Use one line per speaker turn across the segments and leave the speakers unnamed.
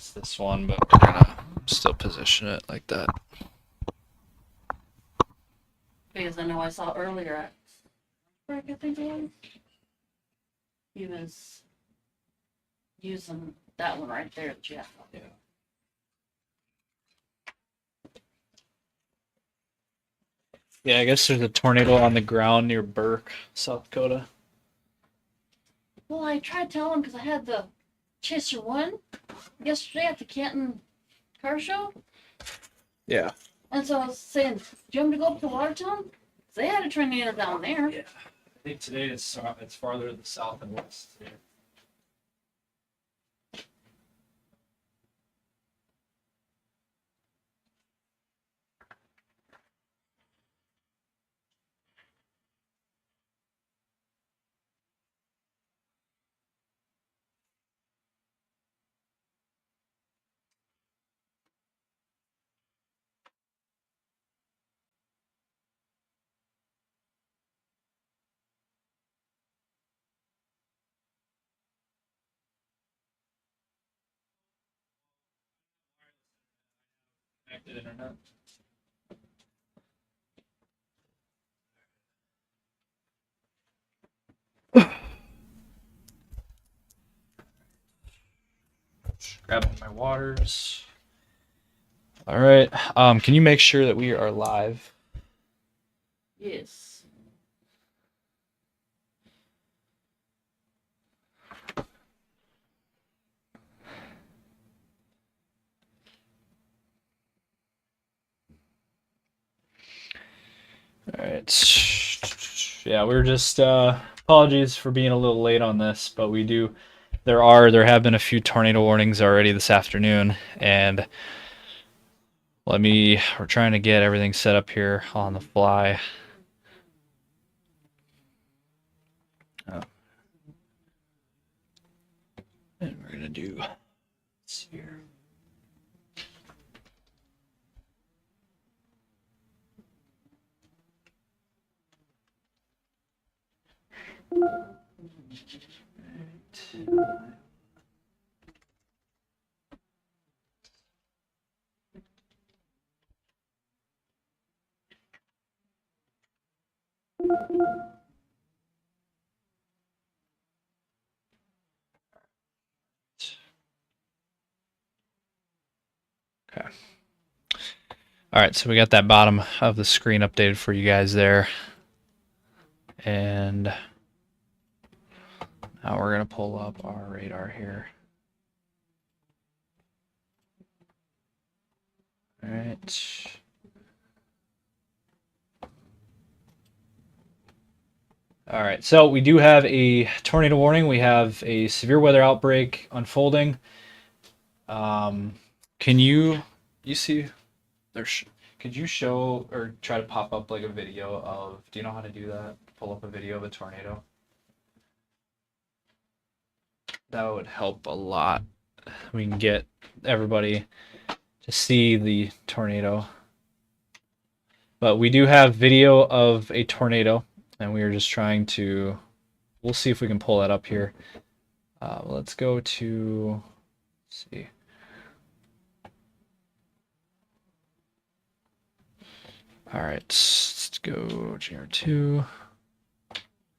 It's this one, but we're gonna still position it like that.
Because I know I saw earlier at Outbreak, I think it was. He was using that one right there, Jeff.
Yeah. Yeah, I guess there's a tornado on the ground near Burke, South Dakota.
Well, I tried telling him because I had the Chaser 1 yesterday at the Canton car show.
Yeah.
And so I was saying, do you want me to go up to Watertown? They had a tornado down there.
Yeah. I think today it's farther to the south and west. Yeah. Connected internet. Grabbing my waters. All right. Can you make sure that we are live?
Yes.
All right. Yeah, we're just apologies for being a little late on this, but there have been a few tornado warnings already this afternoon, and we're trying to get everything set up here on the fly. Oh. And we're gonna do this here. Okay. All right, so we got that bottom of the screen updated for you guys there. And now we're going to pull up our radar here. All right. All right, so we do have a tornado warning. We have a severe weather outbreak unfolding. Can you see could you show or try to pop up like a video of, do you know how to do that? Pull up a video of a tornado. That would help a lot. We can get everybody to see the tornado. But we do have video of a tornado, and we are just trying to, we'll see if we can pull that up here. Let's go to, let's see. All right, let's go GR2.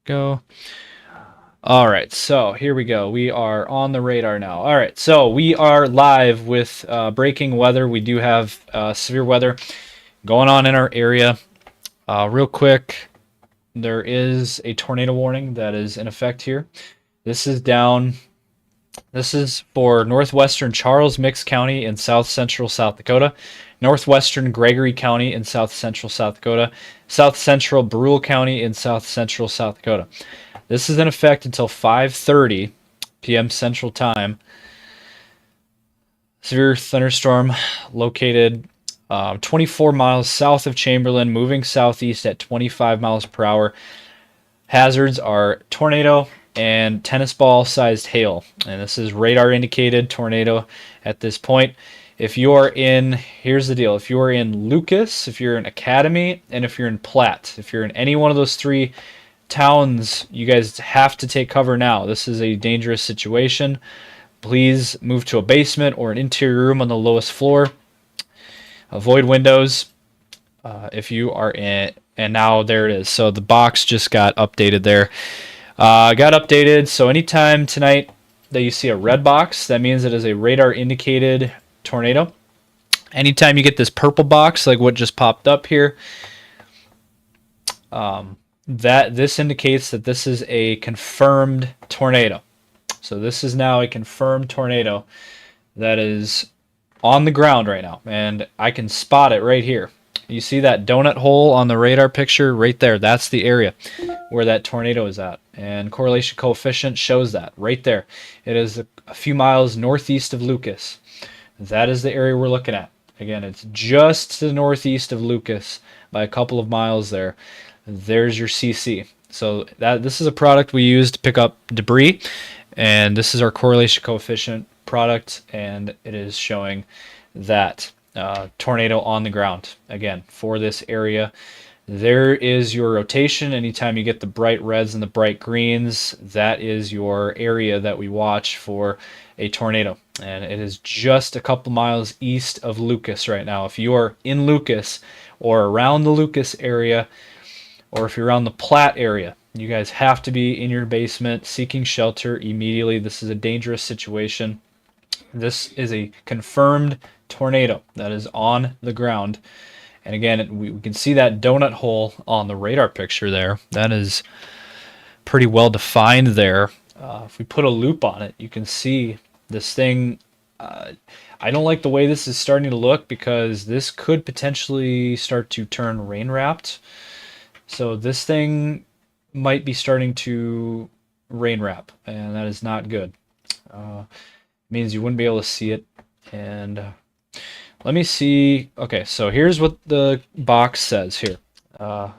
Go. All right, so here we go. We are on the radar now. All right, so we are live with breaking weather. We do have severe weather going on in our area. Real quick, there is a tornado warning that is in effect here. This is for northwestern Charles Mix County in south central South Dakota, northwestern Gregory County in south central South Dakota, south central Brule County in south central South Dakota. This is in effect until 5:30 p.m. Central Time. Severe thunderstorm located 24 miles south of Chamberlain, moving southeast at 25 miles per hour. Hazards are tornado and tennis ball sized hail. And this is radar indicated tornado at this point. If you are in, here's the deal. If you are in Lucas, if you're in Academy, and if you're in Platte, if you're in any one of those three towns, you guys have to take cover now. This is a dangerous situation. please move to a basement or an interior room on the lowest floor. Avoid windows if you are in. And now there it is. So the box just got updated there. Got updated. So anytime tonight that you see a red box, that means it is a radar indicated tornado. Anytime you get this purple box, like what just popped up here, that this indicates that this is a confirmed tornado. So this is now a confirmed tornado that is on the ground right now, and I can spot it right here. You see that donut hole on the radar picture right there? That's the area where that tornado is at, and correlation coefficient shows that right there. It is a few miles northeast of Lucas. That is the area we're looking at. Again, it's just to the northeast of Lucas by a couple of miles there. There's your CC. So this is a product we use to pick up debris, and this is our correlation coefficient product, and it is showing that tornado on the ground again for this area. There is your rotation. Anytime you get the bright reds and the bright greens, that is your area that we watch for a tornado, and it is just a couple miles east of Lucas right now. If you are in Lucas or around the Lucas area, or if you're around the Platte area, you guys have to be in your basement seeking shelter immediately. This is a dangerous situation. This is a confirmed tornado that is on the ground. And again, we can see that donut hole on the radar picture there. That is pretty well defined there. If we put a loop on it, you can see this thing. I don't like the way this is starting to look because this could potentially start to turn rain wrapped. So this thing might be starting to rain wrap, and that is not good. Means you wouldn't be able to see it. And let me see. Okay, so here's what the box says here.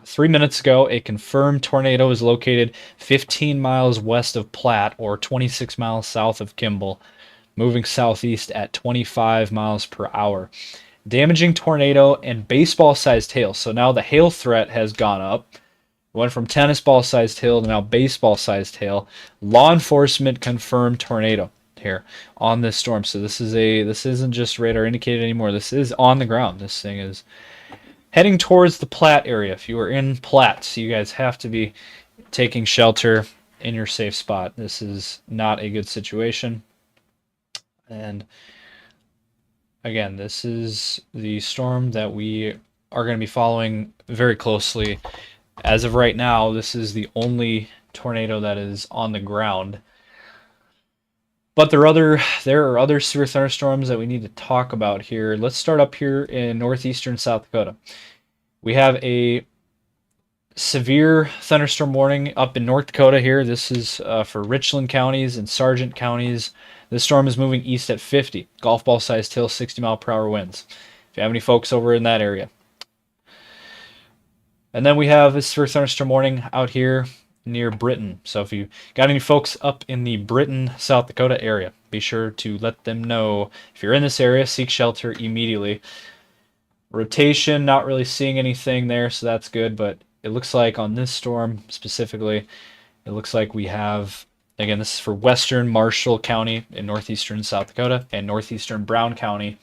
3 minutes ago, a confirmed tornado is located 15 miles west of Platte or 26 miles south of Kimball, moving southeast at 25 miles per hour. Damaging tornado and baseball-sized hail. So now the hail threat has gone up. Went from tennis ball-sized hail to now baseball-sized hail. Law enforcement confirmed tornado here on this storm. So this isn't just radar indicated anymore. This is on the ground. This thing is heading towards the Platte area. If you are in Platte, so you guys have to be taking shelter in your safe spot. This is not a good situation. And again, this is the storm that we are going to be following very closely. As of right now, this is the only tornado that is on the ground. But there are other severe thunderstorms that we need to talk about here. Let's start up here in northeastern South Dakota. We have a severe thunderstorm warning up in North Dakota here. This is for Richland counties and Sargent counties. This storm is moving east at 50. Golf ball sized hail, 60 mile per hour winds. If you have any folks over in that area. And then we have this severe thunderstorm warning out here near Britain. So if you got any folks up in the Britain, South Dakota area, be sure to let them know. If you're in this area, seek shelter immediately. Rotation, not really seeing anything there, so that's good. But it looks like on this storm specifically, it looks like we have, again, this is for western Marshall County in northeastern South Dakota and northeastern Brown County.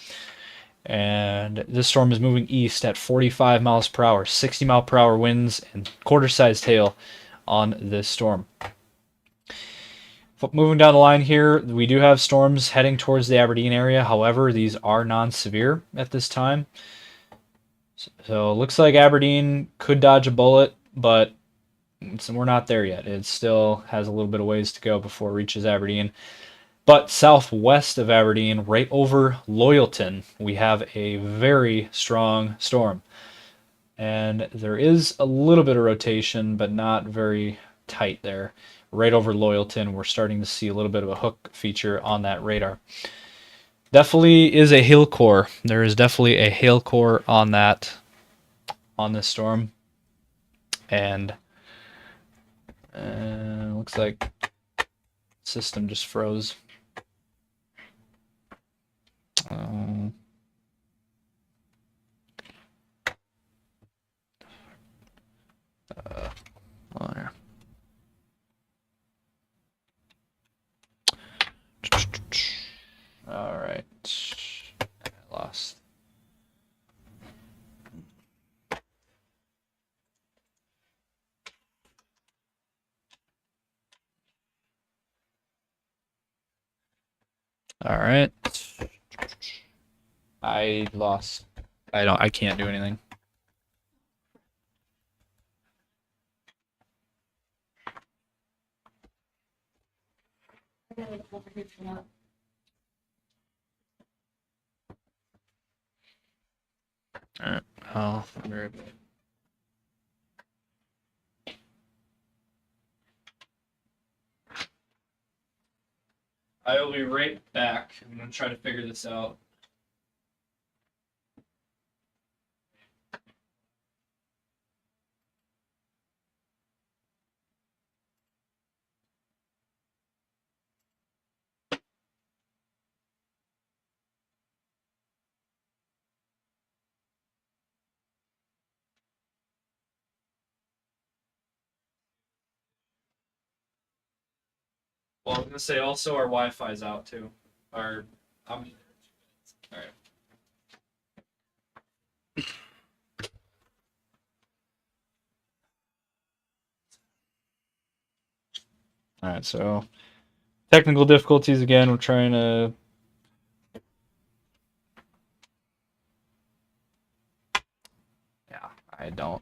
And this storm is moving east at 45 miles per hour, 60 mile per hour winds, and quarter-sized hail on this storm. Moving down the line here, we do have storms heading towards the Aberdeen area. However, these are non-severe at this time. So it looks like Aberdeen could dodge a bullet, but we're not there yet. It still has a little bit of ways to go before it reaches Aberdeen. But southwest of Aberdeen, right over Loyalton, we have a very strong storm. And there is a little bit of rotation, but not very tight there. Right over Loyalton, we're starting to see a little bit of a hook feature on that radar. Definitely is a hail core. There is definitely a hail core on this storm. And looks like the system just froze. There. All right. I lost. I can't do anything.
I gotta look over here for that.
All right. Oh, very good. I will be right back. I'm gonna try to figure this out. Well, I'm gonna say also our Wi-Fi's out too. Our, all right. All right. So technical difficulties again. We're trying to. Yeah, I don't.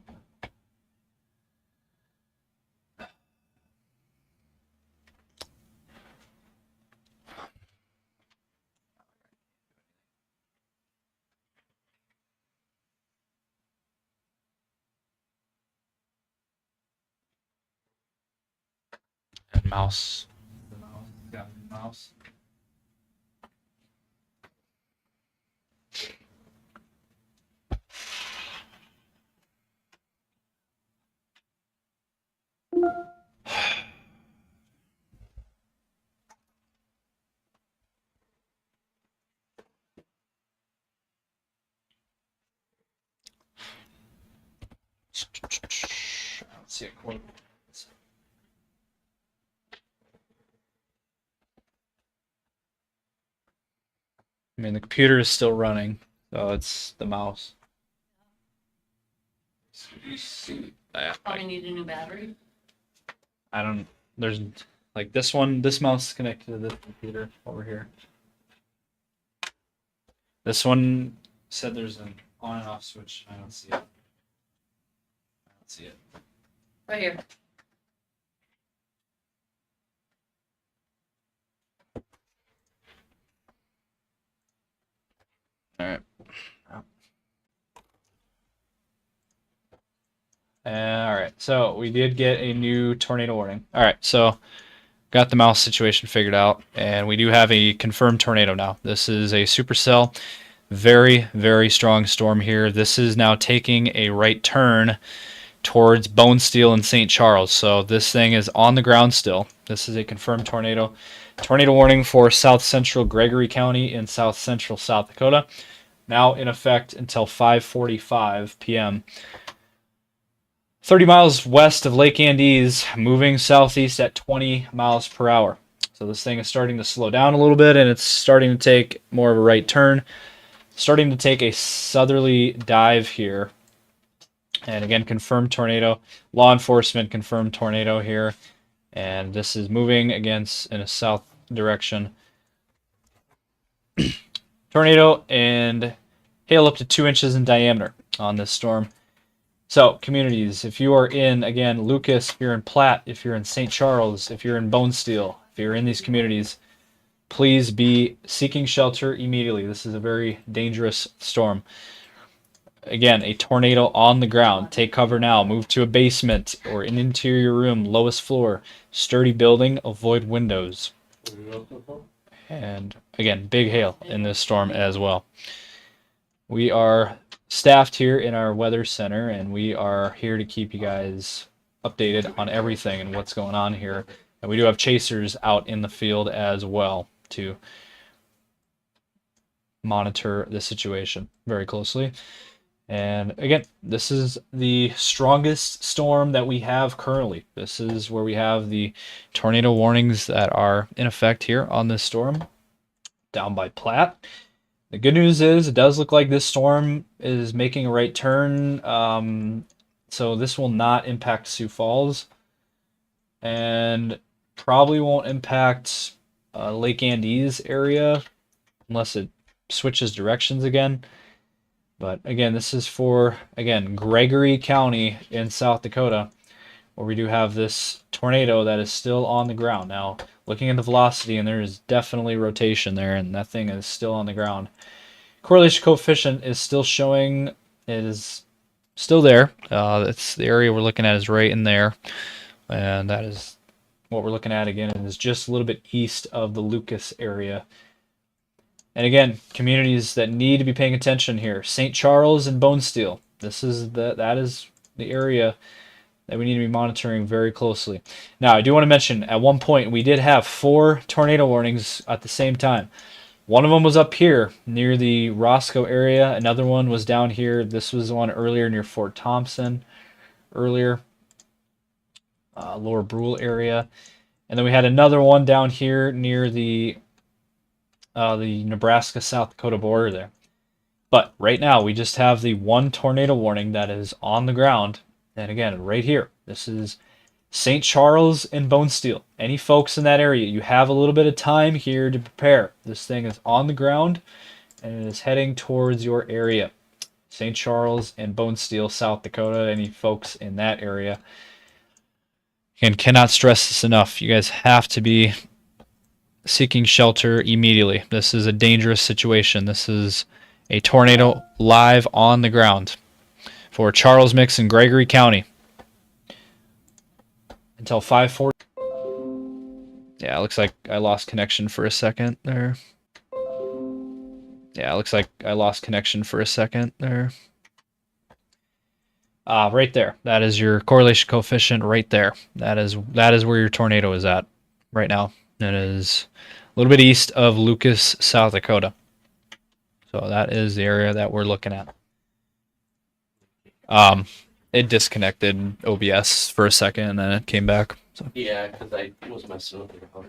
And mouse. The mouse. Got the mouse. Let's see a quote. I mean, the computer is still running, so it's the mouse.
Probably need a new battery.
I don't. There's like this one. This mouse is connected to this computer over here. This one said there's an on and off switch. I don't see it. I don't see it.
Right here.
All right. All right. So we did get a new tornado warning. All right. So got the mouse situation figured out, and we do have a confirmed tornado now. This is a supercell. Very, very strong storm here. This is now taking a right turn towards Bone Steel and St. Charles. So this thing is on the ground still. This is a confirmed tornado. Tornado warning for south central Gregory County in south central South Dakota. Now in effect until 5:45 p.m. 30 miles west of Lake Andes, moving southeast at 20 miles per hour. So this thing is starting to slow down a little bit, and it's starting to take more of a right turn. Starting to take a southerly dive here. And again, confirmed tornado. Law enforcement confirmed tornado here. And this is moving against in a south direction. Tornado and hail up to 2 inches in diameter on this storm. So, communities, if you are in, again, Lucas, if you're in Platte, if you're in St. Charles, if you're in Bone Steel, if you're in these communities, please be seeking shelter immediately. This is a very dangerous storm. Again, a tornado on the ground. Take cover now. Move to a basement or an interior room, lowest floor. Sturdy building. Avoid windows. And again, big hail in this storm as well. We are staffed here in our weather center, and we are here to keep you guys updated on everything and what's going on here. And we do have chasers out in the field as well to monitor the situation very closely. And again, this is the strongest storm that we have currently. This is where we have the tornado warnings that are in effect here on this storm down by Platte. The good news is it does look like this storm is making a right turn. So this will not impact Sioux Falls and probably won't impact Lake Andes area, unless it switches directions again. But again, this is for, again, Gregory County in South Dakota, where we do have this tornado that is still on the ground. Now, looking at the velocity, and there is definitely rotation there, and that thing is still on the ground. Correlation coefficient is still showing, it is still there. It's the area we're looking at is right in there, and that is what we're looking at again. It is just a little bit east of the Lucas area. And again, communities that need to be paying attention here: St. Charles and Bonesteel. That is the area that we need to be monitoring very closely. Now, I do want to mention at one point we did have 4 tornado warnings at the same time. One of them was up here near the Roscoe area. Another one was down here. This was the one earlier near Fort Thompson, earlier, Lower Brule area. And then we had another one down here near the Nebraska-South Dakota border there. But right now, we just have the one tornado warning that is on the ground. And again, right here, this is St. Charles and Bonesteel. Any folks in that area, you have a little bit of time here to prepare. This thing is on the ground, and it is heading towards your area. St. Charles and Bonesteel, South Dakota, any folks in that area. And cannot stress this enough. You guys have to be seeking shelter immediately. This is a dangerous situation. This is a tornado live on the ground for Charles Mix in Gregory County until 5:40. Yeah, it looks like I lost connection for a second there. Yeah, it looks like I lost connection for a second there. Right there. That is your correlation coefficient right there. That is where your tornado is at right now. It is a little bit east of Lucas, South Dakota. So that is the area that we're looking at. It disconnected OBS for a second and then it came back. So.
Yeah, because I was messing with your phone.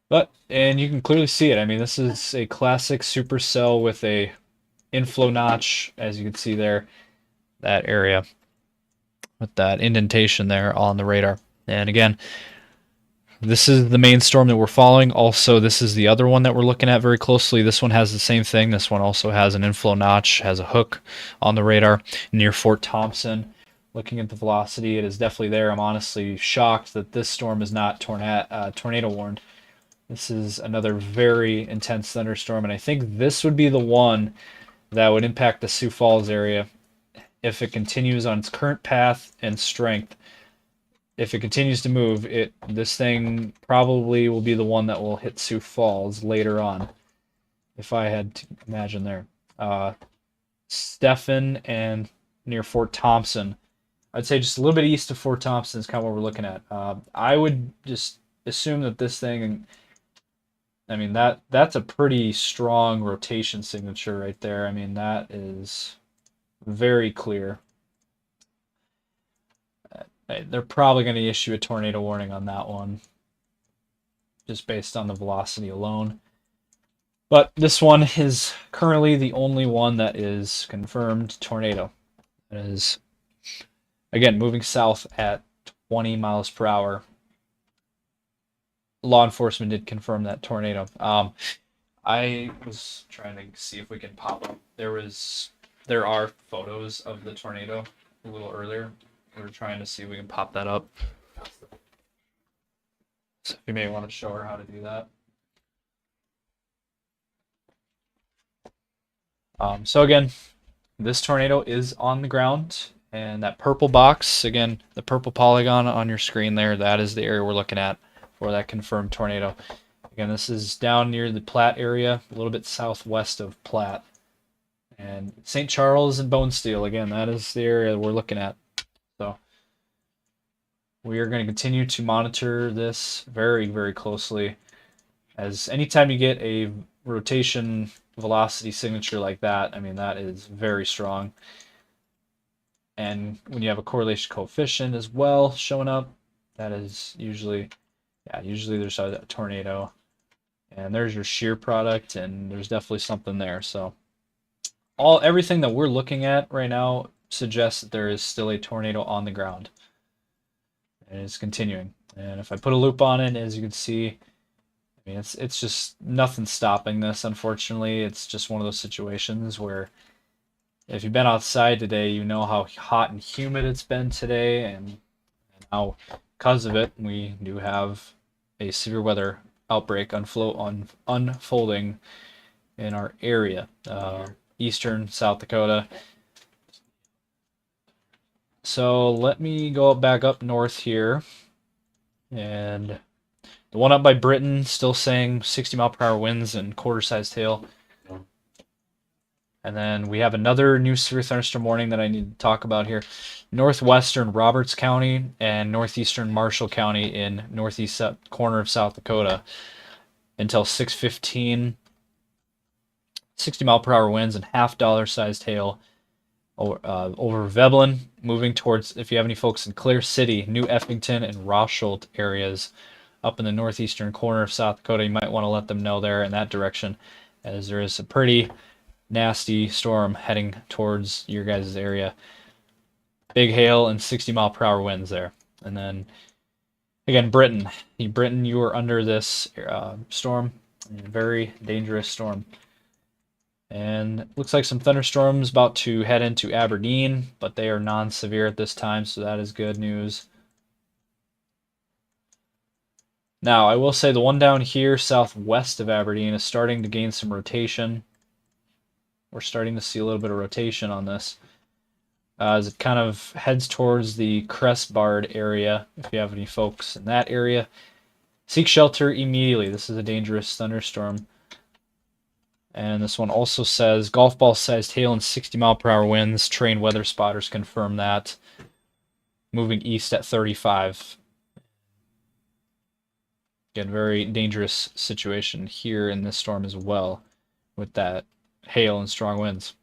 But, and you can clearly see it. I mean, this is a classic supercell with a inflow notch, as you can see there, that area with that indentation there on the radar. And again, this is the main storm that we're following. Also, this is the other one that we're looking at very closely. This one has the same thing. This one also has an inflow notch, has a hook on the radar near Fort Thompson. Looking at the velocity, it is definitely there. I'm honestly shocked that this storm is not tornado warned. This is another very intense thunderstorm, and I think this would be the one that would impact the Sioux Falls area if it continues on its current path and strength. If it continues to move, this thing probably will be the one that will hit Sioux Falls later on, if I had to imagine there. Stephen and near Fort Thompson. I'd say just a little bit east of Fort Thompson is kind of what we're looking at. I would just assume that this thing, I mean, that's a pretty strong rotation signature right there. I mean, that is very clear. They're probably going to issue a tornado warning on that one, just based on the velocity alone. But this one is currently the only one that is confirmed tornado. It is, again, moving south at 20 miles per hour. Law enforcement did confirm that tornado. I was trying to see if we can pop up. There are photos of the tornado a little earlier. We're trying to see if we can pop that up. So you may want to show her how to do that. So again, this tornado is on the ground, and that purple box, again, the purple polygon on your screen there, that is the area we're looking at for that confirmed tornado. Again, this is down near the Platte area, a little bit southwest of Platte. And St. Charles and Bonesteel, again, that is the area we're looking at. So we are going to continue to monitor this very, very closely, as anytime you get a rotation velocity signature like that, I mean, that is very strong. And when you have a correlation coefficient as well showing up, that is usually, yeah, usually there's a tornado. And there's your shear product, and there's definitely something there. So everything that we're looking at right now suggests that there is still a tornado on the ground. And it's continuing. And if I put a loop on it, as you can see, I mean, it's just nothing stopping this, unfortunately. It's just one of those situations where if you've been outside today, you know how hot and humid it's been today, and now because of it, we do have a severe weather outbreak unfolding in our area, eastern South Dakota. So let me go back up north here, and the one up by Britain still saying 60-mile-per-hour winds and quarter-sized hail. And then we have another new severe thunderstorm warning that I need to talk about here. Northwestern Roberts County and northeastern Marshall County in northeast corner of South Dakota until 6:15. 60-mile-per-hour winds and half-dollar-sized hail over Veblen, moving towards, if you have any folks in Clear City, New Effington, and Rosholt areas up in the northeastern corner of South Dakota, you might want to let them know there in that direction, as there is a pretty nasty storm heading towards your guys' area. Big hail and 60-mile-per-hour winds there. And then, again, Britain, you are under this storm, a very dangerous storm. And it looks like some thunderstorms about to head into Aberdeen, but they are non-severe at this time, so that is good news. Now, I will say the one down here southwest of Aberdeen is starting to gain some rotation. We're starting to see a little bit of rotation on this as it kind of heads towards the Crestbard area. If you have any folks in that area, seek shelter immediately. This is a dangerous thunderstorm. And this one also says golf ball sized hail and 60-mile-per-hour winds. Trained weather spotters confirm that. Moving east at 35. Again, very dangerous situation here in this storm as well, with that hail and strong winds.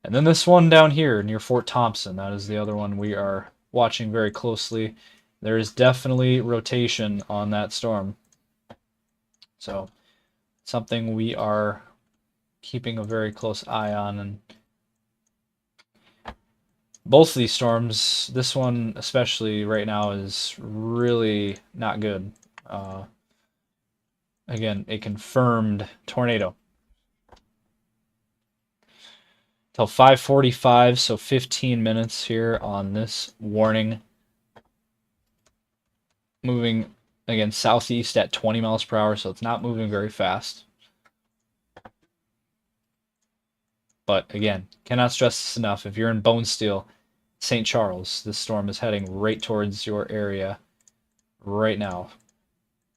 And then this one down here near Fort Thompson, that is the other one we are watching very closely. There is definitely rotation on that storm. So something we are keeping a very close eye on. And both of these storms, this one especially right now, is really not good. Again, a confirmed tornado. Till 5:45, so 15 minutes here on this warning. Moving, again, southeast at 20 miles per hour, so it's not moving very fast. But again, cannot stress this enough. If you're in Bonesteel, St. Charles, this storm is heading right towards your area right now.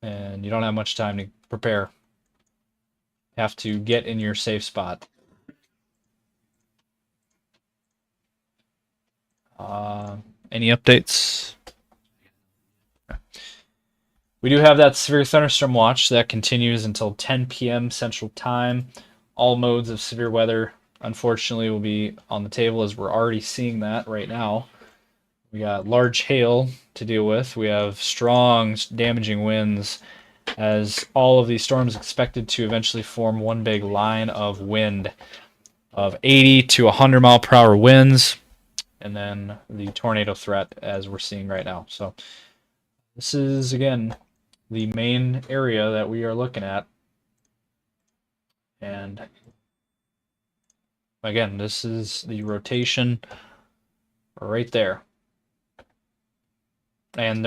And you don't have much time to prepare. You have to get in your safe spot. Any updates? We do have that severe thunderstorm watch that continues until 10 p.m. Central Time. All modes of severe weather, unfortunately, will be on the table, as we're already seeing that right now. We got large hail to deal with. We have strong, damaging winds, as all of these storms expected to eventually form one big line of wind of 80 to 100 mile per hour winds, and then the tornado threat as we're seeing right now. So this is, again, the main area that we are looking at. And again, this is the rotation right there. And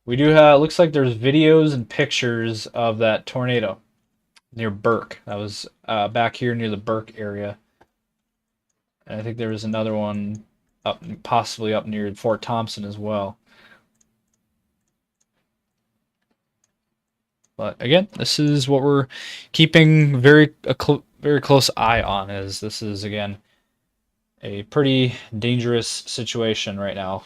we do have, it looks like there's videos and pictures of that tornado near Burke. That was back here near the Burke area. And I think there was another one possibly up near Fort Thompson as well. But again, this is what we're keeping very close eye on, as this is, again, a pretty dangerous situation right now.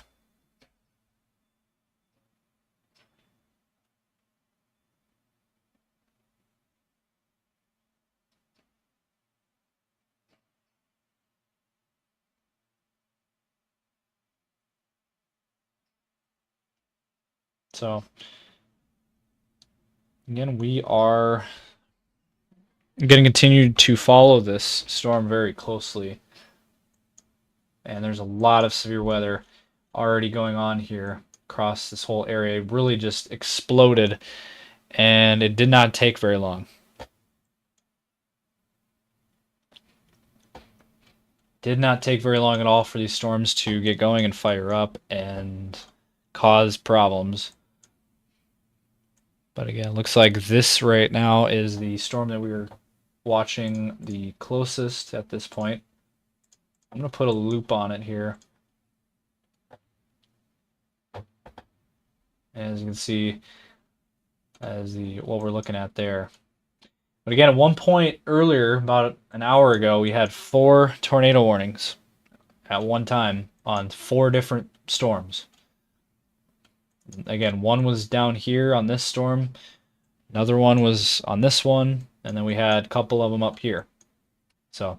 So again, we are going to continue to follow this storm very closely. And there's a lot of severe weather already going on here across this whole area. It really just exploded, and it did not take very long. Did not take very long at all for these storms to get going and fire up and cause problems. But again, looks like this right now is the storm that we were watching the closest at this point. I'm going to put a loop on it here. As you can see, as what we're looking at there. But again, at one point earlier, about an hour ago, we had 4 tornado warnings at one time on 4 different storms. Again, one was down here on this storm, another one was on this one, and then we had a couple of them up here. So,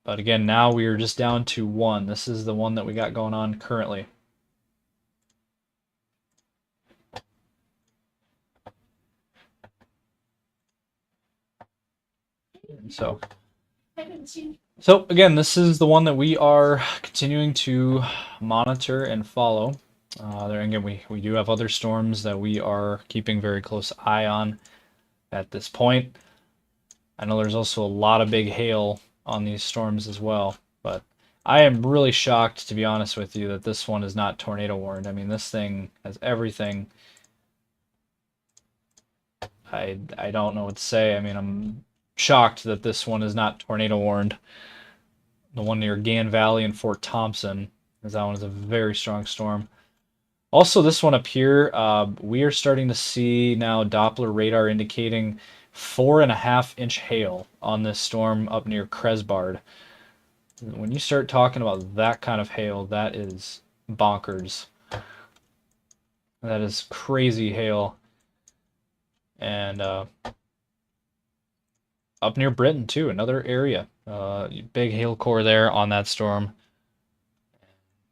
but again, now we are just down to 1. This is the one that we got going on currently. So again, this is the one that we are continuing to monitor and follow. There again, we do have other storms that we are keeping very close eye on at this point. I know there's also a lot of big hail on these storms as well, but I am really shocked, to be honest with you, that this one is not tornado warned. I mean, this thing has everything. I don't know what to say. I mean, I'm shocked that this one is not tornado warned. The one near Gan Valley and Fort Thompson, as that one is a very strong storm. Also, this one up here, we are starting to see now Doppler radar indicating 4.5-inch hail on this storm up near Cresbard. When you start talking about that kind of hail, that is bonkers. That is crazy hail. And up near Britain too, another area. Big hail core there on that storm.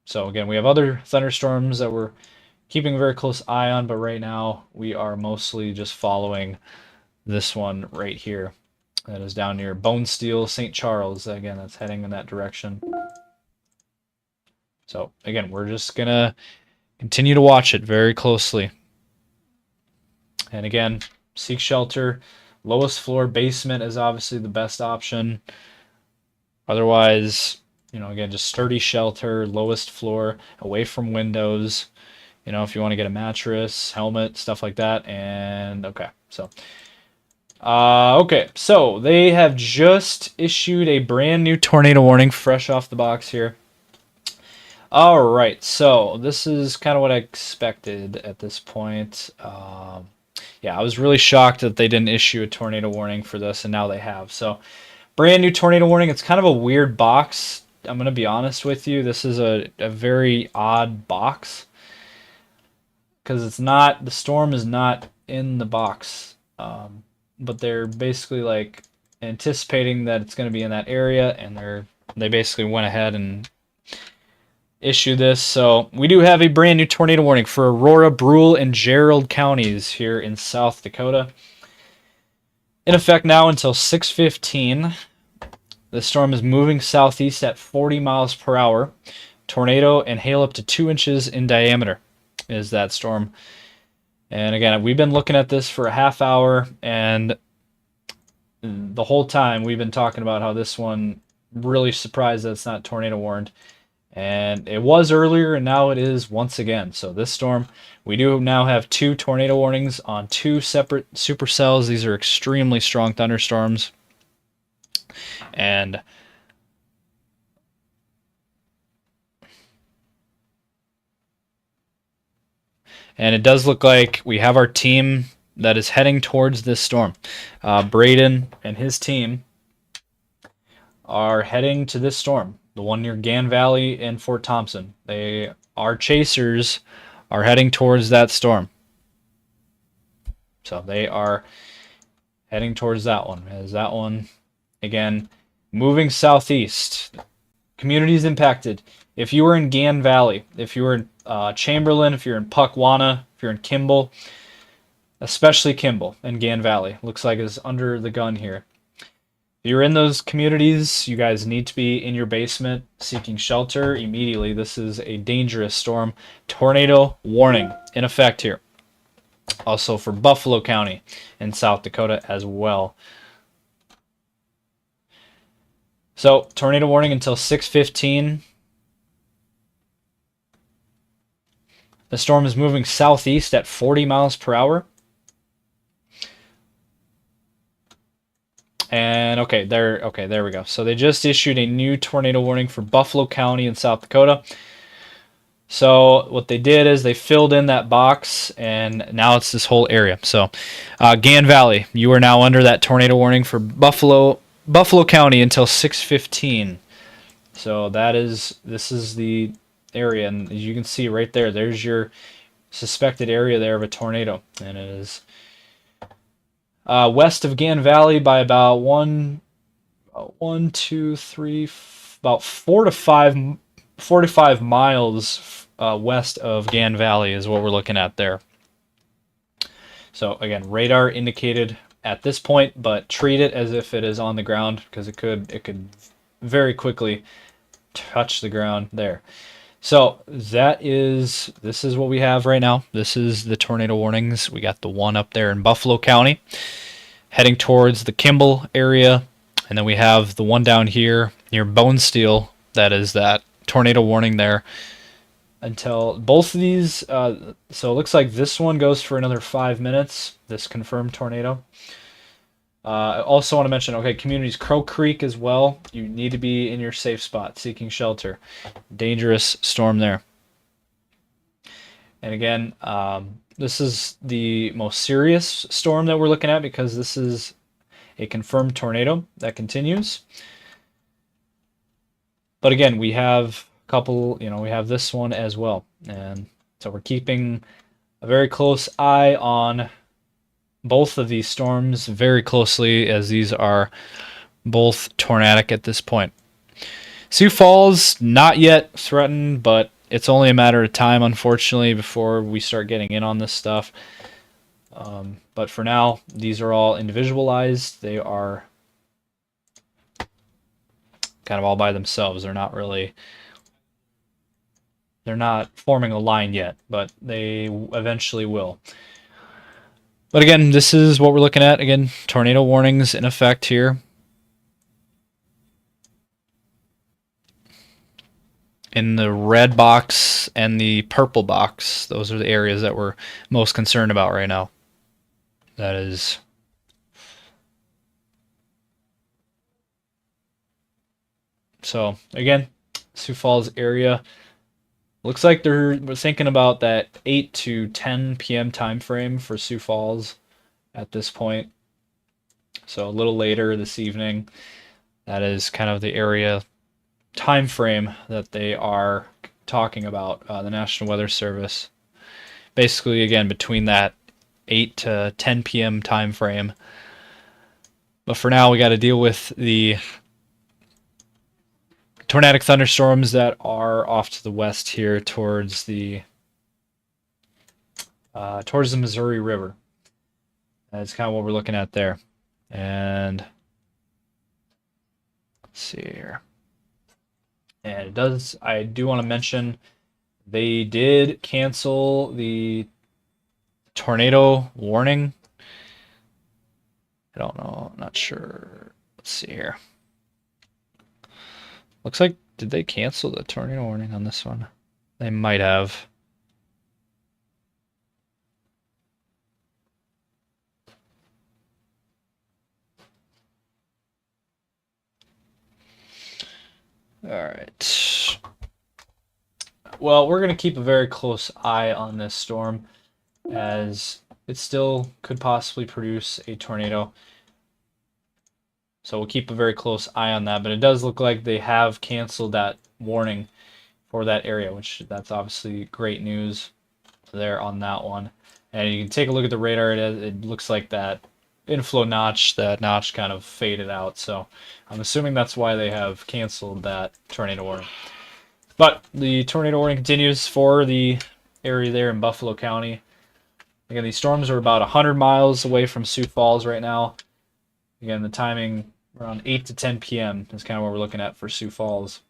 So again, we have other thunderstorms that we're keeping a very close eye on, but right now we are mostly just following this one right here. That is down near Bonesteel, St. Charles. Again, that's heading in that direction. So again, we're just gonna continue to watch it very closely. And again, seek shelter. Lowest floor basement is obviously the best option. Otherwise, again, just sturdy shelter, lowest floor, away from windows. If you want to get a mattress, helmet, stuff like that. And okay, so they have just issued a brand new tornado warning, fresh off the box here. All right, so this is kind of what I expected at this point. Yeah, I was really shocked that they didn't issue a tornado warning for this, and now they have. So, brand new tornado warning. It's kind of a weird box. I'm going to be honest with you. This is a very odd box because the storm is not in the box. But they're basically like anticipating that it's going to be in that area, and they basically went ahead and issue this. So we do have a brand new tornado warning for Aurora, Brule, and Gerald counties here in South Dakota. In effect now until 6:15. The storm is moving southeast at 40 miles per hour. Tornado and hail up to 2 inches in diameter is that storm. And again, we've been looking at this for a half hour, and the whole time we've been talking about how this one, really surprised that it's not tornado warned. And it was earlier, and now it is once again. So this storm, we do now have 2 tornado warnings on 2 separate supercells. These are extremely strong thunderstorms. And it does look like we have our team that is heading towards this storm. Braden and his team are heading to this storm, the one near Gan Valley and Fort Thompson. Our chasers are heading towards that storm. So they are heading towards that one. As that one, again, moving southeast. Communities impacted. If you were in Gan Valley, if you were in Chamberlain, if you're in Puckwana, if you're in Kimball, especially Kimball and Gan Valley, looks like it's under the gun here. you're in those communities, you guys need to be in your basement seeking shelter immediately. This is a dangerous storm. Tornado warning in effect here. Also for Buffalo County in South Dakota as well. So, tornado warning until 6:15. The storm is moving southeast at 40 miles per hour. And there we go. So they just issued a new tornado warning for Buffalo County in South Dakota. So what they did is they filled in that box, and now it's this whole area. So Gan Valley, you are now under that tornado warning for Buffalo County until 6:15. So this is the area, and as you can see right there, there's your suspected area there of a tornado, and it is west of Gan Valley by about about 4 to 5 miles west of Gan Valley is what we're looking at there. So again, radar indicated at this point, but treat it as if it is on the ground, because it could very quickly touch the ground there. So this is what we have right now. This is the tornado warnings. We got the one up there in Buffalo County heading towards the Kimball area, and then we have the one down here near Bone Steel. That is that tornado warning there until both of these. So it looks like this one goes for another 5 minutes, this confirmed tornado. I also want to mention, communities Crow Creek as well. You need to be in your safe spot, seeking shelter. Dangerous storm there. And again, this is the most serious storm that we're looking at, because this is a confirmed tornado that continues. But again, we have a couple, we have this one as well. And so we're keeping a very close eye on both of these storms very closely, as these are both tornadic at this point. Sioux Falls, not yet threatened, but it's only a matter of time, unfortunately, before we start getting in on this stuff. But for now, these are all individualized. They are kind of all by themselves. They're not forming a line yet, but they eventually will. But again, this is what we're looking at. Again, tornado warnings in effect here. In the red box and the purple box, those are the areas that we're most concerned about right now. That is so again, Sioux Falls area. Looks like we're thinking about that 8 to 10 p.m. time frame for Sioux Falls at this point. So a little later this evening. That is kind of the area time frame that they are talking about, the National Weather Service. Basically, again, between that 8 to 10 p.m. time frame. But for now, we got to deal with the tornadic thunderstorms that are off to the west here towards the Missouri River. That's kind of what we're looking at there. And let's see here. And I do want to mention, they did cancel the tornado warning. I don't know, I'm not sure. Let's see here. Looks like, did they cancel the tornado warning on this one? They might have. All right. Well, we're going to keep a very close eye on this storm, as it still could possibly produce a tornado. So we'll keep a very close eye on that, but it does look like they have canceled that warning for that area, which that's obviously great news there on that one. And you can take a look at the radar. It looks like that inflow notch, that notch kind of faded out. So I'm assuming that's why they have canceled that tornado warning. But the tornado warning continues for the area there in Buffalo County. Again, these storms are about 100 miles away from Sioux Falls right now. Again, the timing around 8 to 10 p.m. is kind of what we're looking at for Sioux Falls.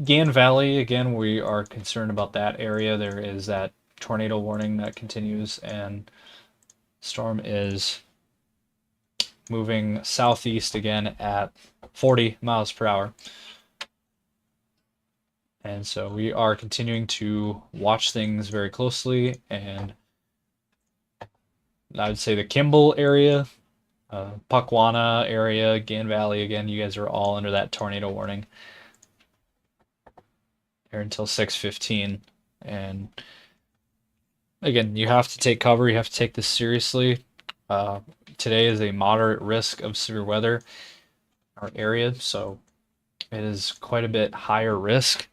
Gan Valley, again, we are concerned about that area. There is that tornado warning that continues, and storm is moving southeast again at 40 miles per hour. And so we are continuing to watch things very closely, and I would say the Kimball area, Puckwana area, Gan Valley, again, you guys are all under that tornado warning here until 6:15. And again, you have to take cover. You have to take this seriously. Today is a moderate risk of severe weather in our area, so it is quite a bit higher risk.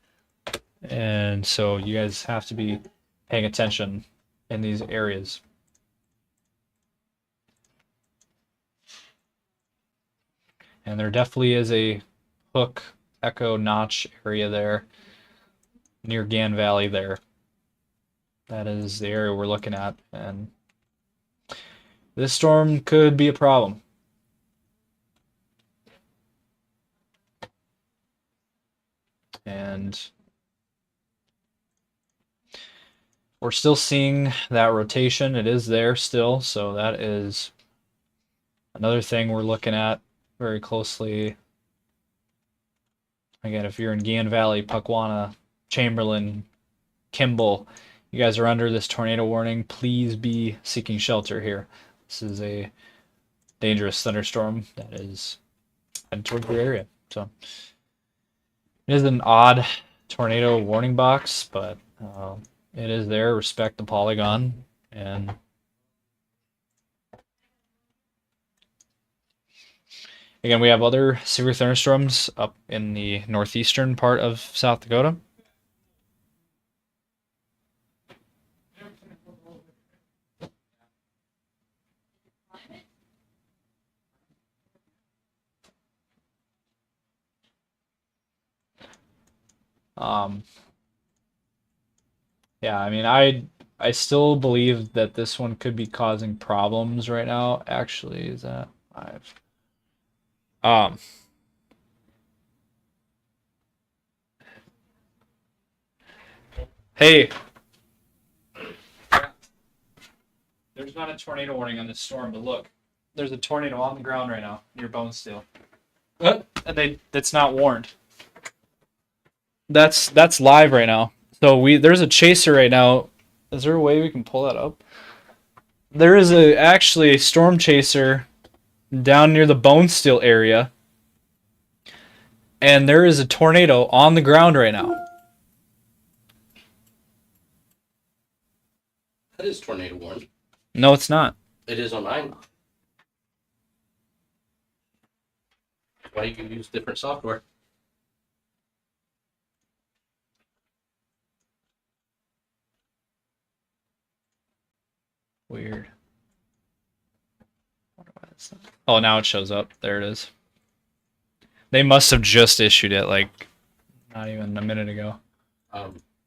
And so you guys have to be paying attention in these areas. And there definitely is a hook, echo, notch area there near Gan Valley there. That is the area we're looking at, and this storm could be a problem. And we're still seeing that rotation. It is there still, so that is another thing we're looking at very closely. Again, if you're in Gan Valley, Puckwana, Chamberlain, Kimball, you guys are under this tornado warning. Please be seeking shelter here. This is a dangerous thunderstorm that is headed towards your area. So it is an odd tornado warning box, but it is there. Respect the polygon. And again, we have other severe thunderstorms up in the northeastern part of South Dakota. Yeah, I mean, I still believe that this one could be causing problems right now. Actually, is that live? Hey, there's not a tornado warning on this storm, but look, there's a tornado on the ground right now near Bonesteel. And that's not warned. That's live right now. So there's a chaser right now. Is there a way we can pull that up? There is actually a storm chaser down near the Bonesteel area, and there is a tornado on the ground right now.
That is tornado warned.
No, it's not.
It is on mine. Why you use different software?
Weird. Oh, now it shows up. There it is. They must have just issued it like not even a minute ago.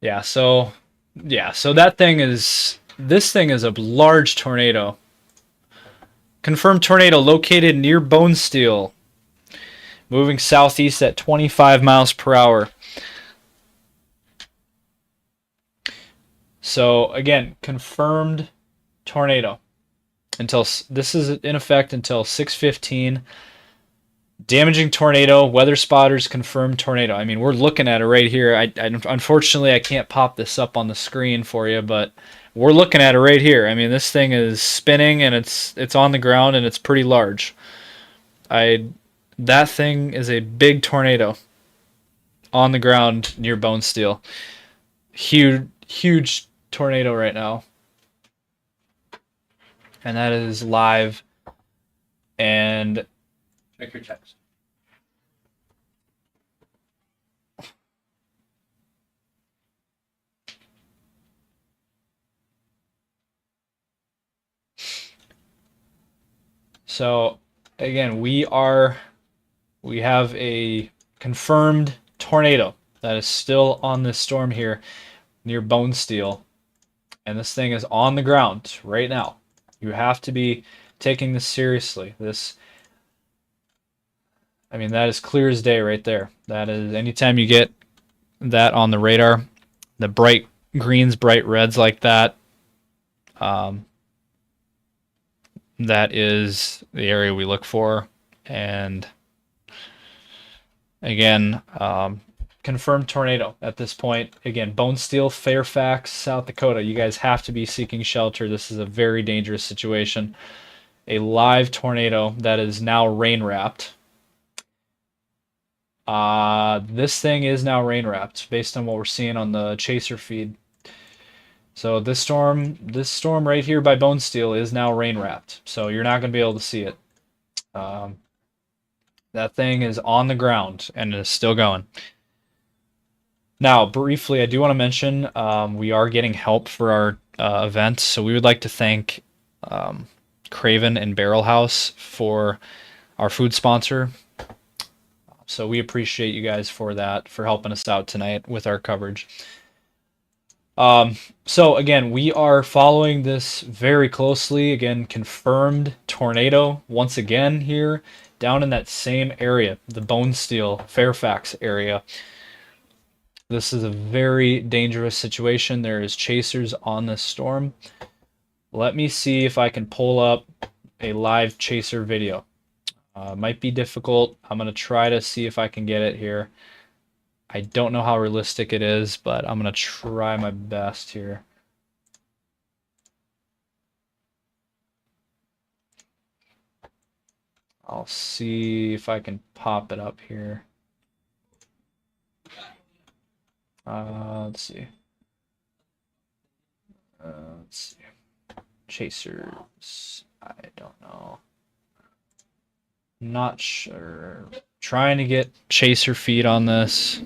Yeah, so this thing is a large tornado. Confirmed tornado located near Bonesteel. Moving southeast at 25 miles per hour. So again, confirmed tornado. This is in effect until 6:15. Damaging tornado. Weather spotters confirmed tornado. I mean, we're looking at it right here. Unfortunately, I can't pop this up on the screen for you, but we're looking at it right here. I mean, this thing is spinning and it's on the ground and it's pretty large. That thing is a big tornado on the ground near Bonesteel. Huge tornado right now. And that is live. And
check your text.
so again, we have a confirmed tornado that is still on this storm here near Bonesteel. And this thing is on the ground right now. You have to be taking this seriously. I mean, that is clear as day right there. That is, anytime you get that on the radar, the bright greens, bright reds like that, that is the area we look for. And again, confirmed tornado at this point. Again, Bone Steel, Fairfax, South Dakota. You guys have to be seeking shelter. This is a very dangerous situation. A live tornado that is now rain wrapped. This thing is now rain wrapped based on what we're seeing on the chaser feed. So this storm right here by Bone Steel is now rain wrapped. So you're not going to be able to see it. That thing is on the ground and is still going. Now, briefly, I do want to mention we are getting help for our event. So we would like to thank Craven and Barrel House for our food sponsor. So we appreciate you guys for that, for helping us out tonight with our coverage. So again, we are following this very closely. Again, confirmed tornado once again here down in that same area, the Bone Steel, Fairfax area. This is a very dangerous situation. There is chasers on this storm. Let me see if I can pull up a live chaser video. Might be difficult. I'm going to try to see if I can get it here. I don't know how realistic it is, but I'm going to try my best here. I'll see if I can pop it up here. Let's see. Let's see. Chasers. I don't know. Not sure. Trying to get chaser feed on this.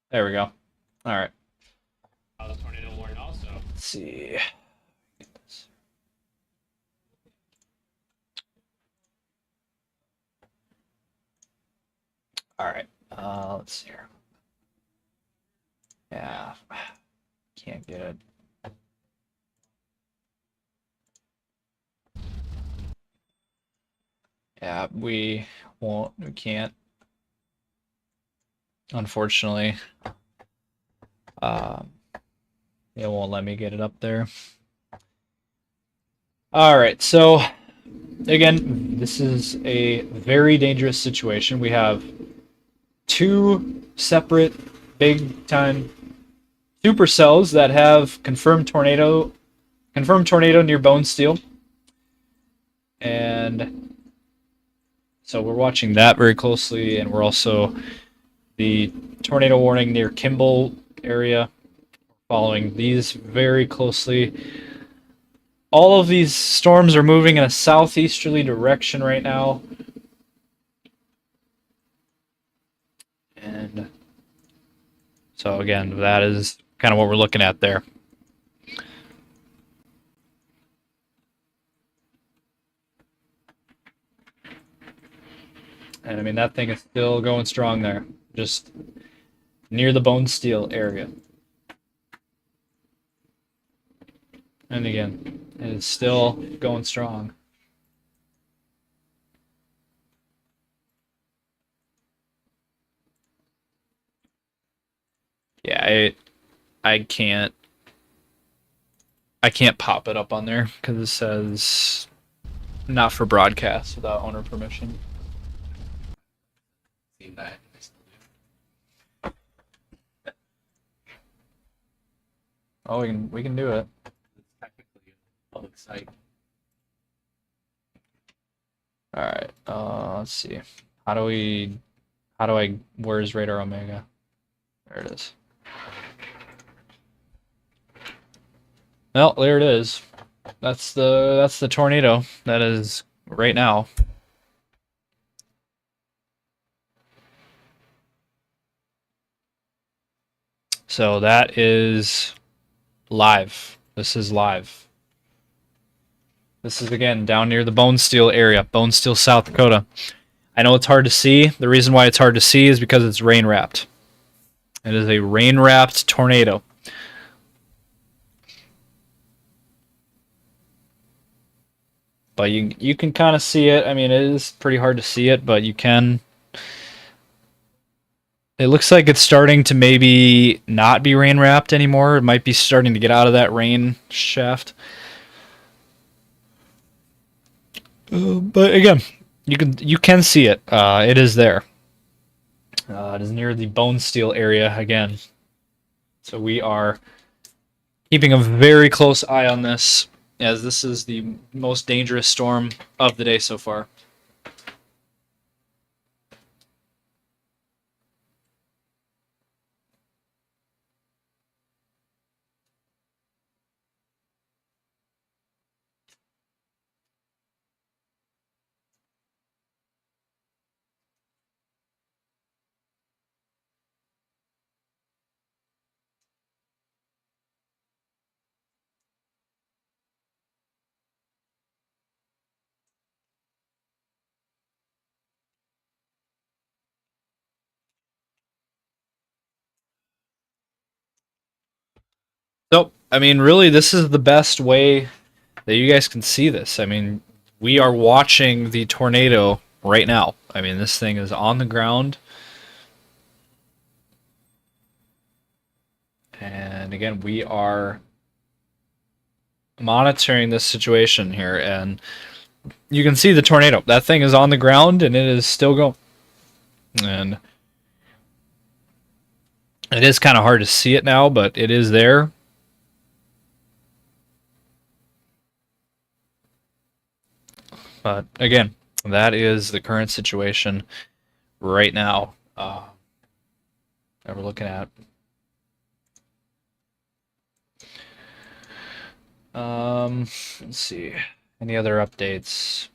There we go. All right.
Tornado warning also.
Let's see. All right. Let's see here. Yeah. Can't get it. Yeah, we won't. We can't. Unfortunately. It won't let me get it up there. All right. So again, this is a very dangerous situation. We have two separate big-time supercells that have confirmed tornado near Bone Steel, and so we're watching that very closely, and we're also the tornado warning near Kimball area, following these very closely. All of these storms are moving in a southeasterly direction right now. And so again, that is kind of what we're looking at there. And I mean, that thing is still going strong there, just near the Bone Steel area. And again, it is still going strong. Yeah, I can't pop it up on there because it says not for broadcast without owner permission.
Seen that. I still do.
Oh, we can do it.
It's technically a public site.
All right. Let's see. Where's Radar Omega? There it is. Well, there it is. That's the tornado that is right now. So that is live. This is live. This is, again, down near the Bone Steel area, Bone Steel, South Dakota. I know it's hard to see. The reason why it's hard to see is because it's rain-wrapped. It is a rain-wrapped tornado. But you can kind of see it. I mean, it is pretty hard to see it, but you can. It looks like it's starting to maybe not be rain-wrapped anymore. It might be starting to get out of that rain shaft. But again, you can see it. It is there. It is near the Bone Steel area again. So we are keeping a very close eye on this, as this is the most dangerous storm of the day so far. So, I mean, really, this is the best way that you guys can see this. I mean, we are watching the tornado right now. I mean, this thing is on the ground. And again, we are monitoring this situation here. And you can see the tornado. That thing is on the ground and it is still going. And it is kind of hard to see it now, but it is there. But again, that is the current situation right now that we're looking at. Let's see. Any other updates?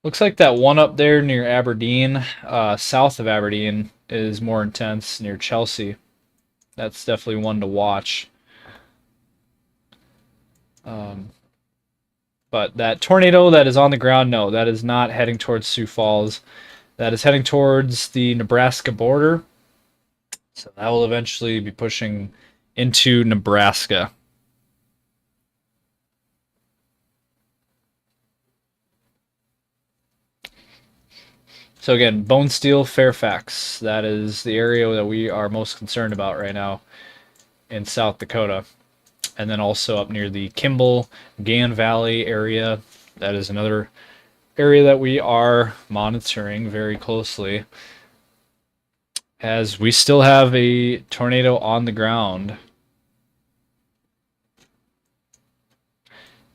Looks like that one up there near Aberdeen, south of Aberdeen, is more intense near Chelsea. That's definitely one to watch. But that tornado that is on the ground, no, that is not heading towards Sioux Falls. That is heading towards the Nebraska border. So that will eventually be pushing into Nebraska. So again, Bone Steel, Fairfax. That is the area that we are most concerned about right now in South Dakota. And then also up near the Kimball, Gan Valley area. That is another area that we are monitoring very closely, as we still have a tornado on the ground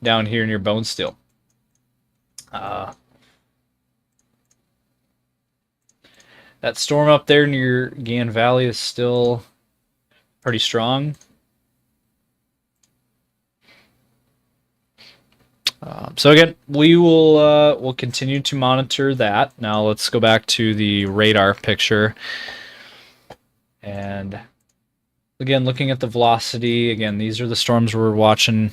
down here near Bone Steel. That storm up there near Gan Valley is still pretty strong. So again, we'll continue to monitor that. Now let's go back to the radar picture. And again, looking at the velocity, again, these are the storms we're watching.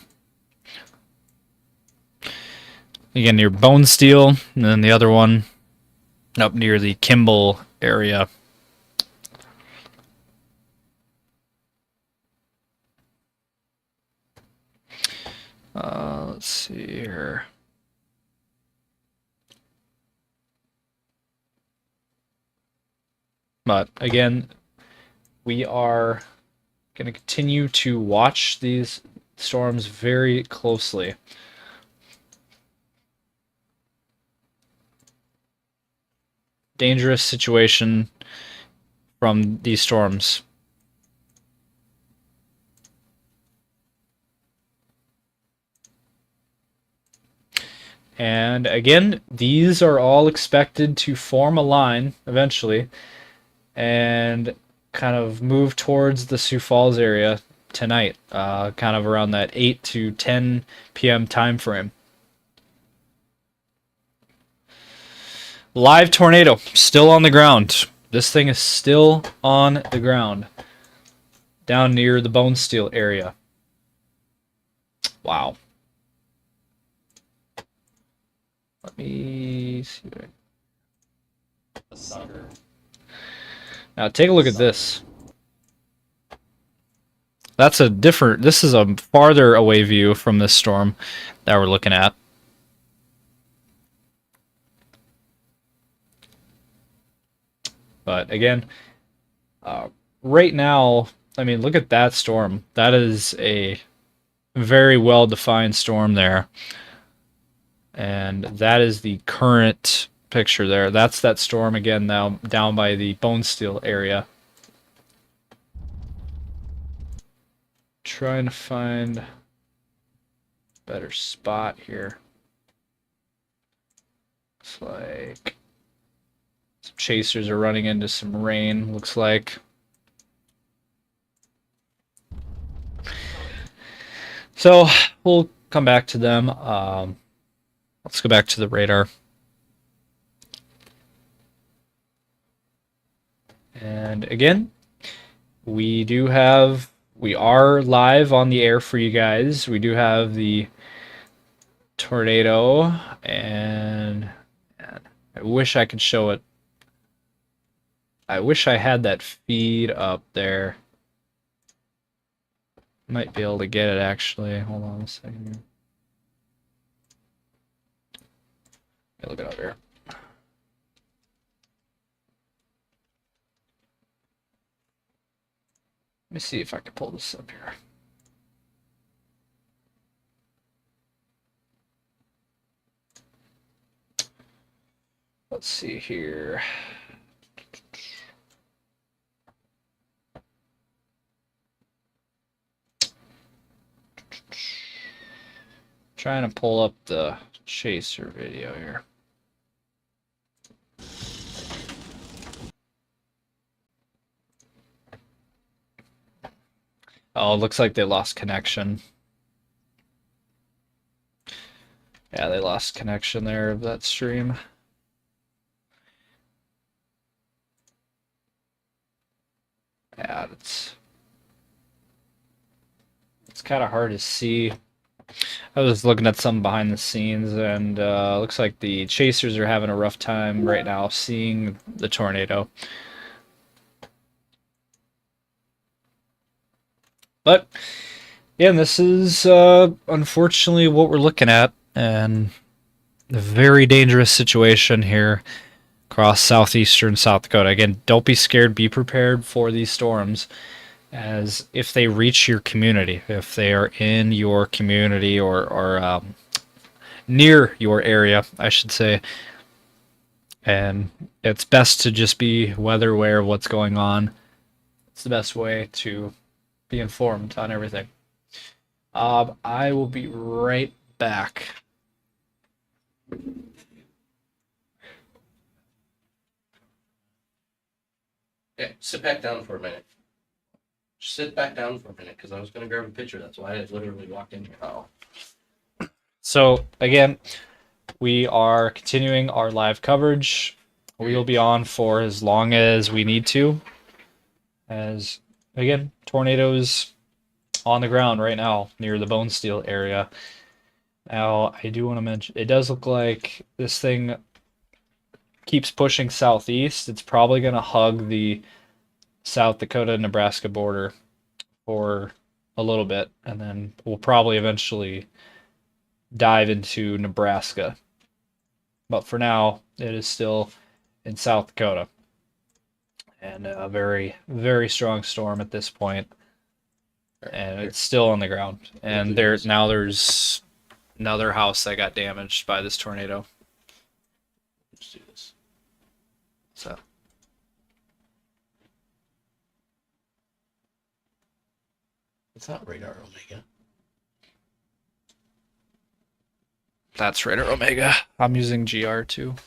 Again, near Bone Steel, and then the other one up near the Kimball area. Let's see here. But again, we are going to continue to watch these storms very closely. Dangerous situation from these storms. And again, these are all expected to form a line eventually and kind of move towards the Sioux Falls area tonight, kind of around that 8 to 10 p.m. time frame. Live tornado, still on the ground. This thing is still on the ground. Down near the bone steel area. Wow. Let me see.
A sucker.
Now take a look at this. That's a different, this is a farther away view from this storm that we're looking at. But again, right now, I mean, look at that storm. That is a very well-defined storm there. And that is the current picture there. That's that storm again now down by the bone steel area. Trying to find a better spot here. Looks like some chasers are running into some rain, looks like. So we'll come back to them. Let's go back to the radar. And again, we are live on the air for you guys. We do have the tornado, and I wish I could show it. I wish I had that feed up there. Might be able to get it actually. Hold on a second here. Look it up here. Let me see if I can pull this up here. Let's see here. Trying to pull up the chaser video here. Oh, it looks like they lost connection. Yeah, they lost connection there of that stream. Yeah, it's kind of hard to see. I was looking at some behind the scenes, and looks like the chasers are having a rough time right now seeing the tornado. But yeah, this is unfortunately what we're looking at, and a very dangerous situation here across southeastern South Dakota. Again, don't be scared. Be prepared for these storms, as if they reach your community, if they are in your community or near your area, I should say. And it's best to just be weather aware of what's going on. It's the best way to be informed on everything. I will be right back.
Yeah, sit back down for a minute. Just sit back down for a minute, because I was going to grab a picture. That's why I literally walked in here. Oh.
So again, we are continuing our live coverage. We'll be on for as long as we need to. As again, tornadoes on the ground right now near the bone steel area. Now, I do want to mention, it does look like this thing keeps pushing southeast. It's probably going to hug the South Dakota-Nebraska border for a little bit, and then we'll probably eventually dive into Nebraska. But for now, it is still in South Dakota. And a very, very strong storm at this point. And it's still on the ground. And there's another house that got damaged by this tornado.
Let's do this.
So
It's not Radar Omega.
that's Radar Omega. I'm using GR2.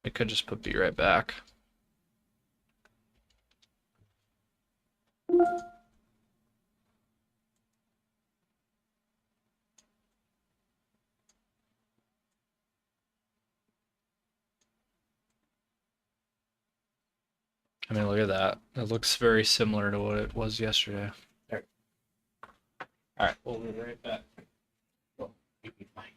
It could just put B right back. I mean, look at that. It looks very similar to what it was yesterday.
All right, we'll be right back. Oh, Mike.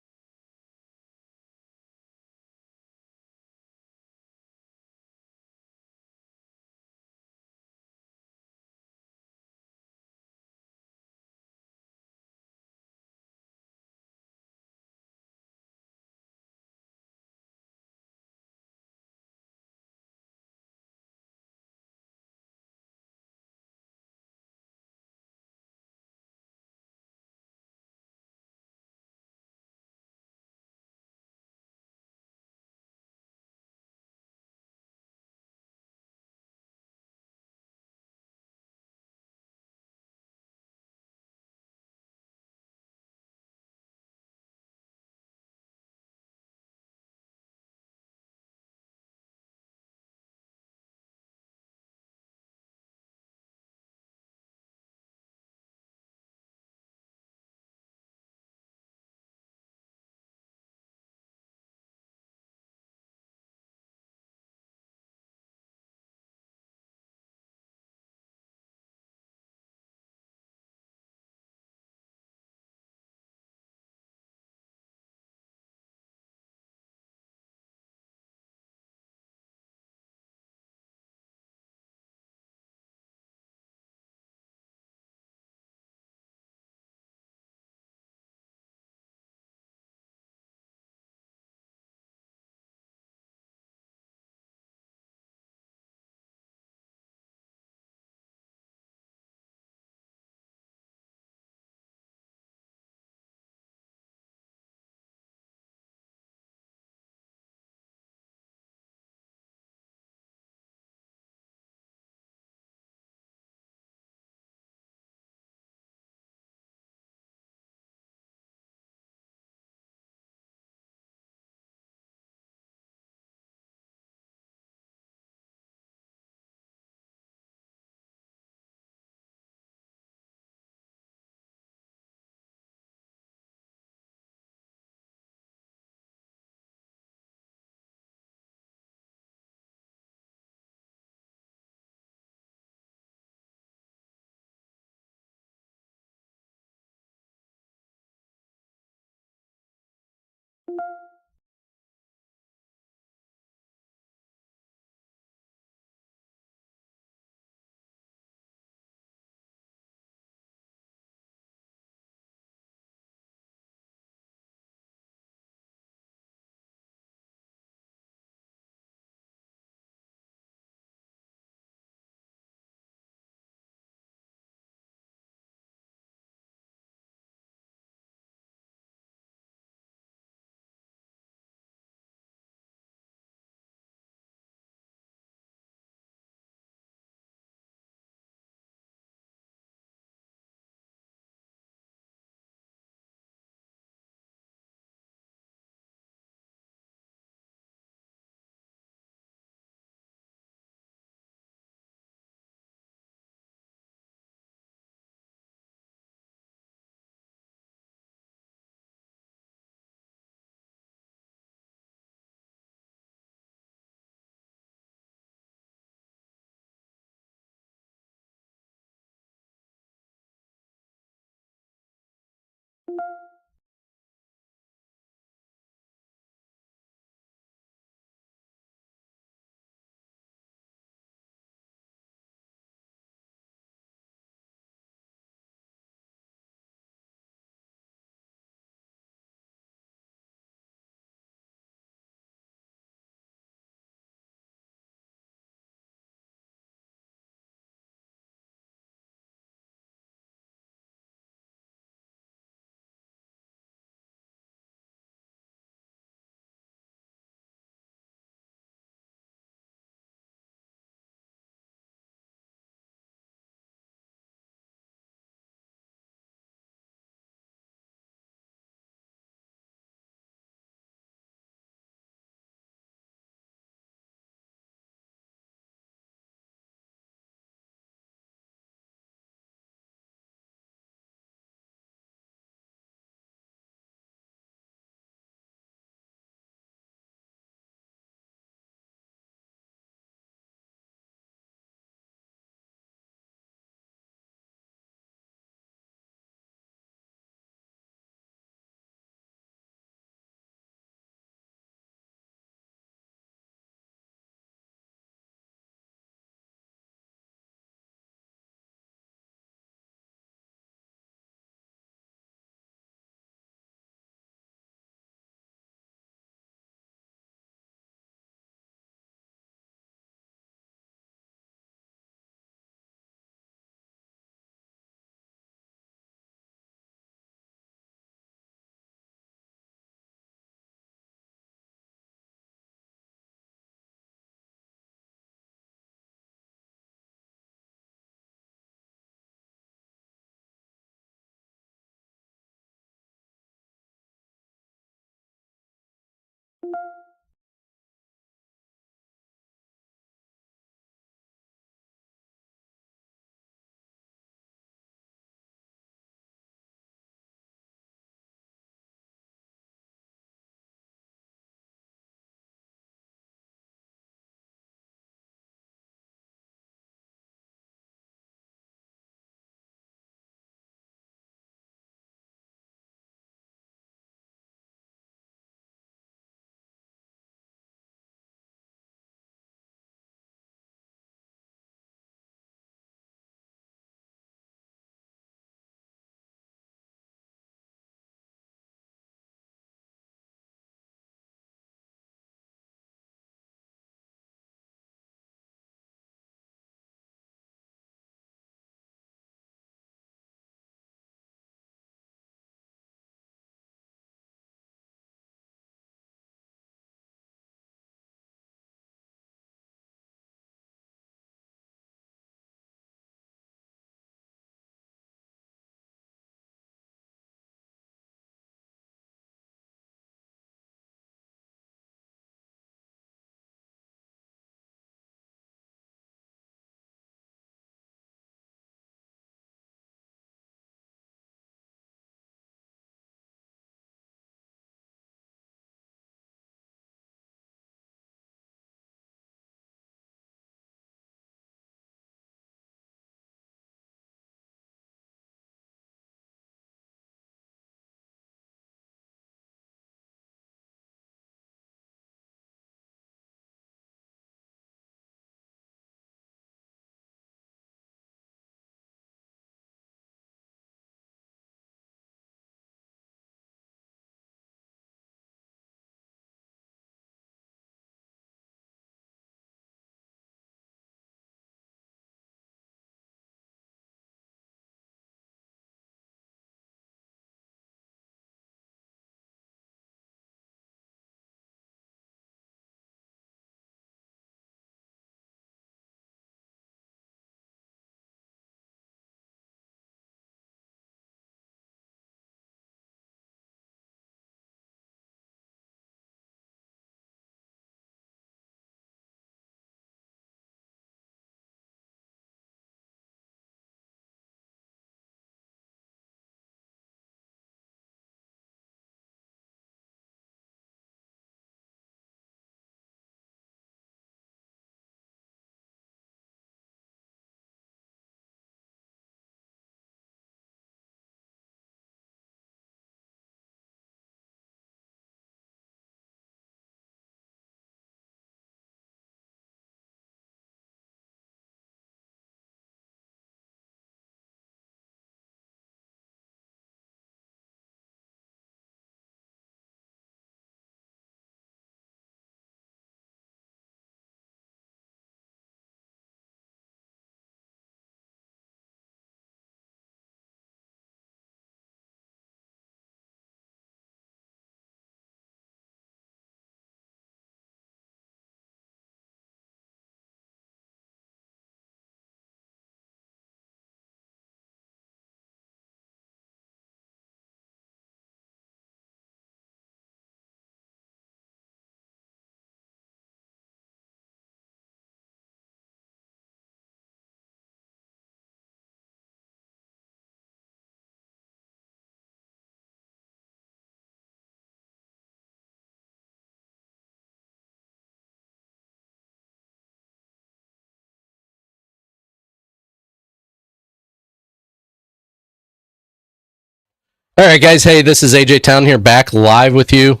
All right, guys. Hey, this is AJ Town here, back live with you.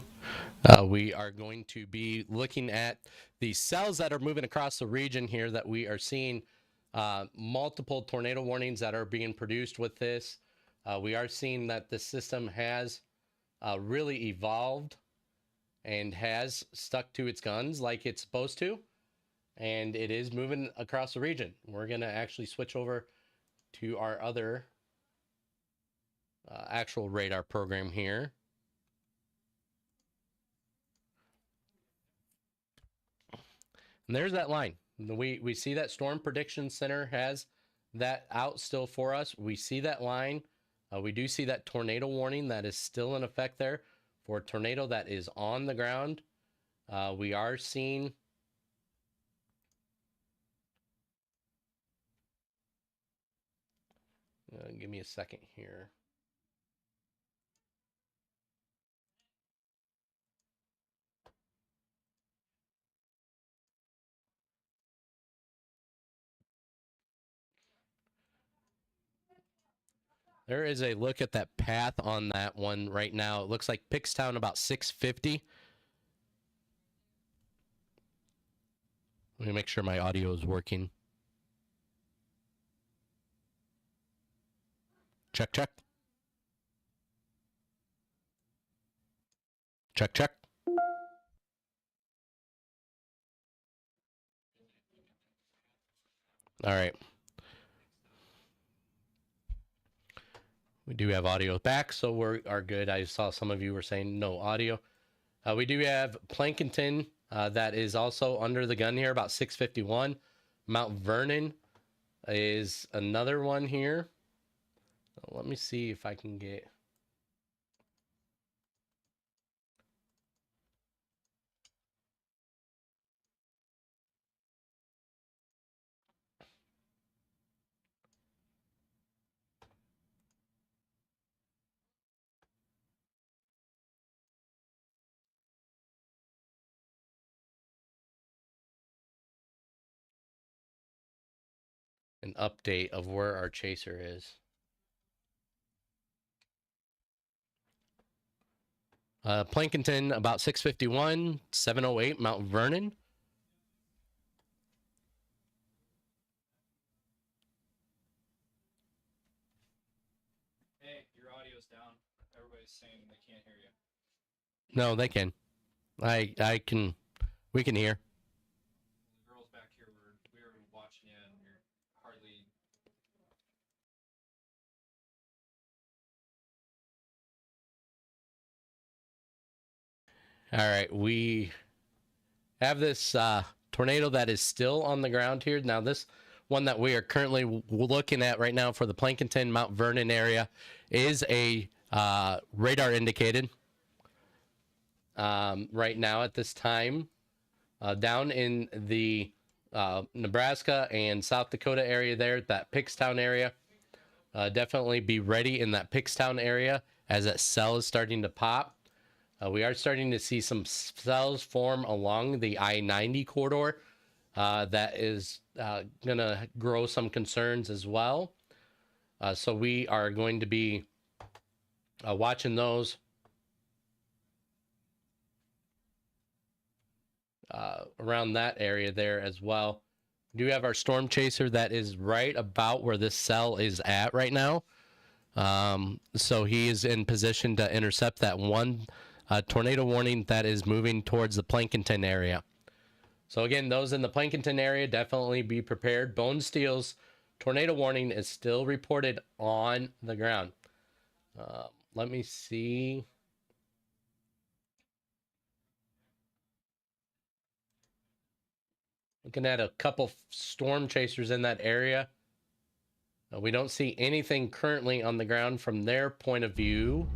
We are going to be looking at the cells that are moving across the region here that we are seeing multiple tornado warnings that are being produced with this. We are seeing that the system has really evolved and has stuck to its guns like it's supposed to, and it is moving across the region. We're going to actually switch over to our other actual radar program here. And there's that line. We see that Storm Prediction Center has that out still for us. We see that line. We do see that tornado warning that is still in effect there for a tornado that is on the ground. We are seeing give me a second here. There is a look at that path on that one right now. It looks like Pickstown about 650. Let me make sure my audio is working. Check, check. Check, check. All right. We do have audio back, so we are good. I saw some of you were saying no audio. We do have Plankinton that is also under the gun here, about 651. Mount Vernon is another one here. Let me see if I can get... an update of where our chaser is. Plankinton about 651, 708 Mount Vernon.
Hey, your audio's down. Everybody's saying they can't hear you.
No, they can. I can. We can hear.
The girls back here we were watching you, and you're hardly.
All right, we have this tornado that is still on the ground here. Now, this one that we are currently looking at right now for the Plankinton, Mount Vernon area is a radar indicated right now at this time. Down in the Nebraska and South Dakota area there, that Pickstown area. Definitely be ready in that Pickstown area as that cell is starting to pop. We are starting to see some cells form along the I-90 corridor. That is going to grow some concerns as well. So we are going to be watching those around that area there as well. We do have our storm chaser that is right about where this cell is at right now. So he is in position to intercept that one tornado warning that is moving towards the Plankinton area. So again, those in the Plankinton area, definitely be prepared. Bone Steel's tornado warning is still reported on the ground. Let me see. Looking at a couple storm chasers in that area. We don't see anything currently on the ground from their point of view.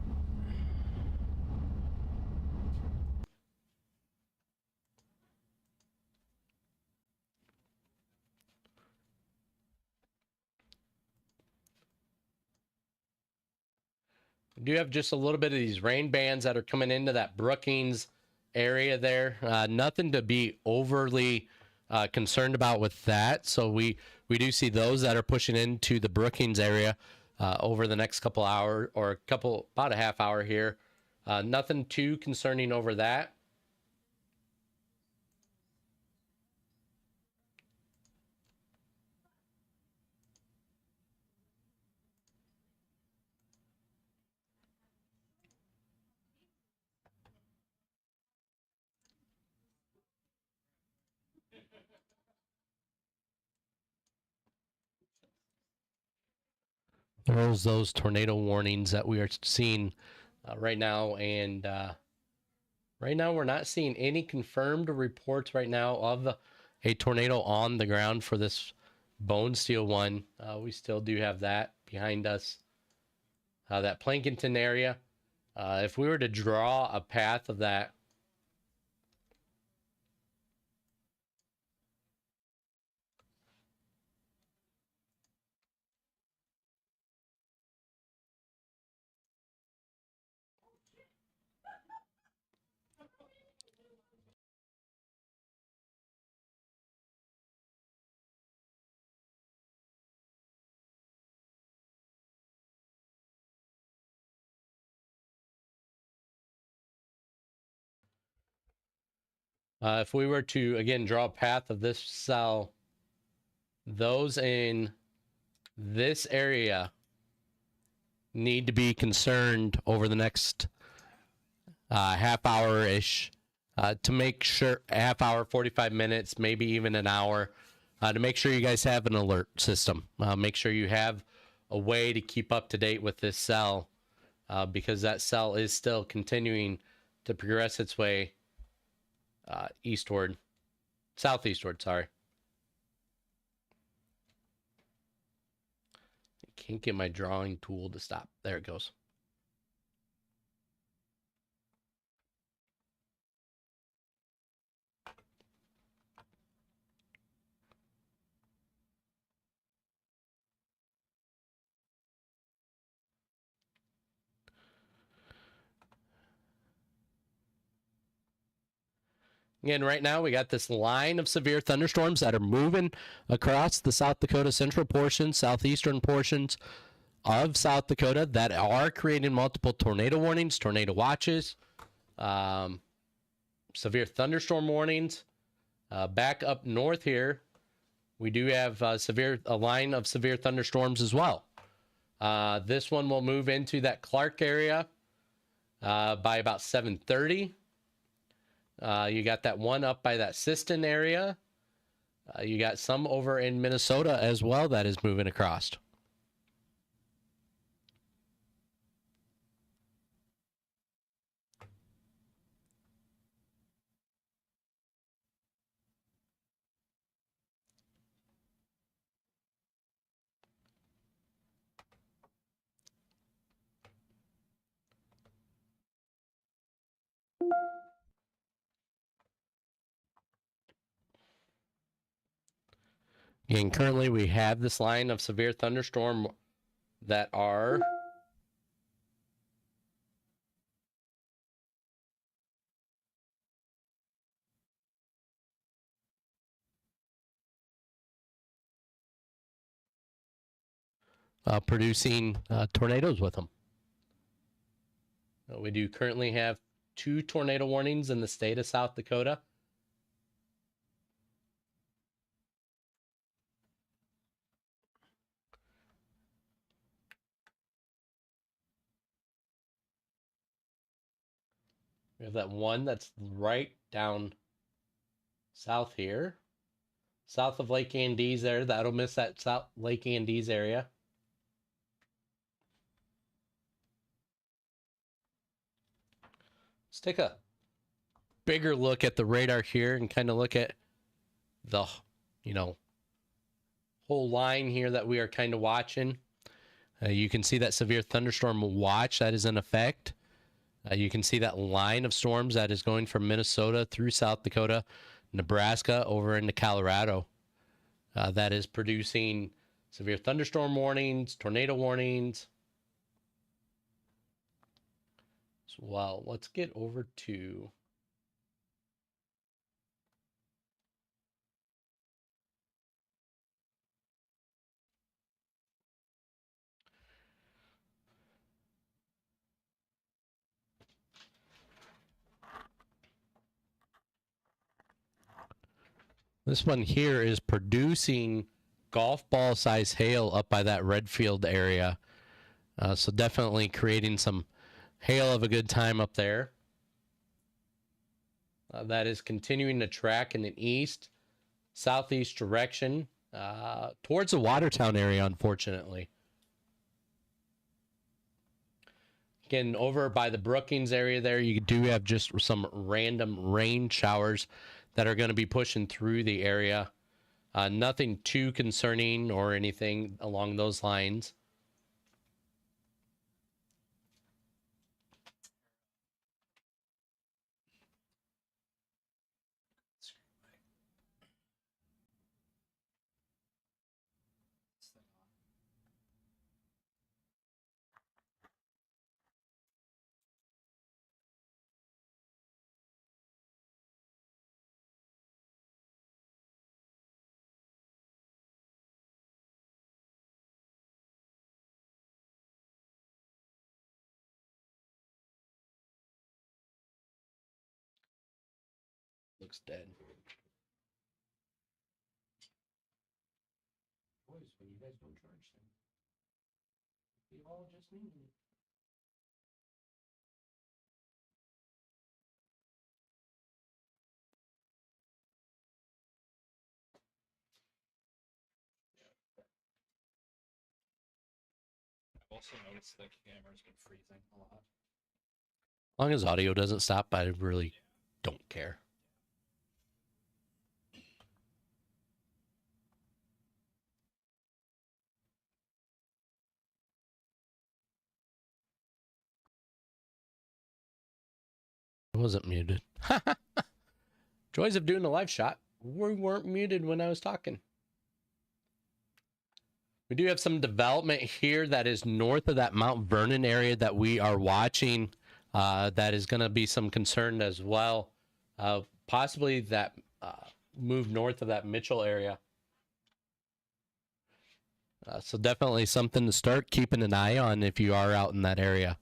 We do have just a little bit of these rain bands that are coming into that Brookings area there. Nothing to be overly concerned about with that. So we do see those that are pushing into the Brookings area. over the next couple hour or about a half hour here. Nothing too concerning over that. There's those tornado warnings that we are seeing right now, and right now we're not seeing any confirmed reports right now of a tornado on the ground for this bone steel one. We still do have that behind us, that Plankinton area. If we were to draw a path of that, if we were to again draw a path of this cell, those in this area need to be concerned over the next half hour ish to make sure, half hour, 45 minutes, maybe even an hour, to make sure you guys have an alert system. Make sure you have a way to keep up to date with this cell, because that cell is still continuing to progress its way southeastward, sorry. I can't get my drawing tool to stop. There it goes. Again, right now we got this line of severe thunderstorms that are moving across the South Dakota central portions, southeastern portions of South Dakota that are creating multiple tornado warnings, tornado watches, severe thunderstorm warnings. Back up north here, we do have a line of severe thunderstorms as well. This one will move into that Clark area by about 7:30. You got that one up by that Siston area. You got some over in Minnesota as well that is moving across. And currently we have this line of severe thunderstorm that are producing tornadoes with them. We do currently have 2 tornado warnings in the state of South Dakota. We have that one that's right down south here, south of Lake Andes there. That'll miss that South Lake Andes area. Let's take a bigger look at the radar here and kind of look at the, whole line here that we are kind of watching. You can see that severe thunderstorm watch that is in effect. You can see that line of storms that is going from Minnesota through South Dakota, Nebraska, over into Colorado. That is producing severe thunderstorm warnings, tornado warnings. So, well, let's get over to This one here is producing golf ball size hail up by that Redfield area. So definitely creating some hail of a good time up there. That is continuing to track in an east, southeast direction towards the Watertown area, unfortunately. Again, over by the Brookings area there, you do have just some random rain showers that are going to be pushing through the area. Nothing too concerning or anything along those lines. Looks dead. Boys, when you guys don't charge them, you all just need it.
I've also noticed the camera's been freezing a lot.
As long as audio doesn't stop, I really don't care. I wasn't muted. Joys of doing a live shot. We weren't muted when I was talking. We do have some development here that is north of that Mount Vernon area that we are watching. That is going to be some concern as well. Possibly that move north of that Mitchell area. So definitely something to start keeping an eye on if you are out in that area.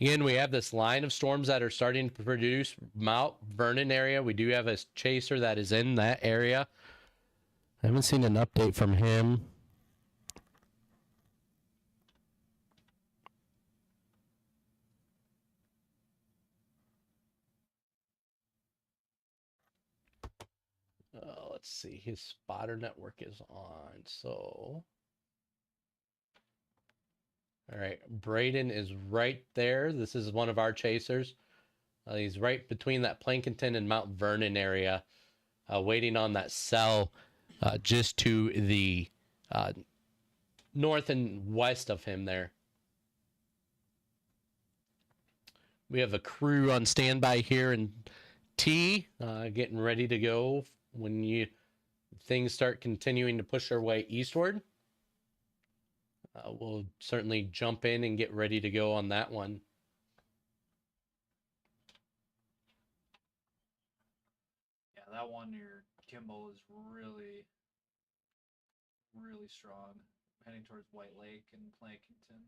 Again, we have this line of storms that are starting to produce Mount Vernon area. We do have a chaser that is in that area. I haven't seen an update from him. Let's see. His spotter network is on. So, all right. Braden is right there. This is one of our chasers. He's right between that Plankinton and Mount Vernon area, waiting on that cell just to the north and west of him there. We have a crew on standby here in T, getting ready to go when things start continuing to push their way eastward. We'll certainly jump in and get ready to go on that one.
Yeah, that one near Kimball is really, really strong. Heading towards White Lake and Plankington.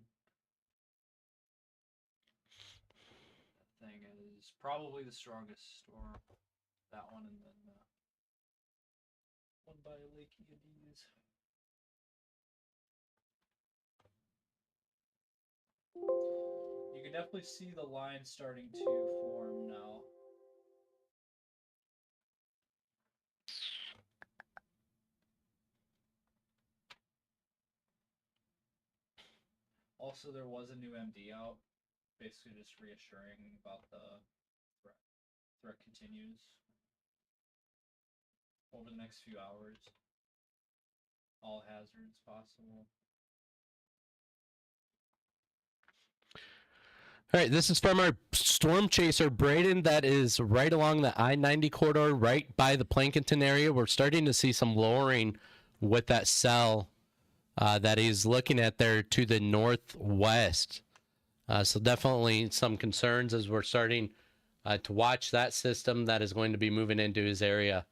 That thing is probably the strongest storm. That one and then one by Lake Eades. You can definitely see the line starting to form now. Also, there was a new MD out, basically just reassuring about the threat. Threat continues over the next few hours. All hazards possible.
All right, this is from our storm chaser, Braden, that is right along the I-90 corridor, right by the Plankinton area. We're starting to see some lowering with that cell that he's looking at there to the northwest. So definitely some concerns as we're starting to watch that system that is going to be moving into his area.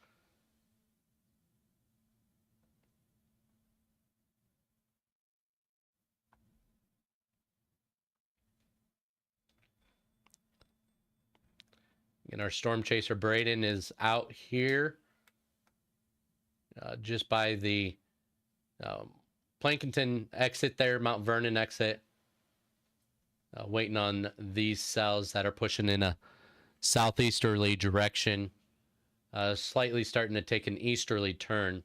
And our storm chaser Braden is out here just by the Plankinton exit there, Mount Vernon exit, waiting on these cells that are pushing in a southeasterly direction, slightly starting to take an easterly turn.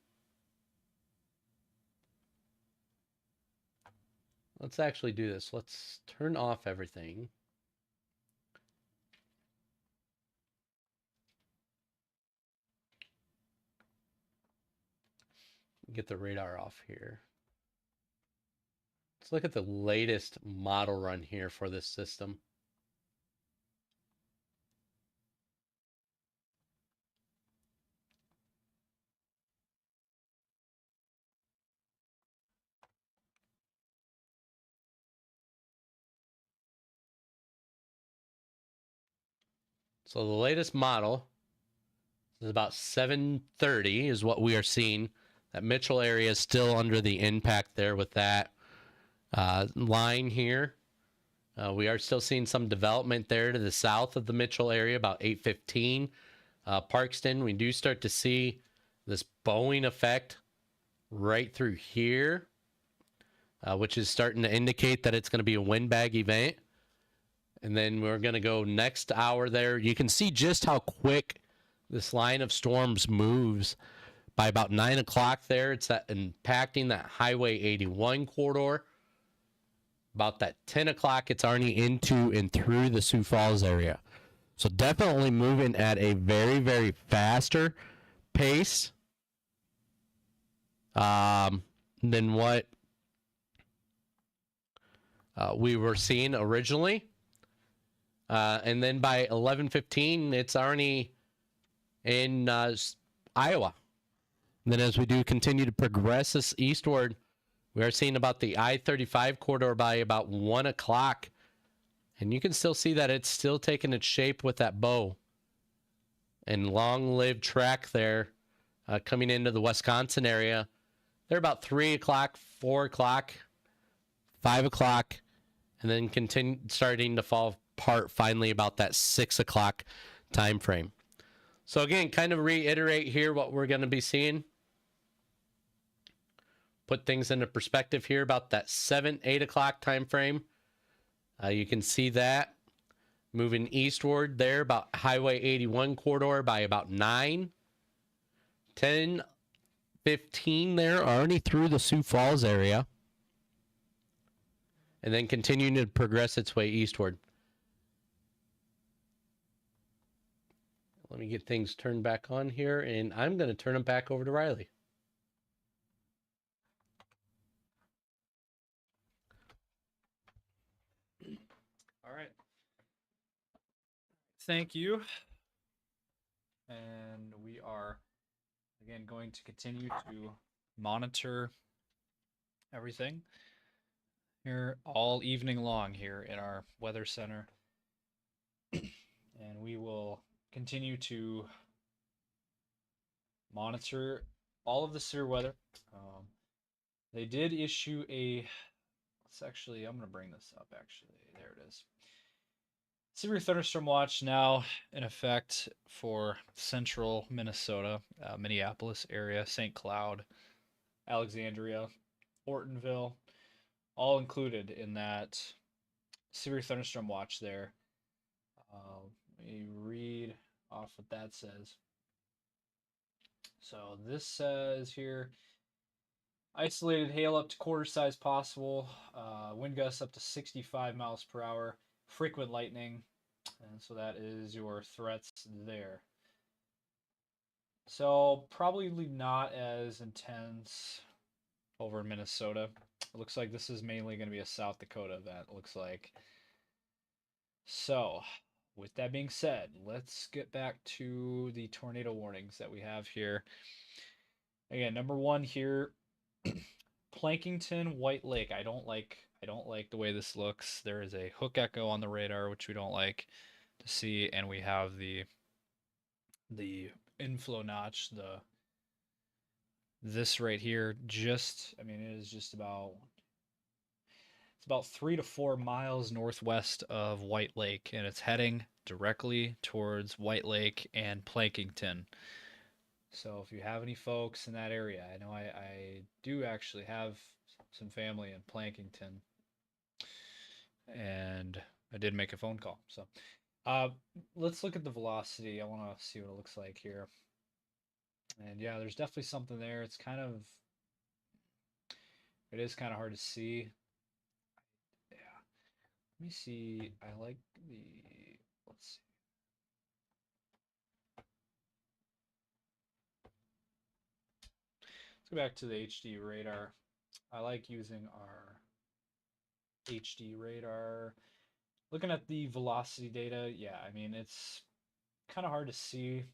Let's actually do this. Let's turn off everything. Get the radar off here. Let's look at the latest model run here for this system. So the latest model is about 730 is what we are seeing. That Mitchell area is still under the impact there with that line here. We are still seeing some development there to the south of the Mitchell area, about 815. Parkston, we do start to see this bowing effect right through here, which is starting to indicate that it's going to be a windbag event. And then we're going to go next hour there. You can see just how quick this line of storms moves. By about 9 o'clock there, it's impacting that Highway 81 corridor. About that 10 o'clock, it's already into and through the Sioux Falls area. So definitely moving at a very, very faster pace than what we were seeing originally. And then by 11:15, it's already in Iowa. And then as we do continue to progress this eastward, we are seeing about the I-35 corridor by about 1 o'clock. And you can still see that it's still taking its shape with that bow. And long-lived track there coming into the Wisconsin area. They're about 3 o'clock, 4 o'clock, 5 o'clock, and then starting to fall apart finally about that 6 o'clock time frame. So again, kind of reiterate here what we're going to be seeing. Put things into perspective here about that 7, 8 o'clock time frame. You can see that moving eastward there about Highway 81 corridor by about 9. 10, 15 there, already through the Sioux Falls area. And then continuing to progress its way eastward. Let me get things turned back on here, and I'm going to turn them back over to Riley.
All right. Thank you. And we are, again, going to continue to monitor everything here all evening long here in our weather center. And we will continue to monitor all of the severe weather. They did issue a, I'm going to bring this up actually. There it is. Severe thunderstorm watch now in effect for central Minnesota, Minneapolis area, St. Cloud, Alexandria, Ortonville, all included in that severe thunderstorm watch there. Let me read off what that says. So this says here, isolated hail up to quarter size possible, wind gusts up to 65 miles per hour, frequent lightning, and so that is your threats there. So probably not as intense over in Minnesota. It looks like this is mainly going to be a South Dakota event, it looks like. So with that being said, let's get back to the tornado warnings that we have here. Again, number one here, Plankington, White Lake. I don't like the way this looks. There is a hook echo on the radar, which we don't like to see, and we have the inflow notch, this right here. It is just about, It's about 3 to 4 miles northwest of White Lake, and it's heading directly towards White Lake and Plankington. So if you have any folks in that area, I know I do actually have some family in Plankington, and I did make a phone call. So uh, let's look at the velocity. I want to see what it looks like here. And yeah, there's definitely something there. It is kind of hard to see. Yeah. Let me see. I like let's see. Let's go back to the HD radar. I like using our HD radar. Looking at the velocity data, yeah, I mean, it's kind of hard to see.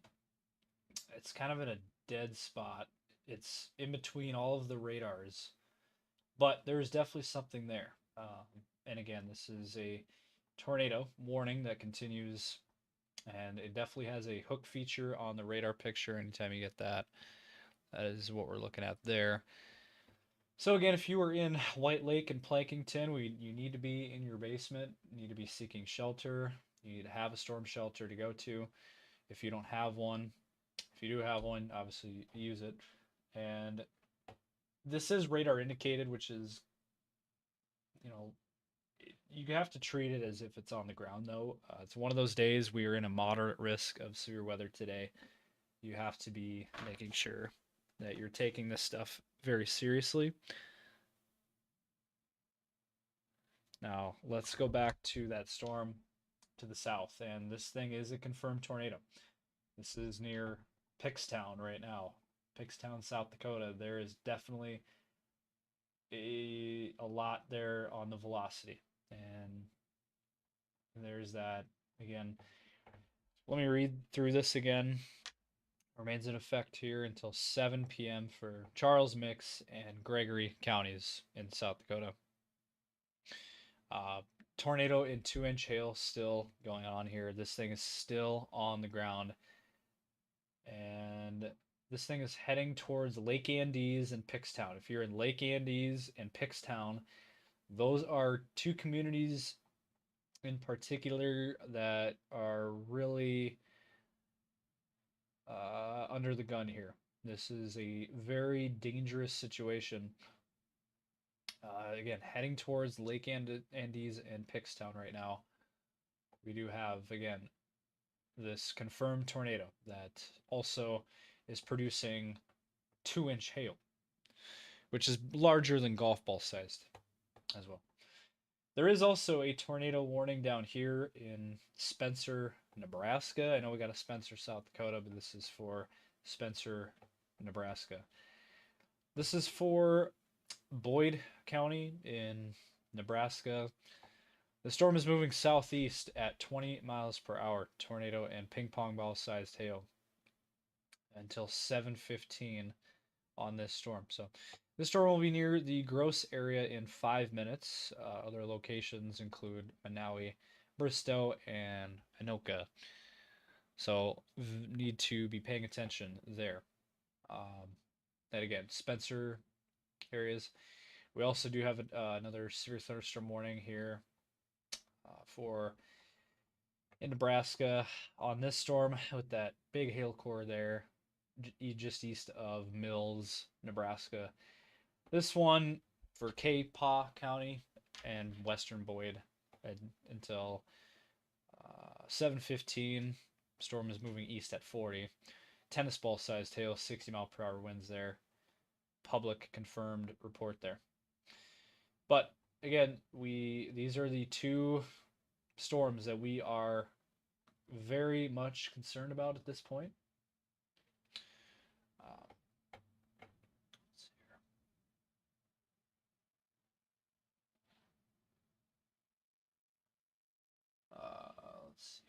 It's kind of in a dead spot. It's in between all of the radars, but there's definitely something there. And again, this is a tornado warning that continues, and it definitely has a hook feature on the radar picture. Anytime you get that, that is what we're looking at there. So again, if you are in White Lake and Plankington, you need to be in your basement. You need to be seeking shelter. You need to have a storm shelter to go to. If you don't have one, if you do have one, obviously use it. And this is radar indicated, which is, you know, you have to treat it as if it's on the ground, though. It's one of those days we are in a moderate risk of severe weather today. You have to be making sure that you're taking this stuff very seriously. Now, let's go back to that storm to the south, and this thing is a confirmed tornado. This is near Pickstown right now. Pickstown, South Dakota. There is definitely a lot there on the velocity. And there's that again. Let me read through this again. Remains in effect here until 7 p.m. for Charles, Mix, and Gregory counties in South Dakota. Uh, Tornado and 2-inch hail still going on here. This thing is still on the ground. And this thing is heading towards Lake Andes and Pickstown. If you're in Lake Andes and Pickstown, those are two communities in particular that are really under the gun here. This is a very dangerous situation. Again, heading towards Lake Andes and Pickstown right now. We do have, again, this confirmed tornado that also is producing 2-inch hail, which is larger than golf ball sized as well. There is also a tornado warning down here in Spencer, Nebraska. I know we got a Spencer, South Dakota, but this is for Spencer, Nebraska. This is for Boyd County in Nebraska. The storm is moving southeast at 20 miles per hour, tornado and ping pong ball sized hail until 7:15 on this storm. So this storm will be near the Gross area in 5 minutes. Other locations include Manawi, Bristow, and Anoka. So need to be paying attention there. And again, Spencer areas. We also do have another severe thunderstorm warning here for in Nebraska on this storm with that big hail core there, just east of Mills, Nebraska. This one for Kapah County and Western Boyd until 7:15. Storm is moving east at 40. Tennis ball sized hail, 60-mile-per-hour winds there. Public confirmed report there. But again, these are the two storms that we are very much concerned about at this point. Let's see here. Let's see.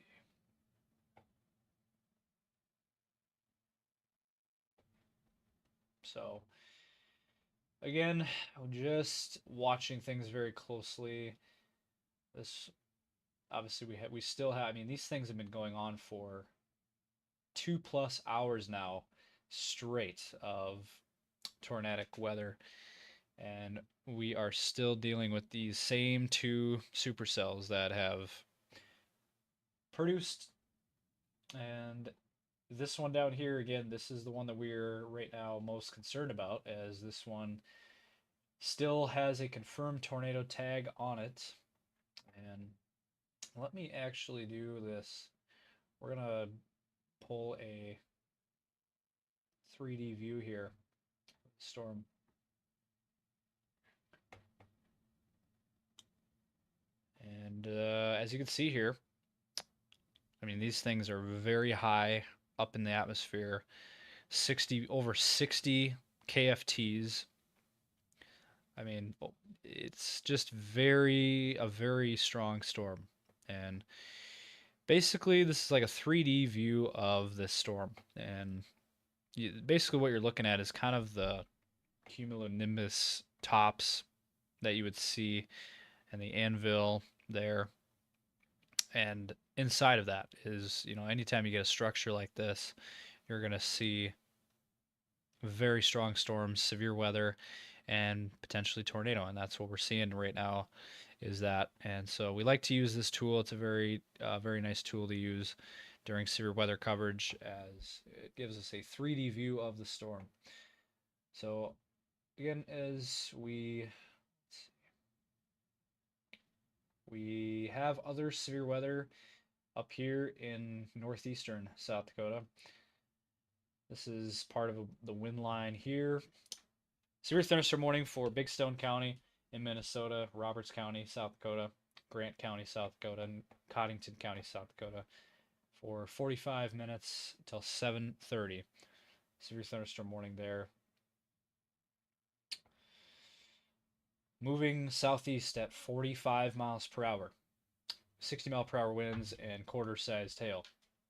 So again, just watching things very closely. This obviously we still have. I mean, these things have been going on for 2+ hours now, straight of tornadic weather, and we are still dealing with these same two supercells that have produced. And this one down here, again, this is the one that we're right now most concerned about, as this one still has a confirmed tornado tag on it. And let me actually do this. We're gonna pull a 3D view here. Storm. And as you can see here, I mean, these things are very high up in the atmosphere. Over 60 KFTs. I mean, it's just a very strong storm. And basically, this is like a 3D view of this storm. And basically, what you're looking at is kind of the cumulonimbus tops that you would see and the anvil there. And inside of that is, anytime you get a structure like this, you're going to see very strong storms, severe weather, and potentially tornado. And that's what we're seeing right now is that. And so we like to use this tool. It's a very nice tool to use during severe weather coverage, as it gives us a 3D view of the storm. So again, as we have other severe weather up here in northeastern South Dakota. This is part of the wind line here. Severe thunderstorm warning for Big Stone County in Minnesota, Roberts County, South Dakota, Grant County, South Dakota, and Cottington County, South Dakota for 45 minutes until 7:30. Severe thunderstorm warning there. Moving southeast at 45 miles per hour. 60-mile-per-hour winds and quarter-sized hail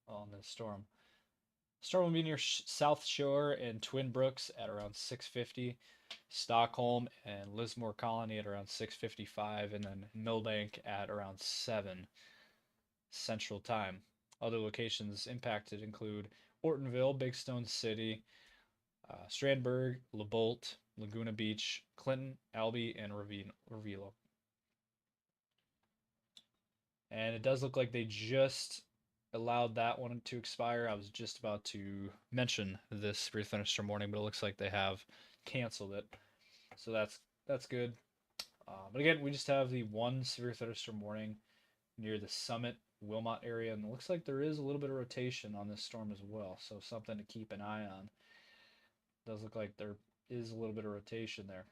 on this storm. Storm will be near South Shore and Twin Brooks at around 6:50, Stockholm and Lismore Colony at around 6:55, and then Millbank at around 7 Central Time. Other locations impacted include Ortonville, Big Stone City, Strandberg, LeBolt, Laguna Beach, Clinton, Albee, and Reveal. And it does look like they just allowed that one to expire. I was just about to mention this severe thunderstorm warning, but it looks like they have canceled it. So that's good. But again, we just have the one severe thunderstorm warning near the Summit, Wilmot area, and it looks like there is a little bit of rotation on this storm as well. So something to keep an eye on. It does look like there is a little bit of rotation there.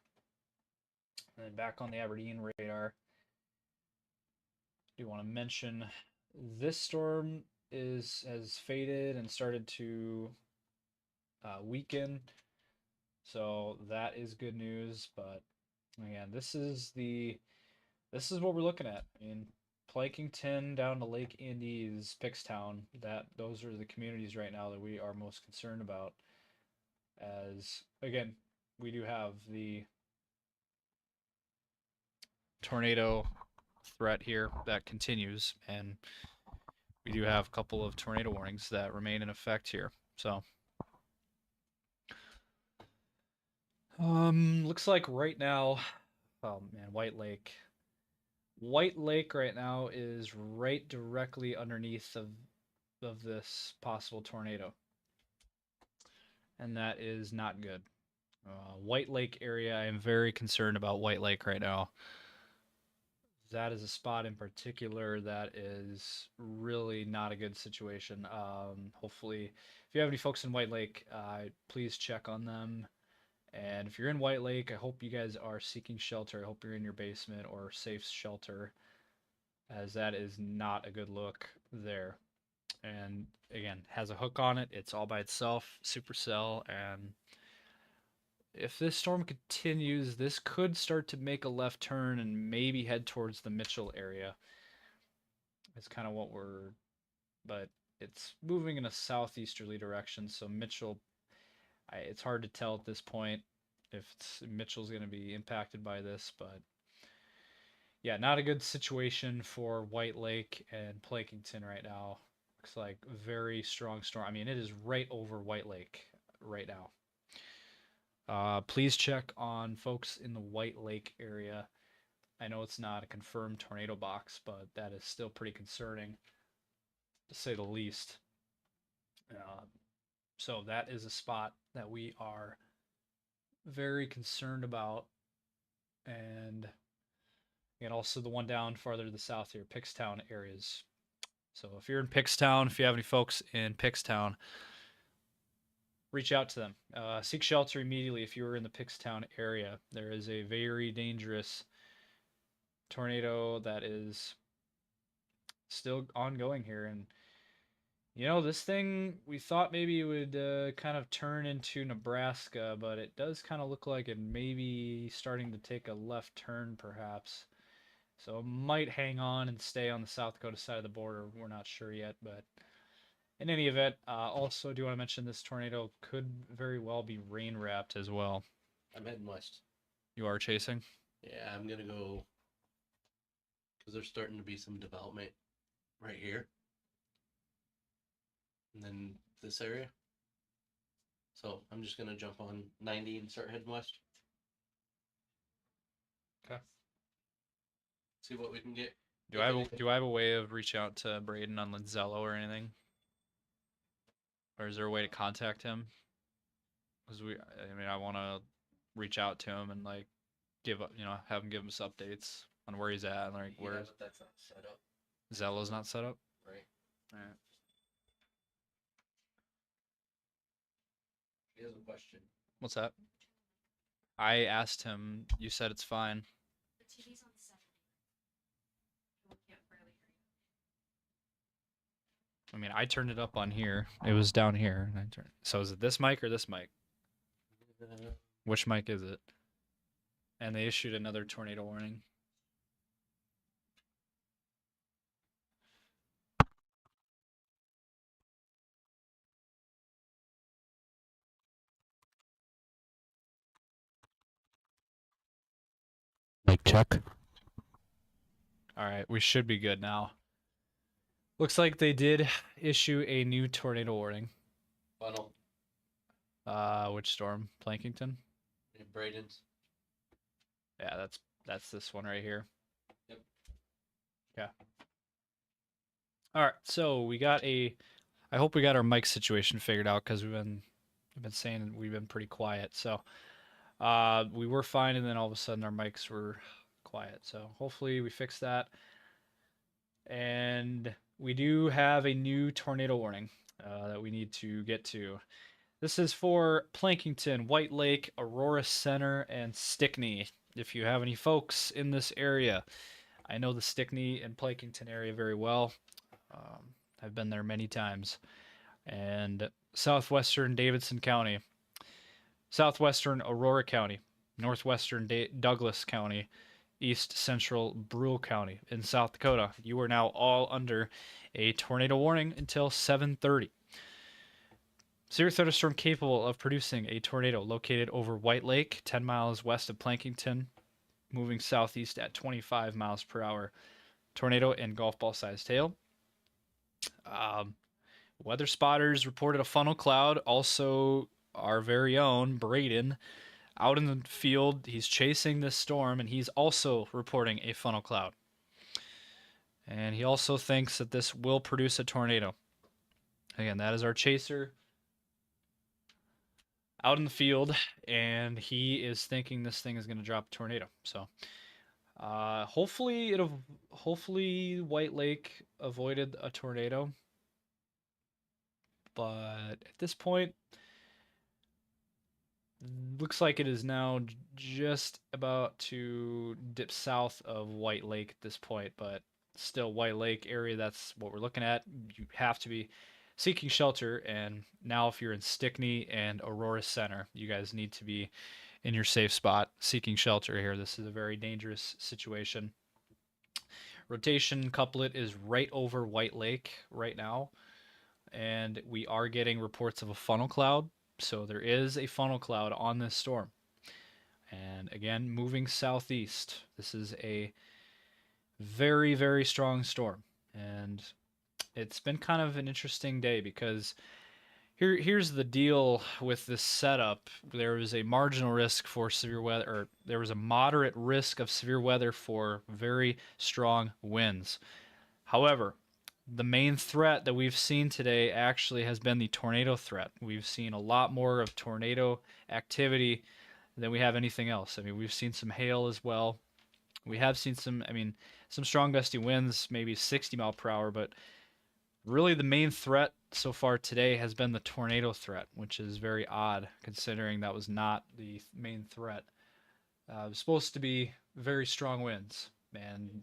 And then back on the Aberdeen radar, I do want to mention this storm has faded and started to weaken, so that is good news. But again, this is what we're looking at. I mean, Plankington down to Lake Andes, Pickstown. Those are the communities right now that we are most concerned about. As again, we do have the tornado threat here that continues, and we do have a couple of tornado warnings that remain in effect here. So looks like right now, oh man, White Lake right now is right directly underneath of this possible tornado, and that is not good. White Lake area, I am very concerned about White Lake right now. That is a spot in particular that is really not a good situation. Hopefully, if you have any folks in White Lake, please check on them. And if you're in White Lake, I hope you guys are seeking shelter. I hope you're in your basement or safe shelter, as that is not a good look there. And again, has a hook on it. It's all by itself, supercell, and if this storm continues, this could start to make a left turn and maybe head towards the Mitchell area. It's kind of but it's moving in a southeasterly direction. So Mitchell, it's hard to tell at this point if Mitchell's going to be impacted by this, but yeah, not a good situation for White Lake and Plankington right now. Looks like very strong storm. I mean, it is right over White Lake right now. Please check on folks in the White Lake area. I know it's not a confirmed tornado box, but that is still pretty concerning, to say the least. So that is a spot that we are very concerned about, and also the one down farther to the south here, Pickstown areas. So if you're in Pickstown, if you have any folks in Pickstown, reach out to them. Seek shelter immediately if you are in the Pickstown area. There is a very dangerous tornado that is still ongoing here, and this thing, we thought maybe it would kind of turn into Nebraska, but it does kind of look like it may be starting to take a left turn, perhaps. So it might hang on and stay on the South Dakota side of the border. We're not sure yet, but in any event, also do want to mention this tornado could very well be rain wrapped as well.
I'm heading west.
You are chasing?
Yeah, I'm gonna go because there's starting to be some development right here, and then this area. So I'm just gonna jump on 90 and start heading west.
Okay.
See what we can get.
Do I have a way of reaching out to Braden on Linzello or anything? Or is there a way to contact him? Because I want to reach out to him and like have him give us updates on where he's at and like
Yeah,
where
but that's not set up.
Zello's not set up.
Right.
All right.
He has a question.
What's that? I asked him. You said it's fine.
The TV's on 70. We can't barely hear you.
I mean, I turned it up on here. It was down here, and I turned. So is it this mic or this mic? Which mic is it? And they issued another tornado warning.
Mic check.
All right, we should be good now. Looks like they did issue a new tornado warning.
Funnel.
Which storm? Plankington?
Braden's.
Yeah, that's this one right here.
Yep.
Yeah. All right, so I hope we got our mic situation figured out because we've been saying we've been pretty quiet. So we were fine, and then all of a sudden our mics were quiet. So hopefully we fixed that. And we do have a new tornado warning that we need to get to. This is for Plankington, White Lake, Aurora Center, and Stickney. If you have any folks in this area, I know the Stickney and Plankington area very well. I've been there many times. And southwestern Davidson County, southwestern Aurora County, northwestern Douglas County, east central Brule County in South Dakota. You are now all under a tornado warning until 7:30. Severe thunderstorm capable of producing a tornado located over White Lake, 10 miles west of Plankington, moving southeast at 25 miles per hour. Tornado and golf ball sized hail. Weather spotters reported a funnel cloud. Also, our very own Braden out in the field. He's chasing this storm, and he's also reporting a funnel cloud. And he also thinks that this will produce a tornado. Again, that is our chaser out in the field, and he is thinking this thing is going to drop a tornado. So hopefully White Lake avoided a tornado, but at this point looks like it is now just about to dip south of White Lake at this point, but still White Lake area, that's what we're looking at. You have to be seeking shelter, and now if you're in Stickney and Aurora Center, you guys need to be in your safe spot seeking shelter here. This is a very dangerous situation. Rotation couplet is right over White Lake right now, and we are getting reports of a funnel cloud. So there is a funnel cloud on this storm. And again, moving southeast. This is a very, very strong storm. And it's been kind of an interesting day because Here's the deal with this setup. There was a marginal risk for severe weather, or there was a moderate risk of severe weather for very strong winds. However, the main threat that we've seen today actually has been the tornado threat. We've seen a lot more of tornado activity than we have anything else. I mean, we've seen some hail as well. We have seen some strong gusty winds, maybe 60 mile per hour, but really the main threat so far today has been the tornado threat, which is very odd considering that was not the main threat. It was supposed to be very strong winds, and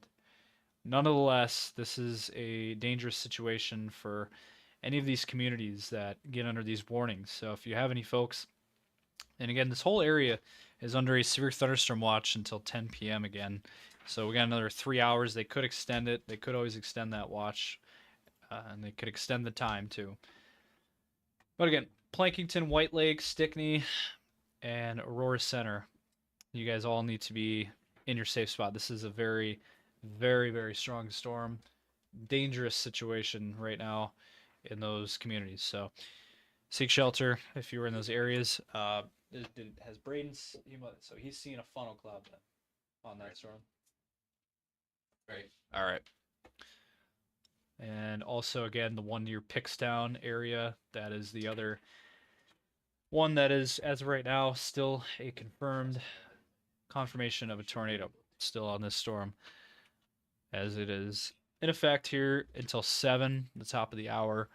nonetheless, this is a dangerous situation for any of these communities that get under these warnings. So if you have any folks, and again, this whole area is under a severe thunderstorm watch until 10 p.m. again. So we got another 3 hours. They could extend it. They could always extend that watch, and they could extend the time too. But again, Plankington, White Lake, Stickney, and Aurora Center. You guys all need to be in your safe spot. This is a very, very, very strong storm. Dangerous situation right now in those communities. So seek shelter if you were in those areas. Has Braden? So he's seeing a funnel cloud then on that storm.
Right.
All right. And also, again, the one near Pickstown area. That is the other one that is, as of right now, still a confirmed confirmation of a tornado still on this storm, as it is in effect here until 7, the top of the hour,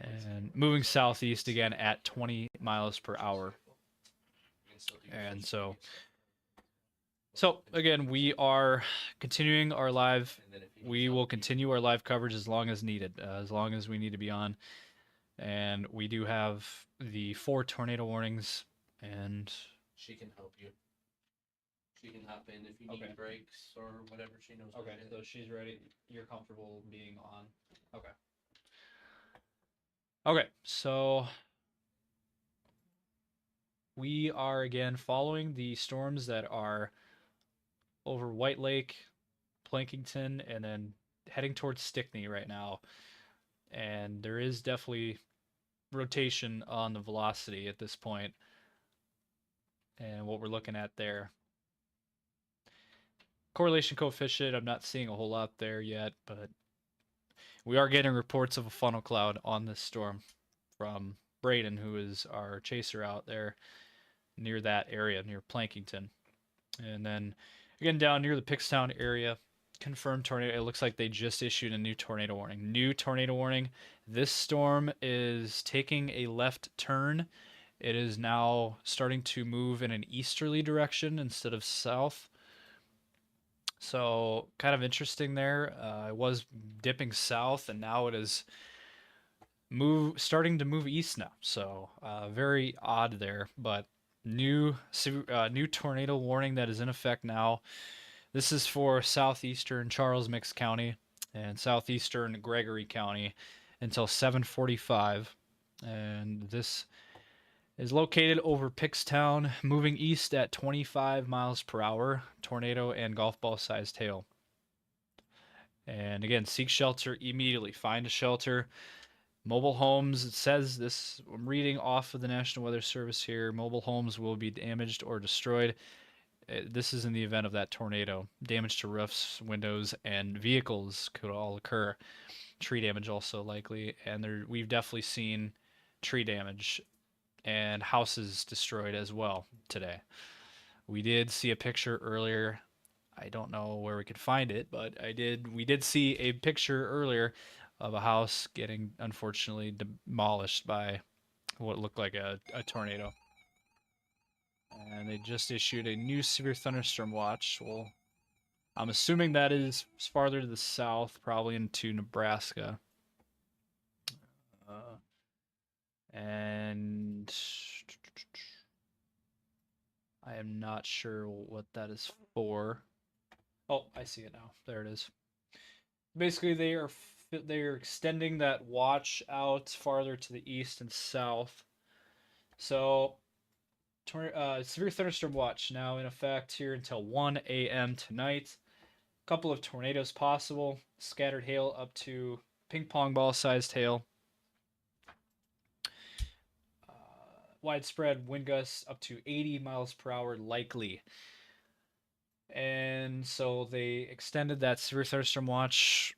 and moving southeast again at 20 miles per hour. And so again, we are continuing our live. We will continue our live coverage as long as needed, as long as we need to be on. And we do have the 4 tornado warnings, and
She can help you. She can hop in if you need
Okay.
breaks or whatever. She knows.
okay, so she's ready. You're comfortable being on. Okay. Okay, so we are again following the storms that are over White Lake, Plankington, and then heading towards Stickney right now. And there is definitely rotation on the velocity at this point, and what we're looking at there. Correlation coefficient, I'm not seeing a whole lot there yet, but we are getting reports of a funnel cloud on this storm from Braden, who is our chaser out there near that area, near Plankington. And then again, down near the Pickstown area, confirmed tornado. It looks like they just issued a new tornado warning. New tornado warning. This storm is taking a left turn. It is now starting to move in an easterly direction instead of south. So kind of interesting there. It was dipping south, and now it is starting to move east now. So very odd there, but new tornado warning that is in effect now. This is for southeastern Charles Mix County and southeastern Gregory County until 7:45, and this is located over Pickstown, moving east at 25 miles per hour, tornado and golf ball sized hail. And again, seek shelter immediately. Find a shelter. Mobile homes, it says this, I'm reading off of the National Weather Service here, mobile homes will be damaged or destroyed. This is in the event of that tornado. Damage to roofs, windows, and vehicles could all occur. Tree damage also likely, and we've definitely seen tree damage and houses destroyed as well today. We did see a picture earlier. I don't know where we could find it, but we did see a picture earlier of a house getting unfortunately demolished by what looked like a tornado. And they just issued a new severe thunderstorm watch. Well, I'm assuming that is farther to the south, probably into Nebraska. And I am not sure what that is for. Oh, I see it now. There it is. Basically, they are extending that watch out farther to the east and south. So, severe thunderstorm watch now in effect here until 1 a.m. tonight. A couple of tornadoes possible. Scattered hail up to ping pong ball sized hail. widespread wind gusts up to 80 miles per hour likely. And so they extended that severe thunderstorm watch.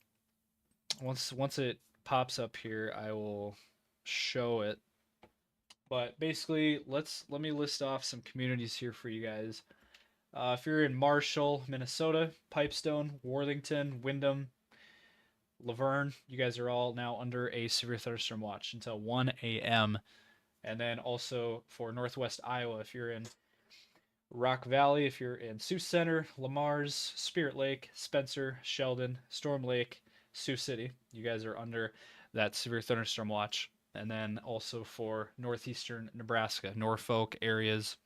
Once it pops up here, I will show it. But basically, let me list off some communities here for you guys. If you're in Marshall, Minnesota, Pipestone, Worthington, Windham, Laverne, you guys are all now under a severe thunderstorm watch until 1 a.m. And then also for Northwest Iowa, if you're in Rock Valley, if you're in Sioux Center, Lamar's, Spirit Lake, Spencer, Sheldon, Storm Lake, Sioux City, you guys are under that severe thunderstorm watch. And then also for northeastern Nebraska, Norfolk areas,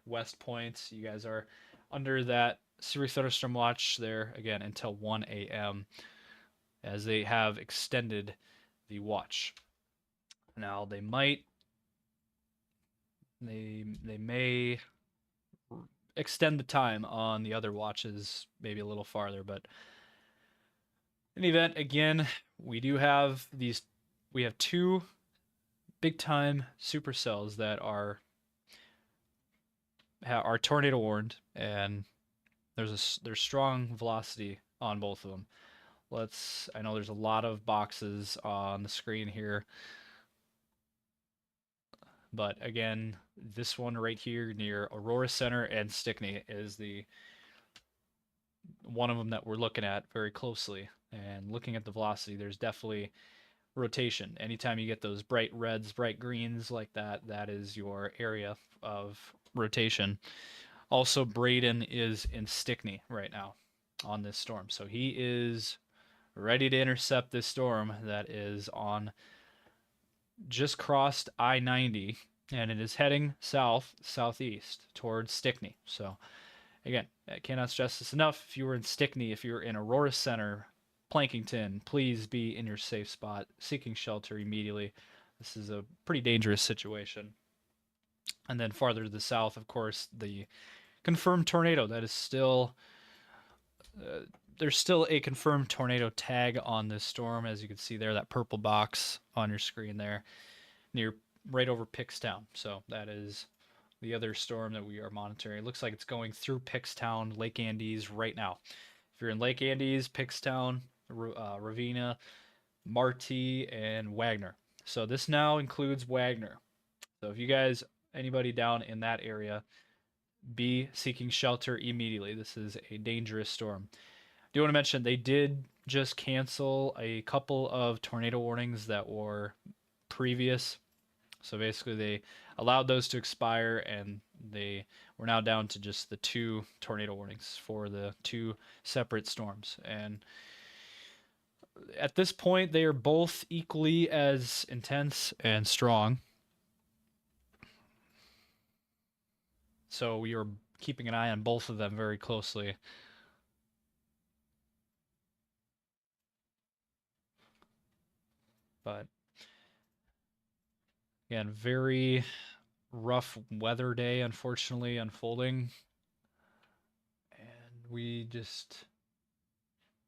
West Point, you guys are under that severe thunderstorm watch there again until 1 a.m. as they have extended the watch. Now they may extend the time on the other watches maybe a little farther, but in the event, again, we have two big time supercells that are tornado warned, and there's strong velocity on both of them. I know there's a lot of boxes on the screen here, but again, this one right here near Aurora Center and Stickney is the one of them that we're looking at very closely. And looking at the velocity, there's definitely rotation. Anytime you get those bright reds, bright greens like that, that is your area of rotation. Also, Braden is in Stickney right now on this storm. So he is ready to intercept this storm that is on just crossed I-90, and it is heading southeast towards Stickney. So again, I cannot stress this enough. If you were in Stickney, if you're in Aurora Center, Plankington, please be in your safe spot, seeking shelter immediately. This is a pretty dangerous situation. And then farther to the south, of course, the confirmed tornado that is still there's still a confirmed tornado tag on this storm, as you can see there, that purple box on your screen there, right over Pickstown. So that is the other storm that we are monitoring. It looks like it's going through Pickstown, Lake Andes right now. If you're in Lake Andes, Pickstown, Ravenna, Marty, and Wagner. So this now includes Wagner. So if you guys, anybody down in that area, be seeking shelter immediately. This is a dangerous storm. I do want to mention they did just cancel a couple of tornado warnings that were previous. So basically they allowed those to expire, and they were now down to just the 2 tornado warnings for the 2 separate storms. And at this point, they are both equally as intense and strong. So we are keeping an eye on both of them very closely. But again, very rough weather day, unfortunately, unfolding. And we just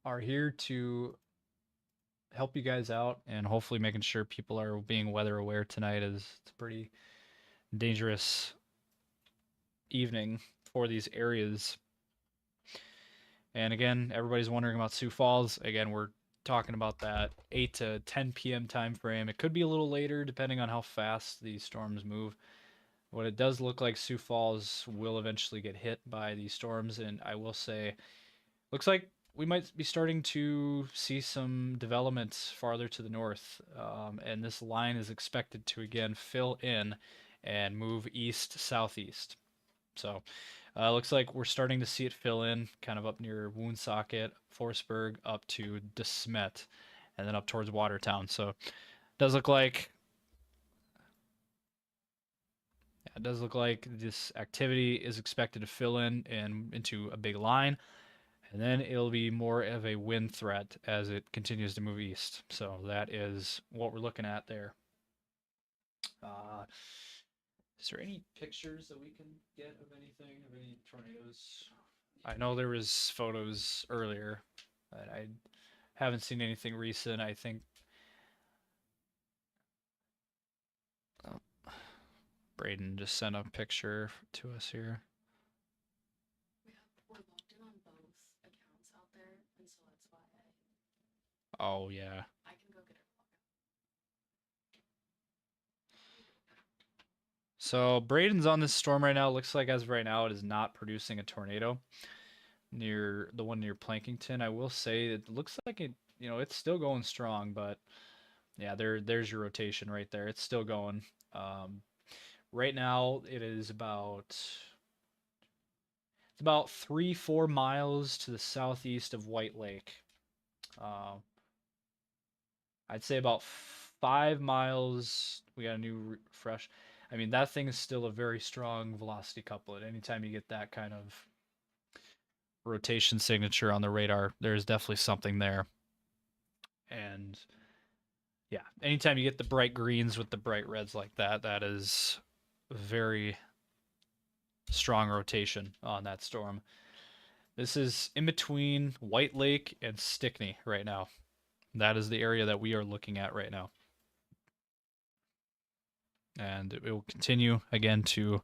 are here to help you guys out and hopefully making sure people are being weather aware tonight, as it's a pretty dangerous evening for these areas. And again, everybody's wondering about Sioux Falls. Again, we're talking about that 8 to 10 p.m. time frame. It could be a little later depending on how fast these storms move. What it does look like, Sioux Falls will eventually get hit by these storms, and I will say, looks like we might be starting to see some developments farther to the north, and this line is expected to again fill in and move east southeast. So looks like we're starting to see it fill in kind of up near Woonsocket, Forsberg, up to DeSmet, and then up towards Watertown. So it does look like this activity is expected to fill in and into a big line, and then it'll be more of a wind threat as it continues to move east. So that is what we're looking at there. Is there any pictures that we can get of anything, of any tornadoes? I know there was photos earlier, but I haven't seen anything recent. I think Braden just sent a picture to us here.
We're logged in on both accounts out there, and so that's why
Oh yeah.
I can go get it.
So Braden's on this storm right now. Looks like as of right now it is not producing a tornado near the one near Plankington. I will say it looks like it, it's still going strong, but yeah, there's your rotation right there. It's still going. Right now it is about 3-4 miles to the southeast of White Lake. Uh, I'd say about 5 miles. We got a new fresh. I mean, that thing is still a very strong velocity couplet. Anytime you get that kind of rotation signature on the radar, there's definitely something there. And yeah, anytime you get the bright greens with the bright reds like that, that is very strong rotation on that storm. This is in between White Lake and Stickney right now. That is the area that we are looking at right now. And it will continue again to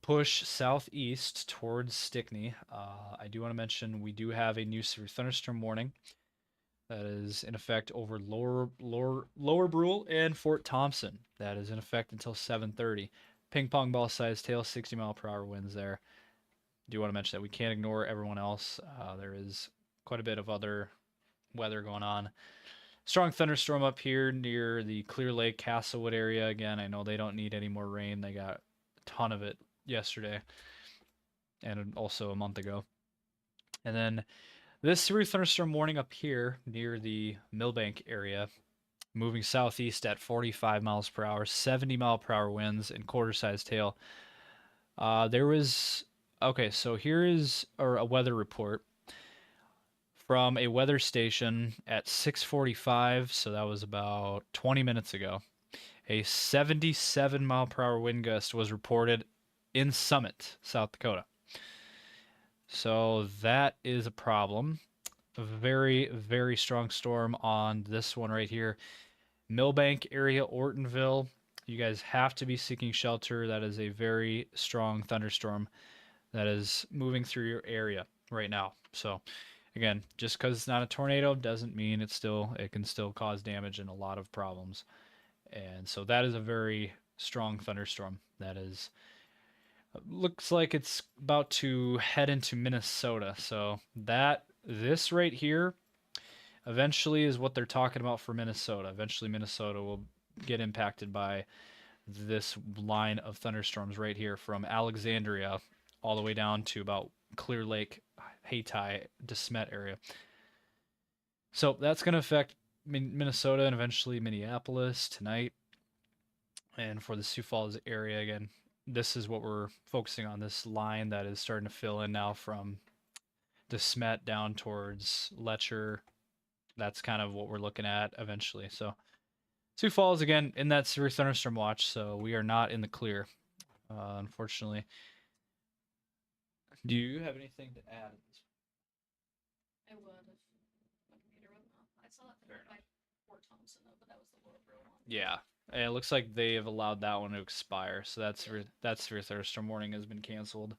push southeast towards Stickney. I do want to mention we do have a new severe thunderstorm warning that is in effect over Lower Brule and Fort Thompson. That is in effect until 7:30. Ping pong ball sized tail, 60-mile-per-hour winds there. Do want to mention that we can't ignore everyone else. There is quite a bit of other weather going on. Strong thunderstorm up here near the Clear Lake Castlewood area. Again, I know they don't need any more rain. They got a ton of it yesterday and also a month ago. And then this severe thunderstorm warning up here near the Millbank area, moving southeast at 45 miles per hour, 70-mile-per-hour winds, and quarter-sized hail. Okay, so here is a weather report from a weather station at 6:45, so that was about 20 minutes ago. A 77-mile-per-hour wind gust was reported in Summit, South Dakota. So that is a problem. A very, very strong storm on this one right here. Millbank area, Ortonville. You guys have to be seeking shelter. That is a very strong thunderstorm that is moving through your area right now. So again, just because it's not a tornado doesn't mean it can still cause damage and a lot of problems. And so that is a very strong thunderstorm. That is looks like it's about to head into Minnesota. So this right here eventually is what they're talking about for Minnesota. Eventually Minnesota will get impacted by this line of thunderstorms right here from Alexandria all the way down to about Clear Lake, Hayti, DeSmet area. So that's going to affect Minnesota and eventually Minneapolis tonight. And for the Sioux Falls area, again, this is what we're focusing on, this line that is starting to fill in now from DeSmet down towards Letcher. That's kind of what we're looking at eventually. So Sioux Falls, again, in that severe thunderstorm watch, so we are not in the clear, unfortunately. Do you have anything to add?
I would if my computer wasn't off. I saw that there by Fort Thompson though, but that was the Lower Brule one.
Yeah, and it looks like they have allowed that one to expire, so that severe thunderstorm warning has been canceled.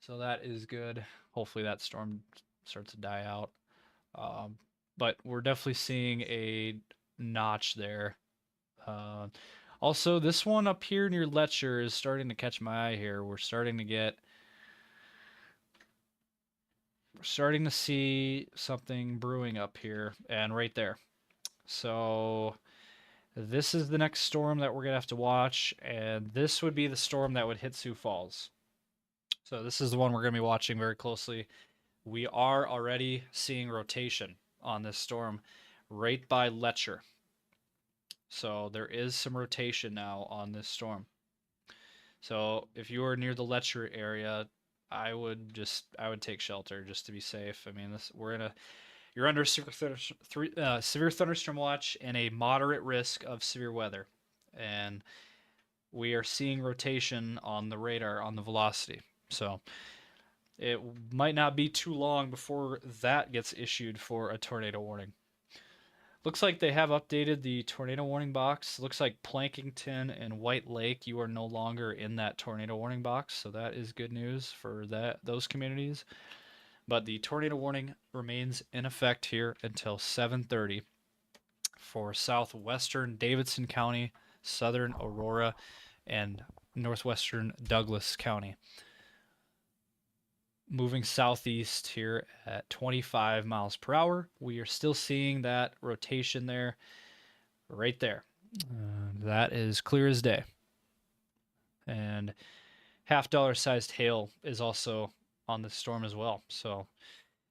So that is good. Hopefully that storm starts to die out. But we're definitely seeing a notch there. Also, this one up here near Letcher is starting to catch my eye here. We're starting to see something brewing up here and right there. So this is the next storm that we're going to have to watch, and this would be the storm that would hit Sioux Falls. So this is the one we're going to be watching very closely. We are already seeing rotation on this storm right by Letcher. So there is some rotation now on this storm. So if you are near the Letcher area, I would take shelter just to be safe. I mean, you're under severe thunderstorm watch and a moderate risk of severe weather, and we are seeing rotation on the radar on the velocity. So it might not be too long before that gets issued for a tornado warning. Looks like they have updated the tornado warning box. Looks like Plankington and White Lake, you are no longer in that tornado warning box, so that is good news for those communities. But the tornado warning remains in effect here until 7:30 for southwestern Davidson County, southern Aurora, and northwestern Douglas County. Moving southeast here at 25 miles per hour. We are still seeing that rotation there, right there. That is clear as day. And $half sized hail is also on the storm as well. So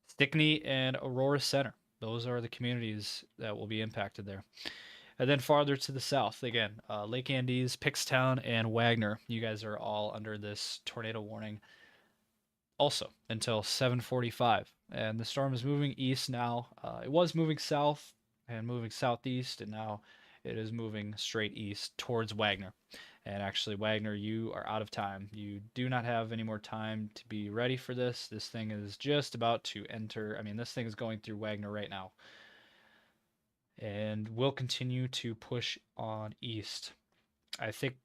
Stickney and Aurora Center, those are the communities that will be impacted there. And then farther to the south, again, Lake Andes, Pickstown, and Wagner. You guys are all under this tornado warning also until 7:45. And the storm is moving east now. It was moving south and moving southeast, and now it is moving straight east towards Wagner. And actually, Wagner, you are out of time. You do not have any more time to be ready for this. This thing is just about to enter. I mean, this thing is going through Wagner right now. And we'll continue to push on east. I think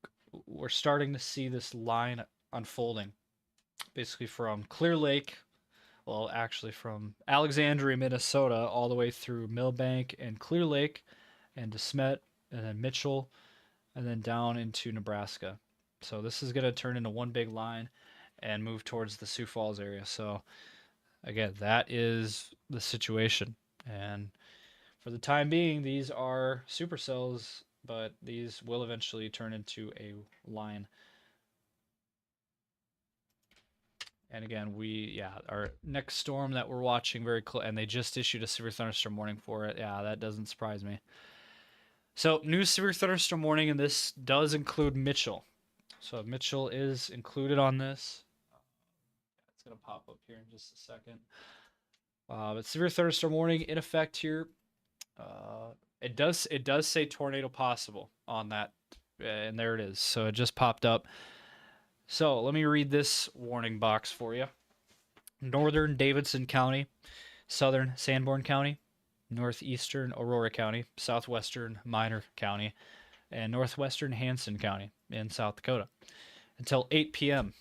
we're starting to see this line unfolding. Basically from Clear Lake, well, actually from Alexandria, Minnesota, all the way through Millbank and Clear Lake and DeSmet and then Mitchell and then down into Nebraska. So this is going to turn into one big line and move towards the Sioux Falls area. So again, that is the situation. And for the time being, these are supercells, but these will eventually turn into a line. And again, our next storm that we're watching very close, and they just issued a severe thunderstorm warning for it. Yeah, that doesn't surprise me. So, new severe thunderstorm warning, and this does include Mitchell. So, Mitchell is included on this. It's going to pop up here in just a second. But severe thunderstorm warning in effect here. It does say tornado possible on that, and there it is. So, it just popped up. So let me read this warning box for you. Northern Davidson County, southern Sanborn County, northeastern Aurora County, southwestern Minor County, and northwestern Hanson County in South Dakota until 8 p.m.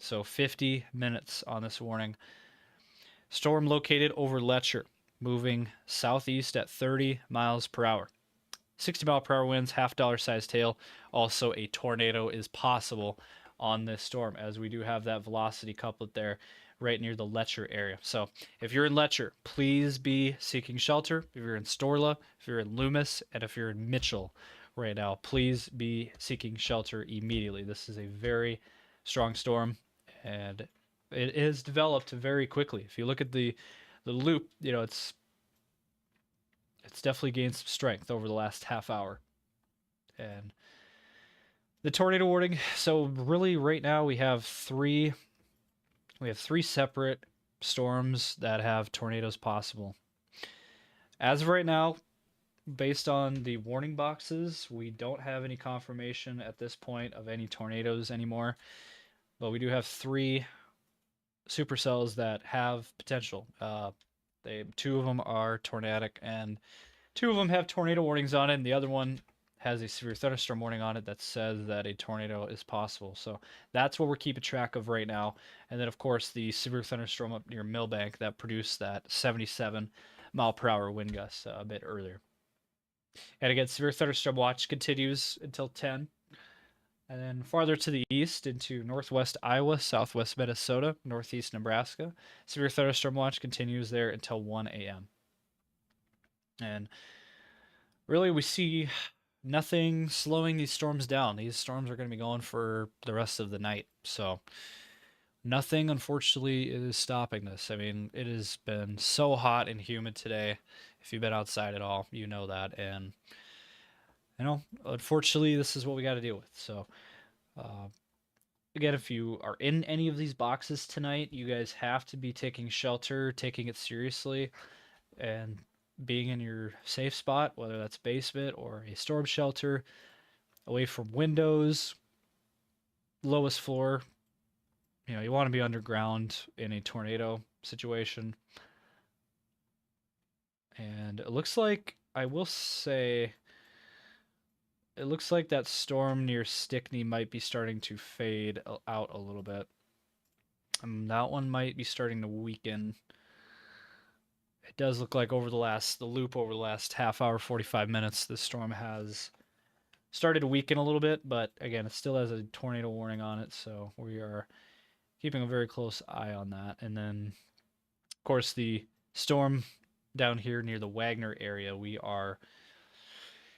So 50 minutes on this warning. Storm located over Letcher, moving southeast at 30 miles per hour. 60 mile per hour winds, $half sized hail. Also, a tornado is possible on this storm, as we do have that velocity couplet there right near the Letcher area. So if you're in Letcher, please be seeking shelter. If you're in Storla, if you're in Loomis, and if you're in Mitchell right now, please be seeking shelter immediately. This is a very strong storm, and it is developed very quickly. If you look at the loop, it's definitely gained some strength over the last half hour. And the tornado warning. So really, right now we have three separate storms that have tornadoes possible. As of right now, based on the warning boxes, we don't have any confirmation at this point of any tornadoes anymore. But we do have 3 supercells that have potential. Two of them are tornadic, and 2 of them have tornado warnings on it, and the other one has a severe thunderstorm warning on it that says that a tornado is possible. So that's what we're keeping track of right now. And then, of course, the severe thunderstorm up near Millbank that produced that 77 mile per hour wind gust a bit earlier. And again, severe thunderstorm watch continues until 10. And then farther to the east into northwest Iowa, southwest Minnesota, northeast Nebraska, severe thunderstorm watch continues there until 1 a.m. And really, we see nothing slowing these storms down. These storms are going to be going for the rest of the night. So nothing, unfortunately, is stopping this. I mean, it has been so hot and humid today. If you've been outside at all, you know that. And, unfortunately, this is what we got to deal with. So, again, if you are in any of these boxes tonight, you guys have to be taking shelter, taking it seriously, and being in your safe spot, whether that's basement or a storm shelter, away from windows, lowest floor. You want to be underground in a tornado situation. And it looks like I will say it looks like that storm near Stickney might be starting to fade out a little bit. That one might be starting to weaken. It does look like over the loop over the last half hour, 45 minutes, the storm has started to weaken a little bit, but again, it still has a tornado warning on it, so we are keeping a very close eye on that. And then, of course, the storm down here near the Wagner area, we are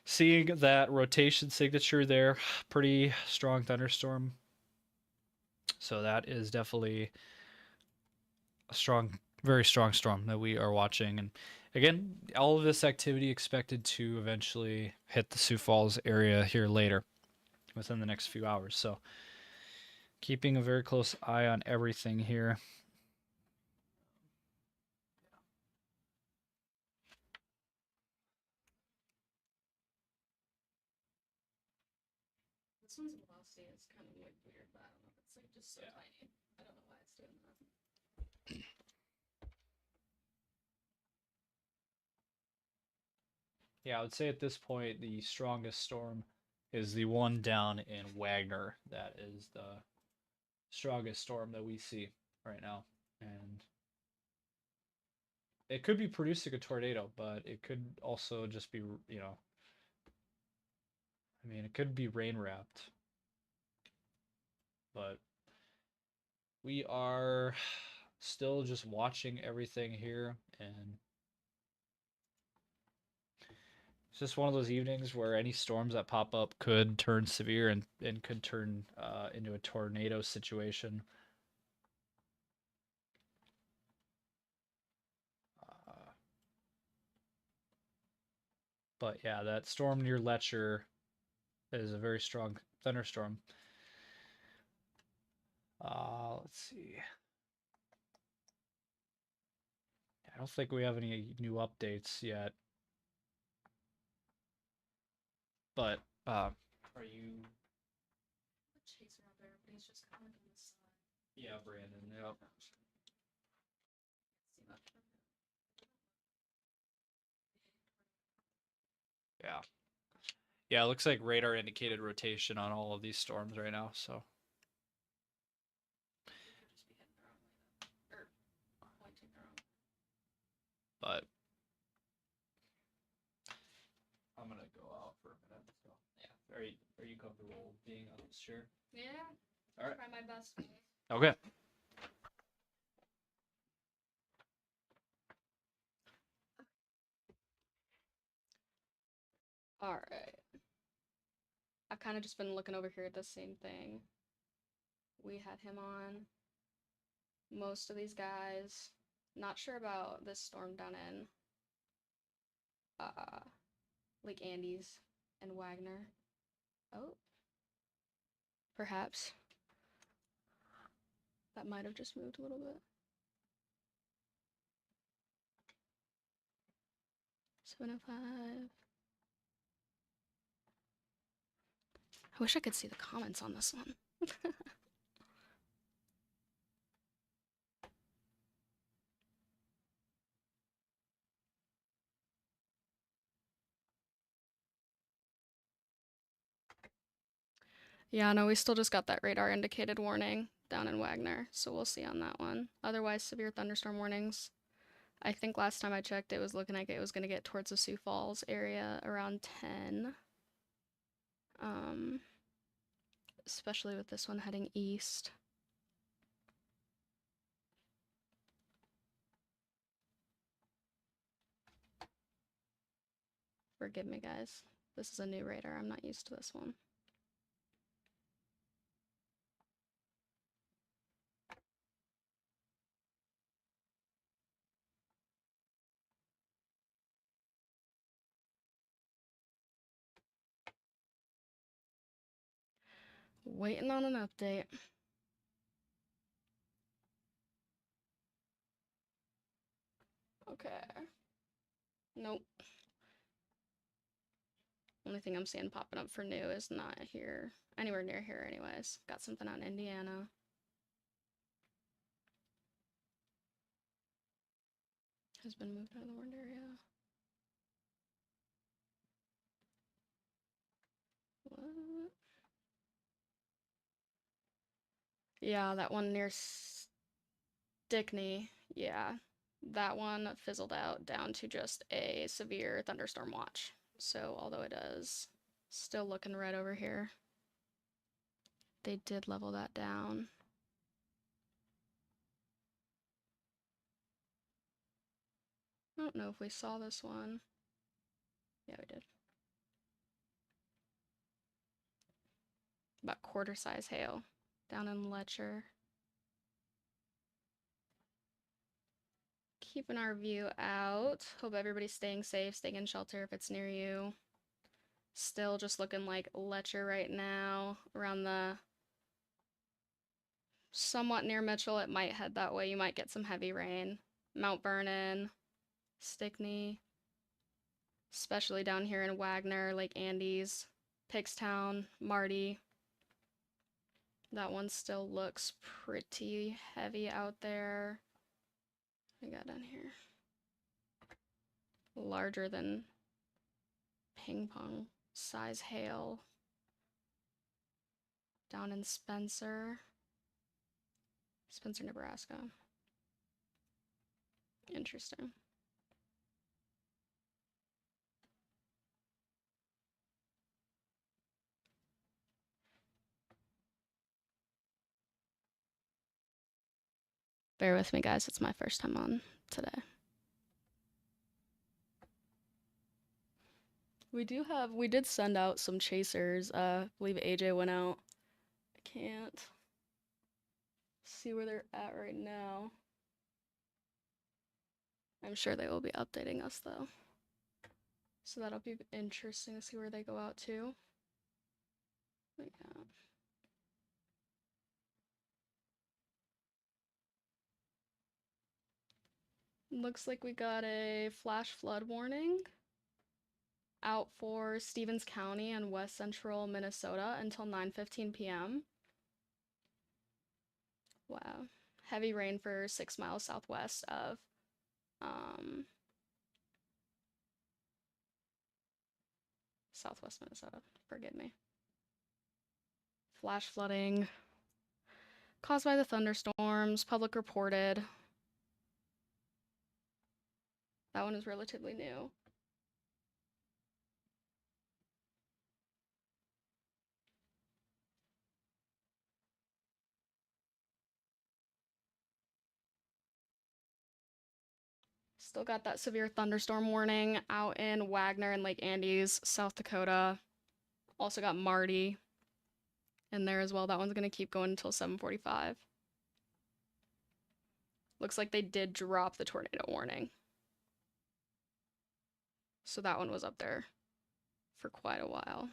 seeing that rotation signature there. Pretty strong thunderstorm. So that is definitely a strong, very strong storm that we are watching. And again, all of this activity expected to eventually hit the Sioux Falls area here later within the next few hours. So keeping a very close eye on everything here.
This one's velocity is kind of like weird, but I don't know if it's like just so tiny. I don't know why it's doing that.
Yeah, I would say at this point the strongest storm is the one down in Wagner. That is the strongest storm that we see right now. And it could be producing a tornado, but it could also just be, I mean, it could be rain wrapped. But we are still just watching everything here, and it's just one of those evenings where any storms that pop up could turn severe and could turn into a tornado situation. Uh, but yeah, that storm near Letcher is a very strong thunderstorm. Let's see. I don't think we have any new updates yet. But are you?
Chaser out there, but he's just kind of on the side.
Yeah, Brandon. Yep.
See much from him.
Yeah. Yeah, it looks like radar indicated rotation on all of these storms right now. So
They could just be heading the wrong way though, or pointing the wrong way.
but I'm gonna go out for a minute. So yeah, are you comfortable being on this chair?
Yeah.
All right.
Try my best.
Okay.
All right. I've kind of just been looking over here at the same thing. We had him on. Most of these guys. Not sure about this storm down in Lake Andes and Wagner. Oh. Perhaps. That might have just moved a little bit. 705. I wish I could see the comments on this one. Yeah, no, we still just got that radar indicated warning down in Wagner, so we'll see on that one. Otherwise, severe thunderstorm warnings. I think last time I checked, it was looking like it was going to get towards the Sioux Falls area around 10. Especially with this one heading east. Forgive me, guys. This is a new radar. I'm not used to this one. Waiting on an update. Okay. Nope. Only thing I'm seeing popping up for new is not here. Anywhere near here anyways. Got something out in Indiana. Has been moved out of the wind area. Yeah, that one near Stickney. Yeah, that one fizzled out down to just a severe thunderstorm watch. So, although it is still looking red over here, they did level that down. I don't know if we saw this one. Yeah, we did. About quarter size hail down in Letcher. Keeping our view out. Hope everybody's staying safe, staying in shelter if it's near you. Still just looking like Letcher right now. Around the somewhat near Mitchell, it might head that way. You might get some heavy rain. Mount Vernon, Stickney, especially down here in Wagner, Lake Andes, Piggstown, Marty. That one still looks pretty heavy out there. What we got down here? Larger than ping pong size hail. Down in Spencer, Nebraska. Interesting. Bear with me, guys. It's my first time on today. We did send out some chasers. I believe AJ went out. I can't see where they're at right now. I'm sure they will be updating us though. So that'll be interesting to see where they go out to. Like that. Looks like we got a flash flood warning out for Stevens County and west central Minnesota until 9:15 p.m. Wow. Heavy rain for 6 miles southwest of southwest Minnesota. Forgive me. Flash flooding caused by the thunderstorms. Public reported. That one is relatively new. Still got that severe thunderstorm warning out in Wagner and Lake Andes, South Dakota. Also got Marty in there as well. That one's going to keep going until 7:45. Looks like they did drop the tornado warning. So that one was up there for quite a while.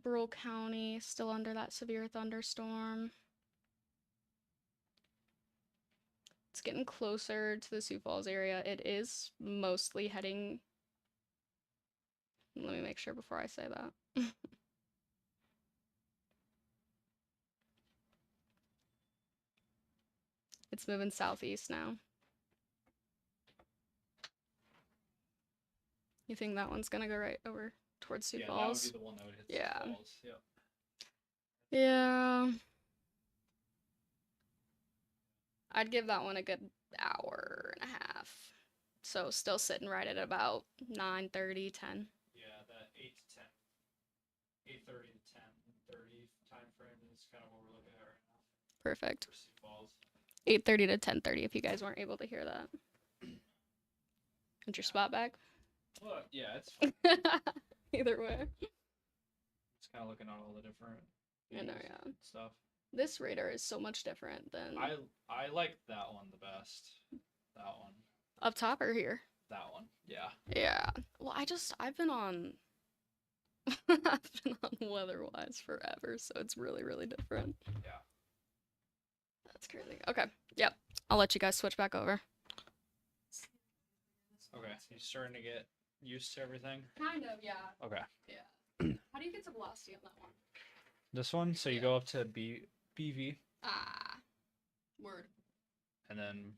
Brule County still under that severe thunderstorm. It's getting closer to the Sioux Falls area. It is mostly heading. Let me make sure before I say that. It's moving southeast now. You think that one's gonna go right over towards Sioux Falls?
That would be the one that would hit
Yeah.
Sioux Falls. Yep.
Yeah. I'd give that one a good hour and a half. So still sitting right at about 9:30, 10.
Yeah, that 8 to 10. 8:30 to 10:30 time frame is kind of what we're looking at right now
Perfect.
for Sioux Falls.
8:30 to 10:30 if you guys weren't able to hear that. Get your spot back?
Well, yeah, it's fine.
Either way.
It's kind of looking at all the different
I know,
views
yeah.
and stuff.
This radar is so much different than
I like that one the best. That one.
up top or here.
That one. Yeah.
Yeah. Well, I've been on I've been on weather-wise forever, so it's really, really different.
Yeah.
That's crazy. Okay. Yep. I'll let you guys switch back over.
Okay. You starting to get used to everything?
Kind of, yeah.
Okay.
Yeah. How do you get to velocity on that one?
This one, so you go up to BV,
Ah. Word.
and then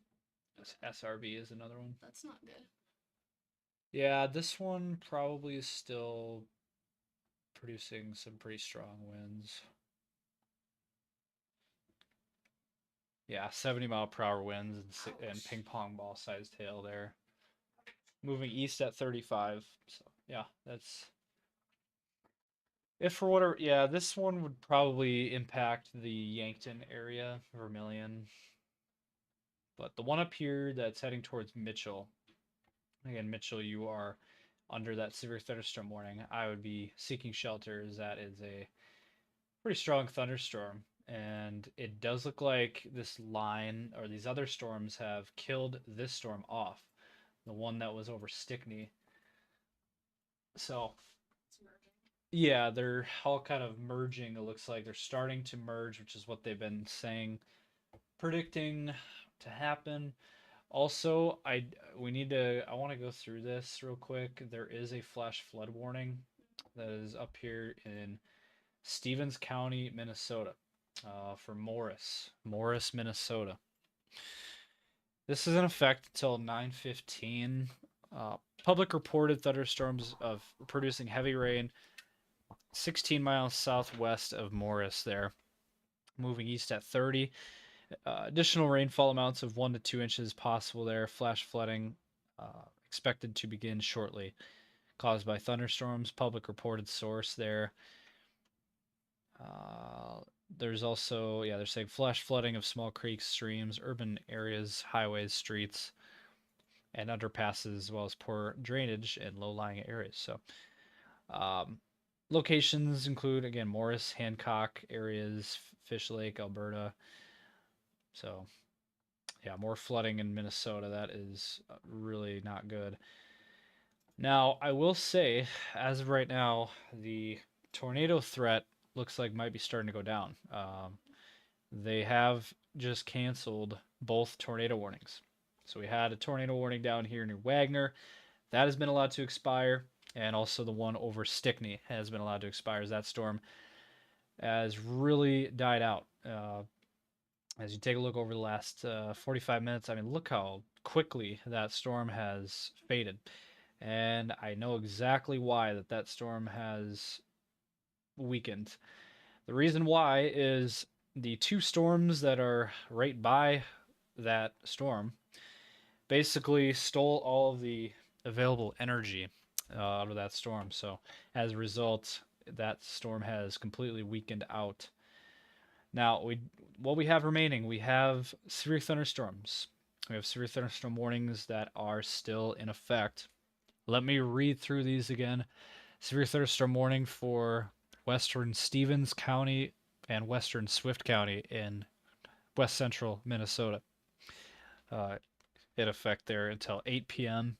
SRB is another one.
That's not good.
Yeah, this one probably is still producing some pretty strong winds. Yeah, 70-mile-per-hour winds and ping pong ball sized hail there. Moving east at 35. So yeah, that's if for whatever. Yeah, this one would probably impact the Yankton area, Vermilion. But the one up here that's heading towards Mitchell, again, Mitchell, you are under that severe thunderstorm warning. I would be seeking shelter, as that is a pretty strong thunderstorm. And it does look like this line or these other storms have killed this storm off, the one that was over Stickney. So, yeah, they're all kind of merging. It looks like they're starting to merge, which is what they've been saying, predicting to happen. Also, I want to go through this real quick. There is a flash flood warning that is up here in Stevens County, Minnesota, for Morris, Minnesota. This is in effect until 9:15. Public reported thunderstorms of producing heavy rain 16 miles southwest of Morris there, moving east at 30. Additional rainfall amounts of 1 to 2 inches possible there. Flash flooding expected to begin shortly, caused by thunderstorms. Public reported source there. There's also, yeah, they're saying flash flooding of small creeks, streams, urban areas, highways, streets, and underpasses, as well as poor drainage in low-lying areas. So, locations include, again, Morris, Hancock areas, Fish Lake, Alberta. So, yeah, more flooding in Minnesota. That is really not good. Now, I will say, as of right now, the tornado threat looks like might be starting to go down. They have just canceled both tornado warnings. So we had a tornado warning down here near Wagner. That has been allowed to expire. And also the one over Stickney has been allowed to expire, as that storm has really died out. As you take a look over the last 45 minutes, I mean, look how quickly that storm has faded. And I know exactly why that storm has weakened. The reason why is the two storms that are right by that storm basically stole all of the available energy out of that storm. So as a result, that storm has completely weakened out. Now, what we have remaining, we have severe thunderstorms. We have severe thunderstorm warnings that are still in effect. Let me read through these again. Severe thunderstorm warning for western Stevens County and western Swift County in west central Minnesota. In effect there until 8 p.m.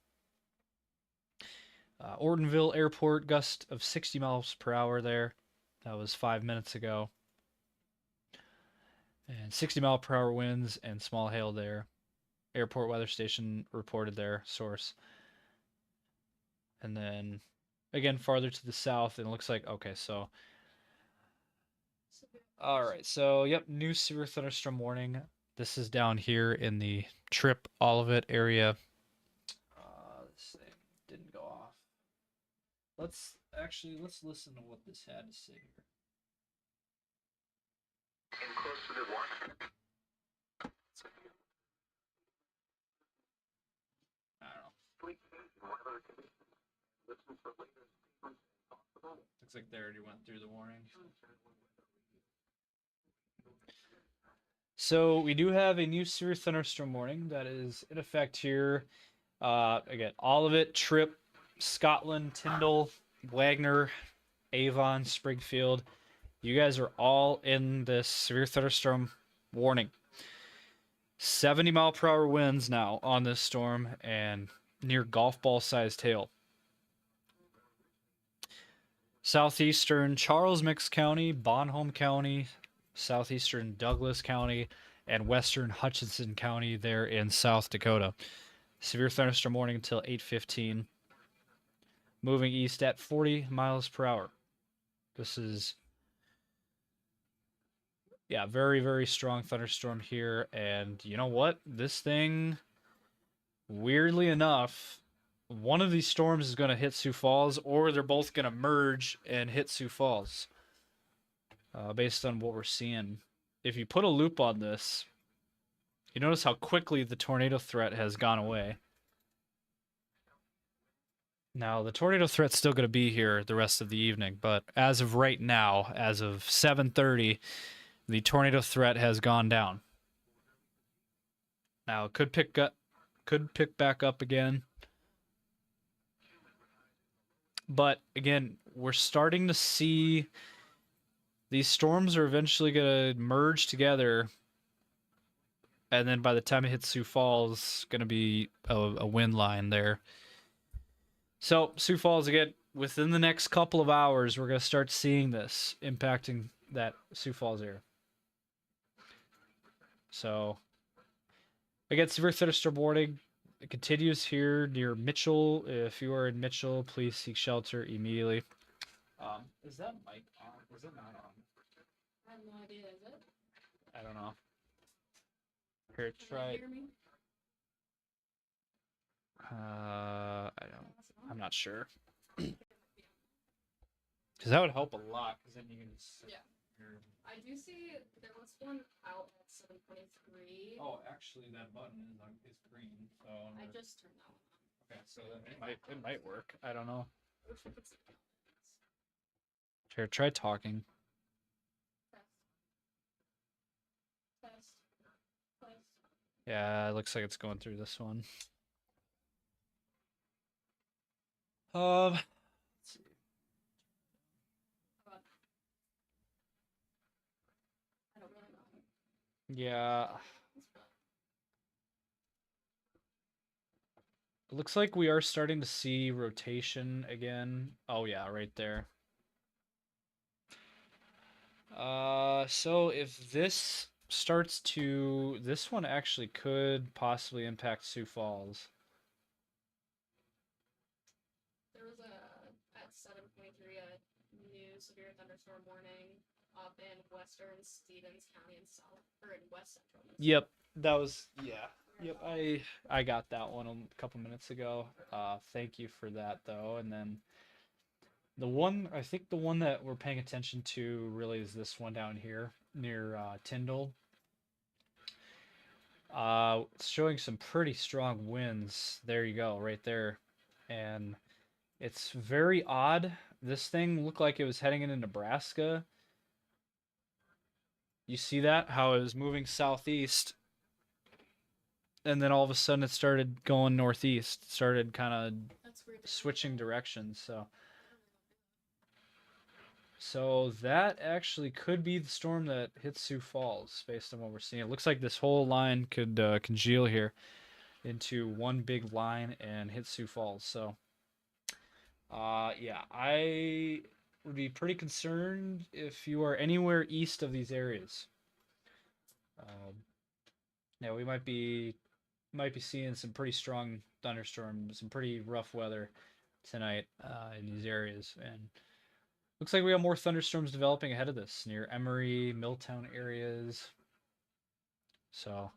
Ortonville Airport, gust of 60 miles per hour there. That was 5 minutes ago. And 60-mile-per-hour winds and small hail there. Airport weather station reported their source. And then again farther to the south, and it looks like, okay, so all right, so yep, new severe thunderstorm warning. This is down here in the Trip Olivet area. This thing didn't go off. Let's listen to what this had to say here. I don't know. Looks like they already went through the warning. So we do have a new severe thunderstorm warning that is in effect here. Again, Olivet, Trip, Scotland, Tyndall, Wagner, Avon, Springfield. You guys are all in this severe thunderstorm warning. 70-mile-per-hour winds now on this storm and near golf ball sized hail. Southeastern Charles Mix County, Bonhomme County, southeastern Douglas County, and western Hutchinson County there in South Dakota. Severe thunderstorm warning until 8:15. Moving east at 40 miles per hour. This is, yeah, very, very strong thunderstorm here. And you know what? This thing, weirdly enough, one of these storms is going to hit Sioux Falls, or they're both going to merge and hit Sioux Falls. Based on what we're seeing. If you put a loop on this, you notice how quickly the tornado threat has gone away. Now, the tornado threat's still going to be here the rest of the evening, but as of right now, as of 7:30, the tornado threat has gone down. Now, it could pick back up again. But again, we're starting to see these storms are eventually going to merge together, and then by the time it hits Sioux Falls, going to be a wind line there. So, Sioux Falls, again, within the next couple of hours, we're going to start seeing this impacting that Sioux Falls area. So, again, severe thunderstorm warning. It continues here near Mitchell. If you are in Mitchell, please seek shelter immediately. Is that mic on? Is it not on?
I have no idea, is it?
I don't know. Here,
Can you
try.
hear me?
I'm not sure. Because that would help a lot. Because then you can.
Yeah. I do see there was one out at 7:23.
Oh, actually, that button is green. So.
I just turned that one on.
Okay, so then it might work. I don't know.
I wish I could see the comments.
Here, try talking.
Test. Test.
Yeah, it looks like it's going through this one. Let's see.
I don't really know.
Yeah. It looks like we are starting to see rotation again. Oh yeah, right there. So if this starts to, this one actually could possibly impact Sioux Falls.
There was at 7:23 a new severe thunderstorm warning up in western Stevens County in west central Minnesota.
Yep, that was Yep, I got that one a couple minutes ago. Thank you for that though. And then I think the one that we're paying attention to really is this one down here near Tyndall. It's showing some pretty strong winds. There you go, right there. And it's very odd. This thing looked like it was heading into Nebraska. You see that? How it was moving southeast. And then all of a sudden it started going northeast. It started kind
That's weird.
of switching directions. So that actually could be the storm that hits Sioux Falls, based on what we're seeing. It looks like this whole line could congeal here into one big line and hit Sioux Falls. So, yeah, I would be pretty concerned if you are anywhere east of these areas. Yeah, we might be seeing some pretty strong thunderstorms, some pretty rough weather tonight in these areas, and looks like we have more thunderstorms developing ahead of this near Emory, Milltown areas. So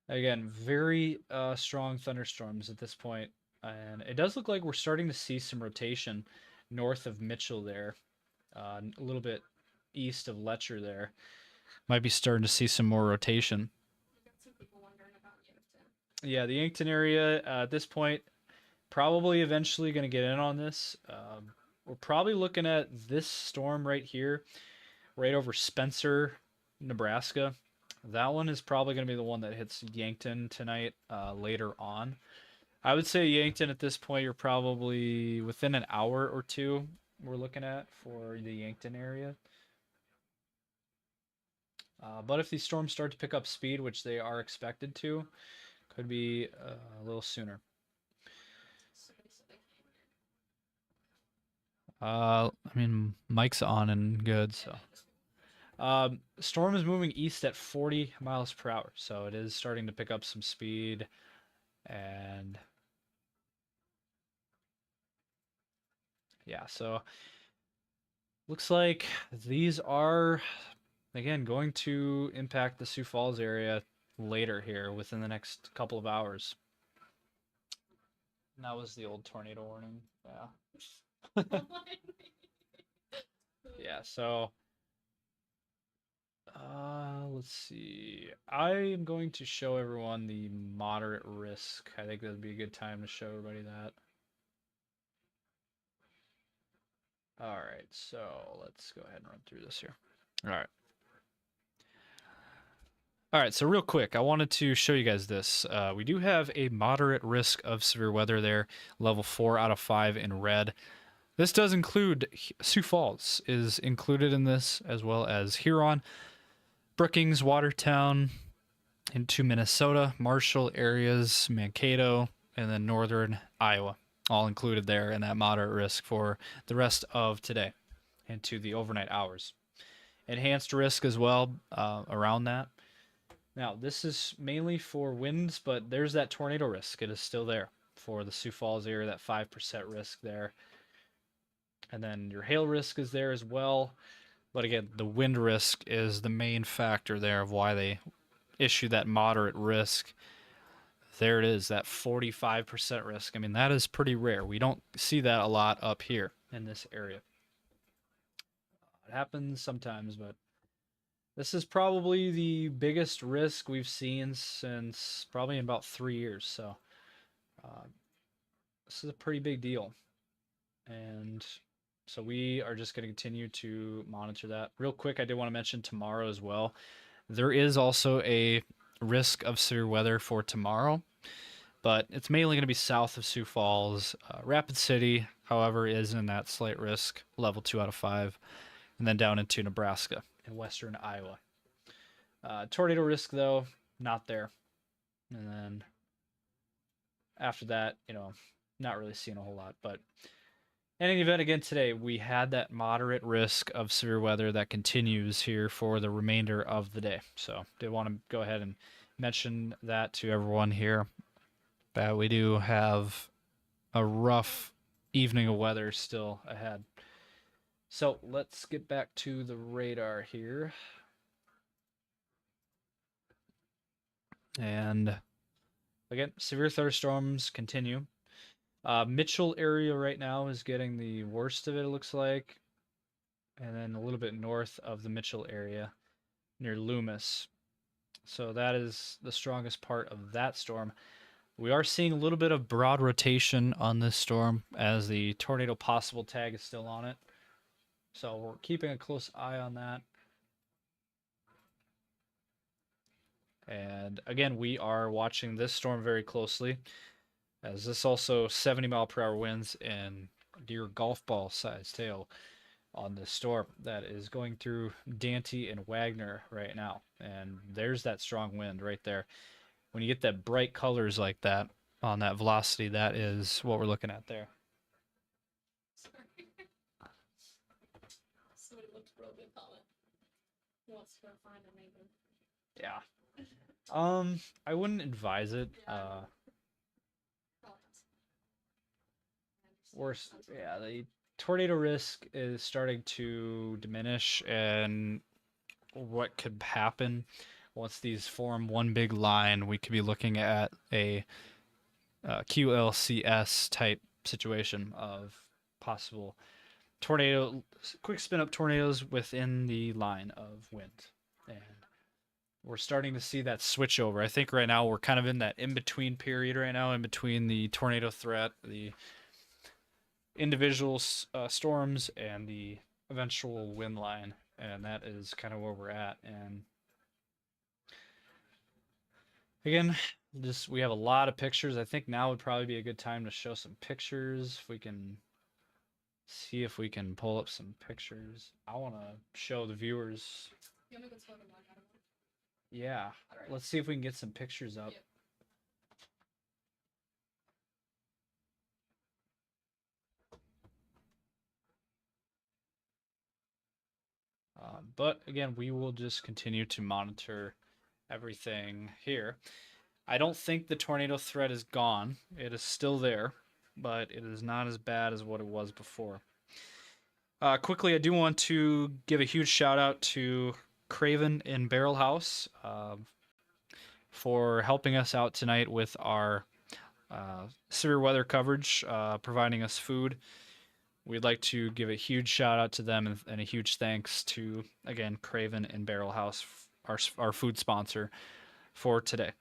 again, very strong thunderstorms at this point, and it does look like we're starting to see some rotation north of Mitchell there, a little bit east of Letcher there. Might be starting to see some more rotation.
We got some people wondering about Yankton.
Yeah, the Yankton area at this point probably eventually going to get in on this. We're probably looking at this storm right here, right over Spencer, Nebraska. That one is probably going to be the one that hits Yankton tonight later on. I would say Yankton at this point, you're probably within an hour or two we're looking at for the Yankton area. But if these storms start to pick up speed, which they are expected to, could be a little sooner. I mean, mic's on and good, so. Storm is moving east at 40 miles per hour, so it is starting to pick up some speed, and yeah, so looks like these are, again, going to impact the Sioux Falls area later here within the next couple of hours. That was the old tornado warning. Yeah. Yeah, so let's see. I am going to show everyone the moderate risk. I think that'd be a good time to show everybody that. All right, so let's go ahead and run through this here. All right. All right, so real quick, I wanted to show you guys this. We do have a moderate risk of severe weather there, level 4 out of 5 in red. This does include Sioux Falls is included in this, as well as Huron, Brookings, Watertown, into Minnesota, Marshall areas, Mankato, and then northern Iowa, all included there in that moderate risk for the rest of today into the overnight hours. Enhanced risk as well around that. Now, this is mainly for winds, but there's that tornado risk. It is still there for the Sioux Falls area, that 5% risk there. And then your hail risk is there as well. But again, the wind risk is the main factor there of why they issue that moderate risk. There it is, that 45% risk. I mean, that is pretty rare. We don't see that a lot up here in this area. It happens sometimes, but this is probably the biggest risk we've seen since probably in about 3 years. So this is a pretty big deal. And so we are just going to continue to monitor that. Real quick, I did want to mention tomorrow as well. There is also a risk of severe weather for tomorrow, but it's mainly going to be south of Sioux Falls. Rapid City, however, is in that slight risk, level 2 out of 5, and then down into Nebraska and western Iowa. Tornado risk, though, not there. And then after that, not really seeing a whole lot. But in any event, again, today, we had that moderate risk of severe weather that continues here for the remainder of the day. So did want to go ahead and mention that to everyone here, that we do have a rough evening of weather still ahead. So let's get back to the radar here. And again, severe thunderstorms continue. Mitchell area right now is getting the worst of it, it looks like. And then a little bit north of the Mitchell area near Loomis. So that is the strongest part of that storm. We are seeing a little bit of broad rotation on this storm as the tornado possible tag is still on it. So we're keeping a close eye on that. And again, we are watching this storm very closely, as this also 70-mile-per-hour winds and near golf ball size tail on this storm that is going through Dante and Wagner right now. And there's that strong wind right there. When you get that bright colors like that on that velocity, that is what we're looking at there.
Sorry. Somebody looked real good comment. He wants to go find a neighbor.
Yeah. I wouldn't advise it. Worse, yeah, the tornado risk is starting to diminish, and what could happen once these form one big line, we could be looking at a QLCS type situation of possible tornado, quick spin up tornadoes within the line of wind. And we're starting to see that switch over. I think right now we're kind of in that in-between period right now, in between the tornado threat, the individual storms, and the eventual wind line. And that is kind of where we're at. And again, we have a lot of pictures. I think now would probably be a good time to show some pictures. If we can see if we can pull up some pictures. I want to show the viewers.
You want me to go smoke a blunt?
Yeah,
Alright.
let's see if we can get some pictures up.
Yep.
But again, we will just continue to monitor everything here. I don't think the tornado threat is gone. It is still there, but it is not as bad as what it was before. Quickly, I do want to give a huge shout out to Craven in Barrel House for helping us out tonight with our severe weather coverage, providing us food. We'd like to give a huge shout out to them and a huge thanks to, again, Craven and Barrel House, our food sponsor for today.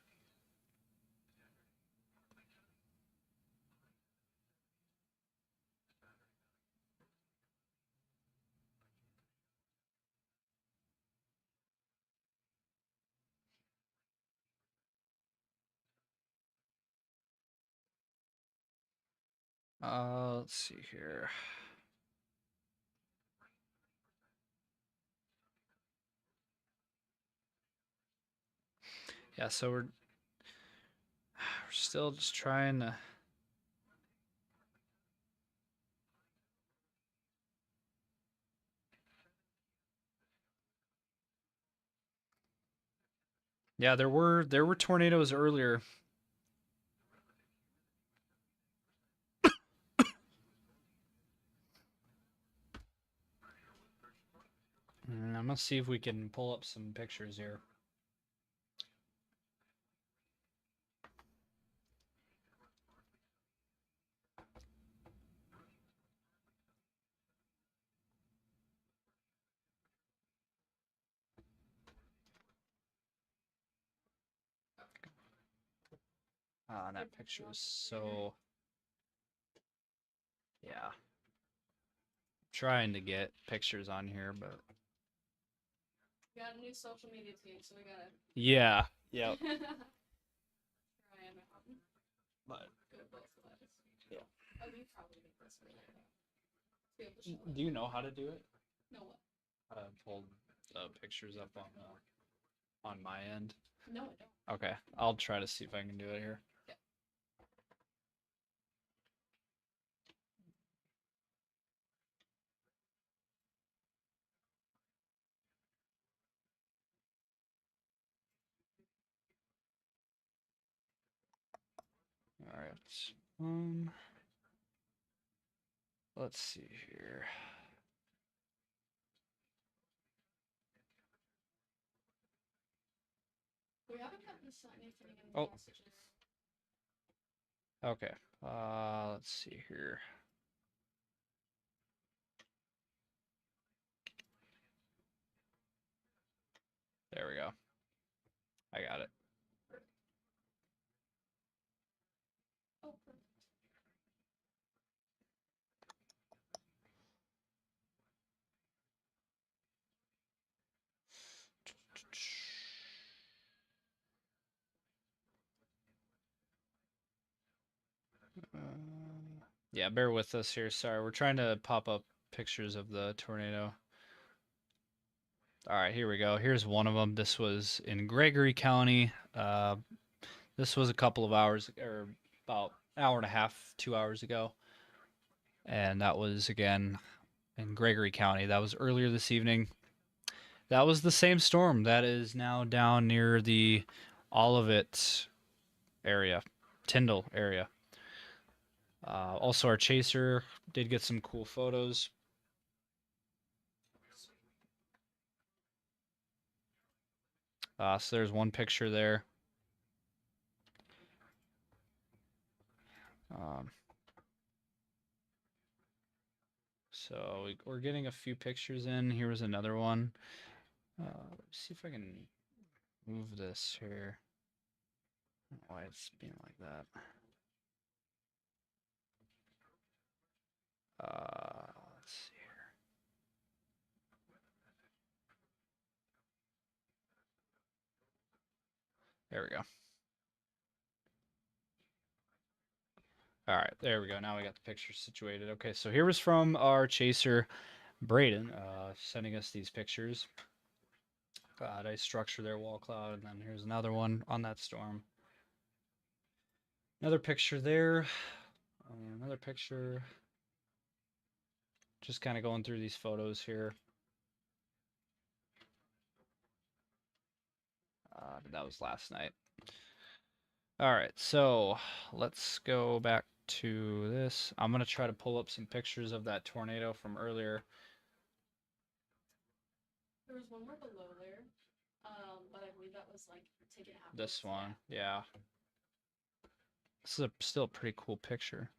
Let's see here. Yeah, so we're still just trying to. Yeah, there were tornadoes earlier. I'm gonna see if we can pull up some pictures here. That picture is so. Yeah. Trying to get pictures on here, but.
We got a new social media team, so we gotta.
Yeah. Yep.
Try and
But
go both ways.
Yeah.
Oh, you probably get this one later. Be able to show
do you know how to do it?
No what?
How to pull the pictures up on my end?
No, I don't.
Okay, I'll try to see if I can do it here.
Yeah.
All right. Let's see here.
We haven't gotten anything in
Oh.
messages.
Okay. Let's see here. There we go. I got it.
Oh, perfect.
Yeah, bear with us here. Sorry, we're trying to pop up pictures of the tornado. All right, here we go. Here's one of them. This was in Gregory County. This was a couple of hours, or about an hour and a half, 2 hours ago. And that was, again, in Gregory County. That was earlier this evening. That was the same storm that is now down near the Olivet area, Tyndall area. Also, our chaser did get some cool photos. So there's one picture there. So we're getting a few pictures in. Here was another one. Let's see if I can move this here. I don't know why it's being like that. Let's see here. There we go. All right, there we go. Now we got the picture situated. Okay, so here was from our chaser, Braden, sending us these pictures. Nice structure there, wall cloud, and then here's another one on that storm. Another picture there. Another picture. Just kind of going through these photos here. That was last night. All right, so let's go back to this. I'm going to try to pull up some pictures of that tornado from earlier.
There was one more below there, but I believe that was like taken half.
This one, yeah. This is still a pretty cool picture.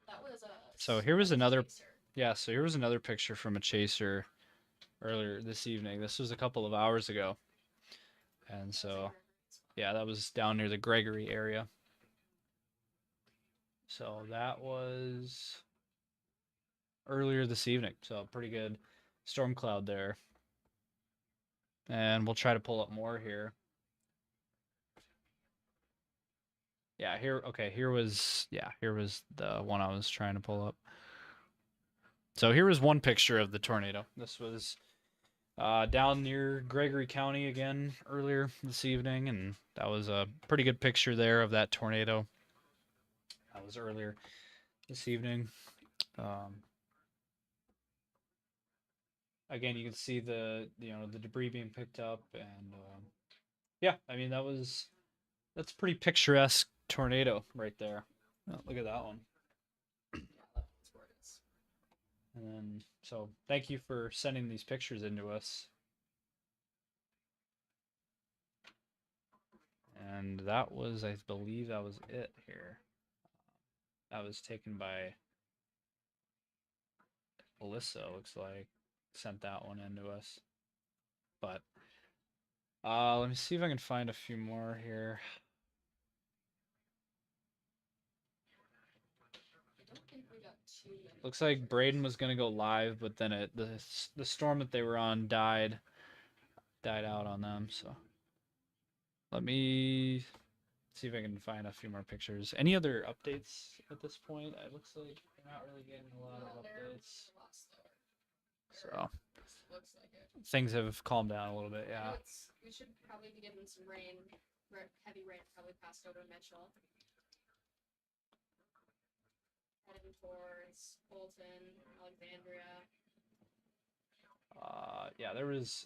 That was a.
So here was another. Yeah, so here was another picture from a chaser earlier this evening. This was a couple of hours ago. And so, yeah, that was down near the Gregory area. So that was earlier this evening. So pretty good storm cloud there. And we'll try to pull up more here. Yeah, here was the one I was trying to pull up. So here was one picture of the tornado. This was down near Gregory County again earlier this evening, and that was a pretty good picture there of that tornado. That was earlier this evening. Again, you can see the debris being picked up, and yeah, I mean that's pretty picturesque tornado right there. Oh, look at that one. And then, so thank you for sending these pictures into us. And that was, I believe, that was it here. That was taken by Alyssa. Looks like sent that one into us. But let me see if I can find a few more here. Looks like Braden was gonna go live, but then the storm that they were on died out on them. So let me see if I can find a few more pictures. Any other updates at this point? It looks like we're not really getting a lot of updates. So
Looks like it.
things have calmed down a little bit. Yeah.
We should probably be getting some rain. Heavy rain probably passed over Mitchell. Heading towards Bolton, Alexandria.
Yeah, there was.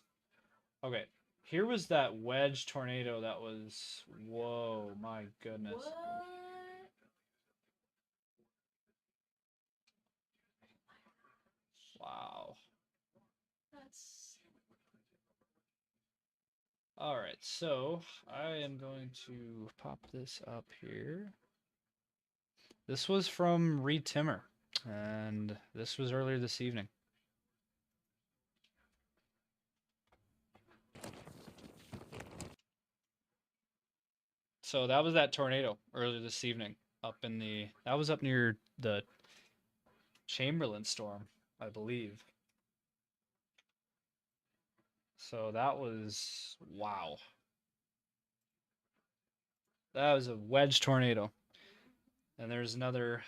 Okay, here was that wedge tornado that was. Whoa, my goodness.
What?
Wow.
That's.
All right, so I am going to pop this up here. This was from Reed Timmer, and this was earlier this evening. So that was that tornado earlier this evening that was up near the Chamberlain storm, I believe. So that was, wow. That was a wedge tornado. And there's another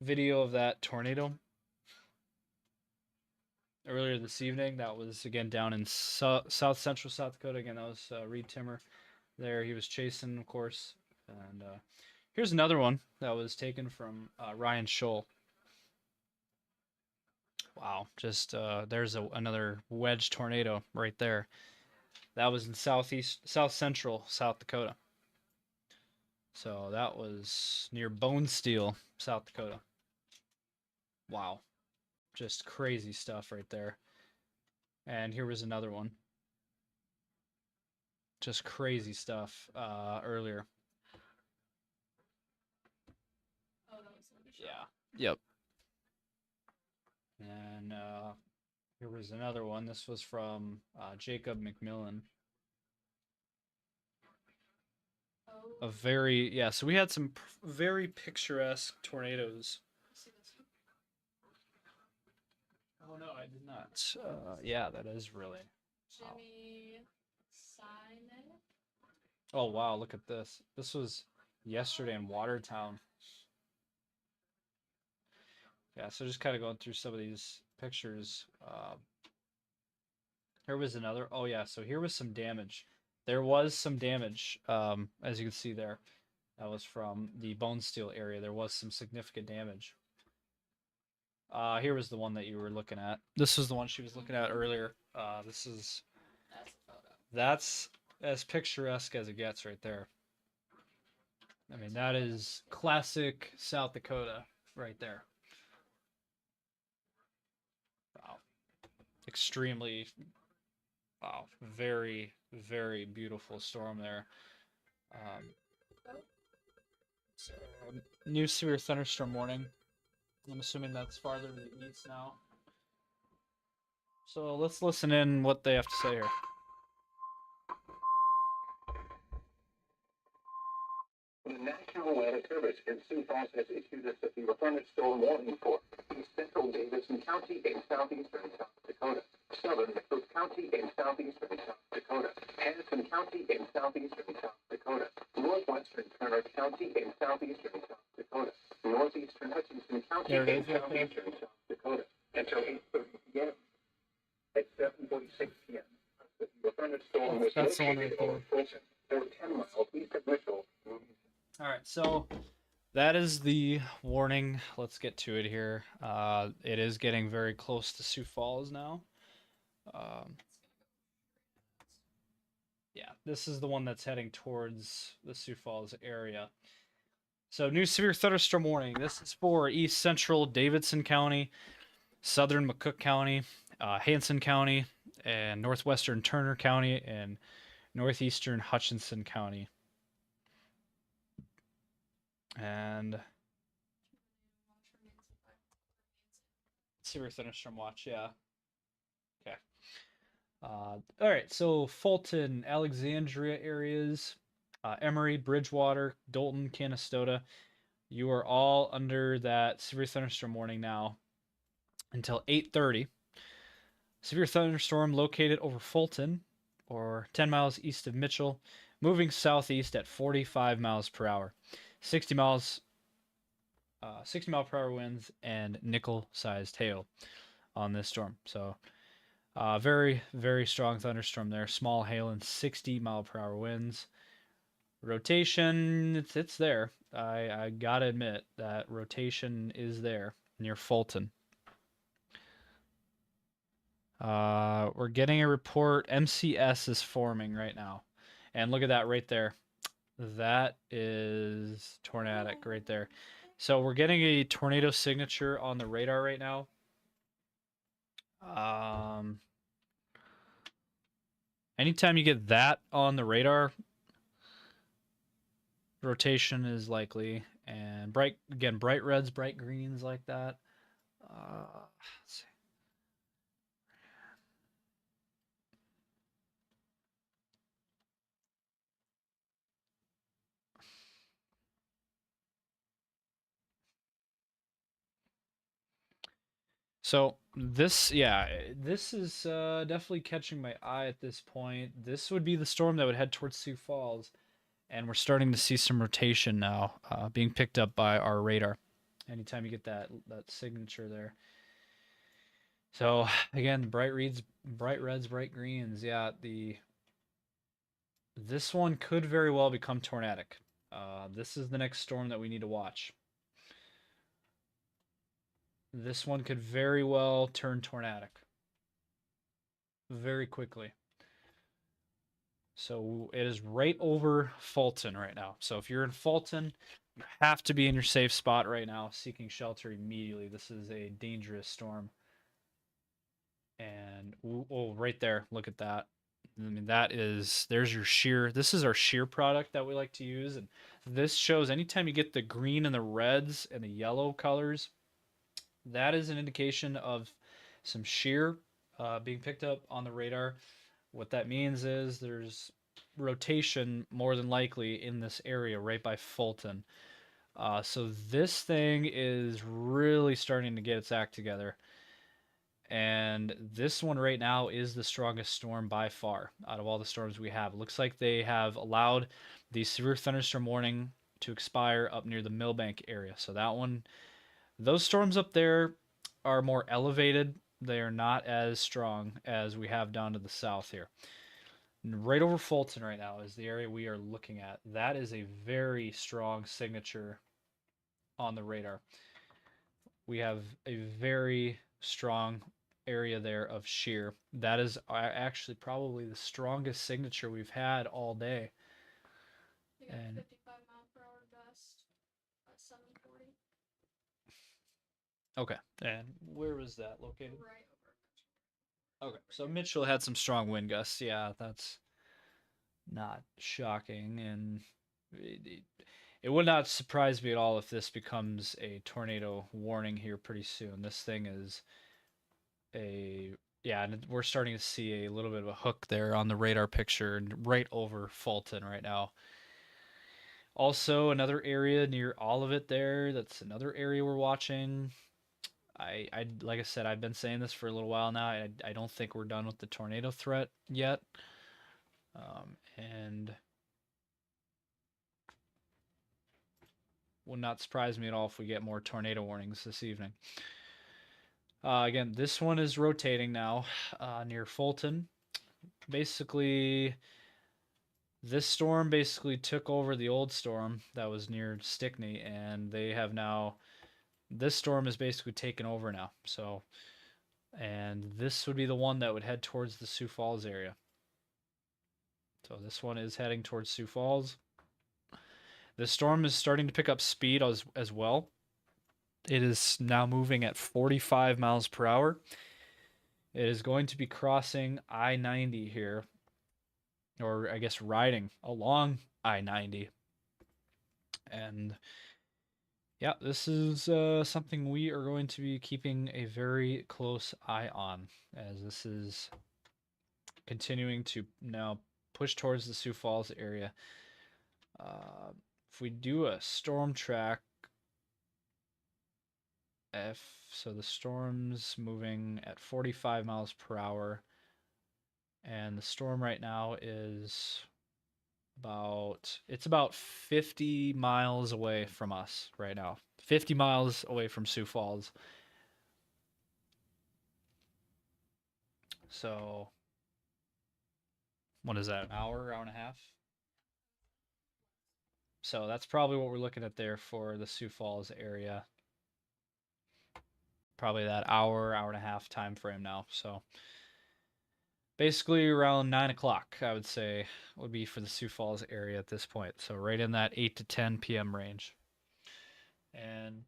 video of that tornado earlier this evening. That was again down in South Central South Dakota. Again, that was Reed Timmer there. He was chasing, of course. And here's another one that was taken from Ryan Scholl. Wow, just there's another wedge tornado right there. That was in South Central South Dakota. So that was near Bonesteel, South Dakota. Wow, just crazy stuff right there. And here was another one. Just crazy stuff earlier.
Oh, that was
Yeah. Yep. And here was another one. This was from Jacob McMillan.
Oh.
So we had some very picturesque tornadoes.
See this one?
Oh no, I did not. Yeah, that is really.
Jimmy Simon.
Oh wow, look at this. This was yesterday in Watertown. Yeah, so just kind of going through some of these pictures. Here was another. Oh yeah, so here was some damage. There was some damage, as you can see there. That was from the Bonesteel area. There was some significant damage. Here was the one that you were looking at. This was the one she was looking at earlier. This is.
That's a photo.
That's as picturesque as it gets right there. I mean, that is classic South Dakota right there. Wow. Extremely, wow, very, very beautiful storm there. New severe thunderstorm warning. I'm assuming that's farther to the east now. So let's listen in what they have to say here.
The National Weather Service in Sioux Falls has issued a severe thunderstorm warning for east central Davidson County and southeastern South Dakota, southern Cook County and southeastern South Dakota, Hanson County and southeastern South Dakota, northwestern Turner County and southeastern South Dakota, northeastern Hutchinson County
There it
and
is right there.
southeastern South Dakota until 8:30 p.m. At 7:46 p.m., a severe thunderstorm was
That's the one
located
right there.
over Folsom, or 10 miles east of Mitchell.
All right, so that is the warning. Let's get to it here. It is getting very close to Sioux Falls now. Yeah, this is the one that's heading towards the Sioux Falls area. So, new severe thunderstorm warning. This is for east central Davidson County, southern McCook County, Hanson County, and northwestern Turner County, and northeastern Hutchinson County. And severe thunderstorm watch, yeah. Okay. All right, so Fulton, Alexandria areas, Emory, Bridgewater, Dalton, Canastota, you are all under that severe thunderstorm warning now until 8:30. Severe thunderstorm located over Fulton, or 10 miles east of Mitchell, moving southeast at 45 miles per hour, 60 mile per hour winds, and nickel-sized hail on this storm. So, very, very strong thunderstorm there. Small hail and 60 mile per hour winds. Rotation, it's there. I gotta admit that rotation is there near Fulton. We're getting a report. MCS is forming right now. And look at that right there. That is tornadic right there. So we're getting a tornado signature on the radar right now. Anytime you get that on the radar, rotation is likely. And bright reds, bright greens like that. Let's see. So this is definitely catching my eye at this point. This would be the storm that would head towards Sioux Falls, and we're starting to see some rotation now being picked up by our radar. Anytime you get that signature there. So again, bright reds, bright greens. Yeah, this one could very well become tornadic. This is the next storm that we need to watch. This one could very well turn tornadic very quickly. So it is right over Fulton right now. So if you're in Fulton, you have to be in your safe spot right now, seeking shelter immediately. This is a dangerous storm. And oh, right there, look at that. I mean, there's your shear. This is our shear product that we like to use. And this shows anytime you get the green and the reds and the yellow colors, that is an indication of some shear being picked up on the radar. What that means is there's rotation more than likely in this area right by Fulton. So this thing is really starting to get its act together. And this one right now is the strongest storm by far out of all the storms we have. It looks like they have allowed the severe thunderstorm warning to expire up near the Millbank area. So that one, those storms up there are more elevated. They are not as strong as we have down to the south here. And right over Fulton right now is the area we are looking at. That is a very strong signature on the radar. We have a very strong area there of shear. That is actually probably the strongest signature we've had all day.
We got
And
55 mile per hour gust at 7:40.
okay, and where was that located?
Right over.
Okay, so Mitchell had some strong wind gusts. Yeah, that's not shocking. And it would not surprise me at all if this becomes a tornado warning here pretty soon. This thing is a yeah, and we're starting to see a little bit of a hook there on the radar picture and right over Fulton right now. Also, another area near Olivet there. That's another area we're watching. I like I said, I've been saying this for a little while now. I don't think we're done with the tornado threat yet. And would not surprise me at all if we get more tornado warnings this evening. Again, this one is rotating now near Fulton. Basically, this storm basically took over the old storm that was near Stickney, and they have now. This storm is basically taken over now. So, and this would be the one that would head towards the Sioux Falls area. So this one is heading towards Sioux Falls. The storm is starting to pick up speed as well. It is now moving at 45 miles per hour. It is going to be crossing I-90 here, or I guess riding along I-90. And yeah, this is something we are going to be keeping a very close eye on, as this is continuing to now push towards the Sioux Falls area. If we do a storm track, so the storm's moving at 45 miles per hour, and the storm right now is about 50 miles away from us right now. 50 miles away from Sioux Falls. So what is that, an hour and a half? So that's probably what we're looking at there for the Sioux Falls area. Probably that hour and a half time frame now. So basically around 9 o'clock, I would say, would be for the Sioux Falls area at this point. So right in that 8 to 10 p.m. range. And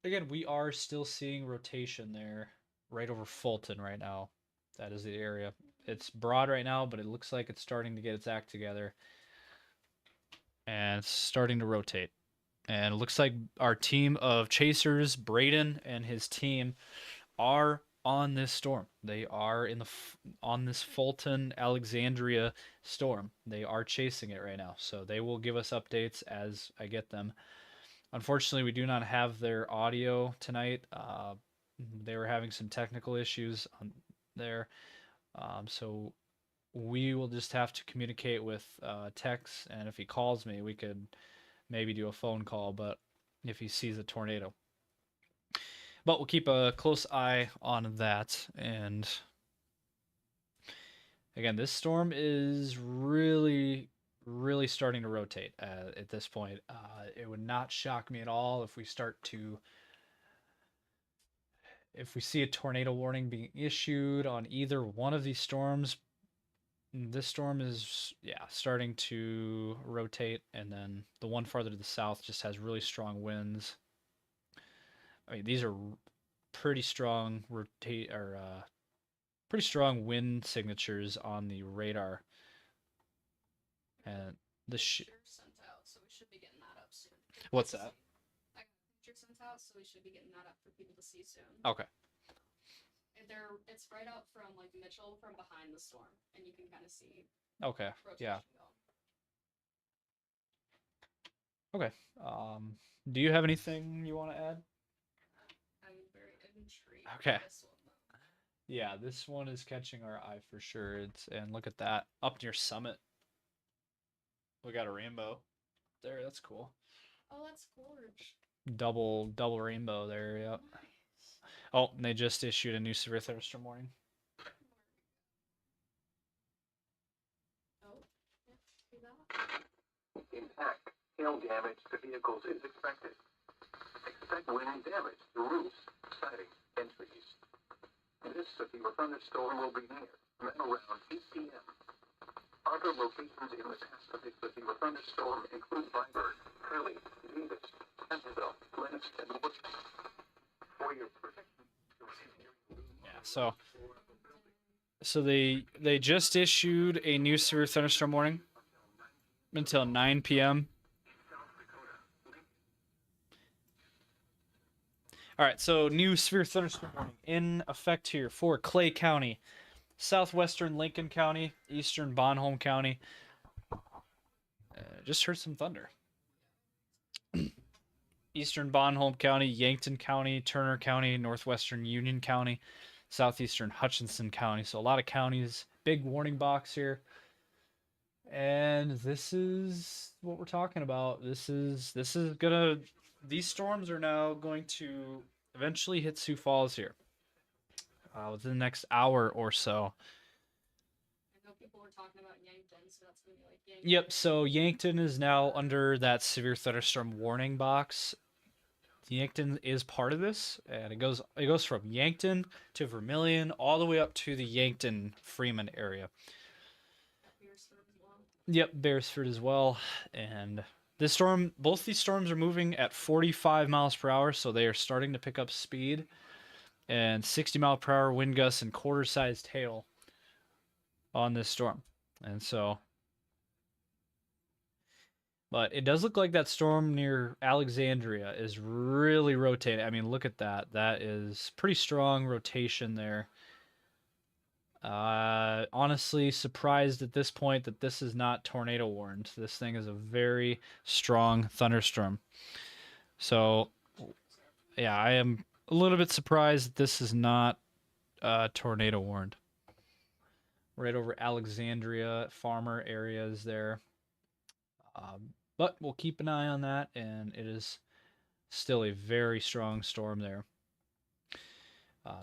again, we are still seeing rotation there right over Fulton right now. That is the area. It's broad right now, but it looks like it's starting to get its act together. And it's starting to rotate. And it looks like our team of chasers, Braden and his team, are on this storm. They are on this Fulton Alexandria storm. They are chasing it right now. So they will give us updates as I get them. Unfortunately, we do not have their audio tonight. They were having some technical issues on there. So we will just have to communicate with Tex, and if he calls me, we could maybe do a phone call, but if he sees a tornado. But we'll keep a close eye on that. And again, this storm is really, really starting to rotate at this point. It would not shock me at all if we see a tornado warning being issued on either one of these storms. This storm is, starting to rotate, and then the one farther to the south just has really strong winds. I mean, these are pretty strong pretty strong wind signatures on the radar. And the
Picture sent out, so we should be getting that up soon.
What's that?
I got a picture sent out, so we should be getting that up for people to see soon.
Okay.
It's right up from like Mitchell from behind the storm, and you can kind of see.
Okay. Yeah.
Going.
Okay. Do you have anything you want to add?
I'm very intrigued.
Okay.
By this one, though.
Yeah, this one is catching our eye for sure. And look at that, up near Summit. We got a rainbow there. That's cool.
Oh, that's gorge.
Double rainbow there. Yep.
Nice.
Oh, and they just issued a new severe thunderstorm warning.
Oh, yeah, see that?
Impact, hail damage to vehicles is expected. Expect wind damage to roofs, siding, and trees. This severe thunderstorm will be near at around 8 p.m. Other locations in the Pacific severe thunderstorm include Viber, Curly, Davis, Centerville, Lennox, and Woodson. For your protection.
Yeah, so they just issued a new severe thunderstorm warning until 9 p.m. All right, so new severe thunderstorm warning in effect here for Clay County, southwestern Lincoln County, eastern Bonholm County. Just heard some thunder. Eastern Bonholm County, Yankton County, Turner County, northwestern Union County, southeastern Hutchinson County. So a lot of counties. Big warning box here. And this is what we're talking about. This is gonna. These storms are now going to eventually hit Sioux Falls here within the next hour or so.
I know people were talking about Yankton, so that's gonna be like Yankton.
Yep. So Yankton is now under that severe thunderstorm warning box. Yankton is part of this, and it goes from Yankton to Vermilion all the way up to the Yankton Freeman area.
Beersford as well.
Yep, Beresford as well. And both these storms are moving at 45 miles per hour, so they are starting to pick up speed. And 60-mile-per-hour wind gusts and quarter-sized hail on this storm. And so, but it does look like that storm near Alexandria is really rotating. I mean, look at that. That is pretty strong rotation there. Honestly, surprised at this point that this is not tornado warned. This thing is a very strong thunderstorm. So, yeah, I am a little bit surprised that this is not tornado warned. Right over Alexandria, Farmer areas there. But we'll keep an eye on that, and it is still a very strong storm there.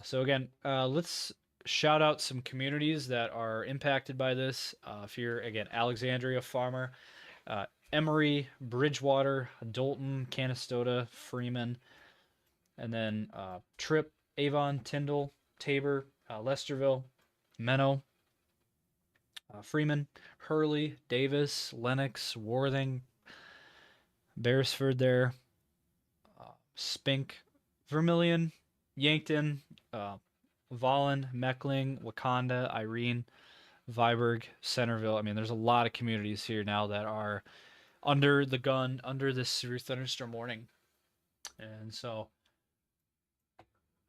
So again, let's shout out some communities that are impacted by this. If you're, again, Alexandria, Farmer, Emory, Bridgewater, Dolton, Canastota, Freeman, and then Tripp, Avon, Tyndall, Tabor, Lesterville, Menno, Freeman, Hurley, Davis, Lenox, Worthing, Beresford there, Spink, Vermilion, Yankton, Vollen, Meckling, Wakanda, Irene, Viborg, Centerville. I mean, there's a lot of communities here now that are under the gun, under this severe thunderstorm warning. And so,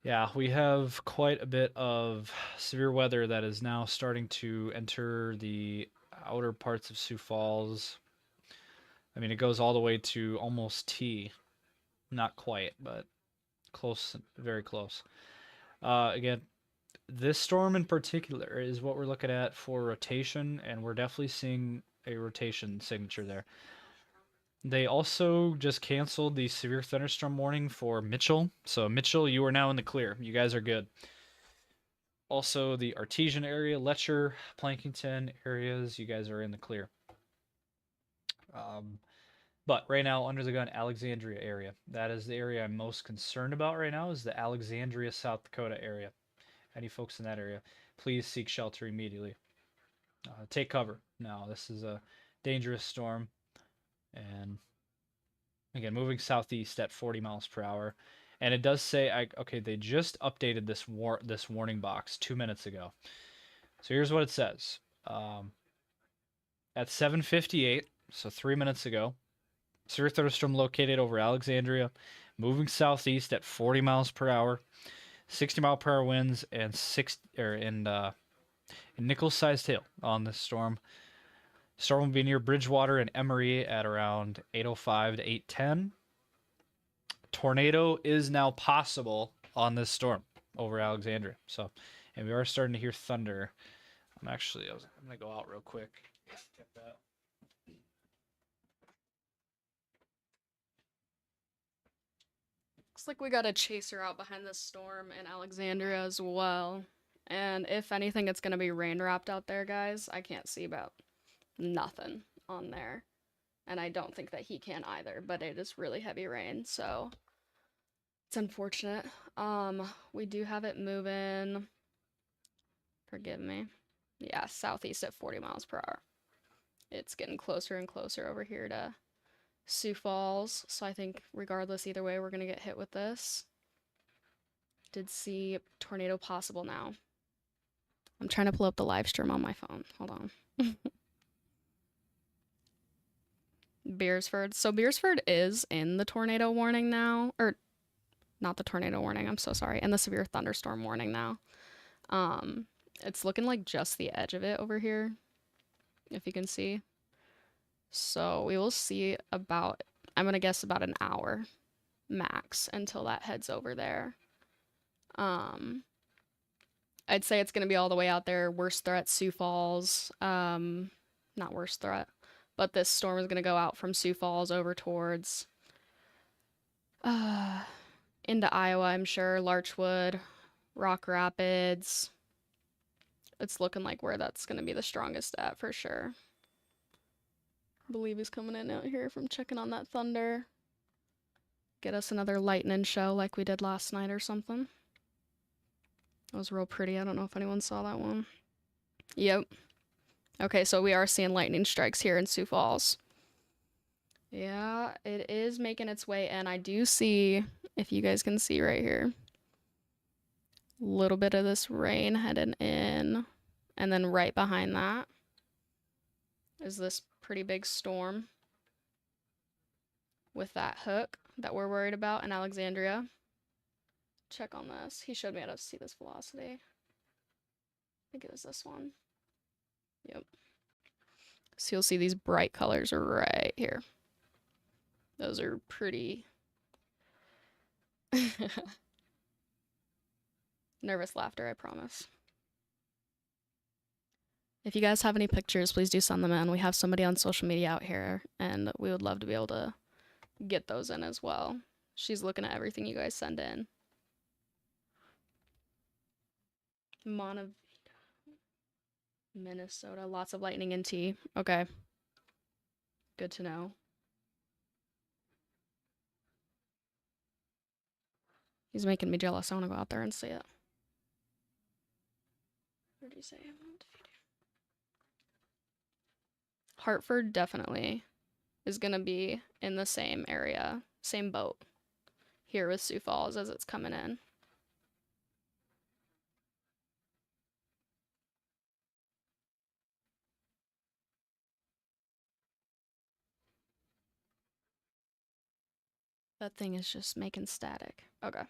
yeah, we have quite a bit of severe weather that is now starting to enter the outer parts of Sioux Falls. I mean, it goes all the way to almost T. Not quite, but close, very close. Again, this storm in particular is what we're looking at for rotation, and we're definitely seeing a rotation signature there. They also just canceled the severe thunderstorm warning for Mitchell. So Mitchell, you are now in the clear. You guys are good. Also, the Artesian area, Letcher, Plankington areas, you guys are in the clear. But right now, under the gun, Alexandria area. That is the area I'm most concerned about right now, is the Alexandria, South Dakota area. Any folks in that area, please seek shelter immediately. Take cover. Now, this is a dangerous storm. And again, moving southeast at 40 miles per hour. And it does say, okay, they just updated this warning box 2 minutes ago. So here's what it says. At 7:58, so 3 minutes ago, severe thunderstorm located over Alexandria, moving southeast at 40 miles per hour, 60-mile-per-hour winds, and nickel-sized hail on this storm. Storm will be near Bridgewater and Emory at around 8:05 to 8:10. Tornado is now possible on this storm over Alexandria. So, and we are starting to hear thunder. I'm gonna go out real quick. Get that.
Looks like we got a chaser out behind this storm in Alexandria as well. And if anything, it's gonna be rain wrapped out there, guys. I can't see about nothing on there. And I don't think that he can either, but it is really heavy rain, so it's unfortunate. We do have it moving, forgive me. Yeah, southeast at 40 miles per hour. It's getting closer and closer over here to Sioux Falls, so I think regardless, either way, we're gonna get hit with this. Did see tornado possible now. I'm trying to pull up the live stream on my phone. Hold on. Beresford. So Beresford is in the tornado warning now, or not the tornado warning, I'm so sorry, and the severe thunderstorm warning now. It's looking like just the edge of it over here, if you can see. So we will see about, I'm gonna guess about an hour max until that heads over there. I'd say it's gonna be all the way out there. Worst threat, Sioux Falls. Not worst threat, but this storm is gonna go out from Sioux Falls over towards into Iowa, I'm sure. Larchwood, Rock Rapids. It's looking like where that's gonna be the strongest at for sure. I believe he's coming in out here from checking on that thunder. Get us another lightning show like we did last night or something. That was real pretty. I don't know if anyone saw that one. Yep. Okay, so we are seeing lightning strikes here in Sioux Falls. Yeah, it is making its way in. I do see, if you guys can see right here, a little bit of this rain heading in. And then right behind that is this pretty big storm with that hook that we're worried about in Alexandria. Check on this. He showed me how to see this velocity. I think it was this one. Yep. So you'll see these bright colors right here. Those are pretty. Nervous laughter, I promise. If you guys have any pictures, please do send them in. We have somebody on social media out here, and we would love to be able to get those in as well. She's looking at everything you guys send in. Montevideo, Minnesota. Lots of lightning and tea. Okay. Good to know. He's making me jealous. I want to go out there and see it. Where did you say? Hartford definitely is going to be in the same area, same boat here with Sioux Falls as it's coming in. That thing is just making static. Okay.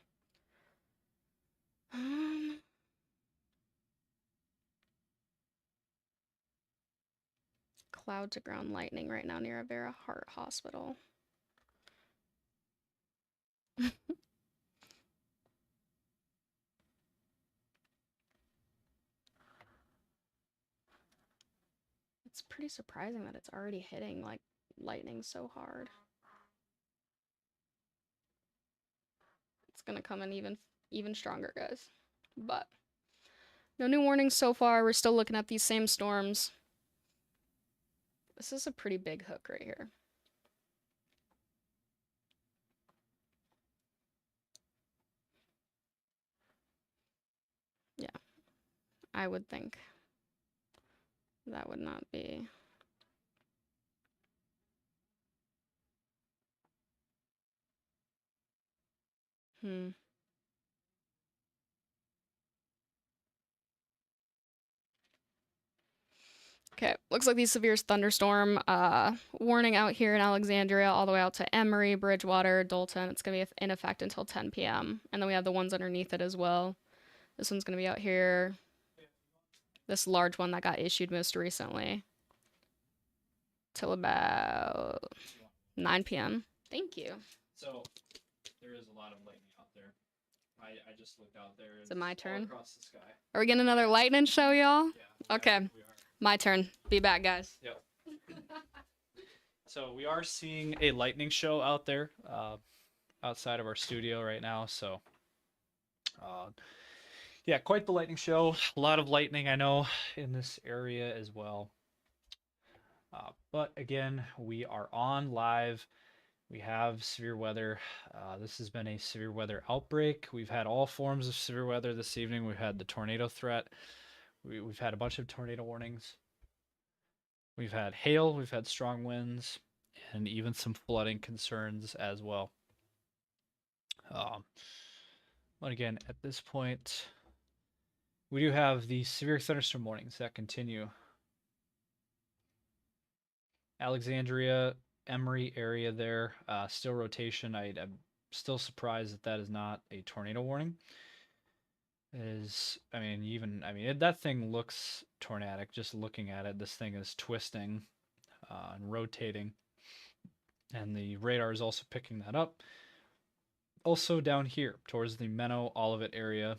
Cloud to ground lightning right now near Avera Heart Hospital. It's pretty surprising that it's already hitting like lightning so hard. It's gonna come in even stronger, guys. But no new warnings so far. We're still looking at these same storms. This is a pretty big hook right here. Yeah, I would think that would not be. Okay, looks like these severe thunderstorm warning out here in Alexandria all the way out to Emory, Bridgewater, Dalton. It's going to be in effect until 10 p.m. And then we have the ones underneath it as well. This one's going to be out here. This large one that got issued most recently. Till about 9 p.m. Thank you.
So there is a lot of lightning out there. I just looked out there.
Is it my turn?
Across the sky.
Are we getting another lightning show, y'all?
Yeah.
Okay.
We are.
My turn. Be back, guys.
Yep. So we are seeing a lightning show out there, outside of our studio right now. So, yeah, quite the lightning show. A lot of lightning, I know, in this area as well. But again, we are on live. We have severe weather. This has been a severe weather outbreak. We've had all forms of severe weather this evening. We've had the tornado threat. We've had a bunch of tornado warnings. We've had hail, we've had strong winds, and even some flooding concerns as well. But again, at this point, we do have the severe thunderstorm warnings that continue. Alexandria, Emory area there, still rotation. I still surprised that that is not a tornado warning. It is, I mean, that thing looks tornadic. Just looking at it, this thing is twisting and rotating, and the radar is also picking that up. Also down here towards the Menno Olivet area,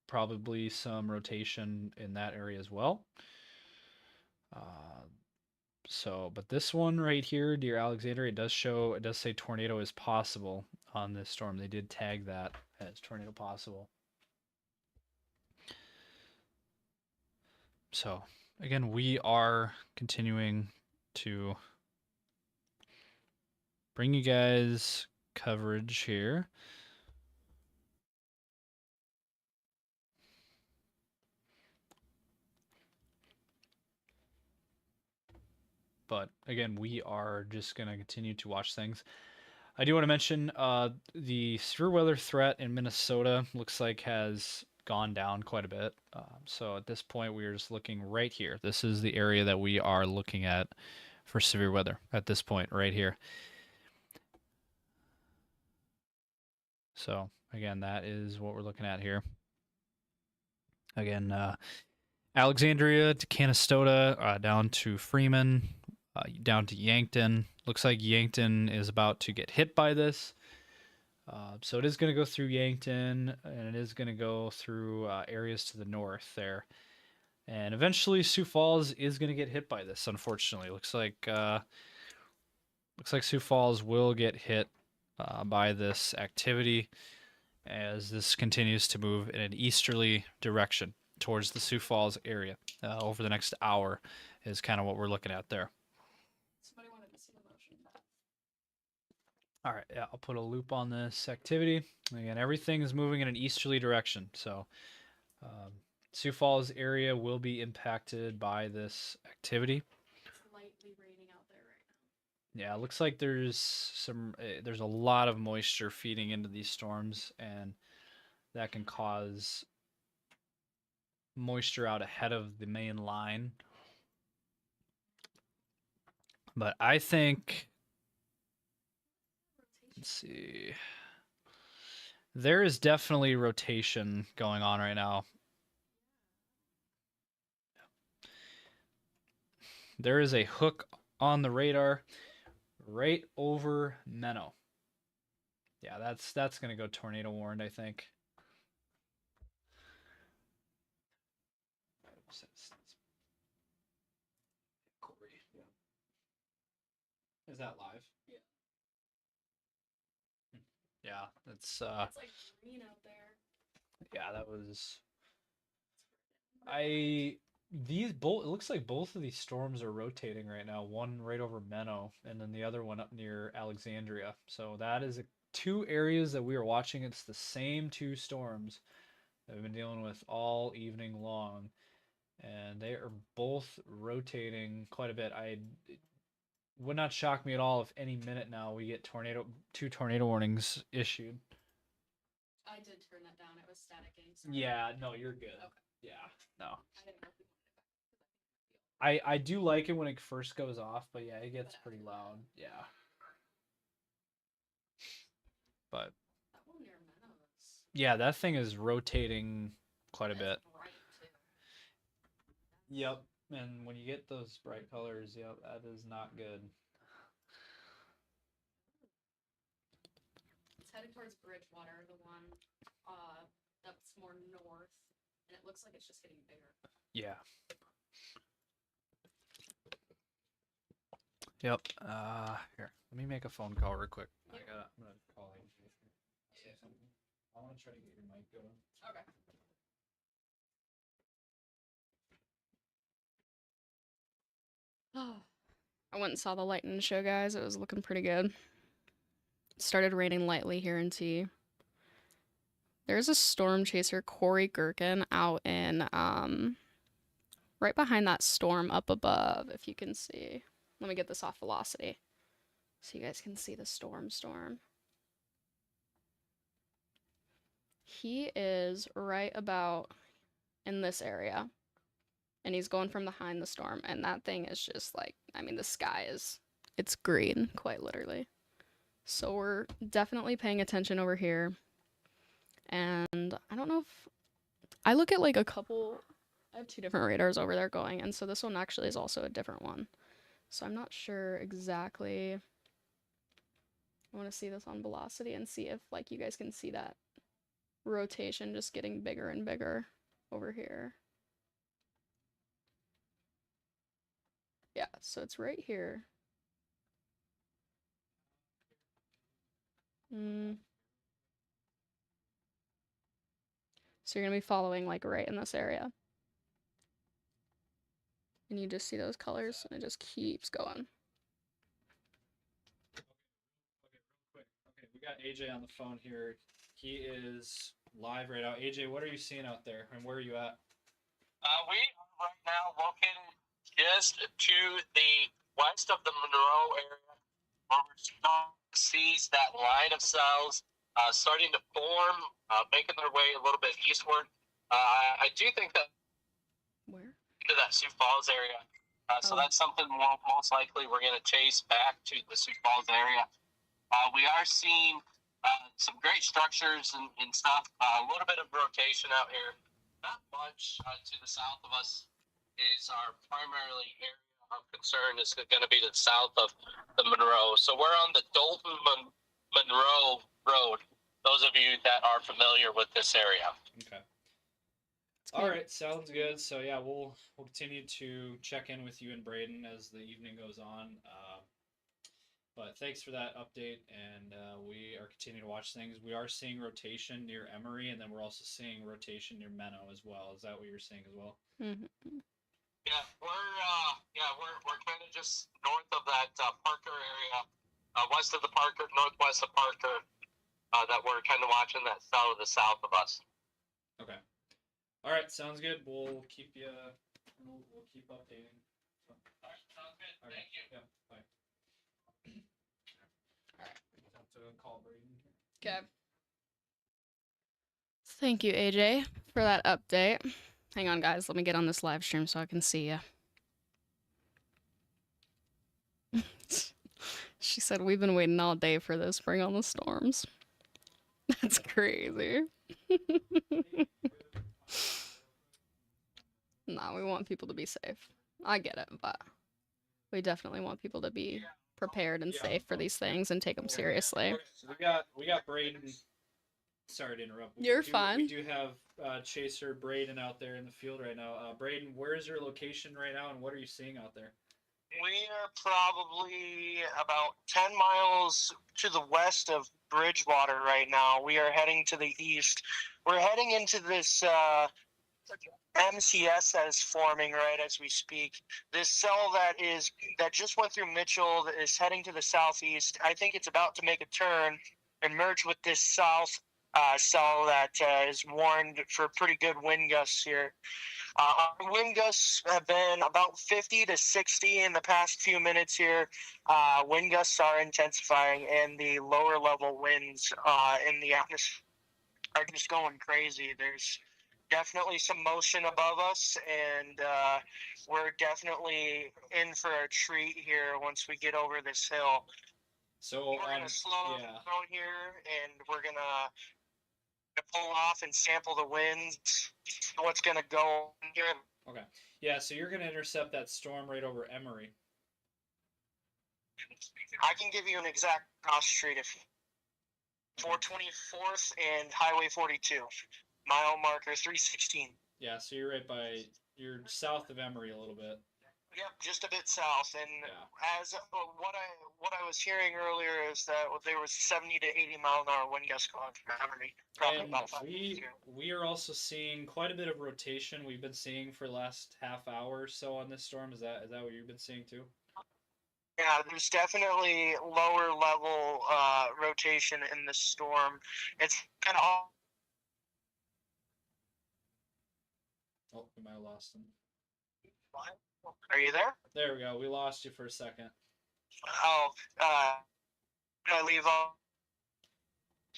probably some rotation in that area as well. But this one right here, Dear Alexander, it does say tornado is possible on this storm. They did tag that as tornado possible. So again, we are continuing to bring you guys coverage here. But again, we are just going to continue to watch things. I do want to mention the severe weather threat in Minnesota looks like has gone down quite a bit. So at this point, we are just looking right here. This is the area that we are looking at for severe weather at this point, right here. So again, that is what we're looking at here. Again, Alexandria to Canastota, down to Freeman, down to Yankton. Looks like Yankton is about to get hit by this. So it is going to go through Yankton, and it is going to go through areas to the north there. And eventually Sioux Falls is going to get hit by this, unfortunately. Looks like Sioux Falls will get hit by this activity as this continues to move in an easterly direction towards the Sioux Falls area over the next hour is kind of what we're looking at there.
Somebody wanted to see the motion.
All right, yeah, I'll put a loop on this activity. Again, everything is moving in an easterly direction, so Sioux Falls area will be impacted by this activity.
It's lightly raining out there right now.
Yeah, it looks like there's a lot of moisture feeding into these storms, and that can cause moisture out ahead of the main line. But I think, let's see, there is definitely rotation going on right now. There is a hook on the radar right over Menno. Yeah, that's gonna go tornado warned, I think. Corey, yeah. Is that live?
Yeah.
Yeah, that's
It's like green out there.
yeah, that was these both, it looks like both of these storms are rotating right now. One right over Menno, and then the other one up near Alexandria. So that is two areas that we are watching. It's the same two storms that we've been dealing with all evening long, and they are both rotating quite a bit. It would not shock me at all if any minute now we get two tornado warnings issued.
I did turn that down. It was staticking. Sorry.
Yeah, no, you're good.
Okay.
Yeah, no.
I didn't know if we wanted it back.
I do like it when it first goes off, but yeah, it gets pretty loud. Yeah. But
That one near Meadows.
yeah, that thing is rotating quite a bit.
Bright too.
Yep. And when you get those bright colors, yep, that is not good.
It's headed towards Bridgewater, the one that's more north, and it looks like it's just getting bigger.
Yeah. Yep. Here, let me make a phone call real quick. I'm gonna call you. Say something. I want to try to get your mic going.
Okay.
I went and saw the lightning show, guys. It was looking pretty good. It started raining lightly here in T. There's a storm chaser, Corey Gherkin, out in right behind that storm up above, if you can see. Let me get this off velocity so you guys can see the storm. He is right about in this area, and he's going from behind the storm, and that thing is just like, I mean, the sky is, it's green, quite literally. So we're definitely paying attention over here. And I don't know if I look at like a couple. I have 2 different radars over there going, and so this one actually is also a different one. So I'm not sure exactly. I want to see this on velocity and see if like you guys can see that rotation just getting bigger and bigger over here. Yeah, so it's right here. So you're gonna be following like right in this area. And you just see those colors and it just keeps going.
Okay, real quick. Okay, we got AJ on the phone here. He is live right now. AJ, what are you seeing out there, and where are you at?
We are right now located just to the west of the Monroe area, where we're starting to see that line of cells starting to form, making their way a little bit eastward. I do think that
Where?
to that Sioux Falls area. So
Oh.
that's something most likely we're going to chase back to the Sioux Falls area. We are seeing some great structures and stuff. A little bit of rotation out here. Not much to the south of us is our primarily area of concern is going to be to the south of the Monroe. So we're on the Dalton Monroe Road. Those of you that are familiar with this area.
Okay. All right, sounds good. So yeah, we'll continue to check in with you and Braden as the evening goes on. But thanks for that update, and we are continuing to watch things. We are seeing rotation near Emory, and then we're also seeing rotation near Menno as well. Is that what you're seeing as well?
Mm-hmm.
Yeah, we're kind of just north of that Parker area, west of the Parker, northwest of Parker. That we're kind of watching that cell to the south of us.
Okay. All right, sounds good. We'll keep you. We'll keep updating. So,
All right, sounds good.
okay.
Thank you.
Yeah. Bye. All right. We'll have to call Braden here.
Okay. Thank you, AJ, for that update. Hang on, guys. Let me get on this live stream so I can see you. She said, we've been waiting all day for this. Bring on the storms. That's crazy. Nah, we want people to be safe. I get it, but we definitely want people to be prepared and safe for these things and take them seriously.
Okay, so we got Braden. Sorry to interrupt.
You're fine.
We do have Chaser Braden out there in the field right now. Braden, where is your location right now, and what are you seeing out there?
We are probably about 10 miles to the west of Bridgewater right now. We are heading to the east. We're heading into this MCS that is forming right as we speak. This cell that just went through Mitchell that is heading to the southeast. I think it's about to make a turn and merge with this south cell that is warned for pretty good wind gusts here. Our wind gusts have been about 50 to 60 in the past few minutes here. Wind gusts are intensifying, and the lower level winds in the atmosphere are just going crazy. There's definitely some motion above us, and we're definitely in for a treat here once we get over this hill.
So
We're gonna slow
yeah.
down here, and we're gonna pull off and sample the winds. What's gonna go on here?
Okay. Yeah. So you're gonna intercept that storm right over Emory.
I can give you an exact cross street if 424th and Highway 42, mile marker 316.
Yeah. So you're right by. You're south of Emory a little bit.
Yep, just a bit south. And
Yeah.
as what I was hearing earlier is that there was 70 to 80 mile an hour wind gusts going through Emory. Probably
And
about 5 minutes here.
we are also seeing quite a bit of rotation. We've been seeing for the last half hour or so on this storm. Is that what you've been seeing too?
Yeah, there's definitely lower level rotation in the storm. It's kind of all.
Oh, we might have lost him.
Are you there?
There we go. We lost you for a second.
Oh, did I leave off?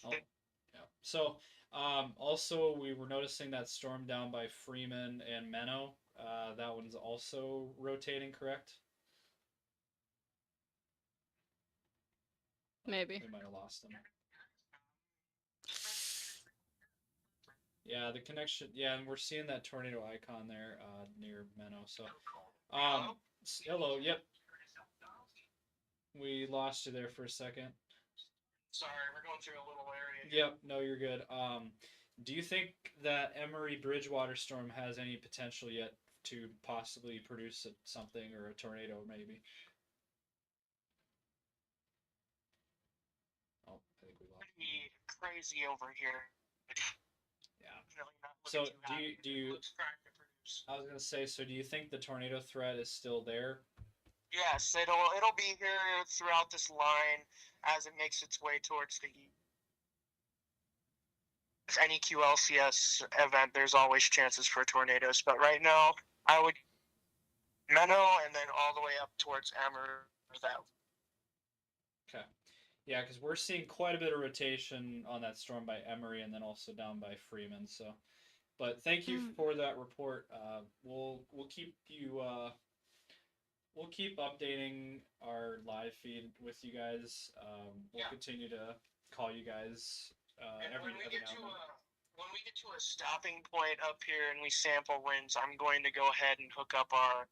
Oh, yeah. So, also we were noticing that storm down by Freeman and Menno. That one's also rotating, correct?
Maybe.
We might have lost them. Yeah, the connection. Yeah, and we're seeing that tornado icon there near Menno. So, hello. Yep, we lost you there for a second.
Sorry, we're going through a little area.
Yep, no, you're good. Do you think that Emery Bridgewater storm has any potential yet to possibly produce something or a tornado, maybe? Oh, I think we lost.
Pretty crazy over here.
Yeah.
Really not
So,
looking too
do
happy.
you?
It looks trying to produce.
I was gonna say. So, do you think the tornado threat is still there?
Yes, it'll be here throughout this line as it makes its way towards the east. Any QLCS event, there's always chances for tornadoes. But right now, I would Menno and then all the way up towards Amber. That
Okay. Yeah, because we're seeing quite a bit of rotation on that storm by Emery and then also down by Freeman. So, but thank you for that report. We'll keep you. We'll keep updating our live feed with you guys. We'll continue to call you guys every now and then.
when we get to a stopping point up here and we sample winds, I'm going to go ahead and hook up our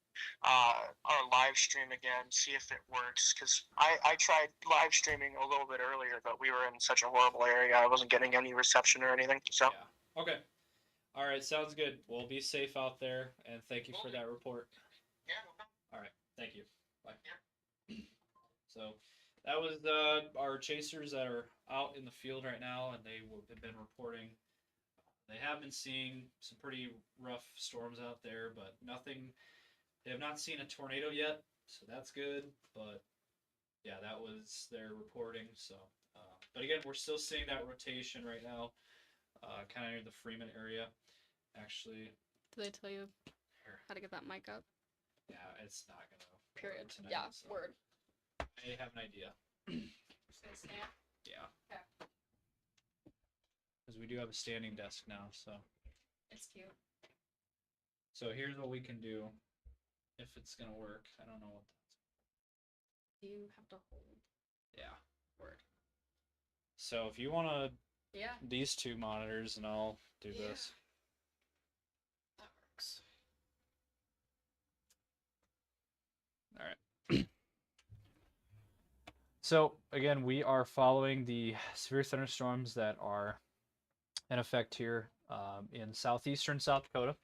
live stream again, see if it works. Because I tried live streaming a little bit earlier, but we were in such a horrible area, I wasn't getting any reception or anything. So
yeah, okay, all right, sounds good. Well, be safe out there, and thank you for that report.
yeah, no problem.
All right, thank you. Bye. So that was our chasers that are out in the field right now, and they have been reporting. They have been seeing some pretty rough storms out there, but nothing. They have not seen a tornado yet, so that's good. But yeah, that was their reporting. So, but again, we're still seeing that rotation right now, kind of near the Freeman area. Actually,
Did they tell you
here,
how to get that mic up?
yeah, it's not gonna.
Period.
Tonight,
Yeah,
so
word.
I have an idea. Yeah.
Okay.
Because we do have a standing desk now, so.
It's cute.
So here's what we can do, if it's gonna work. I don't know what.
You have to hold.
Yeah.
Word.
So if you wanna,
Yeah.
these two monitors, and I'll do this.
That works.
All right. So again, we are following the severe thunderstorms that are in effect here in southeastern South Dakota.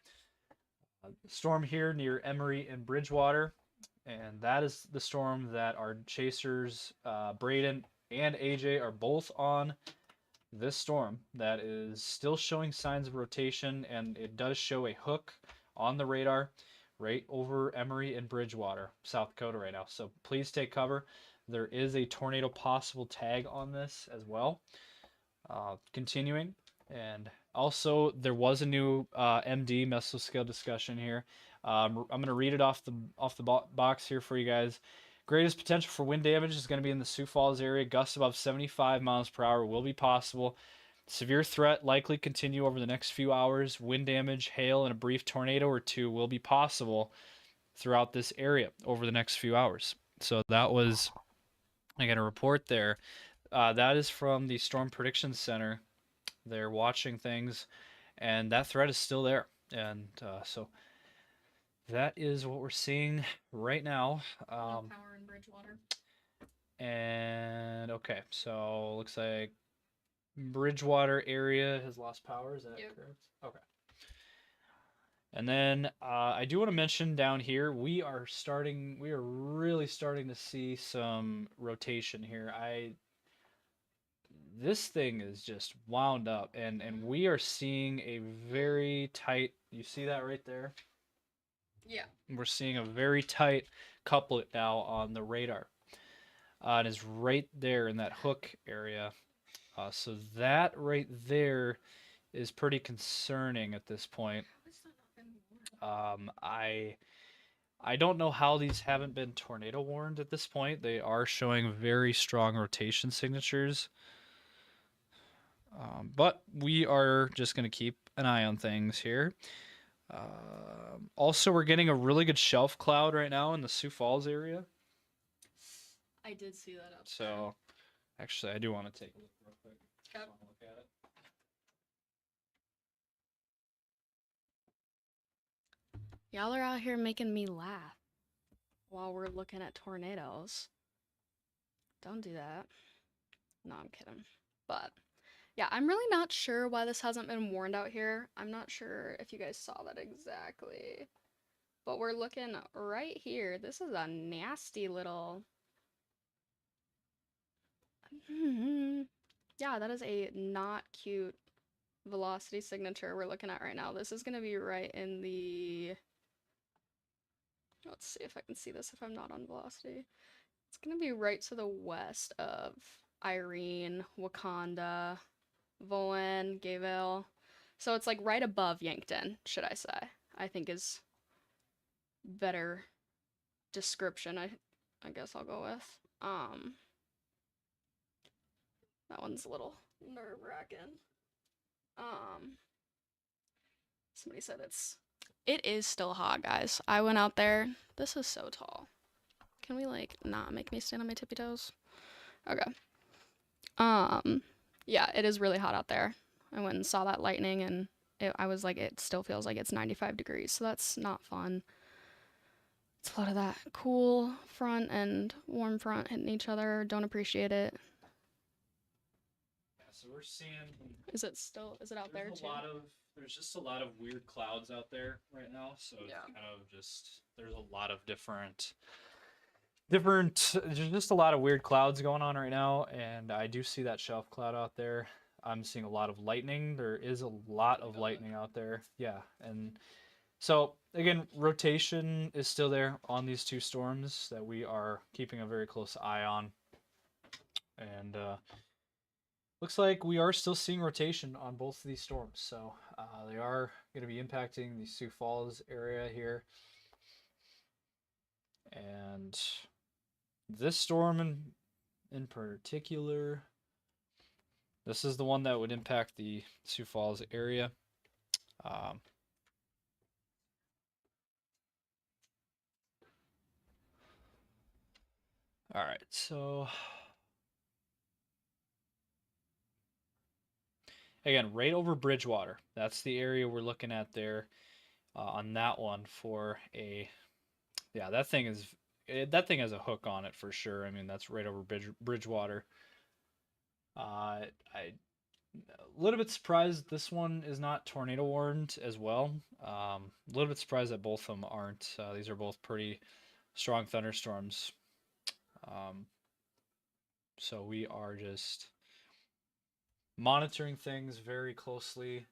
Storm here near Emery and Bridgewater, and that is the storm that our chasers Braden and AJ are both on. This storm that is still showing signs of rotation, and it does show a hook on the radar right over Emery and Bridgewater, South Dakota right now. So please take cover. There is a tornado possible tag on this as well. Continuing, and also there was a new MD mesoscale discussion here. I'm going to read it off the box here for you guys. Greatest potential for wind damage is going to be in the Sioux Falls area. Gusts above 75 miles per hour will be possible. Severe threat likely continue over the next few hours. Wind damage, hail, and a brief tornado or two will be possible throughout this area over the next few hours. So that was, I got a report there. That is from the Storm Prediction Center. They're watching things, and that threat is still there. And so that is what we're seeing right now.
No power in Bridgewater.
And okay, so looks like Bridgewater area has lost power. Is that correct? Okay. And then I do want to mention down here, we are really starting to see some rotation here. This thing is just wound up, and we are seeing a very tight, you see that right there?
Yeah.
We're seeing a very tight couplet now on the radar. It is right there in that hook area. So that right there is pretty concerning at this point. I don't know how these haven't been tornado warned at this point. They are showing very strong rotation signatures. But we are just going to keep an eye on things here. Also, we're getting a really good shelf cloud right now in the Sioux Falls area.
I did see that up.
So Actually, I do want to take a look real quick. Just
Yep.
want to look at it.
Y'all are out here making me laugh while we're looking at tornadoes. Don't do that. No, I'm kidding. But yeah, I'm really not sure why this hasn't been warned out here. I'm not sure if you guys saw that exactly. But we're looking right here. This is a nasty little... Yeah, that is a not cute velocity signature we're looking at right now. This is going to be right in the... Let's see if I can see this if I'm not on velocity. It's going to be right to the west of Irene, Wakanda, Volan, Gayville. So it's like right above Yankton, should I say. I think is better description, I guess I'll go with. That one's a little nerve-wracking. Somebody said it is still hot, guys. I went out there. This is so tall. Can we like not make me stand on my tippy toes? Okay. Yeah, it is really hot out there. I went and saw that lightning and I was like, it still feels like it's 95 degrees, so that's not fun. It's a lot of that cool front and warm front hitting each other. Don't appreciate it.
Yeah, so we're seeing.
Is it out there too?
There's just a lot of weird clouds out there right now. So it's
Yeah.
kind of just there's a lot of different. There's just a lot of weird clouds going on right now, and I do see that shelf cloud out there. I'm seeing a lot of lightning. There is a lot of lightning out there. Yeah, and so again, rotation is still there on these two storms that we are keeping a very close eye on, and looks like we are still seeing rotation on both of these storms. So they are going to be impacting the Sioux Falls area here, and this storm in particular, this is the one that would impact the Sioux Falls area. All right, so again, right over Bridgewater. That's the area we're looking at there on that one for a. Yeah, that thing has a hook on it for sure. I mean, that's right over Bridgewater. I a little bit surprised this one is not tornado warned as well. A little bit surprised that both of them aren't. These are both pretty strong thunderstorms. So we are just monitoring things very closely.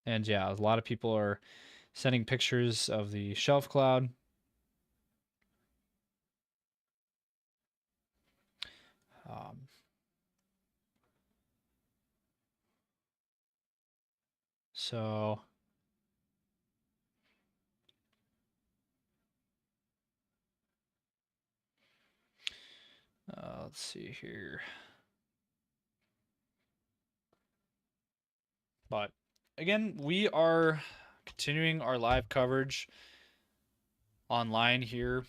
And yeah, a lot of people are sending pictures of the shelf cloud. So let's see here. But again, we are continuing our live coverage online here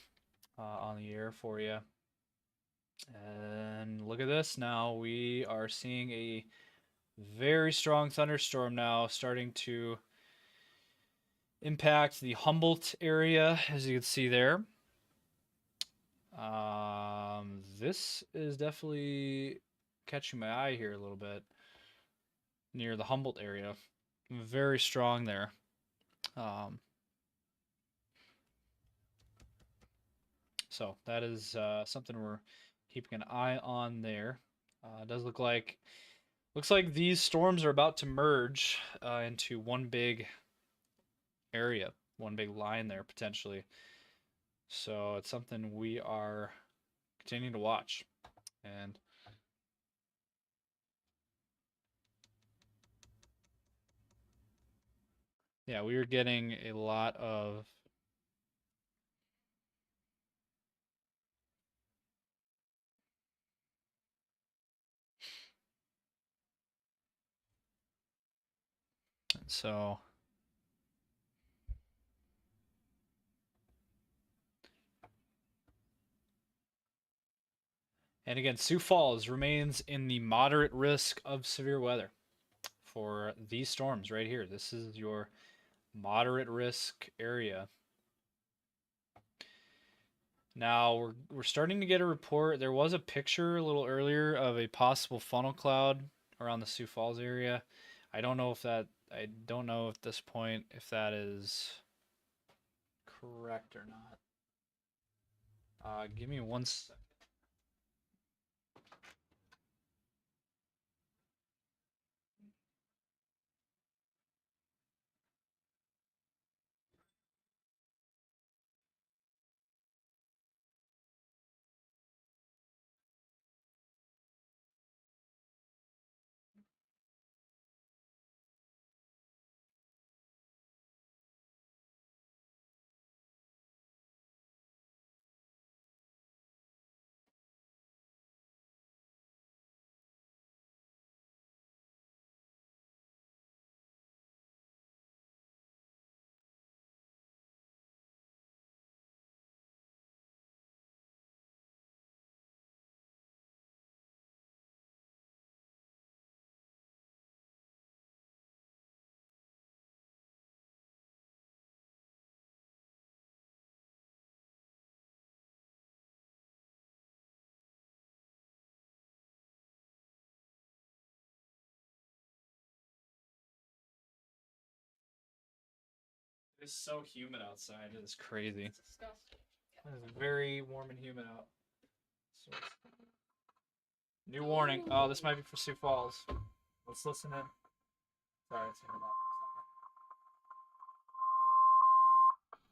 on the air for you. And look at this now. We are seeing a very strong thunderstorm now starting to impact the Humboldt area, as you can see there. This is definitely catching my eye here a little bit near the Humboldt area. Very strong there. So that is something we're keeping an eye on there. It does looks like these storms are about to merge into one big area, one big line there potentially. So it's something we are continuing to watch. And yeah, we are getting a lot of so And again, Sioux Falls remains in the moderate risk of severe weather for these storms right here. This is your moderate risk area. Now we're starting to get a report. There was a picture a little earlier of a possible funnel cloud around the Sioux Falls area. I don't know at this point if that is correct or not. Give me 1 second. It's so humid outside. It is crazy.
It's disgusting.
It's very warm and humid out. So new warning. Oh, this might be for Sioux Falls. Let's listen in. Sorry, it's turning off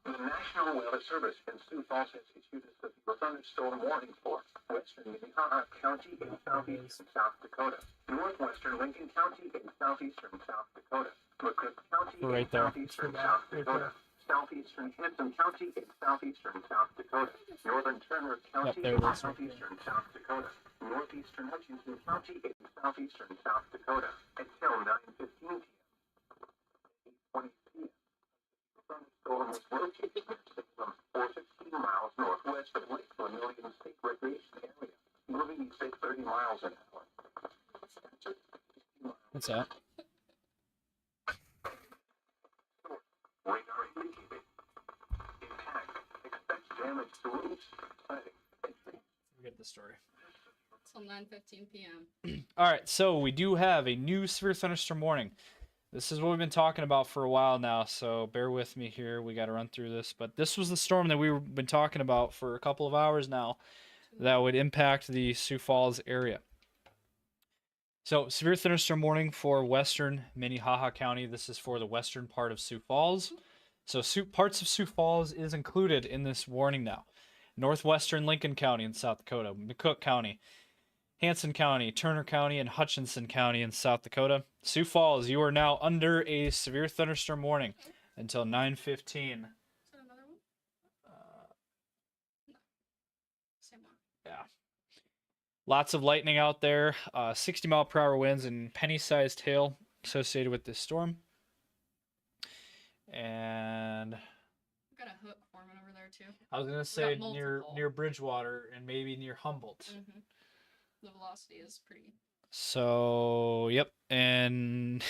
The National Weather Service in Sioux Falls has issued a severe thunderstorm warning for western Minnehaha County in southeastern South Dakota, northwestern Lincoln County in southeastern South Dakota, McCook County
Right
in
there.
southeastern South Dakota, southeastern Hanson County in southeastern South Dakota, northern Turner County
there
in
it is.
southeastern South Dakota, northeastern Hutchinson County in southeastern South Dakota until 9:15 p.m. 8:20 p.m. Thunderstorm was located some 416 miles northwest of Lake Vermilion State Recreation Area, moving east at 30 miles an hour.
What's that?
Radar indicated intact. Expect damage to roofs, siding, and trees.
Forget the story.
Till 9:15 p.m.
All right, so we do have a new severe thunderstorm warning. This is what we've been talking about for a while now, so bear with me here. We got to run through this. But this was the storm that we've been talking about for a couple of hours now that would impact the Sioux Falls area. So, severe thunderstorm warning for western Minnehaha County. This is for the western part of Sioux Falls. So, parts of Sioux Falls is included in this warning now. Northwestern Lincoln County in South Dakota, McCook County, Hanson County, Turner County, and Hutchinson County in South Dakota. Sioux Falls, you are now under a severe thunderstorm warning until 9:15.
Is that another one? No. Same one.
Yeah. Lots of lightning out there, 60-mile-per-hour winds and penny-sized hail associated with this storm. And
We've got a hook forming over there too.
I was gonna say
got
near
multiple.
Bridgewater and maybe near Humboldt.
Mm-hmm. The velocity is pretty.
So yep, and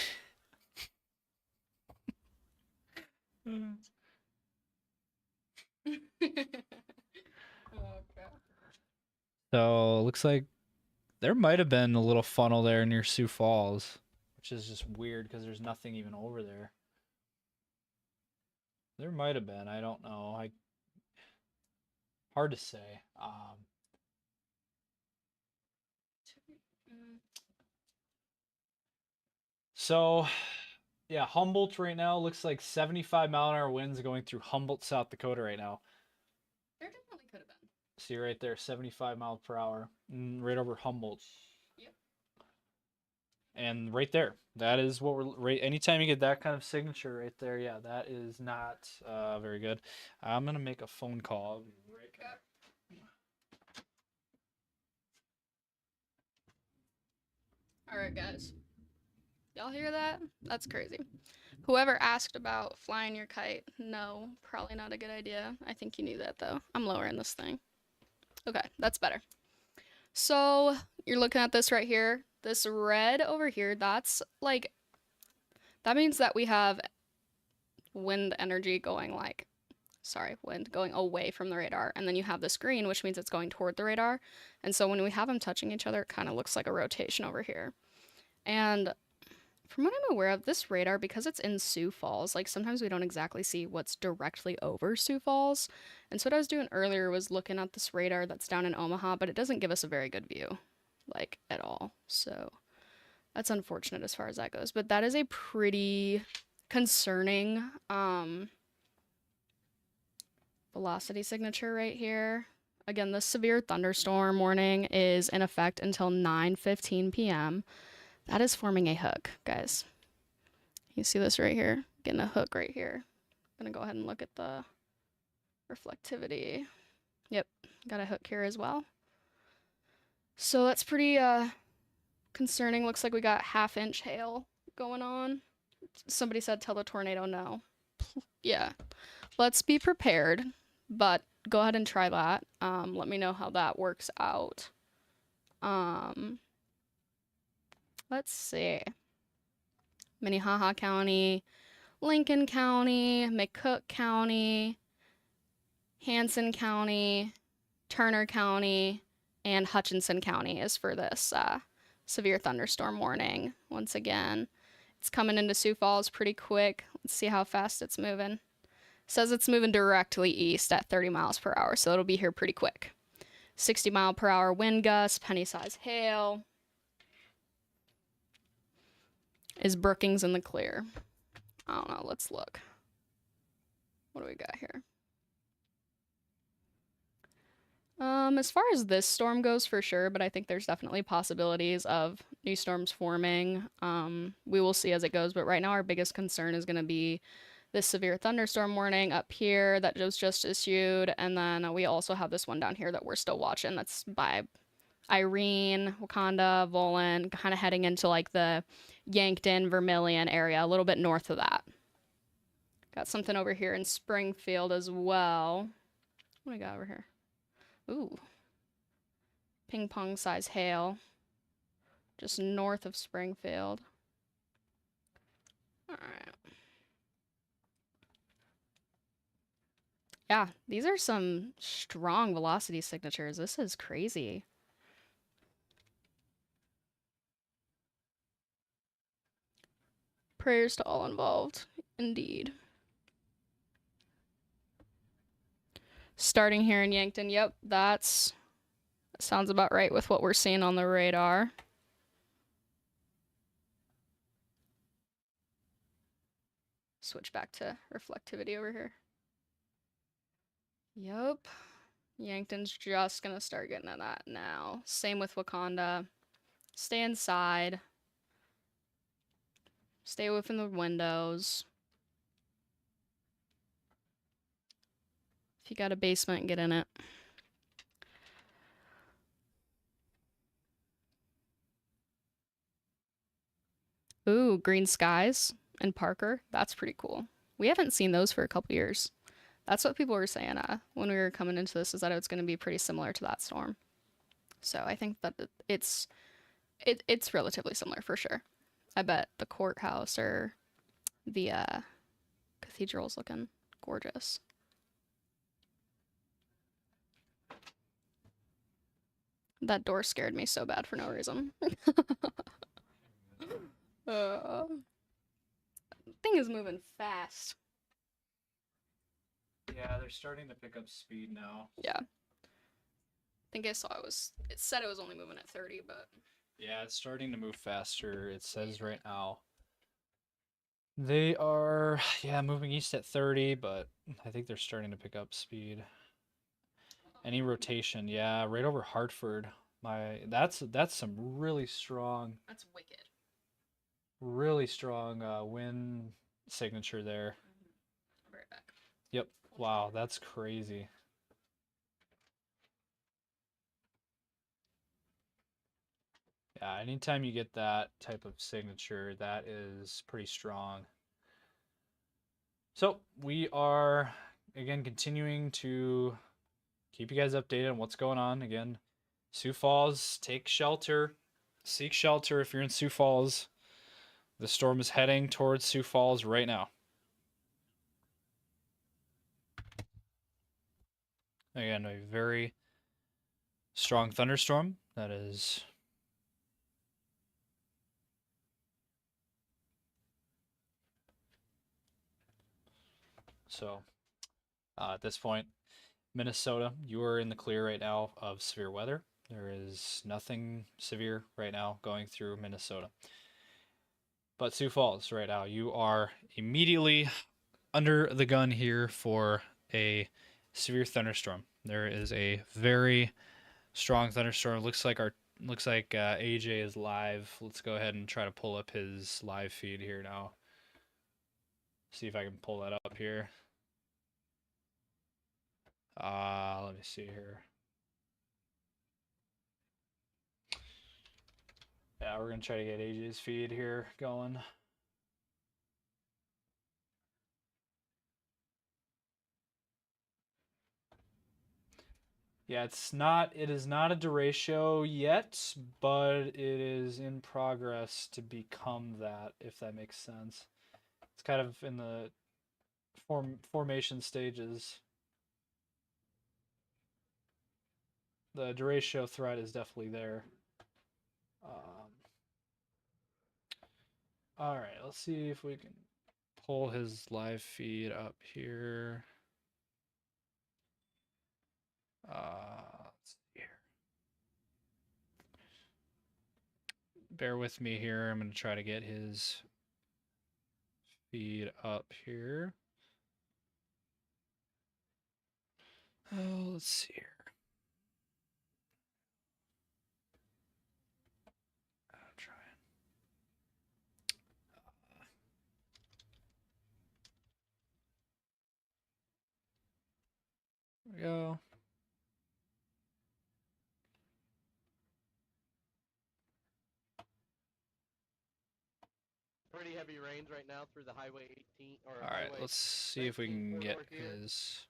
Okay.
so looks like there might have been a little funnel there near Sioux Falls, which is just weird because there's nothing even over there. There might have been. I don't know. Hard to say.
Mm.
So, yeah, Humboldt right now looks like 75-mile-an-hour winds going through Humboldt, South Dakota right now.
There definitely could have been.
See right there, 75 miles per hour, right over Humboldt.
Yep.
And right there, that is what we're right. Anytime you get that kind of signature right there, yeah, that is not very good. I'm gonna make a phone call. I'll be right back.
All right, guys. Y'all hear that? That's crazy. Whoever asked about flying your kite, no, probably not a good idea. I think you knew that though. I'm lowering this thing. Okay, that's better. So you're looking at this right here. This red over here, that's like, that means that we have wind energy going like, sorry, wind going away from the radar. And then you have this green, which means it's going toward the radar. And so when we have them touching each other, it kind of looks like a rotation over here. And from what I'm aware of, this radar, because it's in Sioux Falls, like sometimes we don't exactly see what's directly over Sioux Falls. And so what I was doing earlier was looking at this radar that's down in Omaha, but it doesn't give us a very good view, like at all. So that's unfortunate as far as that goes. But that is a pretty concerning velocity signature right here. Again, this severe thunderstorm warning is in effect until 9:15 p.m. That is forming a hook, guys. You see this right here? Getting a hook right here. I'm gonna go ahead and look at the reflectivity. Yep, got a hook here as well. So that's pretty concerning. Looks like we got 1/2 inch hail going on. Somebody said tell the tornado no. Yeah, let's be prepared, but go ahead and try that. Let me know how that works out. Let's see. Minnehaha County, Lincoln County, McCook County, Hanson County, Turner County, and Hutchinson County is for this severe thunderstorm warning. Once again, it's coming into Sioux Falls pretty quick. Let's see how fast it's moving. It says it's moving directly east at 30 miles per hour, so it'll be here pretty quick. 60-mile-per-hour wind gusts, penny-size hail. Is Brookings in the clear? I don't know. Let's look. What do we got here? As far as this storm goes, for sure, but I think there's definitely possibilities of new storms forming. We will see as it goes, but right now our biggest concern is going to be this severe thunderstorm warning up here that was just issued, and then we also have this one down here that we're still watching. That's by Irene, Wakanda, Volin, kind of heading into like the Yankton, Vermilion area, a little bit north of that. Got something over here in Springfield as well. What do we got over here? Ooh. Ping pong size hail. Just north of Springfield. Alright. Yeah, these are some strong velocity signatures. This is crazy. Prayers to all involved, indeed. Starting here in Yankton, yep, that sounds about right with what we're seeing on the radar. Switch back to reflectivity over here. Yep. Yankton's just gonna start getting at that now. Same with Wakanda. Stay inside. Stay away from the windows. If you got a basement, get in it. Ooh, green skies and Parker. That's pretty cool. We haven't seen those for a couple years. That's what people were saying when we were coming into this, is that it's going to be pretty similar to that storm. So I think that it's relatively similar for sure. I bet the courthouse or the cathedral's looking gorgeous. That door scared me so bad for no reason. Thing is moving fast.
Yeah, they're starting to pick up speed now.
Yeah. I think I saw it said it was only moving at 30, but
Yeah, it's starting to move faster. It says right now. They are, yeah, moving east at 30, but I think they're starting to pick up speed. Any rotation, yeah, right over Hartford. That's some really strong,
that's wicked.
wind signature there.
I'll be right back.
Yep. Wow, that's crazy. Yeah, anytime you get that type of signature, that is pretty strong. So we are, again, continuing to keep you guys updated on what's going on. Again, Sioux Falls, take shelter. Seek shelter if you're in Sioux Falls. The storm is heading towards Sioux Falls right now. Again, a very strong thunderstorm that is so at this point, Minnesota, you are in the clear right now of severe weather. There is nothing severe right now going through Minnesota. But Sioux Falls right now, you are immediately under the gun here for a severe thunderstorm. There is a very strong thunderstorm. Looks like AJ is live. Let's go ahead and try to pull up his live feed here now. See if I can pull that up here. Let me see here. Yeah, we're gonna try to get AJ's feed here going. Yeah, it is not a derecho yet, but it is in progress to become that, if that makes sense. It's kind of in the formation stages. The derecho threat is definitely there. All right, let's see if we can pull his live feed up here. Let's see here. Bear with me here. I'm going to try to get his feed up here. Oh, let's see here. I'll try it. There we go.
Pretty heavy rains right now through the Highway 18 or
All right,
Highway
let's see if we
19
can get
corridor here.
his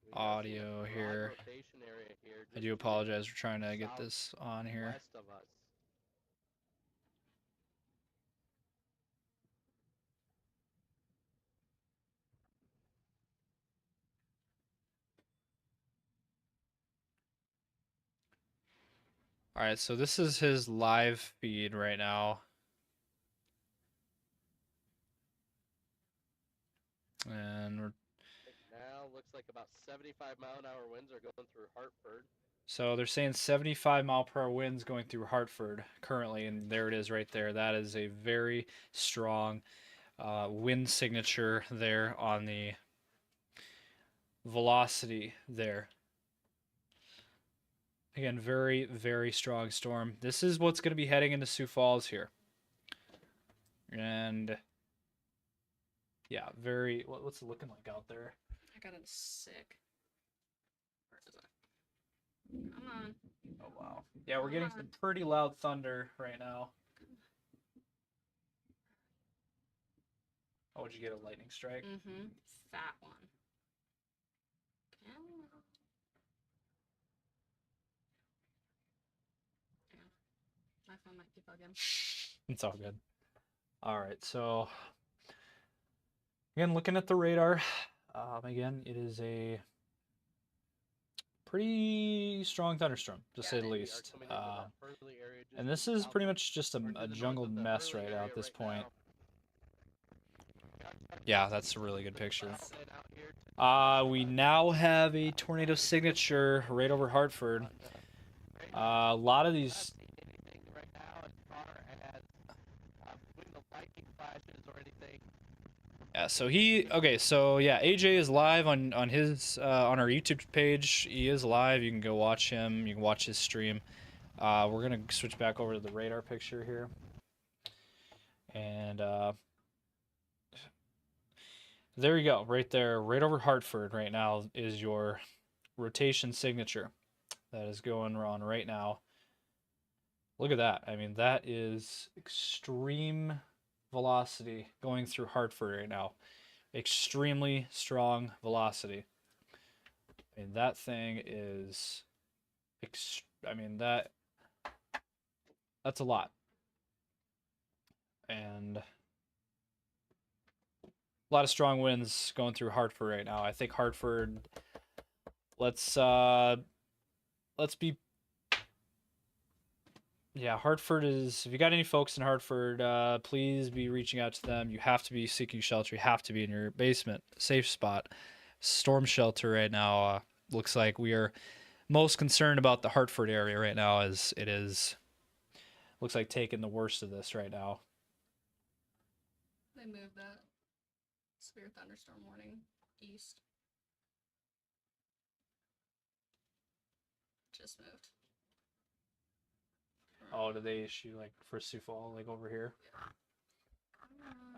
We are seeing a
audio
broad
here.
rotation area here
I
just
do
to
apologize for trying to get
south
this on here.
west of us.
All right, so this is his live feed right now. And we're
Now looks like about 75-mile-an-hour winds are going through Hartford.
so they're saying 75-mile-per-hour winds going through Hartford currently, and there it is right there. That is a very strong wind signature there on the velocity there. Again, very, very strong storm. This is what's going to be heading into Sioux Falls here. And yeah, very, what's it looking like out there?
I got it sick. Where is it? Come on.
Oh, wow. Yeah, we're getting some pretty loud thunder right now. Oh, would you get a lightning strike?
Mm-hmm. Fat one. Come on. Yeah. My phone might be bugging.
It's all good. All right, so again, looking at the radar, again, it is a pretty strong thunderstorm, to say the least. And this is pretty much just a jungled mess right now at this point. Yeah, that's a really good picture. We now have a tornado signature right over Hartford. A lot of these. Yeah, so AJ is live on his on our YouTube page. He is live. You can go watch him. You can watch his stream. We're gonna switch back over to the radar picture here, and there you go, right there, right over Hartford. Right now is your rotation signature that is going on right now. Look at that. I mean, that is extreme velocity going through Hartford right now. Extremely strong velocity. I mean, that thing is I mean that's a lot, and a lot of strong winds going through Hartford right now. I think Hartford. Let's be. Yeah, Hartford is. If you got any folks in Hartford, please be reaching out to them. You have to be seeking shelter. You have to be in your basement, safe spot. Storm shelter right now. Looks like we are most concerned about the Hartford area right now, as it is. Looks like taking the worst of this right now.
They moved that severe thunderstorm warning east. Just moved.
Oh, did they issue like for Sioux Falls, like over here?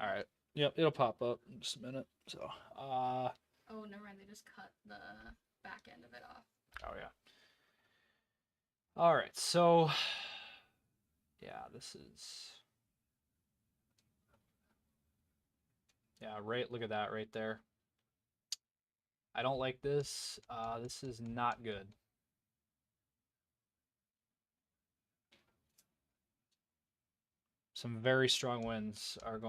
All right. Yep, it'll pop up in just a minute. So,
Oh, never mind. They just cut the back end of it off.
oh yeah. All right. So, yeah, this is. Yeah, right. Look at that right there. I don't like this. This is not good. Some very strong winds are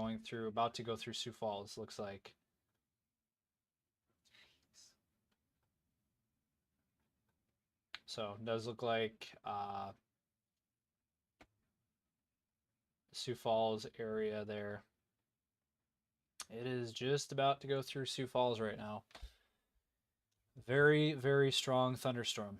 about to go through Sioux Falls, looks like. So it does look like Sioux Falls area there. It is just about to go through Sioux Falls right now. Very, very strong thunderstorm.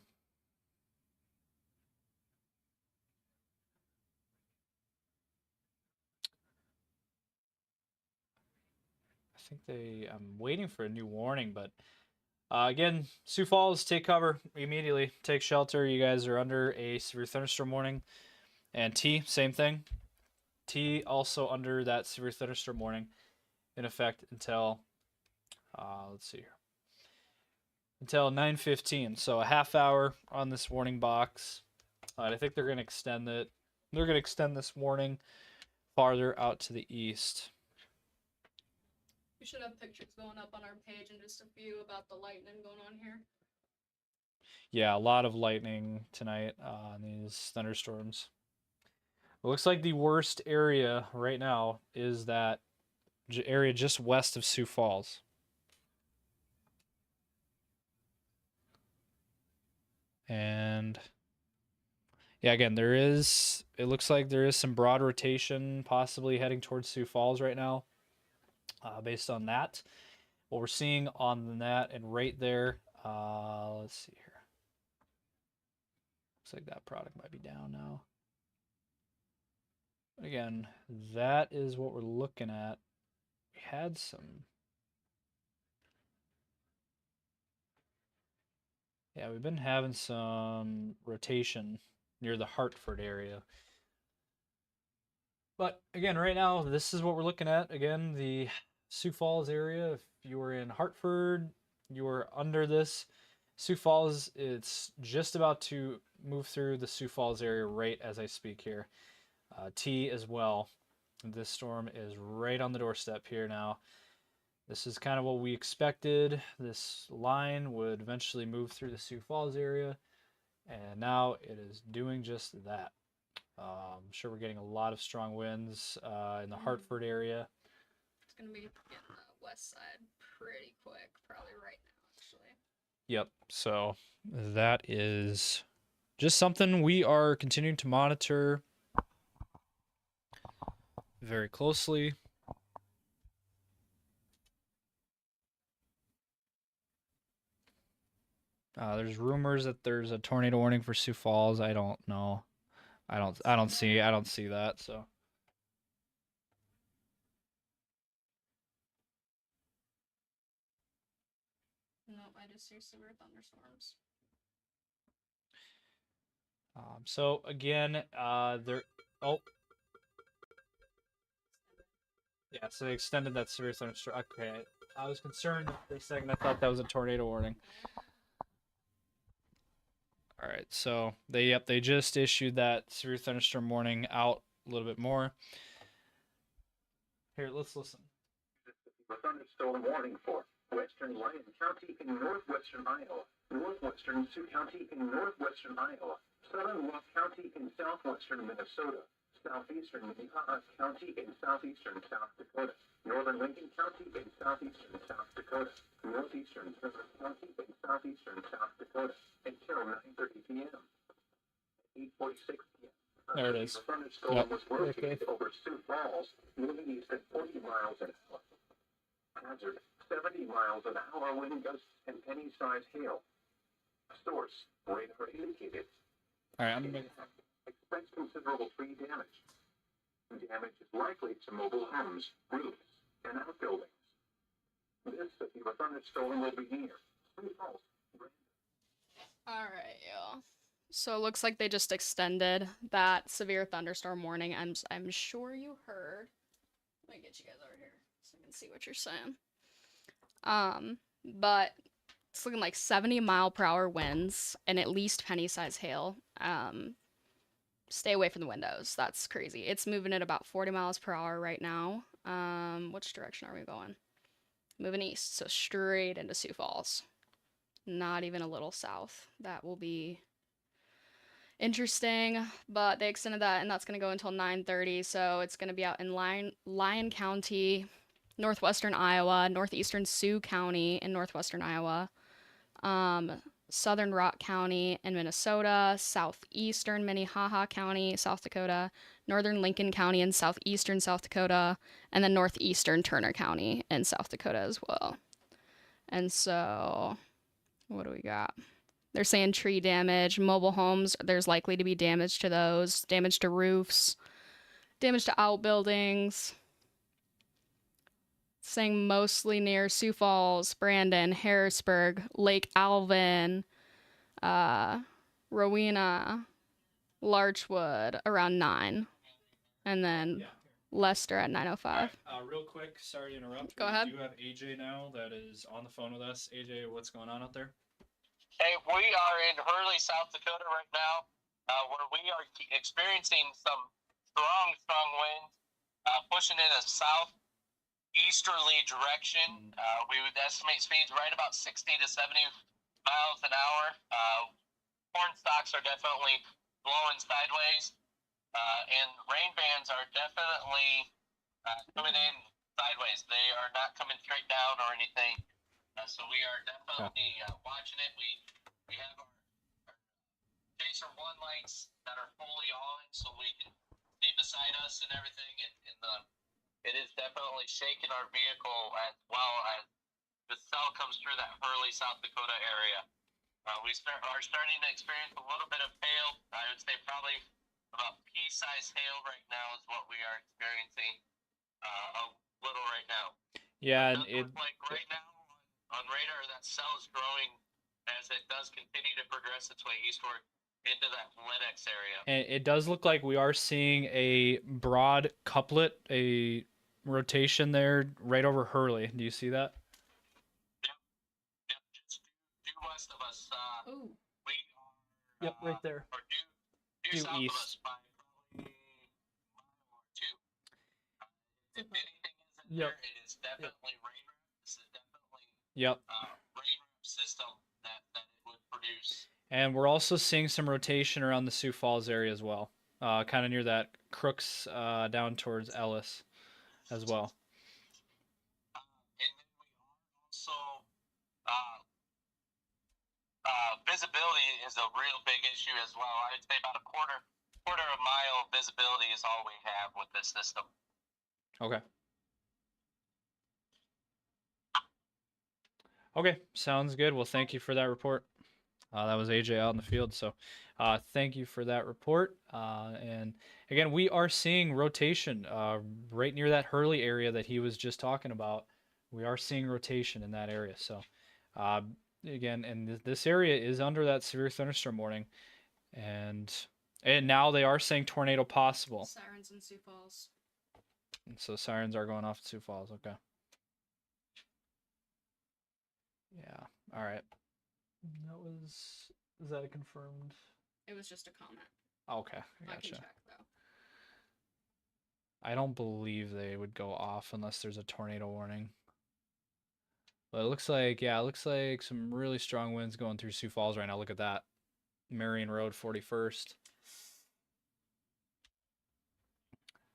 I think I'm waiting for a new warning, but again, Sioux Falls, take cover immediately. Take shelter. You guys are under a severe thunderstorm warning. And T, same thing. T also under that severe thunderstorm warning in effect until, let's see here, until 9:15. So a half hour on this warning box. I think they're going to extend it. They're going to extend this warning farther out to the east.
We should have pictures going up on our page and just a few about the lightning going on here.
Yeah, a lot of lightning tonight on these thunderstorms. It looks like the worst area right now is that area just west of Sioux Falls. And yeah, again, it looks like there is some broad rotation possibly heading towards Sioux Falls right now. Based on that, what we're seeing on that and right there, let's see here. Looks like that product might be down now. Again, that is what we're looking at. We had some. Yeah, we've been having some rotation near the Hartford area. But again, right now, this is what we're looking at. Again, the Sioux Falls area. If you were in Hartford, you were under this. Sioux Falls, it's just about to move through the Sioux Falls area right as I speak here. T as well. This storm is right on the doorstep here now. This is kind of what we expected. This line would eventually move through the Sioux Falls area, and now it is doing just that. I'm sure we're getting a lot of strong winds in the Hartford area.
It's going to be getting the west side pretty quick, probably right now, actually.
Yep, so that is just something we are continuing to monitor very closely. There's rumors that there's a tornado warning for Sioux Falls. I don't know. I don't see that, so.
No, I just see severe thunderstorms.
So again, there. Oh. Yeah, so they extended that severe thunderstorm. Okay, I was concerned for a second. I thought that was a tornado warning. All right, so they just issued that severe thunderstorm warning out a little bit more. Here, let's listen.
A thunderstorm warning for western Lyon County in northwestern Iowa. northwestern Sioux County in northwestern Iowa, southern Rock County in southwestern Minnesota, southeastern Minnehaha County in southeastern South Dakota, northern Lincoln County in southeastern South Dakota, northeastern Turner County in southeastern South Dakota until 9:30 p.m. 8:46 p.m.
There it is.
A thunderstorm
Yep.
was located over Sioux Falls, moving east at 40 miles an hour. Hazard, 70 miles an hour wind gusts and penny-sized hail. Source, radar indicated.
All right, I'm gonna.
Expects considerable tree damage. Damage is likely to mobile homes, roofs, and outbuildings. This severe thunderstorm will be near Sioux Falls.
All right, y'all. So it looks like they just extended that severe thunderstorm warning. I'm sure you heard. Let me get you guys over here so I can see what you're saying. But it's looking like 70-mile-per-hour winds and at least penny-sized hail. Stay away from the windows. That's crazy. It's moving at about 40 miles per hour right now. Which direction are we going? Moving east, so straight into Sioux Falls. Not even a little south. That will be interesting, but they extended that, and that's going to go until 9:30, so it's going to be out in Lyon County, northwestern Iowa, northeastern Sioux County in northwestern Iowa, southern Rock County in Minnesota, southeastern Minnehaha County, South Dakota, northern Lincoln County in southeastern South Dakota, and then northeastern Turner County in South Dakota as well. And so, what do we got? They're saying tree damage, mobile homes, there's likely to be damage to those, damage to roofs, damage to outbuildings. It's saying mostly near Sioux Falls, Brandon, Harrisburg, Lake Alvin, Rowena, Larchwood around 9. And then Lester at 9:05.
Real quick, sorry to interrupt.
Go ahead.
We do have AJ now that is on the phone with us. AJ, what's going on out there?
Hey, we are in Hurley, South Dakota right now, where we are experiencing some strong winds pushing in a southeasterly direction. We would estimate speeds right about 60 to 70 miles an hour. Corn stalks are definitely blowing sideways, and rain bands are definitely coming in sideways. They are not coming straight down or anything. So we are definitely watching it. We have our Chaser 1 lights that are fully on, so we can see beside us and everything. And it is definitely shaking our vehicle as well as the cell comes through that Hurley, South Dakota area. We are starting to experience a little bit of hail. I would say probably about pea-sized hail right now is what we are experiencing a little right now.
Yeah,
It does look like right now on radar that cell is growing as it does continue to progress its way eastward into that Linux area.
and it does look like we are seeing a broad couplet, a rotation there right over Hurley. Do you see that?
Yep, just due west of us.
Ooh.
We are.
Yep, right there.
Or due
Due
south of
east.
us by probably a mile or two. If anything is in
Yep.
there, it is definitely rain wrap. This is definitely
Yep.
rain wrap system that it would produce.
And we're also seeing some rotation around the Sioux Falls area as well, kind of near that Crooks down towards Ellis as well.
And then we are also visibility is a real big issue as well. I'd say about a quarter of a mile visibility is all we have with this system.
Okay. Okay, sounds good. Well, thank you for that report. That was AJ out in the field, so thank you for that report. And again, we are seeing rotation right near that Hurley area that he was just talking about. We are seeing rotation in that area. So again, and this area is under that severe thunderstorm warning, and now they are saying tornado possible.
Sirens in Sioux Falls.
And so sirens are going off at Sioux Falls. Okay. Yeah. All right. Is that a confirmed?
It was just a comment.
Okay, I
I
gotcha.
can check though.
I don't believe they would go off unless there's a tornado warning. But it looks like, yeah, it looks like some really strong winds going through Sioux Falls right now. Look at that. Marion Road, 41st.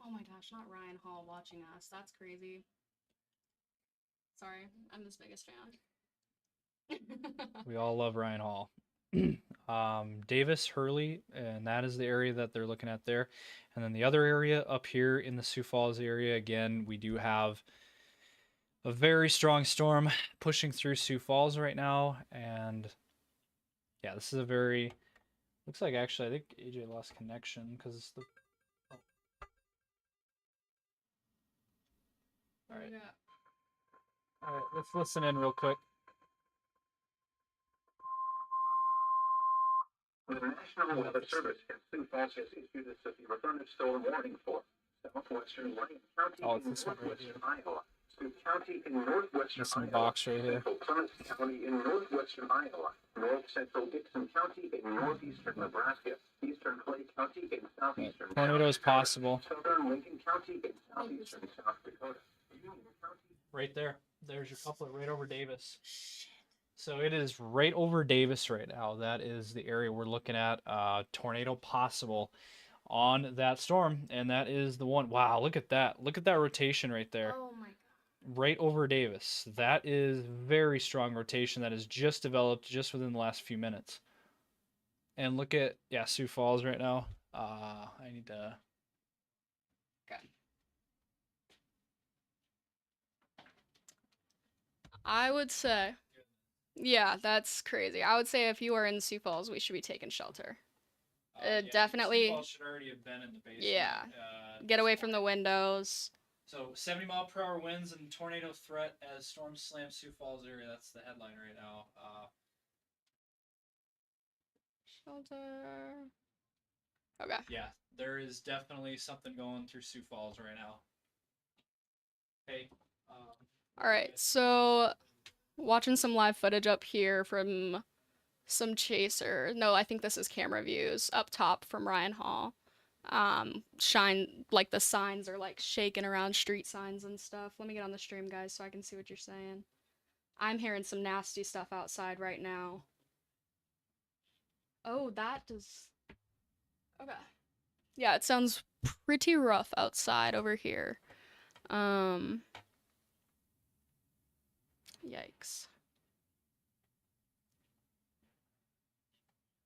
Oh my gosh, not Ryan Hall watching us. That's crazy. Sorry, I'm his biggest fan.
We all love Ryan Hall. Davis, Hurley, and that is the area that they're looking at there. And then the other area up here in the Sioux Falls area, again, we do have a very strong storm pushing through Sioux Falls right now. And yeah, this is a very, looks like actually, I think AJ lost connection because it's the, oh. All right. All right, let's listen in real quick.
The National Weather Service in Sioux Falls has issued a severe thunderstorm warning for southwestern Lane County
Oh, it's
in
this one right
northwestern Iowa, Sioux County in northwestern
This in the
Iowa,
box right here.
Central Plymouth County in northwestern Iowa, north central Dixon County in northeastern Nebraska, eastern Clay County in southeastern
Tornadoes
South Dakota,
possible.
southern Lincoln County in southeastern South Dakota, Union County.
Right there. There's your couplet right over Davis. So it is right over Davis right now. That is the area we're looking at. Tornado possible on that storm. And that is the one. Wow, look at that. Look at that rotation right there.
Oh my god.
Right over Davis. That is very strong rotation that has just developed just within the last few minutes. And look at, yeah, Sioux Falls right now. I need to...
Okay. I would say, yeah, that's crazy. I would say if you are in Sioux Falls, we should be taking shelter.
yeah,
definitely-
Sioux Falls should already have been in the basement.
Yeah. Get away from the windows.
So 70-mile-per-hour winds and tornado threat as storms slam Sioux Falls area. That's the headline right now.
Shelter. Okay.
Yeah, there is definitely something going through Sioux Falls right now. Okay.
All right. So, watching some live footage up here from some chaser. No, I think this is camera views up top from Ryan Hall. Shine, like the signs are like shaking around, street signs and stuff. Let me get on the stream, guys, so I can see what you're saying. I'm hearing some nasty stuff outside right now. Oh, that does... Okay. Yeah, it sounds pretty rough outside over here. Yikes.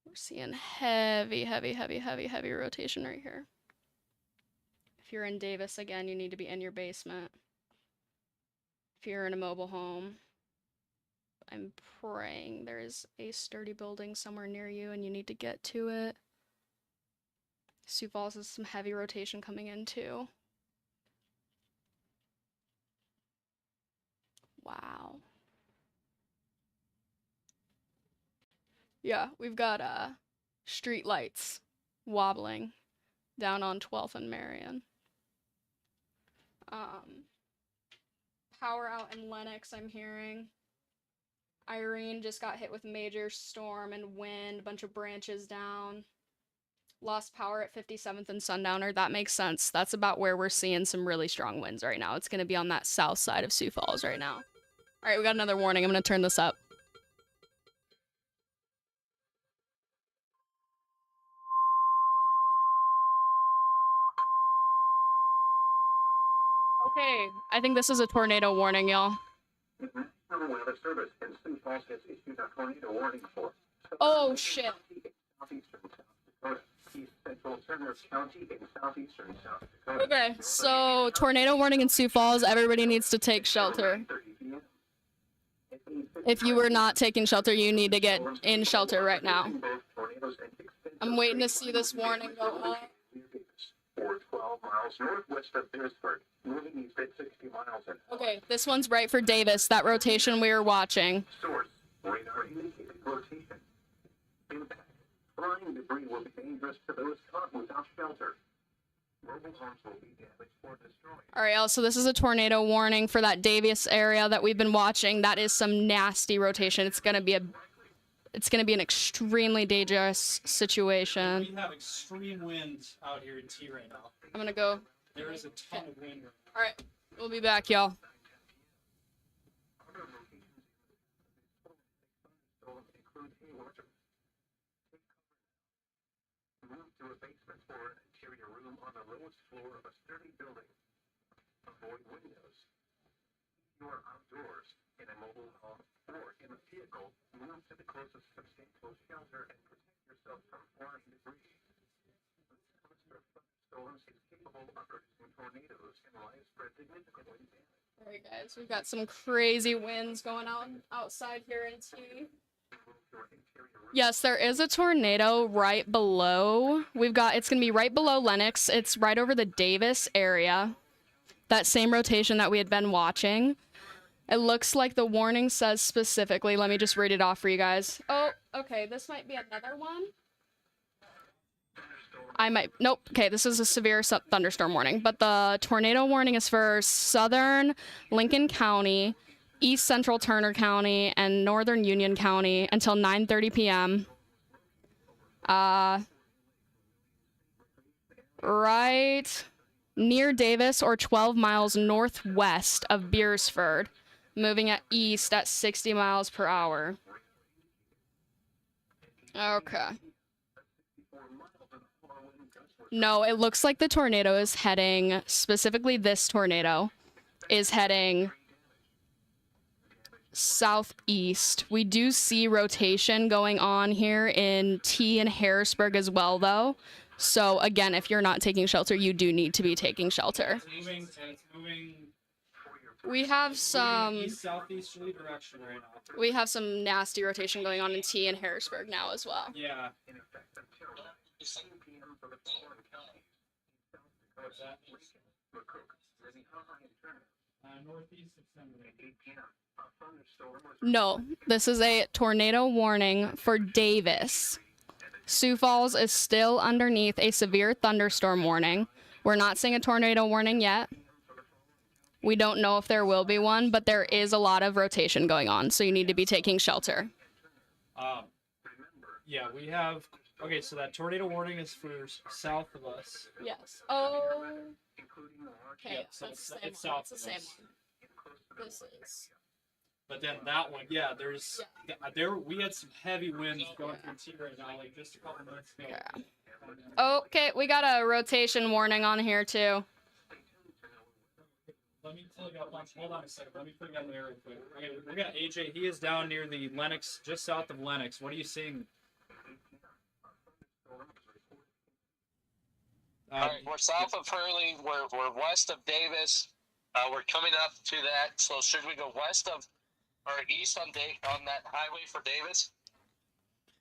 We're seeing heavy rotation right here. If you're in Davis, again, you need to be in your basement. If you're in a mobile home, I'm praying there is a sturdy building somewhere near you and you need to get to it. Sioux Falls has some heavy rotation coming in too. Wow. Yeah, we've got street lights wobbling down on 12th and Marion. Power out in Lenox, I'm hearing. Irene just got hit with major storm and wind, a bunch of branches down. Lost power at 57th and Sundowner. That makes sense. That's about where we're seeing some really strong winds right now. It's going to be on that south side of Sioux Falls right now. All right, we got another warning. I'm going to turn this up. Okay, I think this is a tornado warning, y'all.
The National Weather Service in Sioux Falls has issued a tornado warning for
Oh, shit.
southeastern South Dakota, east central Turner County in southeastern South Dakota.
Okay, so tornado warning in Sioux Falls. Everybody needs to take shelter. If you were not taking shelter, you need to get in shelter right now. I'm waiting to see this warning go up.
Or 12 miles northwest of Harrisburg, moving east at 60 miles an hour.
Okay, this one's right for Davis, that rotation we were watching.
Source, radar indicated rotation. Impact. Flying debris will be dangerous to those caught without shelter. Mobile homes will be damaged or destroyed.
All right, y'all, so this is a tornado warning for that Davis area that we've been watching. That is some nasty rotation. It's gonna be an extremely dangerous situation.
We have extreme winds out here in T right now.
I'm gonna go.
There is a ton of wind.
All right, we'll be back, y'all.
Other locations on the lowest floor of a sturdy building. Avoid windows. If you are outdoors in a mobile home or in a vehicle, move to the closest substantial shelter and protect yourself from flying debris. This cluster of thunderstorms is capable of producing tornadoes and widespread significantly damage.
All right, guys, we've got some crazy winds going on outside here in T. Yes, there is a tornado right below. It's going to be right below Lenox. It's right over the Davis area. That same rotation that we had been watching. It looks like the warning says specifically, let me just read it off for you guys. Oh, okay, this might be another one. Nope, okay, this is a severe thunderstorm warning, but the tornado warning is for southern Lincoln County, east central Turner County, and northern Union County until 9:30 p.m. Right near Davis or 12 miles northwest of Beersford, moving east at 60 miles per hour. Okay. No, it looks like the tornado is heading, specifically this tornado, is heading southeast. We do see rotation going on here in T and Harrisburg as well, though. So again, if you're not taking shelter, you do need to be taking shelter.
It's moving.
We have some
East southeasterly direction right now.
we have some nasty rotation going on in T and Harrisburg now as well.
Yeah.
What's that?
Northeast of Seminary.
No, this is a tornado warning for Davis. Sioux Falls is still underneath a severe thunderstorm warning. We're not seeing a tornado warning yet. We don't know if there will be one, but there is a lot of rotation going on, so you need to be taking shelter.
Yeah, we have. Okay, so that tornado warning is for south of us.
Yes. Oh. Okay,
Yep, so
that's the
it's
same one.
south
It's the
of
same
us.
one. This is.
But then that one, yeah, we had some heavy winds going through T right now, like just a couple minutes ago.
Yeah. Okay, we got a rotation warning on here too.
Let me pull you up. Hold on a second. Let me put you on there real quick. Okay, we got AJ. He is down near the Lenox, just south of Lenox. What are you seeing?
All right, we're south of Hurley. We're west of Davis. We're coming up to that. So should we go west of or east on that highway for Davis?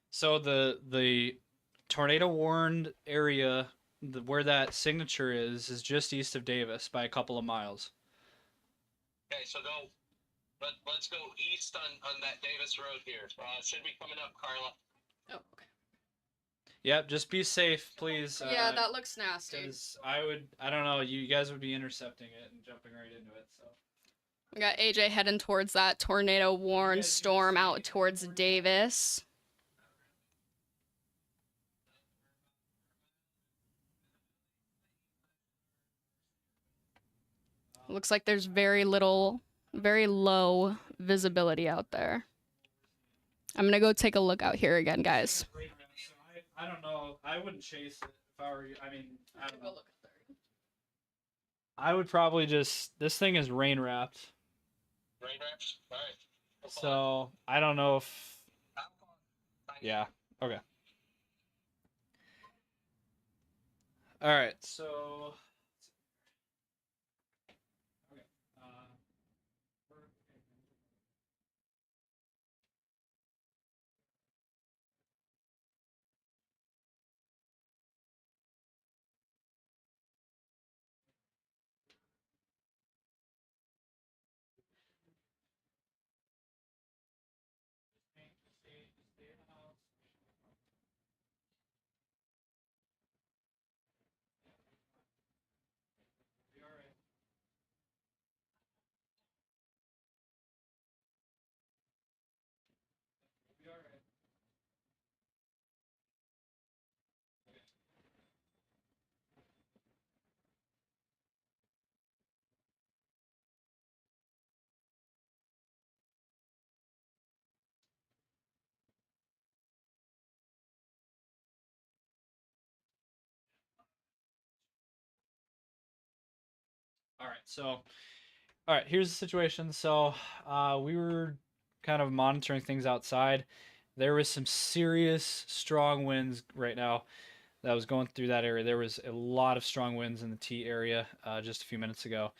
So the tornado warned area, where that signature is just east of Davis by a couple of miles.
Okay, so let's go east on that Davis road here. Should be coming up, Carla.
Oh, okay.
Yep, just be safe, please.
Yeah, that looks nasty.
'Cause I don't know, you guys would be intercepting it and jumping right into it, so.
We got AJ heading towards that tornado warned storm out towards Davis. Looks like there's very low visibility out there. I'm gonna go take a look out here again, guys.
I don't know. I wouldn't chase it if I were you. I mean, I don't know. I would probably just. This thing is rain wrapped.
Rain wraps? All right.
So I don't know if. Yeah. Okay. All right. So. Okay. All right, so all right, here's the situation. So we were kind of monitoring things outside. There was some serious strong winds right now that was going through that area. There was a lot of strong winds in the T area just a few minutes ago.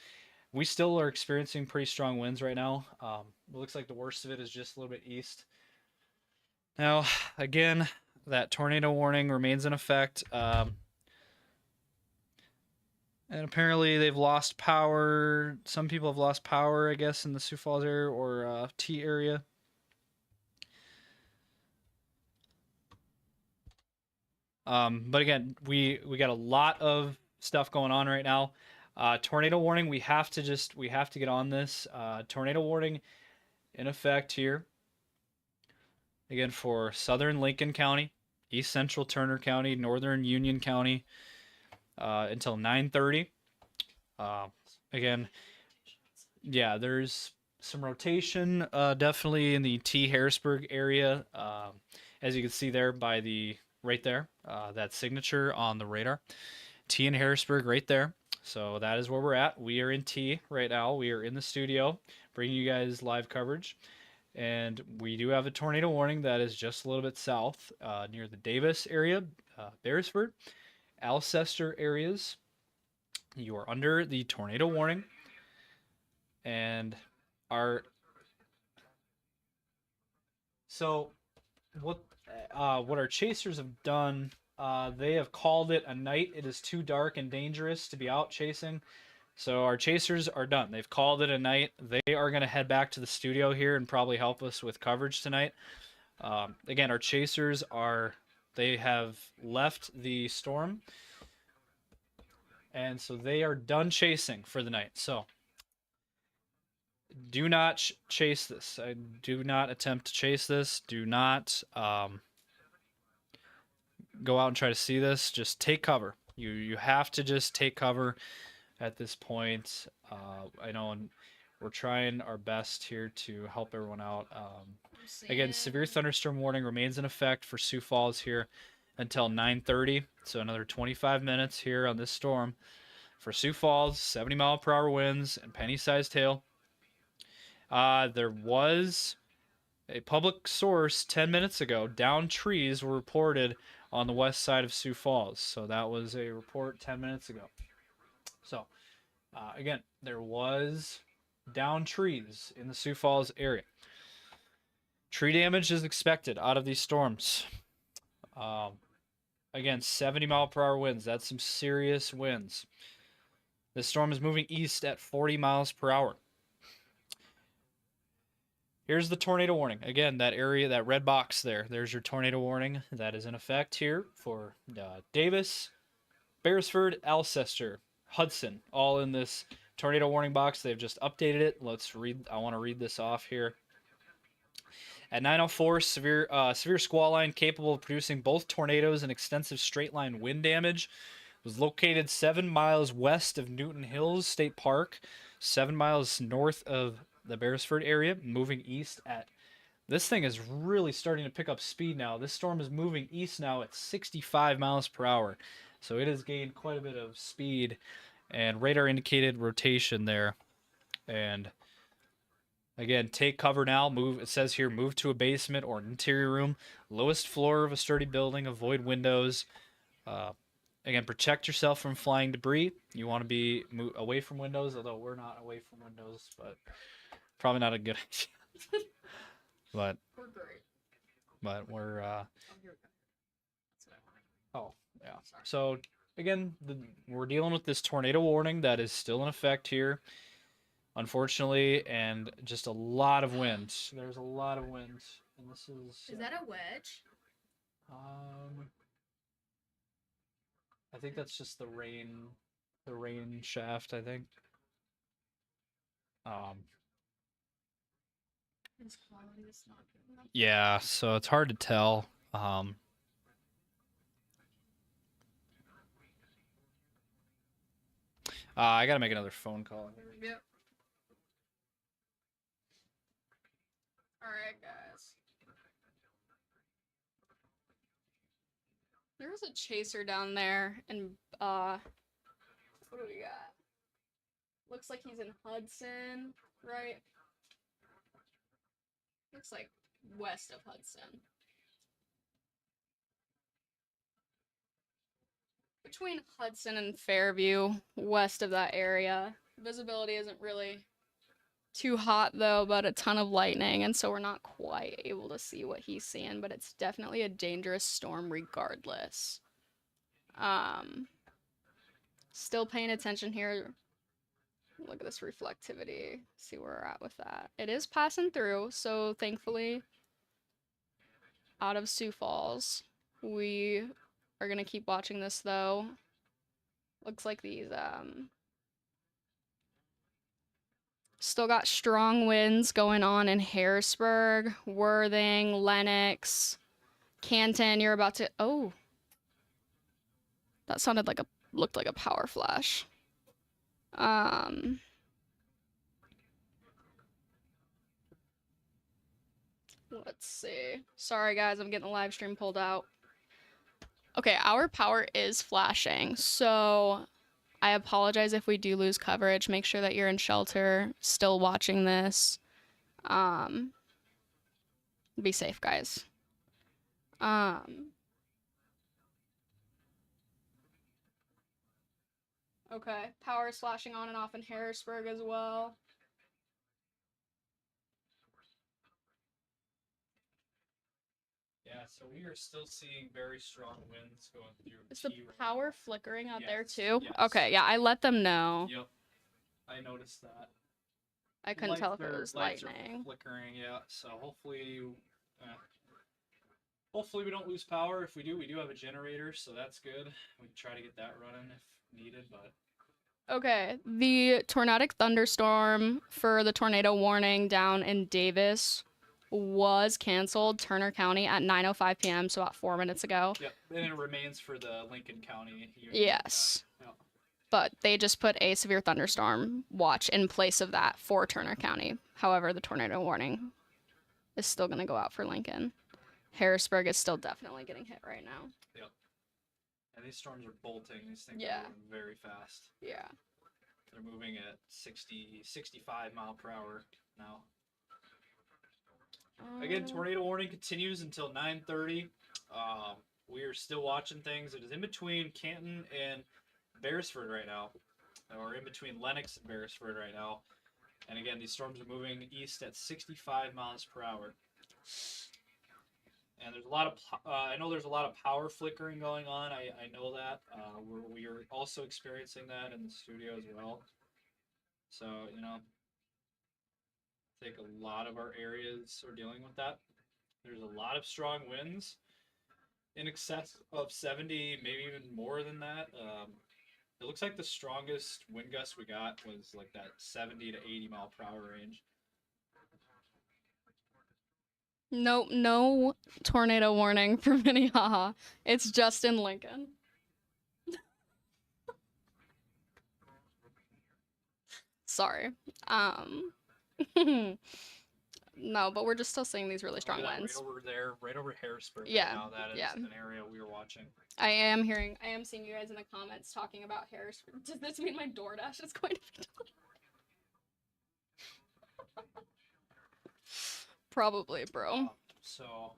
We still are experiencing pretty strong winds right now. It looks like the worst of it is just a little bit east. Now, again, that tornado warning remains in effect. And apparently they've lost power. Some people have lost power, I guess, in the Sioux Falls area or T area. But again, we got a lot of stuff going on right now. Tornado warning. We have to get on this. Tornado warning in effect here. Again, for southern Lincoln County, east central Turner County, northern Union County, until 9:30. Again, yeah, there's some rotation definitely in the T Harrisburg area, as you can see there by the right there, that signature on the radar. T in Harrisburg right there. So that is where we're at. We are in T right now. We are in the studio bringing you guys live coverage. And we do have a tornado warning that is just a little bit south near the Davis area, Beresford, Alcester areas. You are under the tornado warning. And our so what our chasers have done, they have called it a night. It is too dark and dangerous to be out chasing. So our chasers are done. They've called it a night. They are going to head back to the studio here and probably help us with coverage tonight. Again, our chasers they have left the storm. And so they are done chasing for the night. So do not chase this. I do not attempt to chase this. Do not go out and try to see this. Just take cover. You have to just take cover at this point. I know we're trying our best here to help everyone out. Again, severe thunderstorm warning remains in effect for Sioux Falls here until 9:30. So another 25 minutes here on this storm for Sioux Falls. 70-mile-per-hour winds and penny-sized hail. There was a public source 10 minutes ago. Downed trees were reported on the west side of Sioux Falls. So that was a report 10 minutes ago. So, again, there was downed trees in the Sioux Falls area. Tree damage is expected out of these storms. Again, 70-mile-per-hour winds. That's some serious winds. This storm is moving east at 40 miles per hour. Here's the tornado warning. Again, that area, that red box there, there's your tornado warning that is in effect here for Davis, Beresford, Alcester, Hudson, all in this tornado warning box. They've just updated it. Let's read. I want to read this off here. At 9:04, severe squall line capable of producing both tornadoes and extensive straight line wind damage was located 7 miles west of Newton Hills State Park, 7 miles north of the Beresford area, moving east at... This thing is really starting to pick up speed now. This storm is moving east now at 65 miles per hour. So it has gained quite a bit of speed and radar indicated rotation there. And again, take cover now. Move. It says here, move to a basement or an interior room, lowest floor of a sturdy building. Avoid windows. Again, protect yourself from flying debris. You want to be away from windows, although we're not away from windows, but probably not a good idea. But
We're great.
But we're
Oh, here we go. That's what I wanted.
oh yeah.
Sorry.
So again, we're dealing with this tornado warning that is still in effect here, unfortunately, and just a lot of wind. There's a lot of wind, and this is.
Is that a wedge?
I think that's just the rain shaft. I think.
This quality is not good enough.
Yeah, so it's hard to tell. I gotta make another phone call.
Yep. Alright, guys. There's a chaser down there, and, what do we got? Looks like he's in Hudson, right? Looks like west of Hudson. Between Hudson and Fairview, west of that area. Visibility isn't really too hot though, but a ton of lightning, and so we're not quite able to see what he's seeing, but it's definitely a dangerous storm regardless. Still paying attention here. Look at this reflectivity. See where we're at with that. It is passing through, so thankfully out of Sioux Falls. We are gonna keep watching this though. Looks like these still got strong winds going on in Harrisburg, Worthing, Lenox, Canton. You're about to oh. That sounded like looked like a power flash. Let's see. Sorry guys, I'm getting the live stream pulled out. Okay, our power is flashing, so I apologize if we do lose coverage. Make sure that you're in shelter, still watching this. Be safe, guys. Okay, power is flashing on and off in Harrisburg as well.
Yeah, so we are still seeing very strong winds going through.
Is the
T right
power
now.
flickering out there
Yes,
too?
yes.
Okay, yeah, I let them know.
Yep, I noticed that.
I couldn't tell if it was
lights
lightning.
are flickering, yeah. So hopefully we don't lose power. If we do have a generator, so that's good. We can try to get that running if needed, but
Okay, the tornadic thunderstorm for the tornado warning down in Davis was canceled, Turner County, at 9:05 p.m., so about 4 minutes ago.
yep. And it remains for the Lincoln County.
Yes.
Yep.
But they just put a severe thunderstorm watch in place of that for Turner County. However, the tornado warning is still going to go out for Lincoln. Harrisburg is still definitely getting hit right now.
Yep. And these storms are bolting. These things
Yeah.
are moving very fast.
Yeah.
They're moving at 60, 65 mile per hour now. Again, tornado warning continues until 9:30. We are still watching things. It is in between Canton and Beresford right now, or in between Lenox and Beresford right now. And again, these storms are moving east at 65 miles per hour. And there's a lot of, I know there's a lot of power flickering going on. I know that. We are also experiencing that in the studio as well. So, you know, I think a lot of our areas are dealing with that. There's a lot of strong winds in excess of 70, maybe even more than that. It looks like the strongest wind gust we got was like that 70 to 80 mile per hour range.
Nope, no tornado warning for Minnehaha. It's just in Lincoln. Sorry. No, but we're just still seeing these really strong winds.
Right over there, right over Harrisburg.
Yeah,
Right now, that is
yeah.
an area we are watching.
I am seeing you guys in the comments talking about Harrisburg. Does this mean my DoorDash is going to be delivered? Probably, bro.
So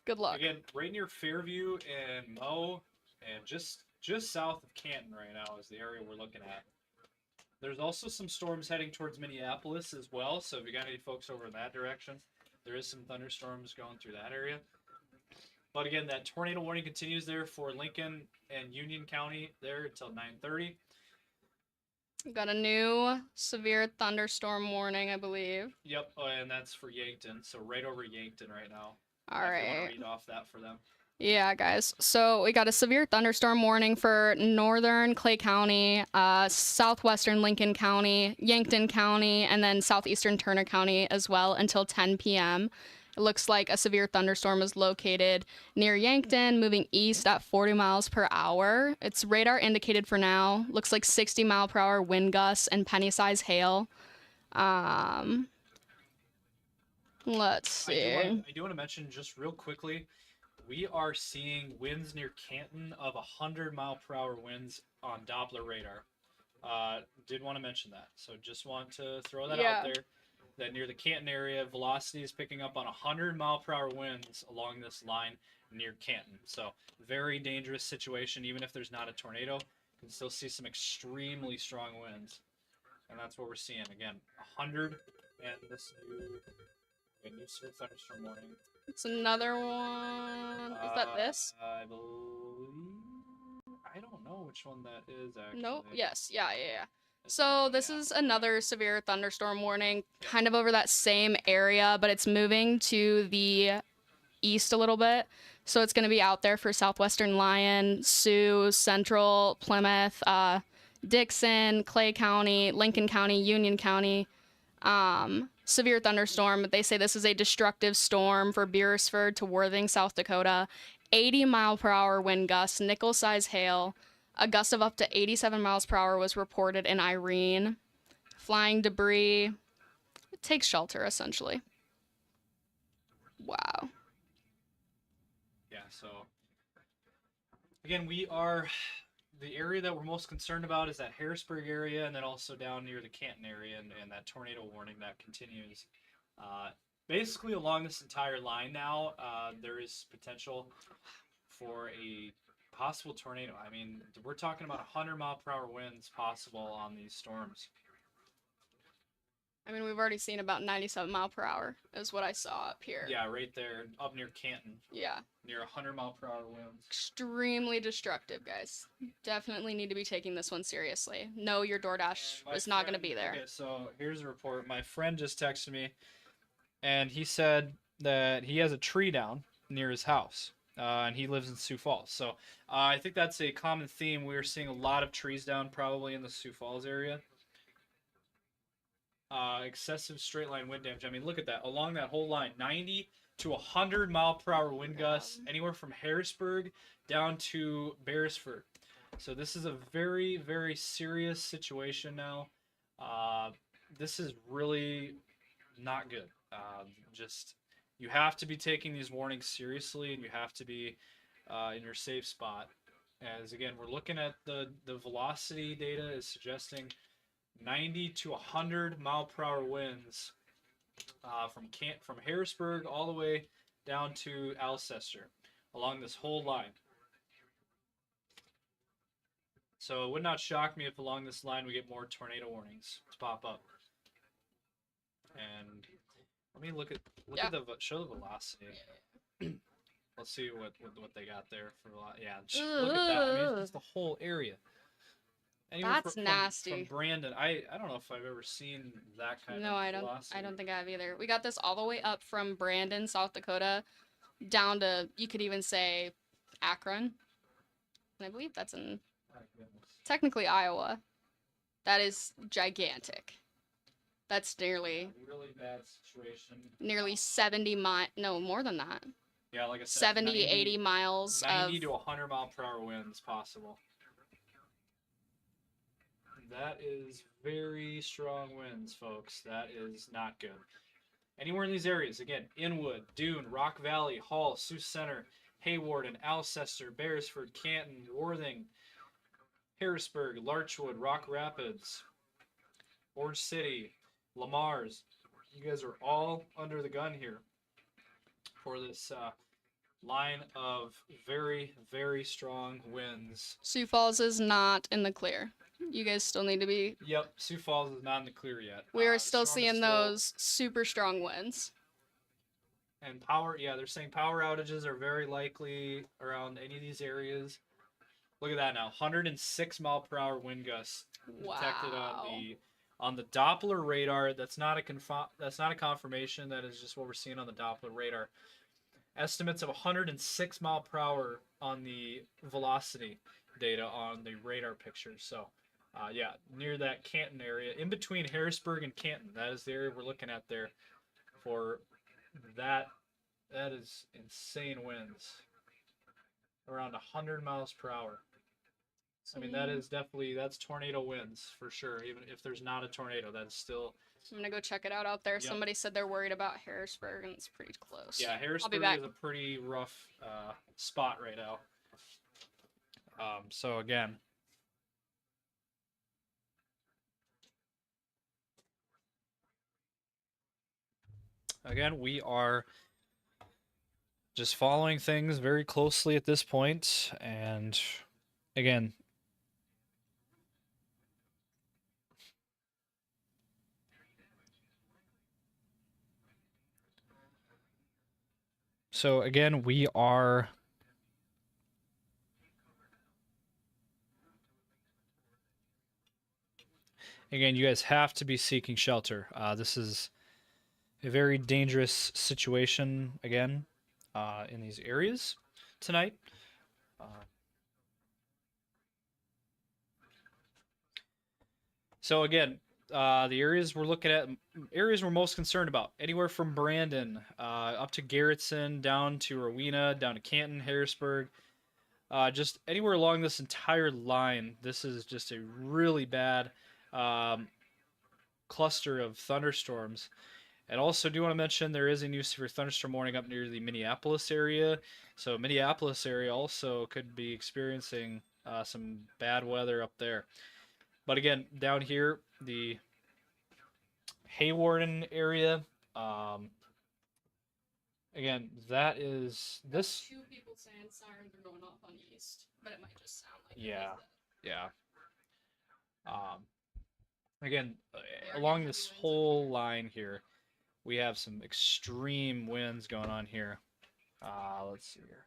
Good luck.
again, right near Fairview and Moe, and just south of Canton right now is the area we're looking at. There's also some storms heading towards Minneapolis as well. So if you got any folks over in that direction, there is some thunderstorms going through that area. But again, that tornado warning continues there for Lincoln and Union County there until 9:30.
Got a new severe thunderstorm warning, I believe.
Yep, and that's for Yankton. So right over Yankton right now.
All
If you want
right.
to read off that for them.
Yeah, guys. So we got a severe thunderstorm warning for northern Clay County, southwestern Lincoln County, Yankton County, and then southeastern Turner County as well until 10 p.m. It looks like a severe thunderstorm is located near Yankton, moving east at 40 miles per hour. It's radar indicated for now. Looks like 60 mile per hour wind gusts and penny-sized hail. Let's see.
I do want to mention just real quickly, we are seeing winds near Canton of 100 mile per hour winds on Doppler radar. Did want to mention that. So just want to throw that
Yeah.
out there. That near the Canton area, velocity is picking up on 100-mile-per-hour winds along this line near Canton. So very dangerous situation. Even if there's not a tornado, you can still see some extremely strong winds, and that's what we're seeing again. 100 and this new severe thunderstorm warning.
It's another one. Is that this?
I believe. I don't know which one that is actually.
Nope. Yes. Yeah.
It's
So
one,
this
yeah.
is another severe thunderstorm warning, kind of over that same area, but it's moving to the east a little bit. So it's going to be out there for southwestern Lyon, Sioux, Central, Plymouth, Dixon, Clay County, Lincoln County, Union County. Severe thunderstorm. They say this is a destructive storm for Beresford to Worthing, South Dakota. 80-mile-per-hour wind gusts, nickel-size hail. A gust of up to 87 miles per hour was reported in Irene. Flying debris. Take shelter, essentially. Wow.
Yeah, so again, the area that we're most concerned about is that Harrisburg area, and then also down near the Canton area, and that tornado warning that continues. Basically, along this entire line now, there is potential for a possible tornado. I mean, we're talking about 100-mile-per-hour winds possible on these storms.
I mean, we've already seen about 97 mile per hour is what I saw up here.
Yeah, right there, up near Canton.
Yeah.
Near 100-mile-per-hour winds.
Extremely destructive, guys. Definitely need to be taking this one seriously. No, your DoorDash was not going to be there.
Okay, so here's a report. My friend just texted me, and he said that he has a tree down near his house, and he lives in Sioux Falls. So I think that's a common theme. We're seeing a lot of trees down probably in the Sioux Falls area. Excessive straight line wind damage. I mean, look at that. Along that whole line, 90 to 100-mile-per-hour wind gusts, anywhere from Harrisburg down to Beresford. So this is a very, very serious situation now. This is really not good. You have to be taking these warnings seriously, and you have to be in your safe spot. As again, we're looking at the velocity data is suggesting 90 to 100-mile-per-hour winds from Harrisburg all the way down to Alcester along this whole line. So it would not shock me if along this line we get more tornado warnings to pop up. And let me look at show the velocity. Let's see what they got there for yeah. Look at that. I mean, it's the whole area. Anywhere
That's nasty.
From Brandon, I don't know if I've ever seen that kind of velocity.
I don't think I have either. We got this all the way up from Brandon, South Dakota, down to, you could even say, Akron. And I believe that's in technically Iowa. That is gigantic. That's nearly
really bad situation.
Nearly 70 miles, no, more than that.
Yeah, like I said,
70, 80 miles
90 to 100-mile-per-hour winds possible. That is very strong winds, folks. That is not good. Anywhere in these areas, again, Inwood, Dune, Rock Valley, Hall, Sioux Center, Haywarden, Alcester, Beresford, Canton, Worthing, Harrisburg, Larchwood, Rock Rapids, Orange City, Lamar's. You guys are all under the gun here for this line of very, very strong winds.
Sioux Falls is not in the clear. You guys still need to be...
Yep, Sioux Falls is not in the clear yet.
We are still seeing those super strong winds.
And they're saying power outages are very likely around any of these areas. Look at that now, 106-mile-per-hour wind gusts detected on the Doppler radar. That's not a confirmation. That is just what we're seeing on the Doppler radar. Estimates of 106 mile per hour on the velocity data on the radar picture. So, near that Canton area, in between Harrisburg and Canton, that is the area we're looking at there for that. That is insane winds, around 100 miles per hour. I mean, that's tornado winds for sure. Even if there's not a tornado, that's still.
I'm gonna go check it out there. Yep. Somebody said they're worried about Harrisburg, and it's pretty close.
Yeah, Harrisburg is a pretty rough spot right now. So again, again, we are just following things very closely at this point, and again, so again, we are again, you guys have to be seeking shelter. This is a very dangerous situation again in these areas tonight. Uh, so again, the areas we're looking at, areas we're most concerned about, anywhere from Brandon up to Garrettson, down to Rowena, down to Canton, Harrisburg, just anywhere along this entire line. This is just a really bad um, cluster of thunderstorms. And also, do want to mention there is a new severe thunderstorm warning up near the Minneapolis area. So, Minneapolis area also could be experiencing some bad weather up there. But again, down here, the Haywarden area. Again, that is this.
Two people saying sirens are going off on east, but it might just sound like
Yeah, yeah. Um, again,
are
along
getting
this
heavy winds
whole line here, we have some extreme winds going on here. Let's see here.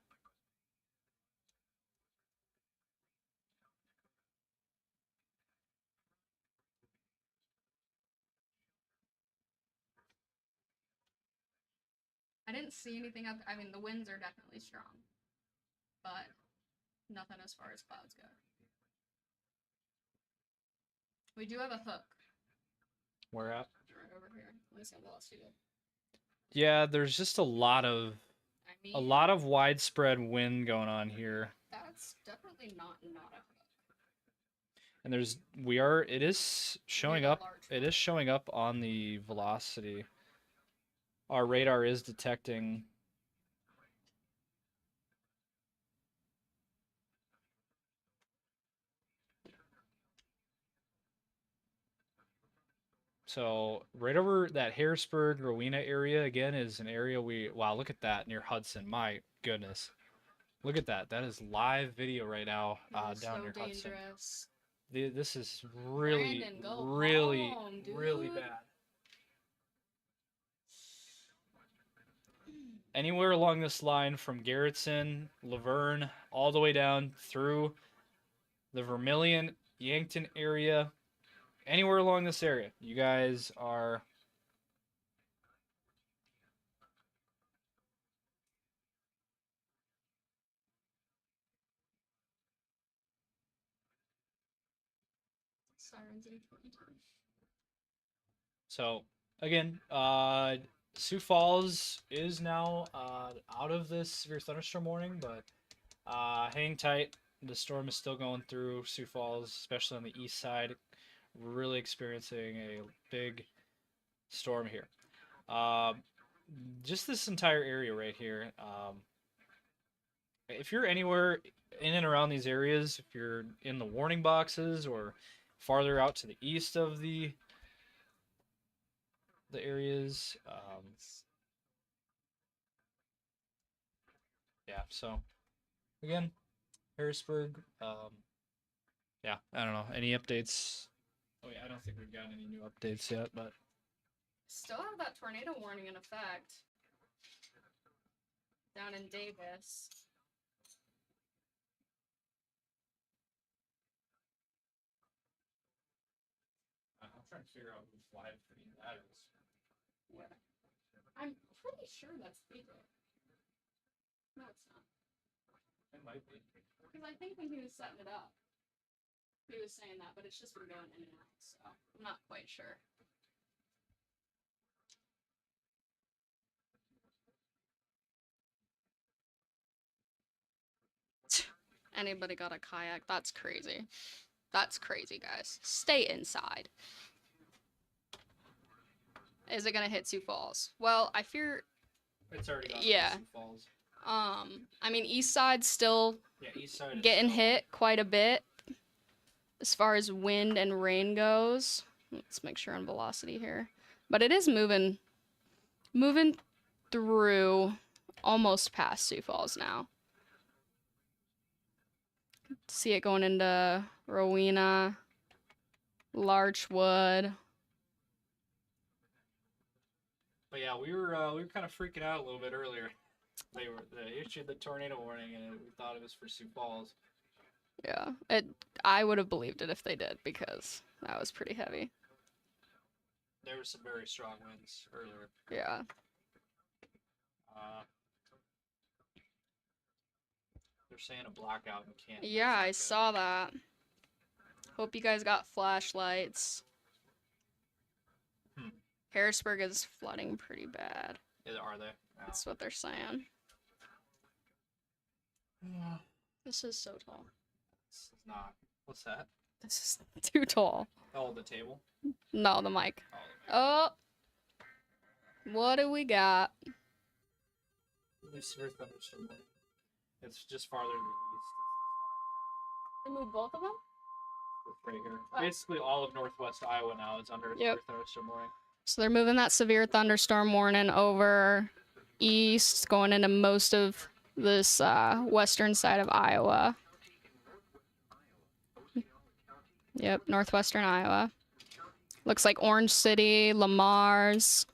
I didn't see anything up. I mean, the winds are definitely strong, but nothing as far as clouds go. We do have a hook
Where at?
right over here. Let me see how velocity go.
Yeah, there's just a lot of
I mean,
widespread wind going on here,
that's definitely not a hook.
and it is showing
Really
up.
large
It
one.
is showing up on the velocity. Our radar is detecting. So right over that Harrisburg, Rowena area again is an area wow, look at that near Hudson. My goodness. Look at that. That is live video right now
That is
down
so
near Hudson.
dangerous.
This is really,
Brandon, go
really,
home,
really
dude.
bad. Anywhere along this line from Garrettson, Laverne, all the way down through the Vermilion, Yankton area, anywhere along this area, you guys are.
Sirens in 2010.
So again, Sioux Falls is now out of this severe thunderstorm warning, but hang tight. The storm is still going through Sioux Falls, especially on the east side. Really experiencing a big storm here. Just this entire area right here. If you're anywhere in and around these areas, if you're in the warning boxes or farther out to the east of the areas, yeah. So again, Harrisburg. Yeah, I don't know any updates. Oh yeah, I don't think we've gotten any new updates yet, but
Still have that tornado warning in effect down in Davis.
I'm trying to figure out who flight for that is.
Where? I'm pretty sure that's Pedro. No, it's not.
It might be.
Because I think when he was setting it up, he was saying that, but it's just been going in and out, so I'm not quite sure. Anybody got a kayak? That's crazy. That's crazy, guys. Stay inside. Is it gonna hit Sioux Falls? Well, I fear.
It's already gone
Yeah.
to Sioux Falls.
I mean, East Side's still
Yeah, east side.
getting hit quite a bit as far as wind and rain goes. Let's make sure on velocity here, but it is moving moving through almost past Sioux Falls now. See it going into Rowena, Larchwood.
But yeah, we were kind of freaking out a little bit earlier. They issued the tornado warning, and we thought it was for Sioux Falls.
Yeah, I would have believed it if they did, because that was pretty heavy.
There were some very strong winds earlier.
Yeah.
They're saying a blackout in Canton.
Yeah, I saw that. Hope you guys got flashlights. Harrisburg is flooding pretty bad.
Are they?
That's what they're saying.
Yeah.
This is so tall.
This is not. What's that?
This is too tall.
Oh, the table?
No, the mic.
Oh,
Oh! What do we got?
severe thunderstorm. It's just farther to the east.
They moved both of them?
It's right here.
Oh.
Basically, all of northwest Iowa now is under severe thunderstorm warning.
So they're moving that severe thunderstorm warning over east, going into most of this western side of Iowa. Yep, northwestern Iowa. Looks like Orange City, Lamar's,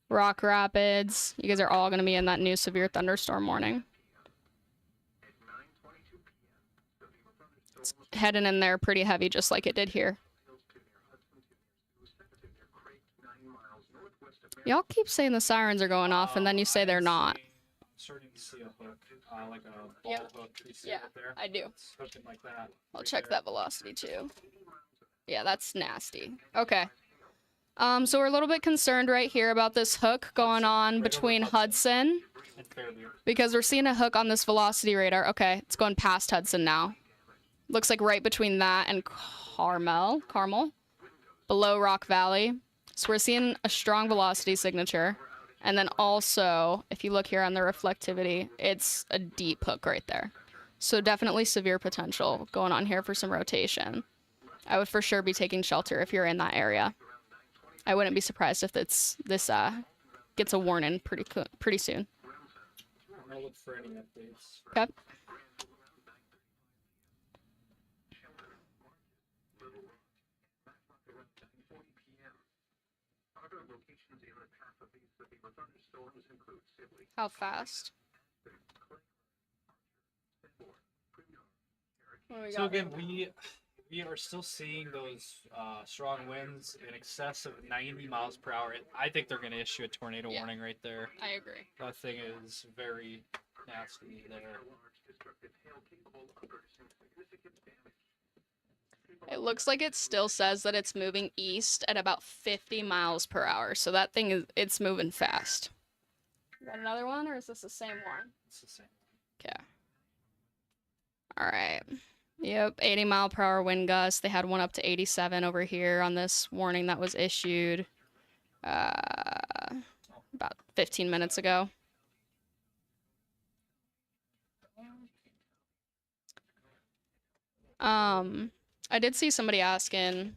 Rock Rapids. You guys are all going to be in that new severe thunderstorm warning. It's heading in there pretty heavy, just like it did here. Y'all keep saying the sirens are going off, and then you say they're not.
I'm starting to see a hook, like a ball hook. You see it up there?
I do.
It's hooking like that.
I'll
right
check
there.
that velocity too. Yeah, that's nasty. Okay. So we're a little bit concerned right here about this hook going on between Hudson,
And Fairview.
because we're seeing a hook on this velocity radar. Okay, it's going past Hudson now. Looks like right between that and Carmel, below Rock Valley. So we're seeing a strong velocity signature. And then also, if you look here on the reflectivity, it's a deep hook right there. So definitely severe potential going on here for some rotation. I would for sure be taking shelter if you're in that area. I wouldn't be surprised if this gets a warning pretty soon.
I'm gonna look for any updates.
Okay. How fast? What do we
So
got?
again, we are still seeing those strong winds in excess of 90 miles per hour. I think they're going to issue a tornado warning right there.
I agree.
That thing is very nasty there.
It looks like it still says that it's moving east at about 50 miles per hour. So that thing it's moving fast. Got another one, or is this the same one?
It's the same.
Okay. All right. Yep, 80 mile per hour wind gusts. They had one up to 87 over here on this warning that was issued about 15 minutes ago. I did see somebody asking.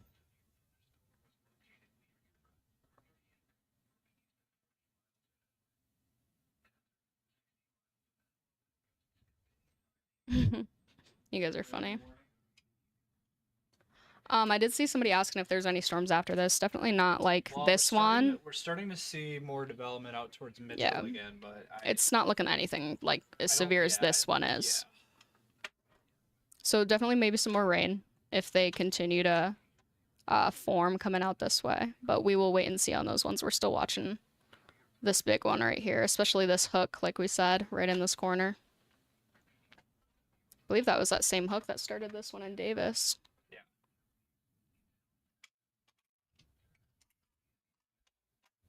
You guys are funny. I did see somebody asking if there's any storms after this. Definitely not like
Well,
this one.
We're starting to see more development out towards Mitchell
Yeah.
again, but
It's not looking anything like as
I don't-
severe as
yeah,
this one is. So definitely maybe some more rain if they continue to form coming out this way. But we will wait and see on those ones. We're still watching this big one right here, especially this hook, like we said, right in this corner. I believe that was that same hook that started this one in Davis.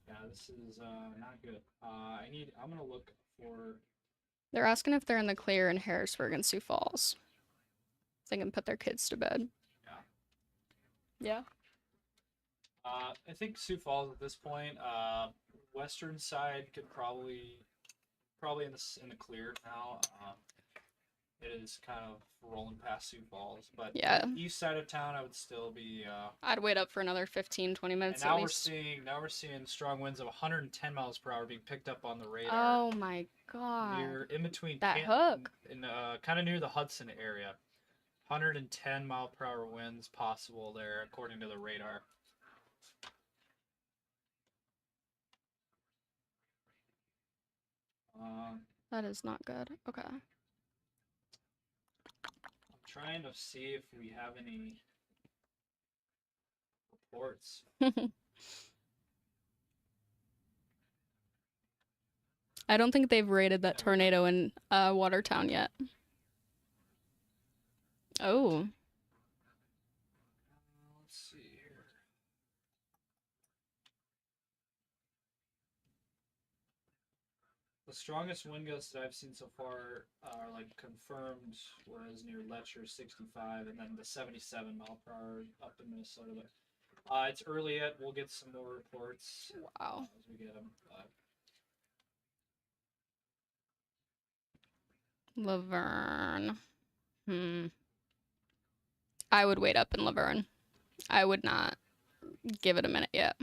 Yeah, this is not good. I'm gonna look for.
They're asking if they're in the clear in Harrisburg and Sioux Falls. They can put their kids to bed. Yeah.
I think Sioux Falls at this point. Western side could probably in the clear now. it is kind of rolling past Sioux Falls. But
Yeah.
east side of town, I would still be.
I'd wait up for another 15, 20
And
minutes
now
at
we're
least.
seeing strong winds of 110 miles per hour being picked up on the radar.
Oh my god.
Near in between
That hook.
and kind of near the Hudson area. 110 mile per hour winds possible there according to the radar.
That is not good. Okay.
I'm trying to see if we have any reports.
I don't think they've rated that tornado in Watertown yet. Oh.
Let's see here. The strongest wind gusts that I've seen so far are like confirmed was near Letcher 65 and then the 77 mile per hour up in Minnesota. But it's early yet. We'll get some more reports
Wow.
as we get them.
Laverne. I would wait up in Laverne. I would not give it a minute yet.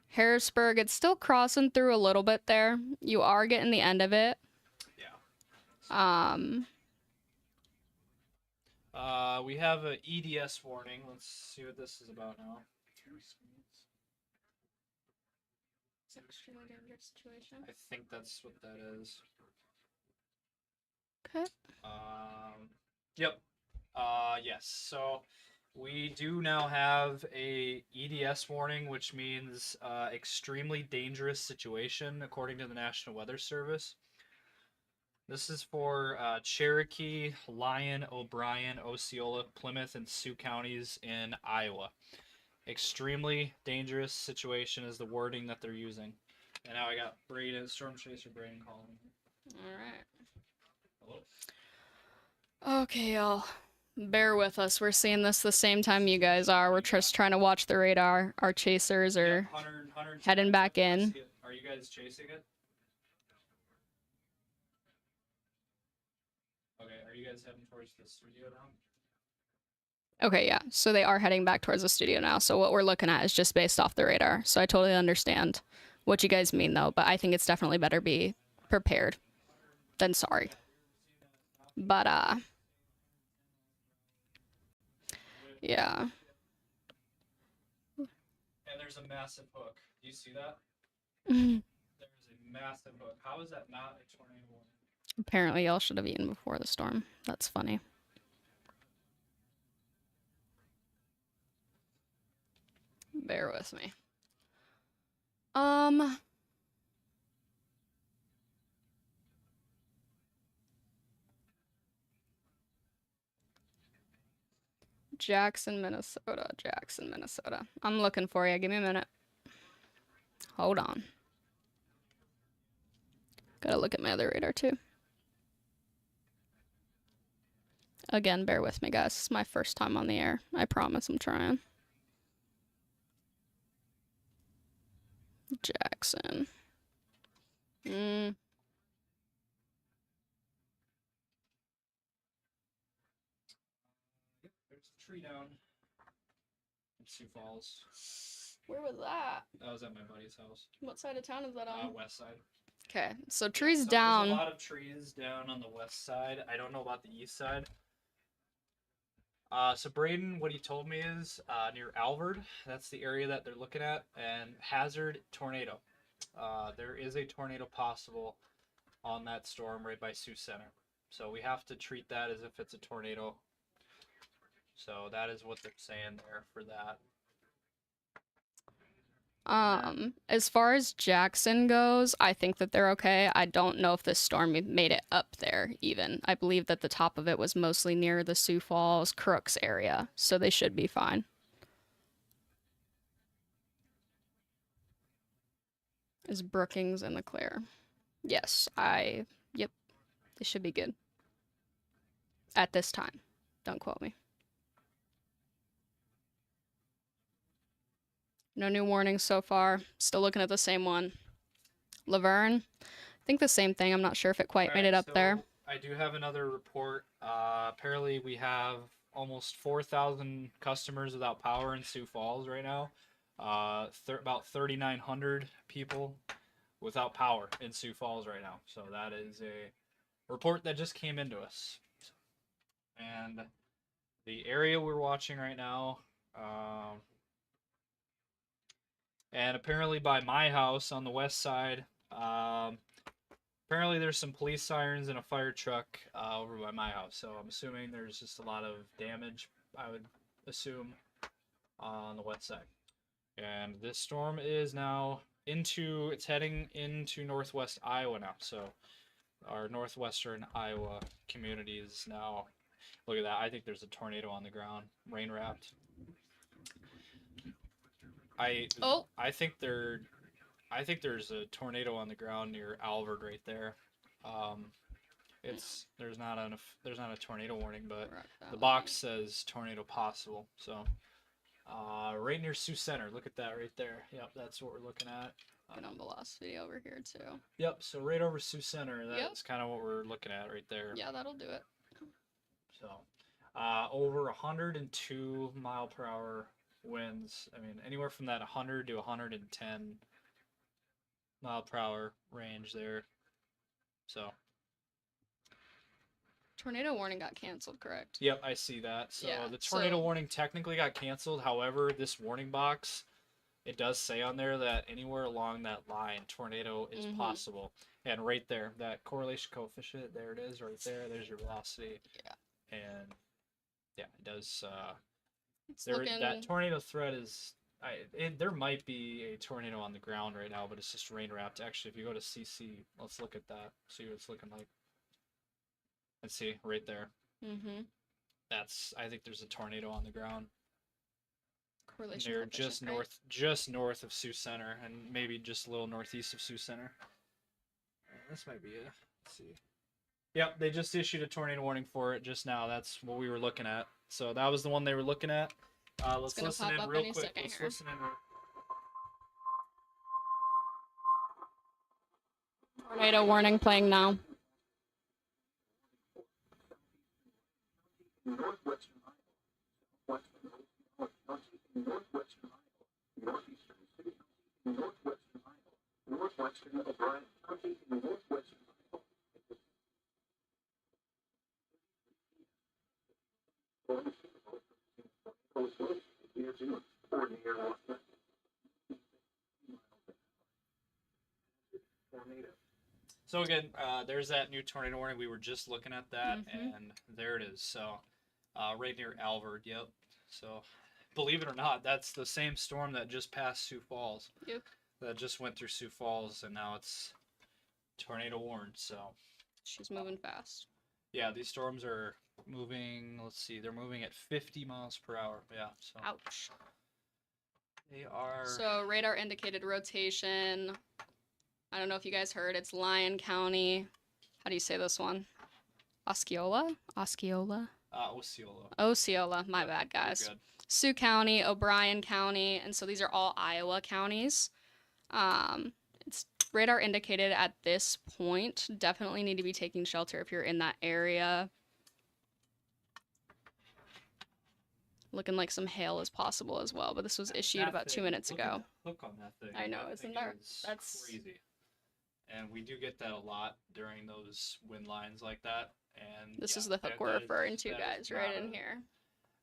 Harrisburg, it's still crossing through a little bit there. You are getting the end of it.
Yeah. We have an EDS warning. Let's see what this is about now.
It's an extremely dangerous situation.
I think that's what that is.
Okay.
Yep. Yes. So we do now have a EDS warning, which means extremely dangerous situation, according to the National Weather Service. This is for Cherokee, Lyon, O'Brien, Osceola, Plymouth, and Sioux counties in Iowa. Extremely dangerous situation is the wording that they're using. And now I got Braden, Storm Chaser Braden calling me.
All right.
Hello?
Okay, y'all. Bear with us. We're seeing this the same time you guys are. We're just trying to watch the radar. Our chasers are heading back in.
Are you guys chasing it? Okay, are you guys heading towards the studio now?
Okay, yeah. So they are heading back towards the studio now. So what we're looking at is just based off the radar. So I totally understand what you guys mean, though. But I think it's definitely better be prepared than sorry. But, yeah.
And there's a massive hook. Do you see that? There's a massive hook. How is that not a tornado warning?
Apparently, y'all should have eaten before the storm. That's funny. Bear with me. Jackson, Minnesota. Jackson, Minnesota. I'm looking for you. Give me a minute. Hold on. Gotta look at my other radar, too. Again, bear with me, guys. It's my first time on the air. I promise I'm trying. Jackson.
Yep, there's a tree down in Sioux Falls.
Where was that?
That was at my buddy's house.
What side of town is that on?
West side.
Okay, so trees
So
down.
There's a lot of trees down on the west side. I don't know about the east side. So Braden, what he told me is near Alvord. That's the area that they're looking at, and hazard tornado. There is a tornado possible on that storm right by Sioux Center. So we have to treat that as if it's a tornado. So that is what they're saying there for that.
As far as Jackson goes, I think that they're okay. I don't know if this storm made it up there even. I believe that the top of it was mostly near the Sioux Falls, Crooks area, so they should be fine. Is Brookings in the clear? Yes, yep, they should be good. At this time. Don't quote me. No new warnings so far. Still looking at the same one. Laverne, I think the same thing. I'm not sure if it quite made it up there.
I do have another report. Apparently, we have almost 4,000 customers without power in Sioux Falls right now. About 3,900 people without power in Sioux Falls right now. So that is a report that just came into us. And the area we're watching right now, and apparently by my house on the west side, apparently there's some police sirens and a fire truck over by my house. So I'm assuming there's just a lot of damage, I would assume, on the west side. And this storm is now it's heading into northwest Iowa now. So our northwestern Iowa community is now, look at that. I think there's a tornado on the ground, rain wrapped.
Oh,
I think there's a tornado on the ground near Alvord right there. There's not a tornado warning, but
rock that
the
one.
box says tornado possible. So right near Sioux Center. Look at that right there. Yep, that's what we're looking at.
Get on velocity over here too.
Yep, so right over Sioux Center.
Yep.
That's kind of what we're looking at right there.
Yeah, that'll do it.
So over 102 mile per hour winds. I mean, anywhere from that 100 to 110 mile per hour range there. So
Tornado warning got canceled, correct?
yep, I see that. So
Yeah,
the tornado
so-
warning technically got canceled. However, this warning box, it does say on there that anywhere along that line, tornado is
Mhm.
possible. And right there, that correlation coefficient, there it is, right there. There's your velocity.
Yeah.
And yeah, it does.
It's
There,
looking.
that tornado threat is. There might be a tornado on the ground right now, but it's just rain wrapped. Actually, if you go to CC, let's look at that. See what it's looking like. Let's see right there.
Mm-hmm.
I think there's a tornado on the ground
Correlation
near
coefficient,
just north of Sioux Center, and maybe just a little northeast of Sioux Center. This might be it. Let's see. Yep, they just issued a tornado warning for it just now. That's what we were looking at. So that was the one they were looking at. Let's
gonna
listen
pop
in
up
real
any
quick.
second
Let's
here.
listen in.
Tornado warning playing now.
Northwestern Iowa, northwestern Iowa, northeastern city, northwestern Iowa, northwestern O'Brien County, northwestern Iowa.
So again, there's that new tornado warning. We were just looking at that,
Mhm.
and there it is. So, right near Alvord. Yep. So, believe it or not, that's the same storm that just passed Sioux Falls.
Yep.
That just went through Sioux Falls, and now it's tornado warned. So,
She's moving fast.
yeah, these storms are moving. Let's see, they're moving at 50 miles per hour. Yeah. So
Ouch.
they are.
So radar indicated rotation. I don't know if you guys heard. It's Lyon County. How do you say this one? Osceola? Osceola?
Osceola.
Osceola. My
Yep,
bad,
you're
guys.
good.
Sioux County, O'Brien County, and so these are all Iowa counties. It's radar indicated at this point. Definitely need to be taking shelter if you're in that area. Looking like some hail is possible as well, but this was issued
That
about 2
thing,
minutes
look at
ago.
the hook on that thing.
I know,
That
isn't
thing
that-
is
that's-
crazy. And we do get that a lot during those wind lines like that. And
This
yeah,
is the hook we're referring to, guys, right in here.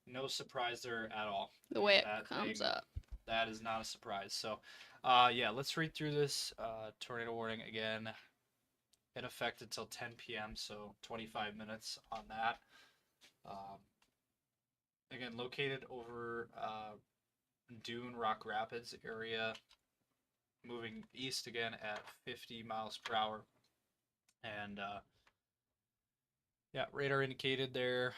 No surprise there at all.
The way it
That
comes
thing-
up.
That is not a surprise. So, yeah, let's read through this tornado warning again. In effect until 10 p.m., so 25 minutes on that. Again, located over Dune, Rock Rapids area, moving east again at 50 miles per hour. And yeah, radar indicated there.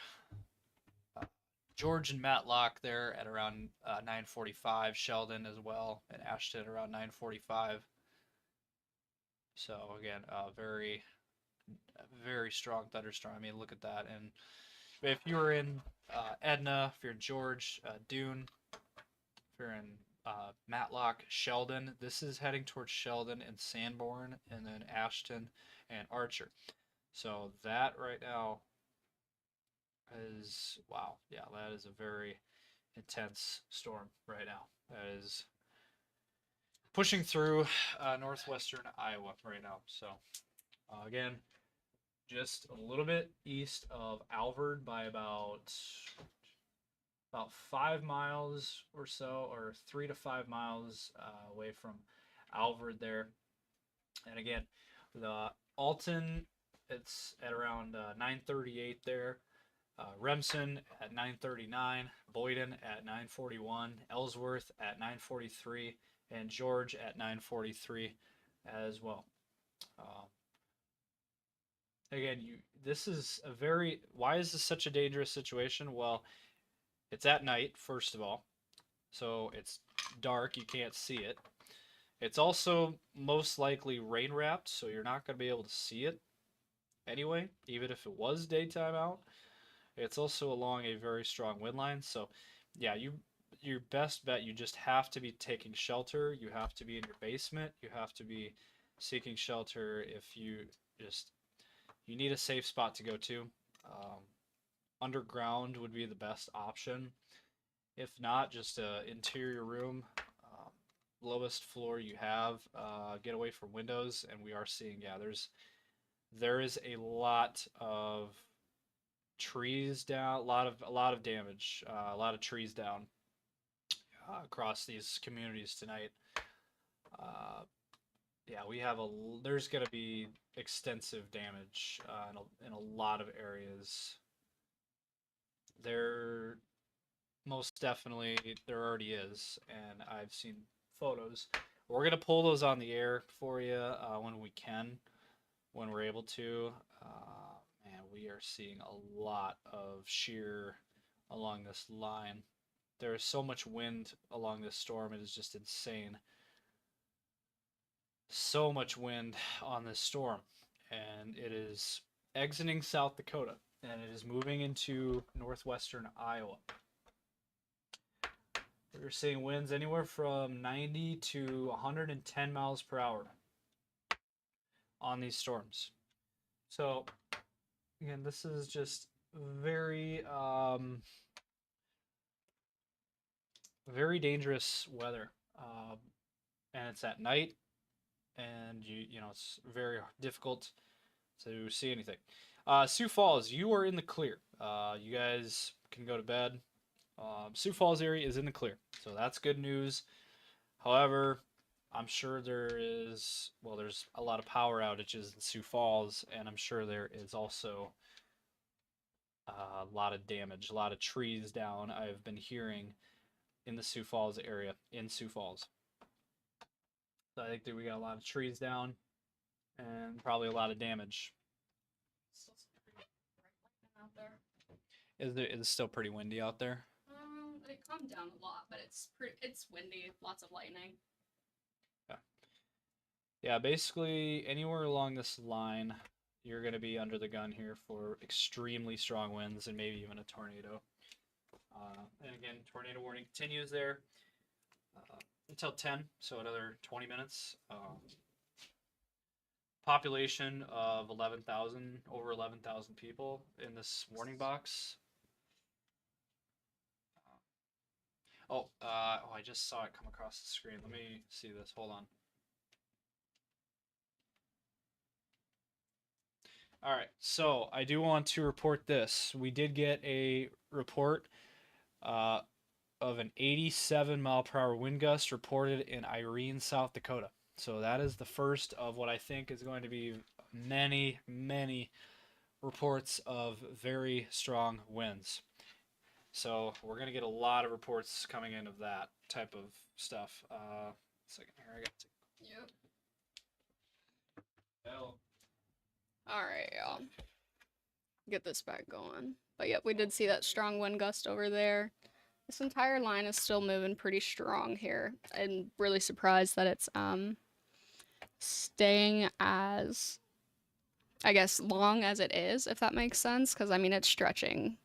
George and Matlock there at around 9:45. Sheldon as well, and Ashton around 9:45. So again, very, very strong thunderstorm. I mean, look at that. And if you were in Edna, if you're in George, Dune, if you're in Matlock, Sheldon, this is heading towards Sheldon and Sanborn, and then Ashton and Archer. So that right now is wow. Yeah, that is a very intense storm right now. That is pushing through northwestern Iowa right now. So again, just a little bit east of Alvord by about 5 miles or so, or 3 to 5 miles away from Alvord there. And again, the Alton, it's at around 9:38 there. Remsen at 9:39, Boyden at 9:41, Ellsworth at 9:43, and George at 9:43 as well. Um, again, this is a very, why is this such a dangerous situation? Well, it's at night, first of all, so it's dark, you can't see it. It's also most likely rain wrapped, so you're not going to be able to see it anyway, even if it was daytime out. It's also along a very strong wind line, so yeah, your best bet, you just have to be taking shelter. You have to be in your basement. You have to be seeking shelter if you need a safe spot to go to. Underground would be the best option. If not, just a interior room, lowest floor you have. Get away from windows, and we are seeing, yeah, there is a lot of trees down, a lot of damage, a lot of trees down across these communities tonight. Yeah, there's going to be extensive damage in a lot of areas. There most definitely there already is, and I've seen photos. We're going to pull those on the air for you when we can, when we're able to. Man, we are seeing a lot of shear along this line. There is so much wind along this storm, it is just insane. So much wind on this storm, and it is exiting South Dakota, and it is moving into northwestern Iowa. We're seeing winds anywhere from 90 to 110 miles per hour on these storms. So, again, this is just very, very dangerous weather. And it's at night, and it's very difficult to see anything. Sioux Falls, you are in the clear. You guys can go to bed. Sioux Falls area is in the clear, so that's good news. However, I'm sure there's a lot of power outages in Sioux Falls, and I'm sure there is also a lot of damage, a lot of trees down. I've been hearing in the Sioux Falls area, in Sioux Falls. So I think that we got a lot of trees down and probably a lot of damage.
Still some pretty bright lightning out there.
Is it still pretty windy out there?
It calmed down a lot, but it's windy, lots of lightning.
Yeah, basically anywhere along this line, you're going to be under the gun here for extremely strong winds and maybe even a tornado. And again, tornado warning continues there until 10, so another 20 minutes. Population of 11,000, over 11,000 people in this warning box. I just saw it come across the screen. Let me see this. Hold on. All right, so I do want to report this. We did get a report of an 87 mile per hour wind gust reported in Irene, South Dakota. So that is the first of what I think is going to be many, many reports of very strong winds. So we're going to get a lot of reports coming in of that type of stuff. Second here, I got to.
Yep.
Hell.
All right, y'all. Get this back going. But yep, we did see that strong wind gust over there. This entire line is still moving pretty strong here. I'm really surprised that it's staying as, I guess, long as it is, if that makes sense. Because I mean, it's stretching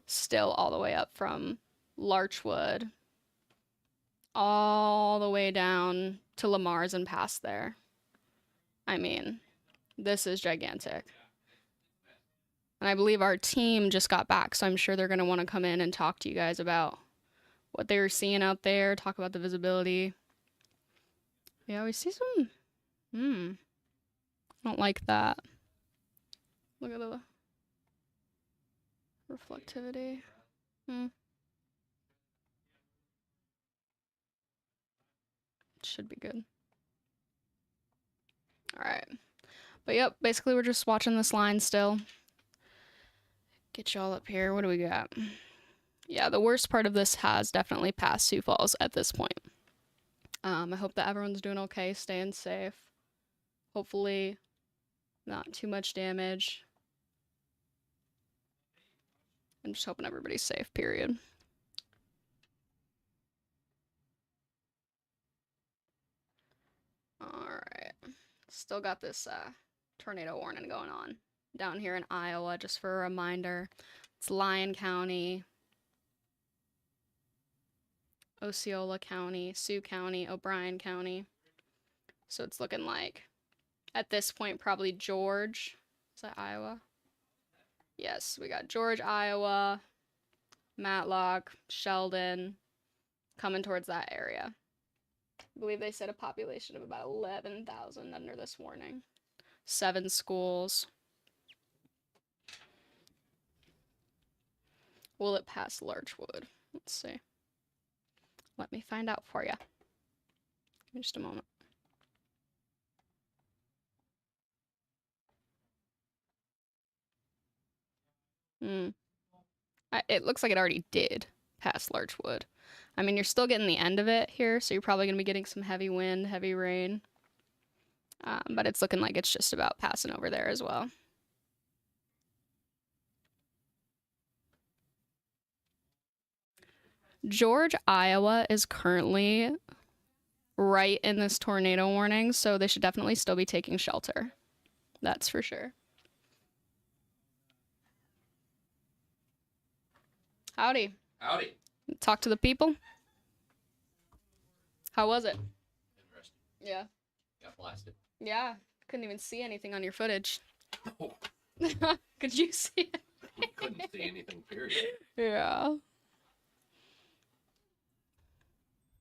still all the way up from Larchwood all the way down to Lamar's and past there. I mean, this is gigantic. And I believe our team just got back, so I'm sure they're going to want to come in and talk to you guys about what they were seeing out there, talk about the visibility. Yeah, we see some... I don't like that. Look at the reflectivity. Should be good. Alright. But yep, basically we're just watching this line still. Get y'all up here. What do we got? Yeah, the worst part of this has definitely passed Sioux Falls at this point. I hope that everyone's doing okay, staying safe. Hopefully not too much damage. I'm just hoping everybody's safe, period. Alright. Still got this tornado warning going on down here in Iowa, just for a reminder. It's Lyon County, Osceola County, Sioux County, O'Brien County. So it's looking like, at this point, probably George. Is that Iowa? Yes, we got George, Iowa, Matlock, Sheldon, coming towards that area. I believe they said a population of about 11,000 under this warning. 7 schools. Will it pass Larchwood? Let's see. Let me find out for you. Give me just a moment. It looks like it already did pass Larchwood. I mean, you're still getting the end of it here, so you're probably going to be getting some heavy wind, heavy rain. But it's looking like it's just about passing over there as well. George, Iowa is currently right in this tornado warning, so they should definitely still be taking shelter. That's for sure. Howdy.
Howdy.
Talk to the people. How was it?
Interesting.
Yeah.
Got blasted.
Yeah. Couldn't even see anything on your footage.
Oh,
Could you see it?
couldn't see anything, period.
Yeah.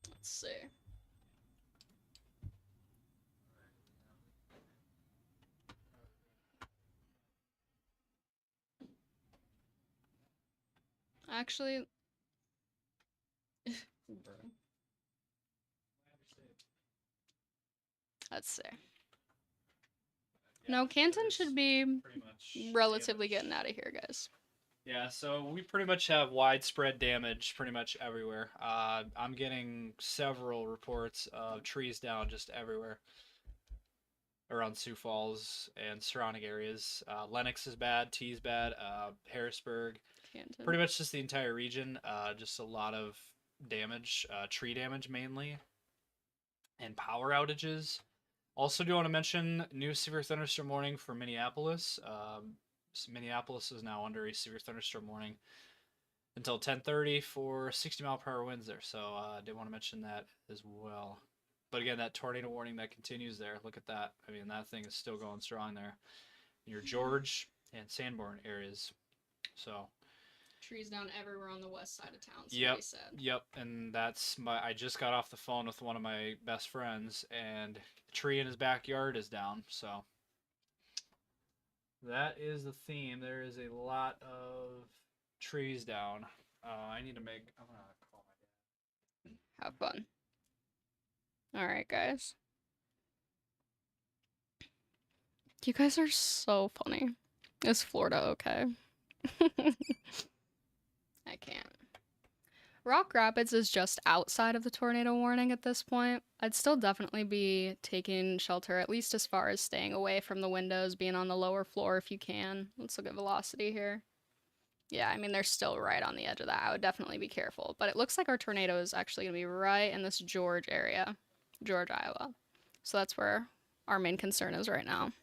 Let's see. Actually, let's see. No, Canton should be
Pretty much
relatively
damage.
getting out of here, guys.
Yeah, so we pretty much have widespread damage pretty much everywhere. I'm getting several reports of trees down just everywhere around Sioux Falls and surrounding areas. Lenox is bad, T's bad, Harrisburg,
Canton.
pretty much just the entire region. Just a lot of damage, tree damage mainly, and power outages. Also, do want to mention new severe thunderstorm warning for Minneapolis. Minneapolis is now under a severe thunderstorm warning until 10:30 for 60-mile-per-hour winds there. So I did want to mention that as well. But again, that tornado warning that continues there. Look at that. I mean, that thing is still going strong there in your George and Sanborn areas. So
Trees down everywhere on the west side of town.
Yep.
They said.
Yep, and that's I just got off the phone with one of my best friends, and the tree in his backyard is down. So that is the theme. There is a lot of trees down. I'm gonna call my dad.
Have fun. All right, guys. You guys are so funny. Is Florida okay? I can't. Rock Rapids is just outside of the tornado warning at this point. I'd still definitely be taking shelter, at least as far as staying away from the windows, being on the lower floor if you can. Let's look at velocity here. Yeah, I mean, they're still right on the edge of that. I would definitely be careful. But it looks like our tornado is actually going to be right in this George area. George, Iowa. So that's where our main concern is right now.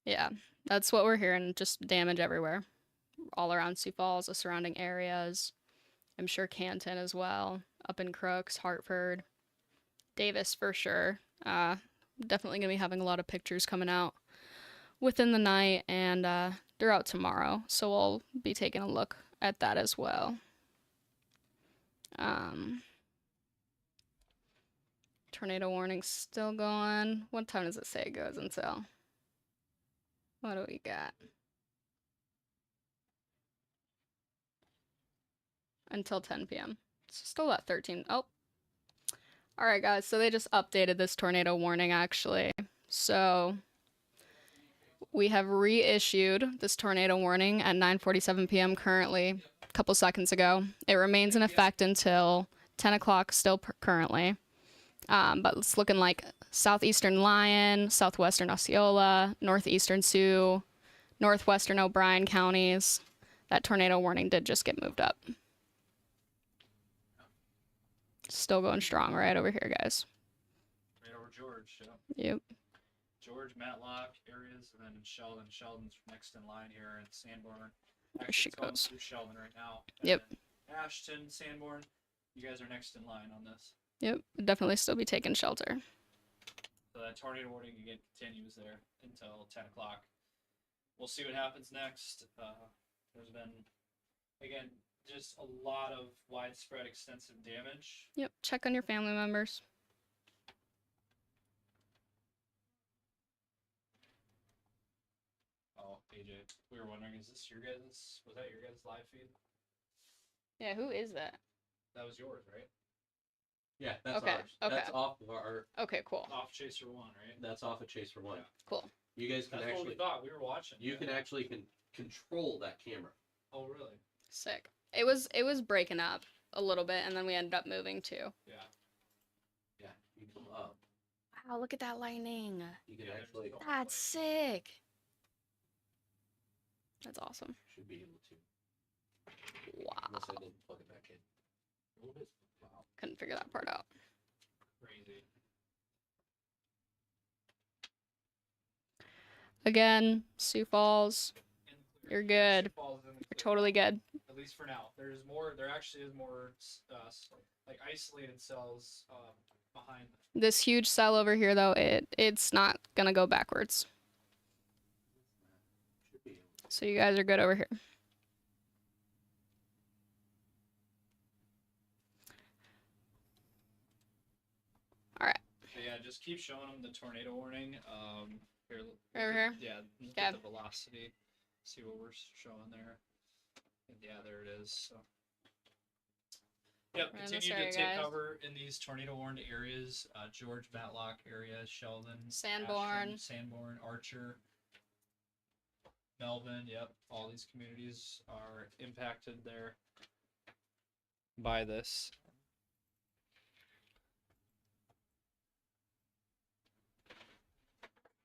Yeah, that's what we're hearing. Just damage everywhere. All around Sioux Falls, the surrounding areas. I'm sure Canton as well. Up in Crooks, Hartford. Davis for sure. Definitely going to be having a lot of pictures coming out within the night, and they're out tomorrow, so we'll be taking a look at that as well. Tornado warning still going. What time does it say it goes until? What do we got? Until 10 p.m. It's still at 13. Oh. All right, guys. So they just updated this tornado warning, actually. So we have reissued this tornado warning at 9:47 p.m. currently, a couple seconds ago. It remains in effect until 10 o'clock still currently. But it's looking like southeastern Lyon, southwestern Osceola, northeastern Sioux, northwestern O'Brien counties. That tornado warning did just get moved up. Still going strong right over here, guys.
Right over George. Yeah.
Yep.
George, Matlock areas, and then Sheldon. Sheldon's next in line here, and Sanborn.
There
Actually,
she
it's going
goes.
through Sheldon right now.
Yep.
And Ashton, Sanborn, you guys are next in line on this.
Yep. Definitely still be taking shelter.
So that tornado warning again continues there until 10 o'clock. We'll see what happens next. There's been, again, just a lot of widespread, extensive damage.
Yep. Check on your family members.
Oh, AJ, we were wondering, is this your guys', was that your guys' live feed?
Yeah, who is that?
That was yours, right?
Yeah, that's
Okay,
ours.
okay.
That's off of our.
Okay, cool.
Off Chaser 1, right?
That's off of Chaser One.
Yeah.
Cool.
You guys can
That's what we
actually.
thought. We were watching.
You
yeah.
can actually control that camera.
Oh, really?
Sick. It was breaking up a little bit, and then we ended up moving too.
Yeah.
Yeah, you come up.
Wow, look at that lightning.
You can
Yeah,
actually.
there's
That's sick. That's awesome.
Should be able to.
Wow.
Unless I didn't plug it back in.
Wow.
Couldn't figure that part out.
Crazy.
Again, Sioux Falls,
In the clear.
you're good.
Falls in the
You're
clear.
totally good.
At least for now. There actually is more, like isolated cells behind.
This huge cell over here, though, it's not gonna go backwards.
Should be able to.
So you guys are good over here. All right.
But yeah, just keep showing them the tornado warning. Here,
Over here?
Yeah, look
Okay.
at the velocity. See what we're showing there. And yeah, there it is. So. Yep,
We're in this
continue
area,
to take
guys.
cover in these tornado warned areas. George, Matlock area, Sheldon,
Sanborn.
Ashton, Sanborn, Archer, Melvin. Yep, all these communities are impacted there by this.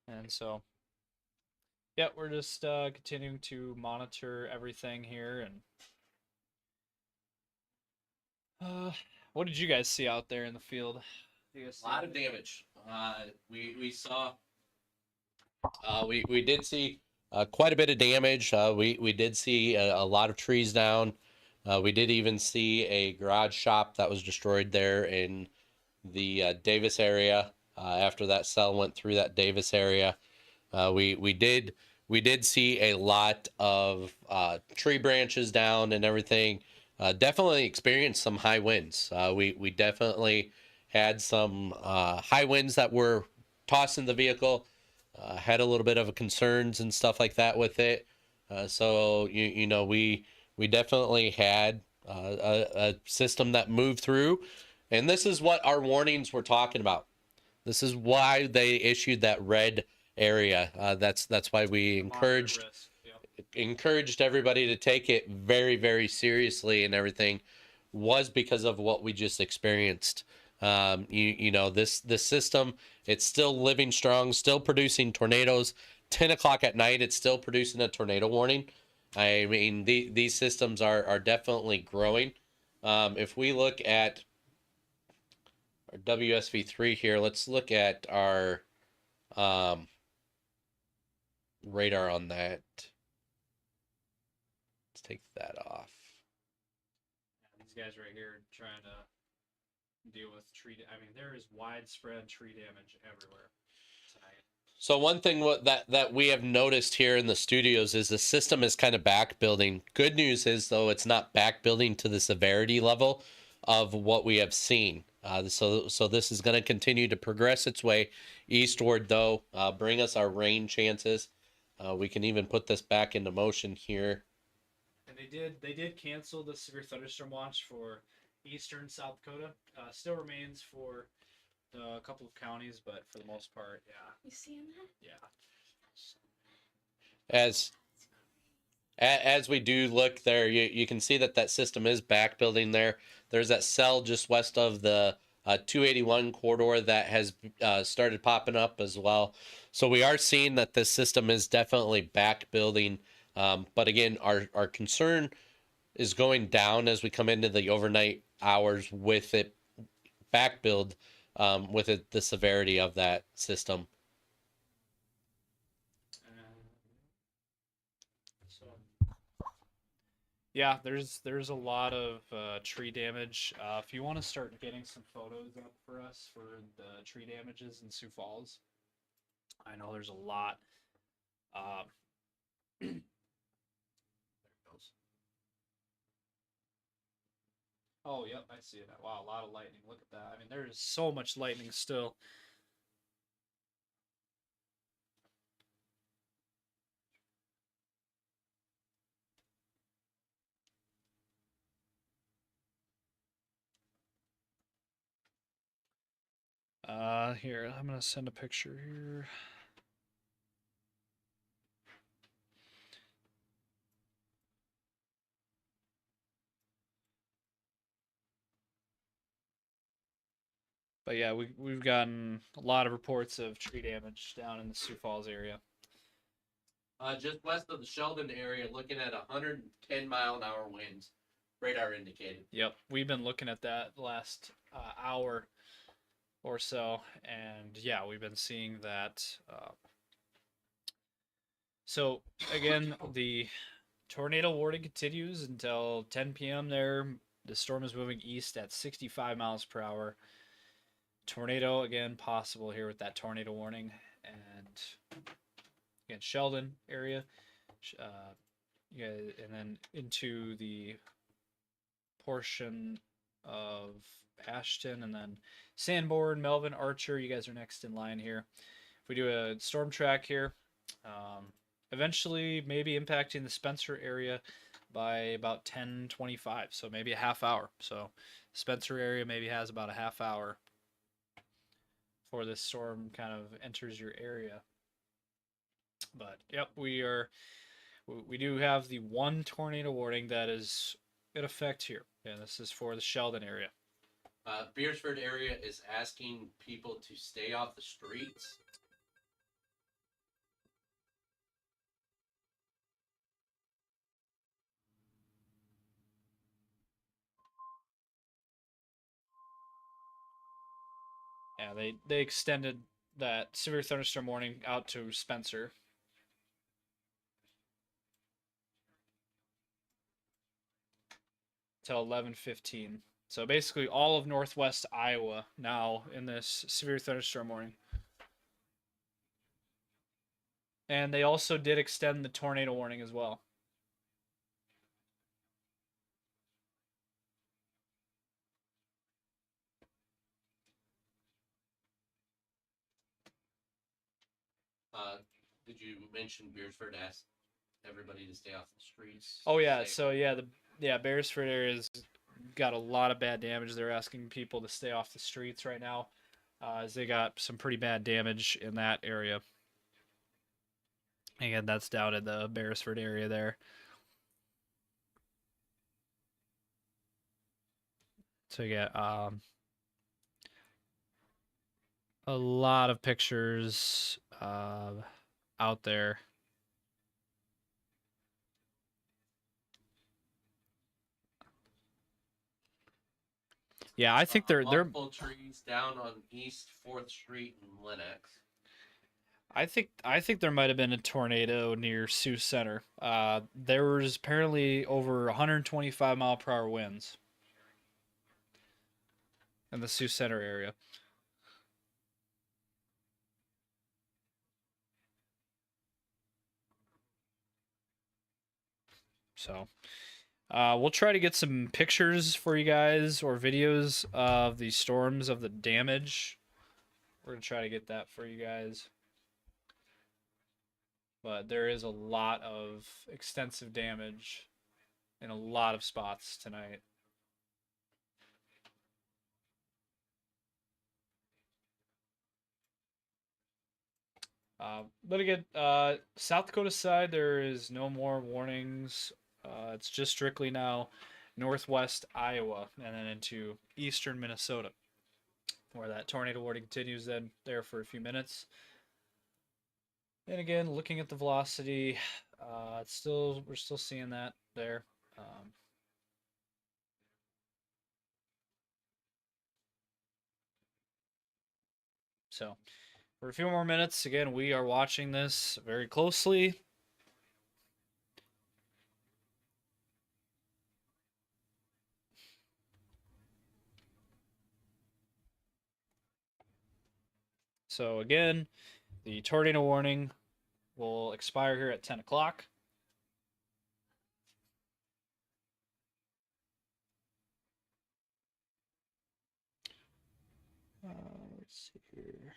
And so, yeah, we're just continuing to monitor everything here. And what did you guys see out there in the field? You guys
A lot of damage. We saw. We did see quite a bit of damage. We did see a lot of trees down. We did even see a garage shop that was destroyed there in the Davis area. After that cell went through that Davis area, we did see a lot of tree branches down and everything. Definitely experienced some high winds. We definitely had some high winds that were tossing the vehicle. Had a little bit of concerns and stuff like that with it. So you know we definitely had a system that moved through, and this is what our warnings were talking about. This is why they issued that red area. That's why we encouraged everybody to take it very, very seriously, and everything was because of what we just experienced. You know, this system, it's still living strong, still producing tornadoes. 10 o'clock at night, it's still producing a tornado warning. I mean, these systems are definitely growing. If we look at our WSV3 here, let's look at our radar on that. Let's take that off.
These guys right here trying to deal with tree. I mean, there is widespread tree damage everywhere tonight.
So one thing that we have noticed here in the studios is the system is kind of back building. Good news is though it's not back building to the severity level of what we have seen. So this is going to continue to progress its way eastward though, bring us our rain chances. We can even put this back into motion here.
And they did cancel the severe thunderstorm watch for eastern South Dakota. Still remains for a couple of counties, but for the most part, yeah.
You seeing that?
Yeah.
As we do look there, you can see that system is back building there. There's that cell just west of the 281 corridor that has started popping up as well. So we are seeing that this system is definitely back building. But again, our concern is going down as we come into the overnight hours with it back build, with it, the severity of that system.
So yeah, there's a lot of tree damage. If you want to start getting some photos up for us for the tree damages in Sioux Falls, I know there's a lot. There it goes. Oh, yep, I see it. Wow, a lot of lightning. Look at that. I mean, there is so much lightning still. Here, I'm gonna send a picture here. But yeah, we've gotten a lot of reports of tree damage down in the Sioux Falls area.
Just west of the Sheldon area, looking at 110-mile-an-hour winds, radar indicated.
Yep, we've been looking at that the last hour or so, and yeah, we've been seeing that. So again, the tornado warning continues until 10 p.m. There, the storm is moving east at 65 miles per hour. Tornado again possible here with that tornado warning, and again Sheldon area, yeah, and then into the portion of Ashton, and then Sanborn, Melvin, Archer. You guys are next in line here. If we do a storm track here, eventually maybe impacting the Spencer area by about 10:25, so maybe a half hour. So Spencer area maybe has about a half hour before this storm kind of enters your area. But yep, we do have the one tornado warning that is in effect here, and this is for the Sheldon area.
Beersford area is asking people to stay off the streets.
Yeah, they extended that severe thunderstorm warning out to Spencer. Till 11:15. So basically all of northwest Iowa now in this severe thunderstorm warning. And they also did extend the tornado warning as well.
Did you mention Beersford asked everybody to stay off the streets?
Oh yeah, so yeah, Beresford area's got a lot of bad damage. They're asking people to stay off the streets right now, as they got some pretty bad damage in that area. Again, that's down in the Beresford area there. So yeah, a lot of pictures out there. Yeah, I think they're
multiple trees down on East 4th Street in Lenox.
I think there might have been a tornado near Sioux Center. There was apparently over 125-mile-per-hour winds in the Sioux Center area. So we'll try to get some pictures for you guys or videos of the storms of the damage. We're gonna try to get that for you guys. But there is a lot of extensive damage in a lot of spots tonight. But again, South Dakota side, there is no more warnings. It's just strictly now northwest Iowa and then into eastern Minnesota, where that tornado warning continues then there for a few minutes. And again, looking at the velocity, we're still seeing that there. So for a few more minutes, again, we are watching this very closely. So again, the tornado warning will expire here at 10 o'clock. Let's see here.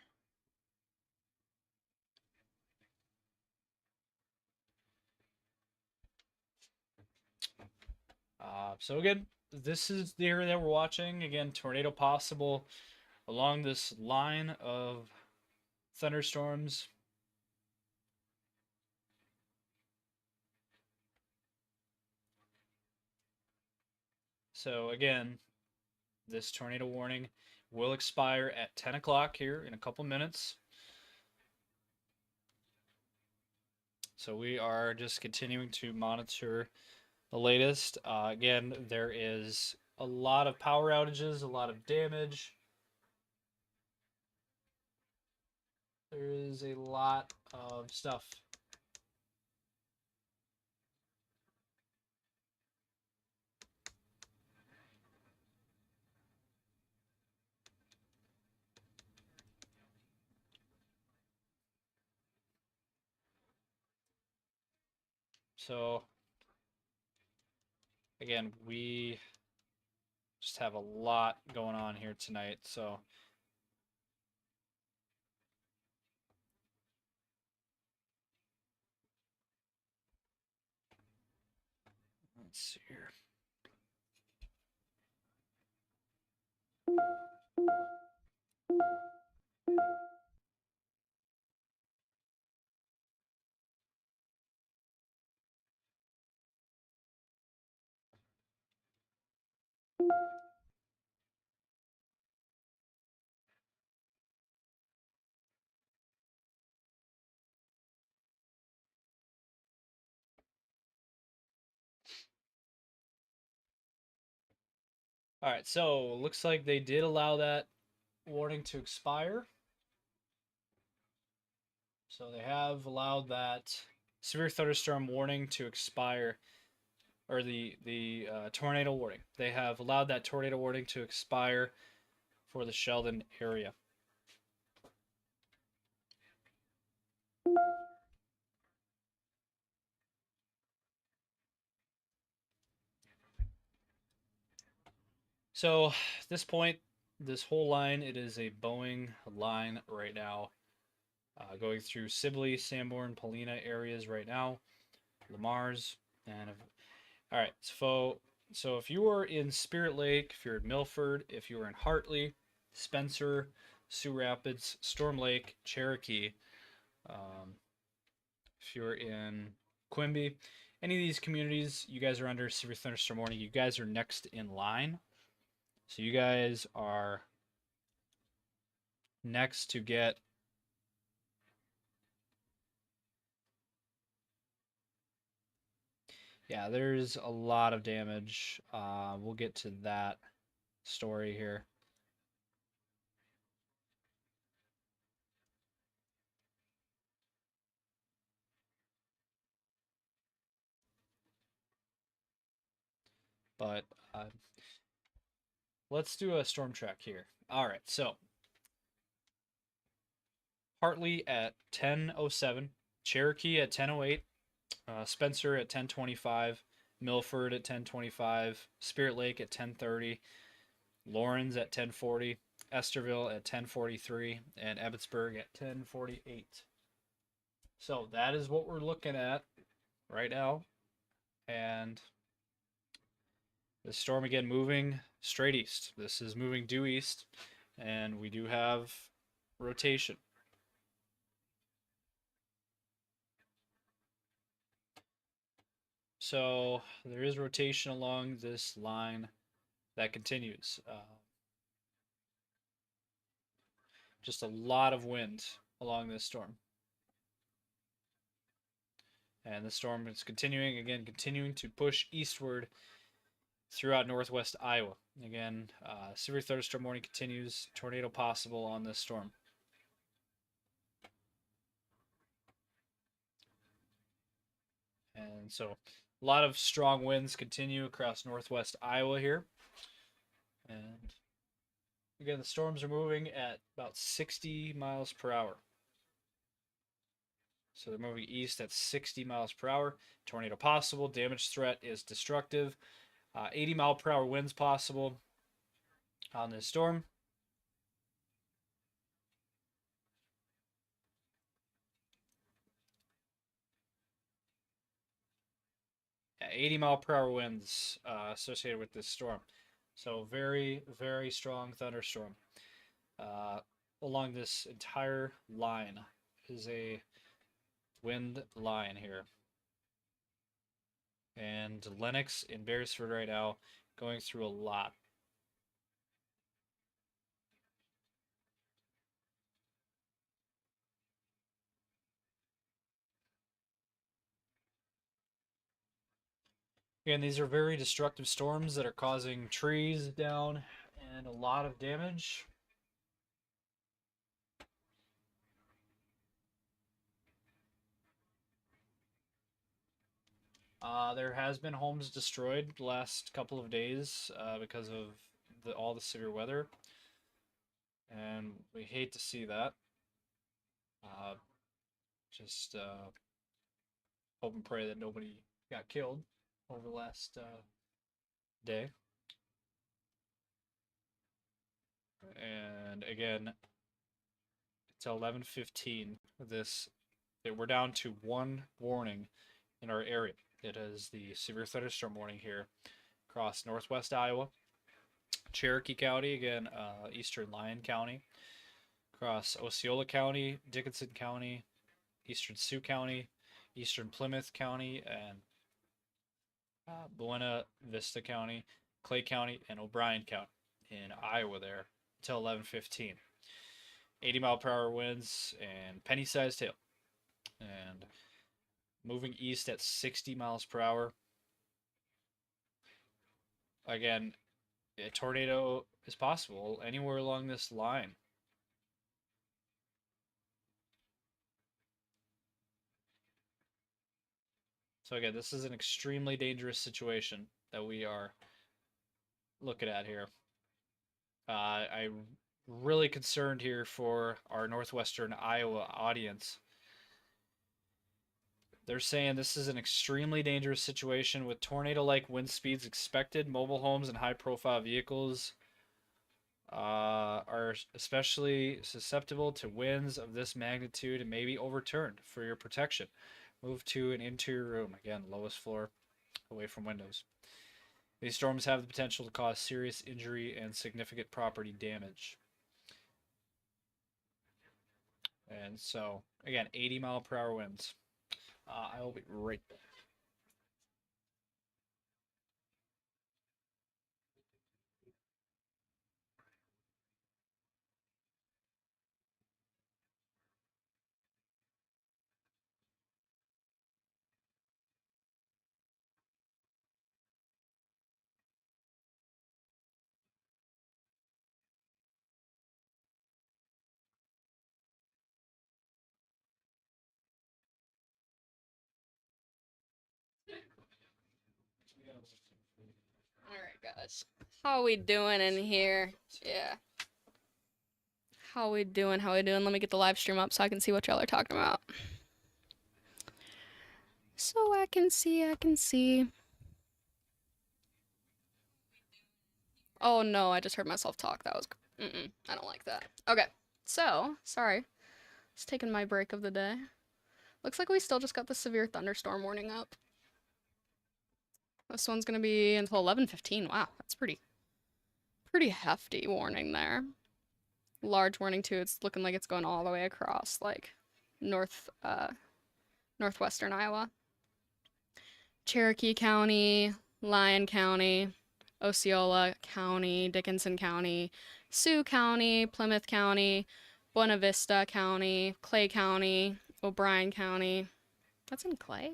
So again, this is the area that we're watching. Again, tornado possible along this line of thunderstorms. So again, this tornado warning will expire at 10 o'clock here in a couple minutes. So we are just continuing to monitor the latest. Again, there is a lot of power outages, a lot of damage. There is a lot of stuff. So again, we just have a lot going on here tonight. So let's see here. All right, so looks like they did allow that warning to expire. So they have allowed that severe thunderstorm warning to expire, or the tornado warning. They have allowed that tornado warning to expire for the Sheldon area. So at this point, this whole line, it is a Boeing line right now, going through Sibley, Sanborn, Paulina areas right now, Lamar's, and all right. So if you are in Spirit Lake, if you're in Milford, if you are in Hartley, Spencer, Sioux Rapids, Storm Lake, Cherokee, if you're in Quimby, any of these communities, you guys are under severe thunderstorm warning. You guys are next in line. So you guys are next to get yeah, there's a lot of damage. We'll get to that story here. But let's do a storm track here. All right, so Hartley at 10:07, Cherokee at 10:08, Spencer at 10:25, Milford at 10:25, Spirit Lake at 10:30, Lawrence at 10:40, Esterville at 10:43, and Ebbetsburg at 10:48. So that is what we're looking at right now. And the storm again moving straight east. This is moving due east, and we do have rotation. So there is rotation along this line that continues. Just a lot of wind along this storm. And the storm is continuing to push eastward throughout northwest Iowa. Again, severe thunderstorm warning continues. Tornado possible on this storm. And so a lot of strong winds continue across northwest Iowa here. And again, the storms are moving at about 60 miles per hour. So they're moving east at 60 miles per hour. Tornado possible. Damage threat is destructive. 80 mile per hour winds possible on this storm. Yeah, 80 mile per hour winds associated with this storm. So very, very strong thunderstorm. Along this entire line is a wind line here. And Lennox and Beresford right now going through a lot. Again, these are very destructive storms that are causing trees down and a lot of damage. There has been homes destroyed the last couple of days because of all the severe weather, and we hate to see that. Just hope and pray that nobody got killed over the last day. And again, it's 11:15. We're down to one warning in our area. It is the severe thunderstorm warning here across northwest Iowa, Cherokee County, again, eastern Lyon County, across Osceola County, Dickinson County, eastern Sioux County, eastern Plymouth County, and Buena Vista County, Clay County, and O'Brien County in Iowa there until 11:15. 80 mile per hour winds and penny-sized hail. And moving east at 60 miles per hour. Again, a tornado is possible anywhere along this line. So again, this is an extremely dangerous situation that we are looking at here. I'm really concerned here for our northwestern Iowa audience. They're saying this is an extremely dangerous situation with tornado-like wind speeds expected. Mobile homes and high-profile vehicles are especially susceptible to winds of this magnitude and may be overturned. For your protection, move to an interior room. Again, lowest floor, away from windows. These storms have the potential to cause serious injury and significant property damage. And so, again, 80 mile per hour winds. I will be right back.
Alright, guys. How we doing in here? Yeah. How we doing? How we doing? Let me get the live stream up so I can see what y'all are talking about. So I can see. Oh no, I just heard myself talk. That was, I don't like that. Okay, so, sorry. Just taking my break of the day. Looks like we still just got the severe thunderstorm warning up. This one's gonna be until 11:15. Wow, that's pretty hefty warning there. Large warning too. It's looking like it's going all the way across, like, northwestern Iowa. Cherokee County, Lyon County, Osceola County, Dickinson County, Sioux County, Plymouth County, Buena Vista County, Clay County, O'Brien County. That's in Clay?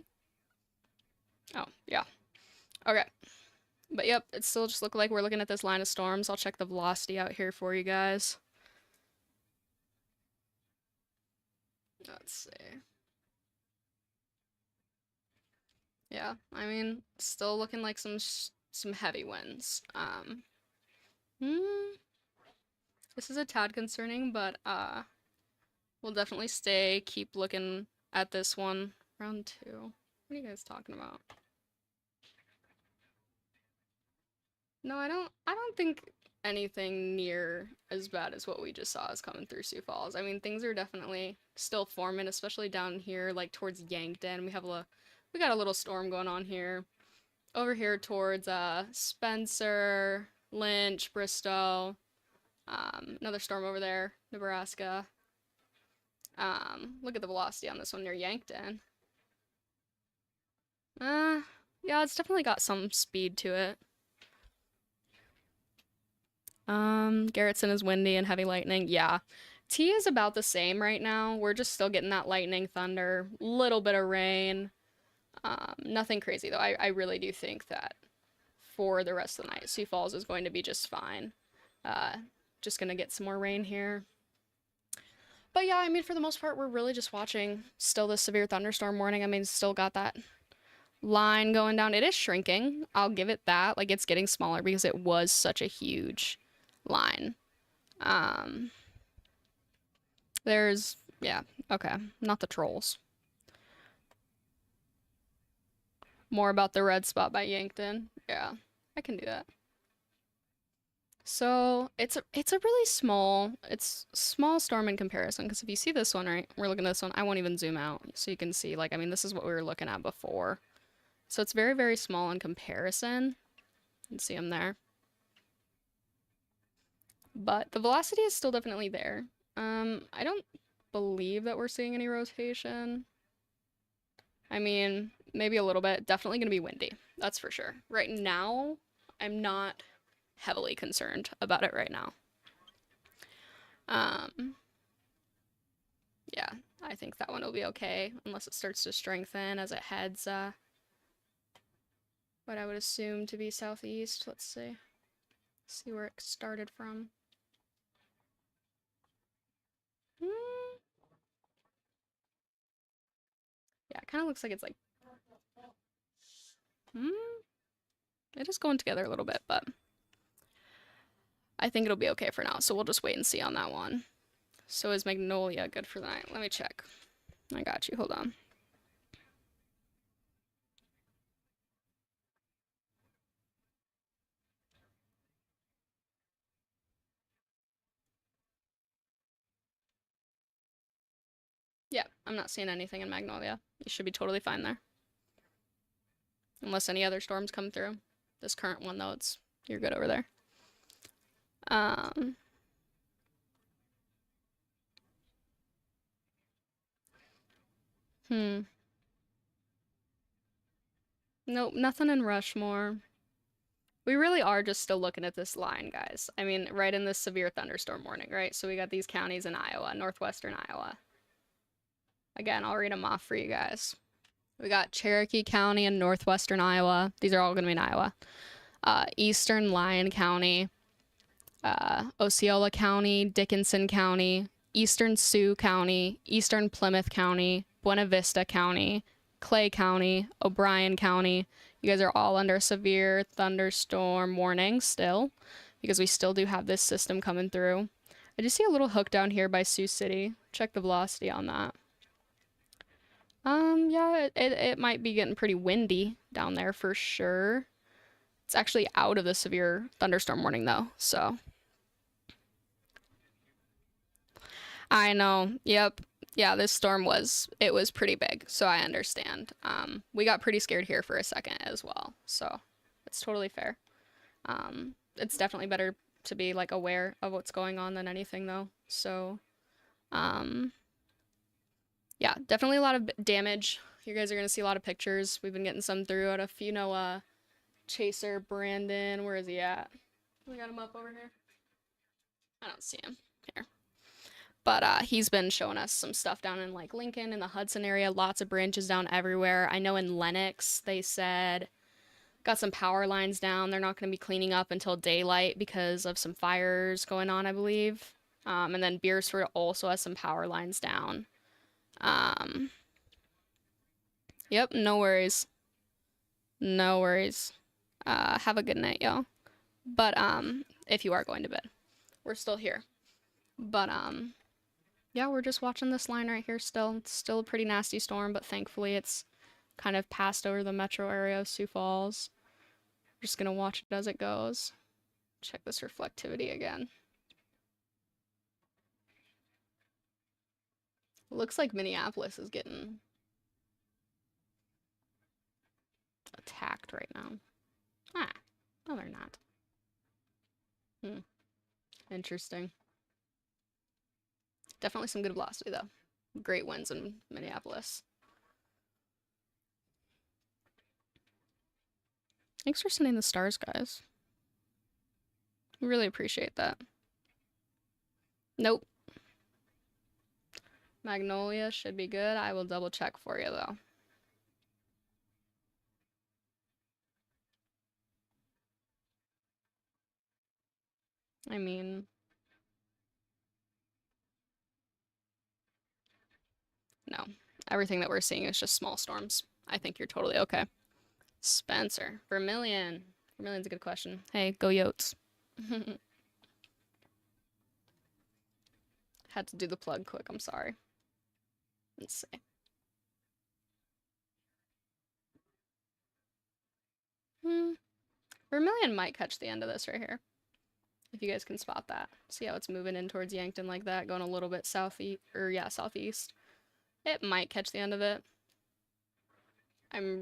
Oh, yeah. Okay. But yep, it still just looks like we're looking at this line of storms. I'll check the velocity out here for you guys. Let's see. Yeah, I mean, still looking like some heavy winds. This is a tad concerning, but we'll definitely keep looking at this one. Round 2. What are you guys talking about? No, I don't think anything near as bad as what we just saw is coming through Sioux Falls. I mean, things are definitely still forming, especially down here, like towards Yankton. We got a little storm going on here. Over here towards Spencer, Lynch, Bristow. Another storm over there, Nebraska. Look at the velocity on this one near Yankton. Yeah, it's definitely got some speed to it. Garrettson is windy and heavy lightning. Yeah. T is about the same right now. We're just still getting that lightning, thunder, little bit of rain. Nothing crazy though. I really do think that for the rest of the night, Sioux Falls is going to be just fine. Just gonna get some more rain here. But yeah, I mean, for the most part, we're really just watching still the severe thunderstorm warning. I mean, still got that line going down. It is shrinking. I'll give it that. Like, it's getting smaller because it was such a huge line. Yeah, okay, not the trolls. More about the red spot by Yankton. Yeah, I can do that. So it's a really small storm in comparison, because if you see this one, right, we're looking at this one, I won't even zoom out so you can see, like, I mean, this is what we were looking at before. So it's very, very small in comparison. You can see them there. But the velocity is still definitely there. I don't believe that we're seeing any rotation. I mean, maybe a little bit. Definitely gonna be windy. That's for sure. Right now, I'm not heavily concerned about it right now. Yeah, I think that one will be okay, unless it starts to strengthen as it heads, what I would assume to be southeast. Let's see where it started from. Yeah, it kind of looks like it's like, it is going together a little bit, but I think it'll be okay for now, so we'll just wait and see on that one. So is Magnolia good for the night? Let me check. I got you, hold on. Yeah, I'm not seeing anything in Magnolia. You should be totally fine there. Unless any other storms come through. This current one, though, you're good over there. Nope, nothing in Rushmore. We really are just still looking at this line, guys. I mean, right in this severe thunderstorm warning, right? So we got these counties in Iowa, northwestern Iowa. Again, I'll read them off for you guys. We got Cherokee County in northwestern Iowa. These are all going to be in Iowa. Eastern Lyon County, Osceola County, Dickinson County, Eastern Sioux County, Eastern Plymouth County, Buena Vista County, Clay County, O'Brien County. You guys are all under severe thunderstorm warning still, because we still do have this system coming through. I do see a little hook down here by Sioux City. Check the velocity on that. Yeah, it might be getting pretty windy down there for sure. It's actually out of the severe thunderstorm warning though, so. I know. Yep. Yeah, this storm was pretty big, so I understand. We got pretty scared here for a second as well, so it's totally fair. It's definitely better to be like aware of what's going on than anything though. So, yeah, definitely a lot of damage. You guys are gonna see a lot of pictures. We've been getting some through out if you know Chaser Brandon. Where is he at? We got him up over here. I don't see him here. But he's been showing us some stuff down in like Lincoln in the Hudson area. Lots of branches down everywhere. I know in Lenox they said got some power lines down. They're not going to be cleaning up until daylight because of some fires going on, I believe. And then Beersford also has some power lines down. Yep, no worries. No worries. Have a good night, y'all. But if you are going to bed, we're still here. But yeah, we're just watching this line right here still. It's still a pretty nasty storm, but thankfully it's kind of passed over the metro area of Sioux Falls. Just gonna watch it as it goes. Check this reflectivity again. Looks like Minneapolis is getting attacked right now. Ah, no they're not. Interesting. Definitely some good velocity though. Great winds in Minneapolis. Thanks for sending the stars, guys. Really appreciate that. Nope. Magnolia should be good. I will double check for you though. I mean, no. Everything that we're seeing is just small storms. I think you're totally okay. Spencer. Vermilion. Vermilion's a good question. Hey, go Yotes. Had to do the plug quick, I'm sorry. Let's see. Vermilion might catch the end of this right here. If you guys can spot that. See how it's moving in towards Yankton like that, going a little bit southeast, or yeah, southeast. It might catch the end of it. I'm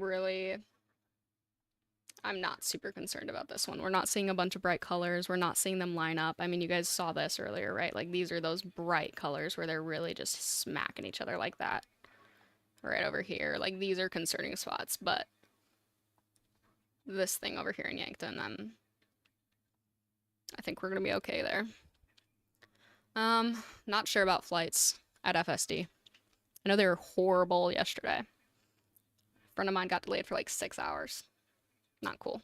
not super concerned about this one. We're not seeing a bunch of bright colors. We're not seeing them line up. I mean, you guys saw this earlier, right? Like, these are those bright colors where they're really just smacking each other like that. Right over here. Like, these are concerning spots, but this thing over here in Yankton, I think we're gonna be okay there. Not sure about flights at FSD. I know they were horrible yesterday. A friend of mine got delayed for like 6 hours. Not cool.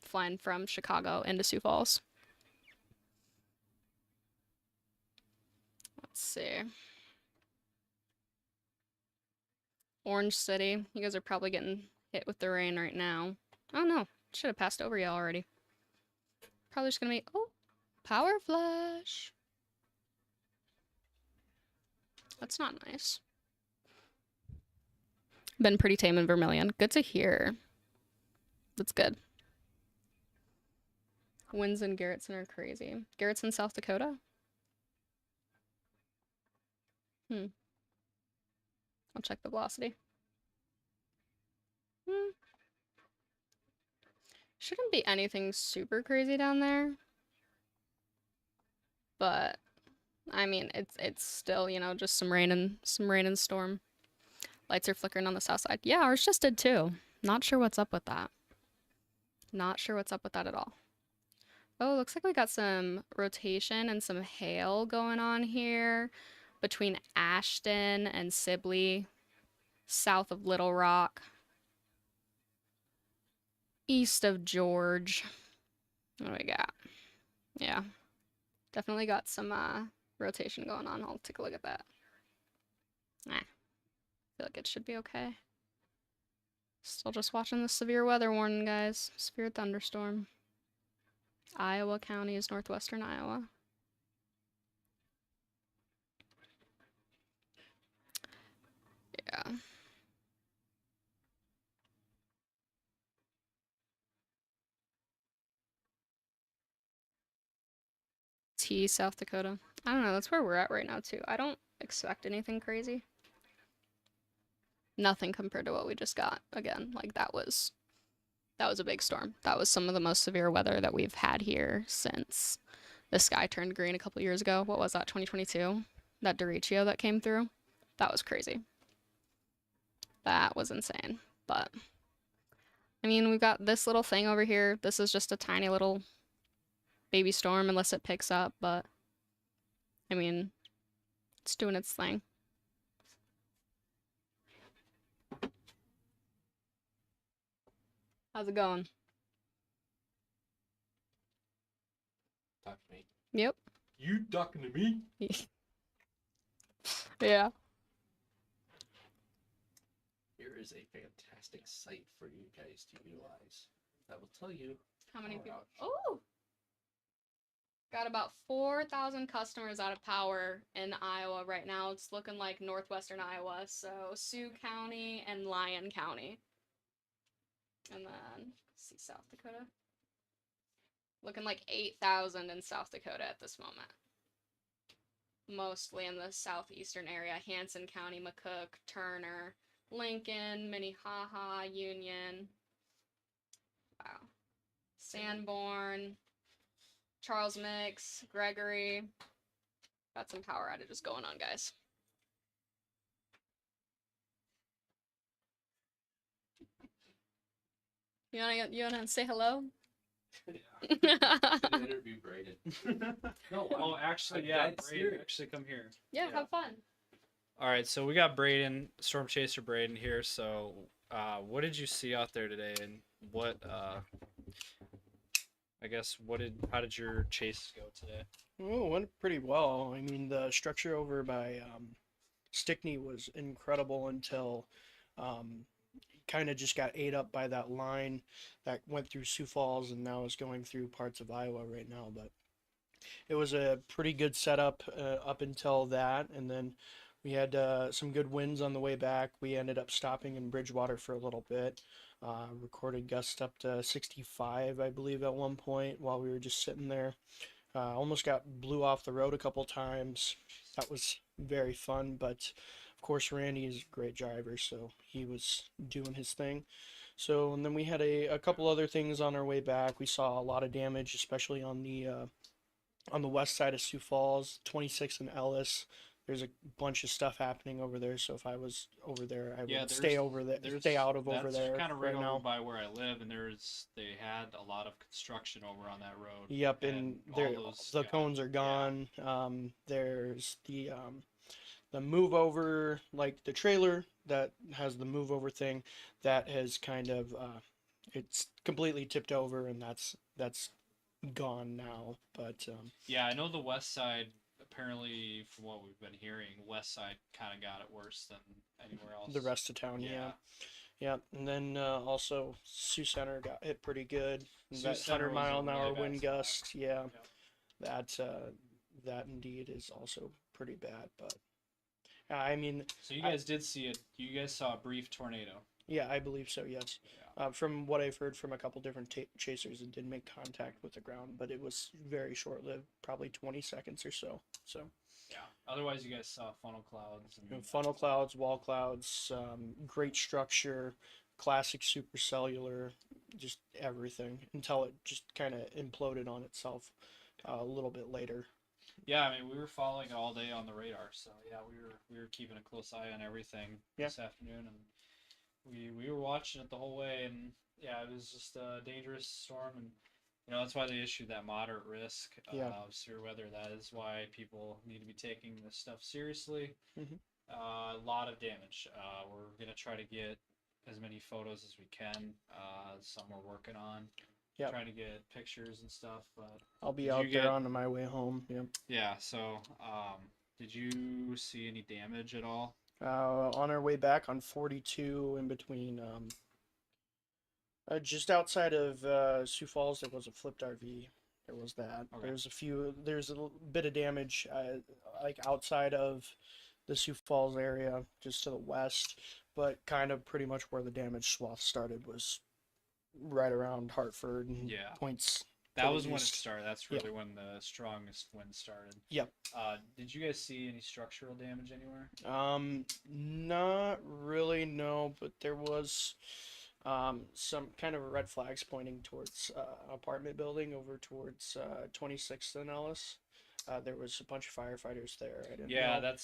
Flying from Chicago into Sioux Falls. Let's see. Orange City. You guys are probably getting hit with the rain right now. Oh no. Should have passed over you already. Probably just gonna be... Oh! Power flash! That's not nice. Been pretty tame in Vermilion. Good to hear. That's good. Winds in Garrettson are crazy. Garrettson, South Dakota? I'll check the velocity. Shouldn't be anything super crazy down there. But I mean, it's still, you know, just some rain and storm. Lights are flickering on the south side. Yeah, ours just did too. Not sure what's up with that. Not sure what's up with that at all. Oh, looks like we got some rotation and some hail going on here between Ashton and Sibley, south of Little Rock, east of George. What do we got? Yeah, definitely got some rotation going on. I'll take a look at that. I feel like it should be okay. Still just watching the severe weather warning, guys. Severe thunderstorm. Iowa County is northwestern Iowa. Yeah. T, South Dakota. I don't know. That's where we're at right now too. I don't expect anything crazy. Nothing compared to what we just got. Again, like that was a big storm. That was some of the most severe weather that we've had here since the sky turned green a couple years ago. What was that? 2022. That derecho that came through. That was crazy. That was insane. But I mean, we've got this little thing over here. This is just a tiny little baby storm unless it picks up, but I mean, it's doing its thing. How's it going?
Talk to me.
Yep.
You talking to me?
Yeah.
Here is a fantastic site for you guys to utilize. That will tell you
How many
power
people?
outage.
Oh! Got about 4,000 customers out of power in Iowa right now. It's looking like northwestern Iowa, so Sioux County and Lyon County. And then, let's see, South Dakota. Looking like 8,000 in South Dakota at this moment. Mostly in the southeastern area. Hanson County, McCook, Turner, Lincoln, Minnehaha, Union. Wow. Sanborn, Charles Mix, Gregory. Got some power outages going on, guys. You wanna say hello?
Gonna interview Braden.
No, oh, actually, yeah, Braden, actually come here.
Yeah, have fun.
All right, so we got Braden, Storm Chaser Braden here. So, what did you see out there today, and what, I guess, how did your chase go today?
Well, it went pretty well. I mean, the structure over by Stickney was incredible until kind of just got ate up by that line that went through Sioux Falls and now is going through parts of Iowa right now. But it was a pretty good setup up until that, and then we had some good winds on the way back. We ended up stopping in Bridgewater for a little bit. Recorded gusts up to 65, I believe, at one point while we were just sitting there. Almost got blew off the road a couple times. That was very fun, but of course Randy is a great driver, so he was doing his thing. So, and then we had a couple other things on our way back. We saw a lot of damage, especially on the west side of Sioux Falls, 26 and Ellis. There's a bunch of stuff happening over there, so if I was over there, I would stay over there, stay out of over there.
That's kind of right
now.
over by where I live, and they had a lot of construction over on that road.
Yep, and the cones are gone.
Yeah.
There's the move over, like the trailer that has the move over thing, that has kind of it's completely tipped over, and that's gone now. But
yeah, I know the west side. Apparently, from what we've been hearing, west side kind of got it worse than anywhere else.
The rest of town, yeah. And then also Sioux Center got hit pretty good. That 100-mile-an-hour wind gust, yeah. That indeed is also pretty bad. But I mean,
so you guys did see it. You guys saw a brief tornado.
Yeah, I believe so. Yes.
Yeah.
From what I've heard from a couple different chasers, it did make contact with the ground, but it was very short-lived, probably 20 seconds or so. So.
Yeah. Otherwise, you guys saw funnel clouds.
Funnel clouds, wall clouds, great structure, classic supercellular, just everything until it just kind of imploded on itself a little bit later.
Yeah, I mean, we were following it all day on the radar, so yeah, we were keeping a close eye on everything this afternoon, and we were watching it the whole way, and yeah, it was just a dangerous storm, and that's why they issued that moderate risk of severe weather. That is why people need to be taking this stuff seriously.
Mm-hmm.
A lot of damage. We're gonna try to get as many photos as we can. Some we're working on. Trying to get pictures and stuff, but
I'll be out there on my way home.
Yeah. So, did you see any damage at all?
On our way back on 42, in between, just outside of Sioux Falls, there was a flipped RV. There was that. Okay. There's a bit of damage, like outside of the Sioux Falls area, just to the west, but kind of pretty much where the damage swath started was right around Hartford and
That
the
was when it
east.
started. That's
Yeah.
really when the strongest wind started.
Yep.
Did you guys see any structural damage anywhere?
Not really, no, but there was some kind of red flags pointing towards apartment building over towards 26th and Ellis. There was a bunch of firefighters there. I didn't
Yeah,
know.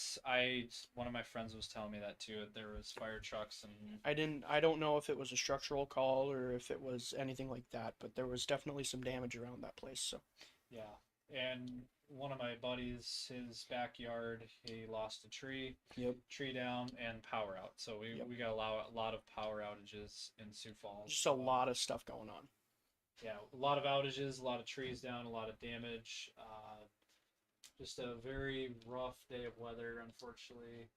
one of my friends was telling me that too. That there was fire trucks and
I don't know if it was a structural call or if it was anything like that, but there was definitely some damage around that place. So
yeah. And one of my buddies, his backyard, he lost a tree.
Yep.
Tree down and power out. So
Yep.
we got a lot of power outages in Sioux Falls.
just a lot of stuff going on.
Yeah, a lot of outages, a lot of trees down, a lot of damage. Just a very rough day of weather, unfortunately.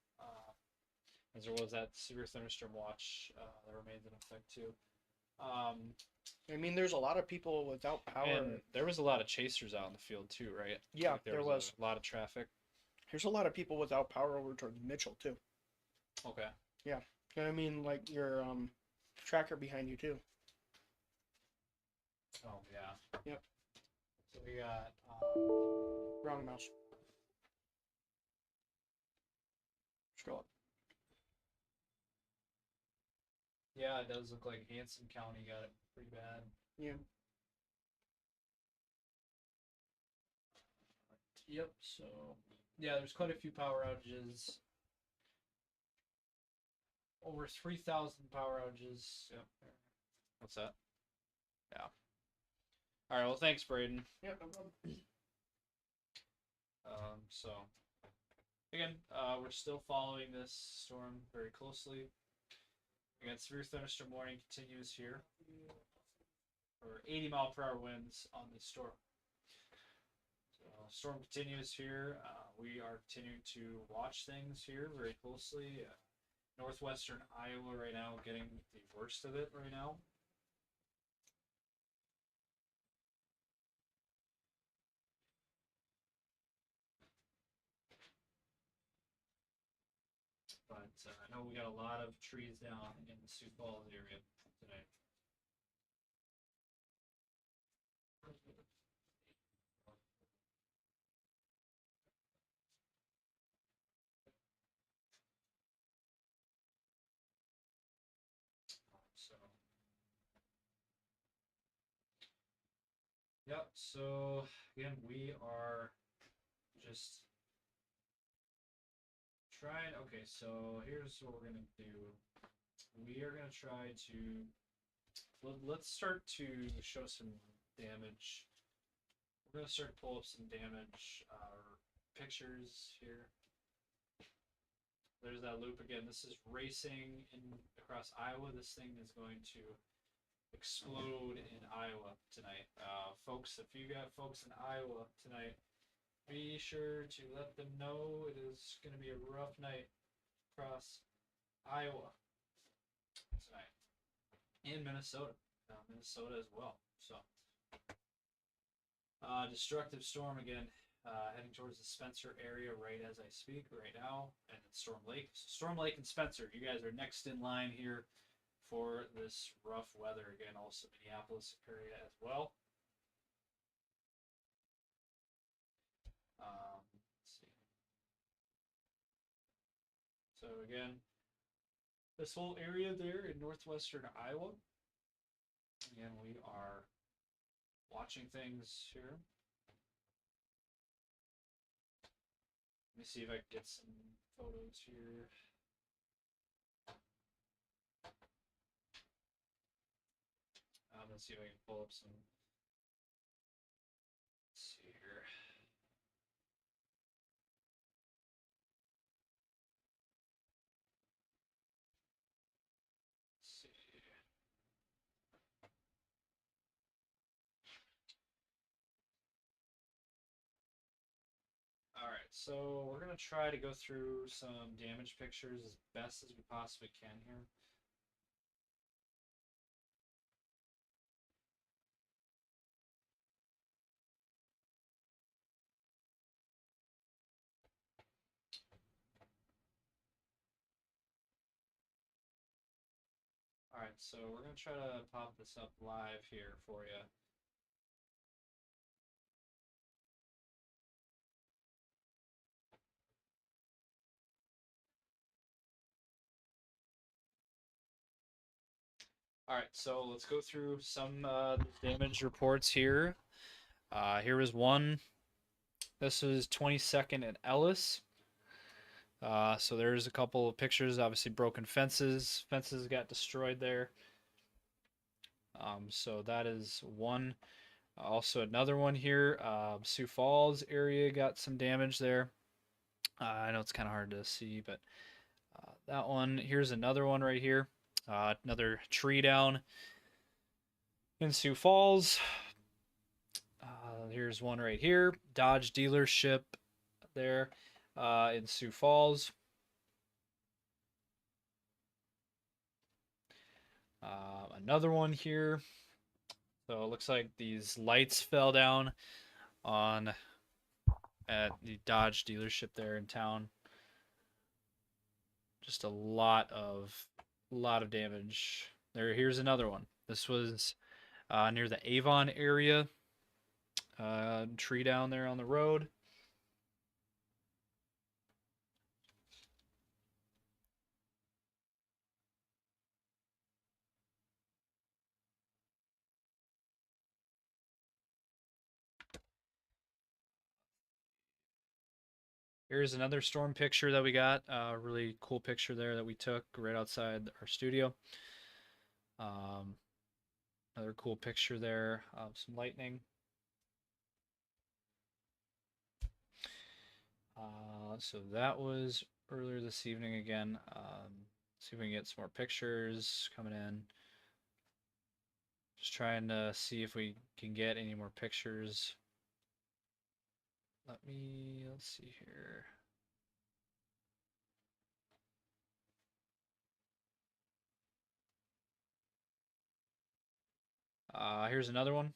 As there was that severe thunderstorm watch that remains in effect too.
I mean, there's a lot of people without power.
And there was a lot of chasers out in the field too, right?
Yeah,
Like
there was.
a lot of traffic.
There's a lot of people without power over towards Mitchell too.
Okay.
I mean, like your tracker behind you too.
Oh yeah.
Yep.
So we got
Wrong mouse. Scroll up.
yeah, it does look like Hanson County got it pretty bad.
Yeah.
Yep. So yeah, there's quite a few power outages. Over 3,000 power outages. Yep. What's that? Yeah. All right. Well, thanks, Braden.
Yeah, no problem.
So again, we're still following this storm very closely. Again, severe thunderstorm warning continues here for 80-mile-per-hour winds on the storm. So storm continues here. We are continuing to watch things here very closely. Northwestern Iowa right now getting the worst of it right now. But I know we got a lot of trees down in the Sioux Falls area today. So, yep. So again, we are just trying. Okay, so here's what we're gonna do. We are gonna try to let's start to show some damage. We're gonna start to pull up some damage pictures here. There's that loop again. This is racing in across Iowa. This thing is going to explode in Iowa tonight. Folks, if you got folks in Iowa tonight, be sure to let them know it is going to be a rough night across Iowa tonight. And Minnesota. Minnesota as well. So, destructive storm again. Heading towards the Spencer area right as I speak right now, and it's Storm Lake. So Storm Lake and Spencer, you guys are next in line here for this rough weather again. Also Minneapolis area as well. Let's see. So again, this whole area there in northwestern Iowa. Again, we are watching things here. Let me see if I can get some photos here. I'm gonna see if I can pull up some. Let's see here. Let's see. All right, so we're gonna try to go through some damage pictures as best as we possibly can here. All right, so we're gonna try to pop this up live here for you. All right, so let's go through some damage reports here. Here is one. This is 22nd and Ellis. So there's a couple of pictures. Obviously, broken fences. Fences got destroyed there. So that is one. Also, another one here. Sioux Falls area got some damage there. I know it's kind of hard to see, but that one. Here's another one right here. Another tree down in Sioux Falls. Here's one right here. Dodge dealership there in Sioux Falls. Another one here. So it looks like these lights fell down on at the Dodge dealership there in town. Just a lot of damage. Here's another one. This was near the Avon area. Tree down there on the road. Here's another storm picture that we got. Really cool picture there that we took right outside our studio. Another cool picture there of some lightning. So that was earlier this evening again. See if we can get some more pictures coming in. Just trying to see if we can get any more pictures. Let's see here. Here's another one.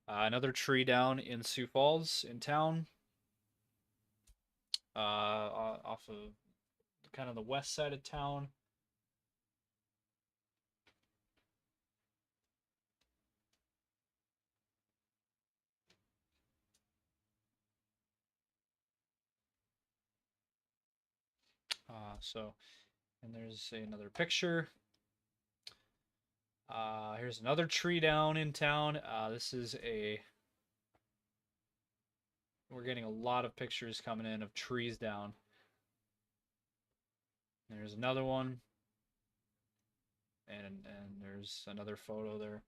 Another tree down in Sioux Falls in town. Off of kind of the west side of town. And there's another picture. Here's another tree down in town. We're getting a lot of pictures coming in of trees down. There's another one. And there's another photo there.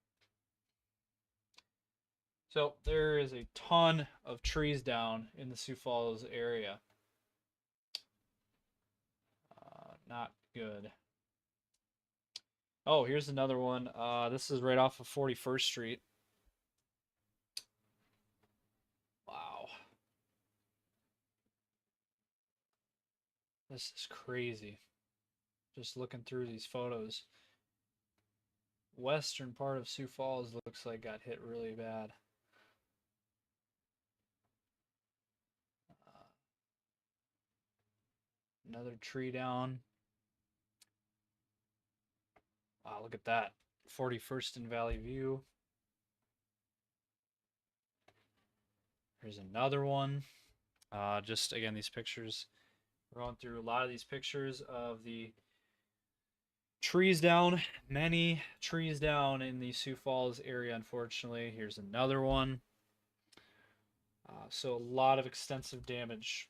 So there is a ton of trees down in the Sioux Falls area. Not good. Oh, here's another one. This is right off of 41st Street. Wow. This is crazy. Just looking through these photos. Western part of Sioux Falls looks like got hit really bad. Another tree down. Wow, look at that. 41st and Valley View. Here's another one. Just again, these pictures. We're going through a lot of these pictures of the trees down. Many trees down in the Sioux Falls area, unfortunately. Here's another one. So a lot of extensive damage.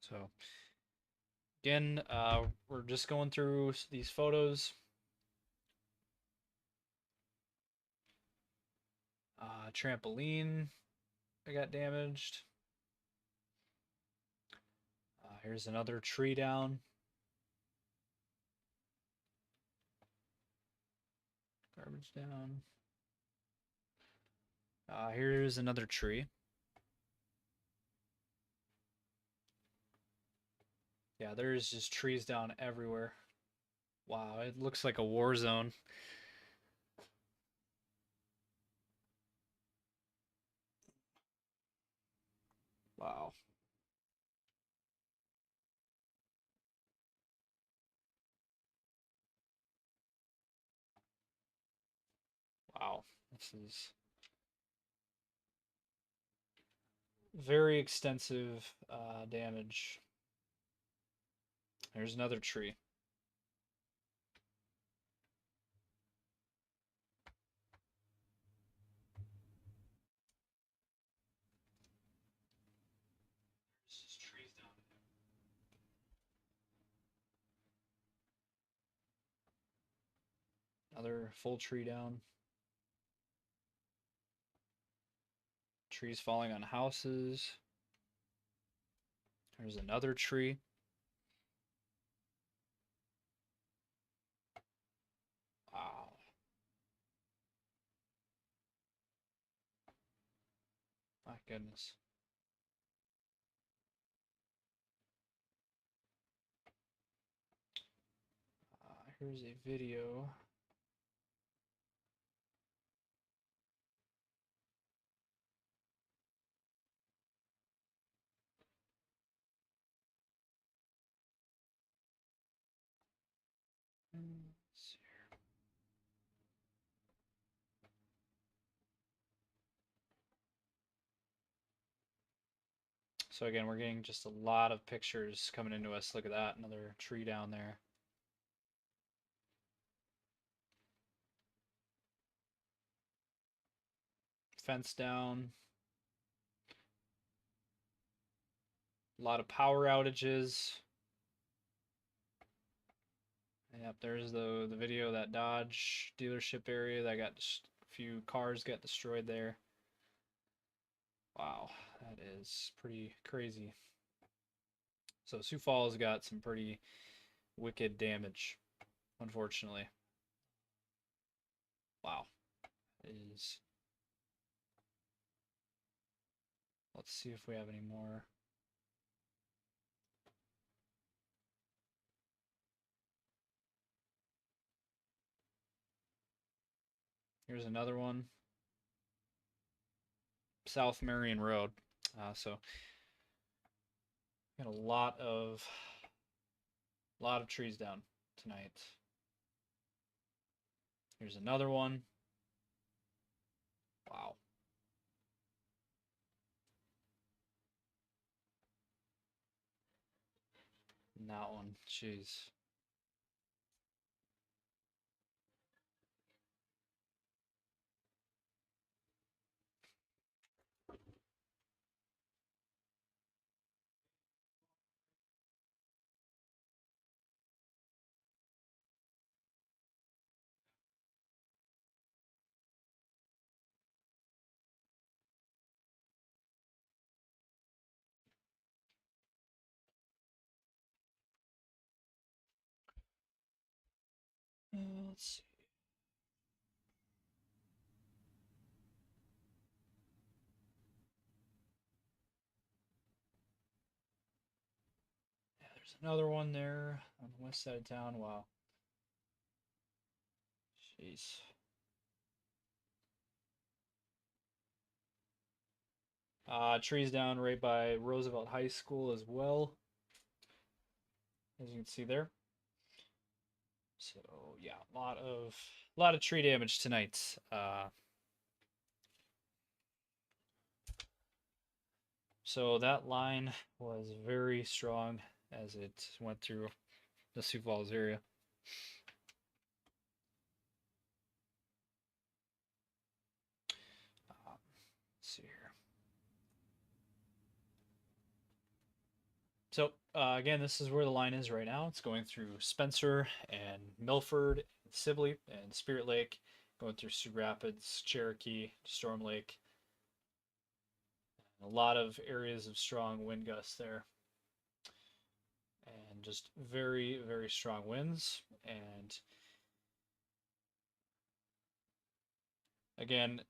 So again, we're just going through these photos. Trampoline got damaged. Here's another tree down. Garbage down. Here's another tree. Yeah, there's just trees down everywhere. Wow, it looks like a war zone. Wow. This is very extensive damage. There's another tree. There's just trees down there. Another full tree down. Trees falling on houses. There's another tree. Wow. My goodness. Here's a video. Let's see here. So again, we're getting just a lot of pictures coming into us. Look at that, another tree down there. Fence down. A lot of power outages. Yep, there's the video of that Dodge dealership area that got a few cars got destroyed there. Wow, that is pretty crazy. So Sioux Falls got some pretty wicked damage, unfortunately. Wow, it is. Let's see if we have any more. Here's another one. South Marion Road. So got a lot of trees down tonight. Here's another one. Wow. And that one, jeez. Let's see. Yeah, there's another one there on the west side of town. Wow. Jeez. Trees down right by Roosevelt High School as well, as you can see there. So yeah, a lot of tree damage tonight. So that line was very strong as it went through the Sioux Falls area. Let's see here. So again, this is where the line is right now. It's going through Spencer and Milford, and Sibley and Spirit Lake, going through Sioux Rapids, Cherokee, Storm Lake. A lot of areas of strong wind gusts there. And just very, very strong winds. And again,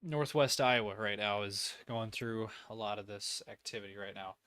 northwest Iowa right now is going through a lot of this activity right now.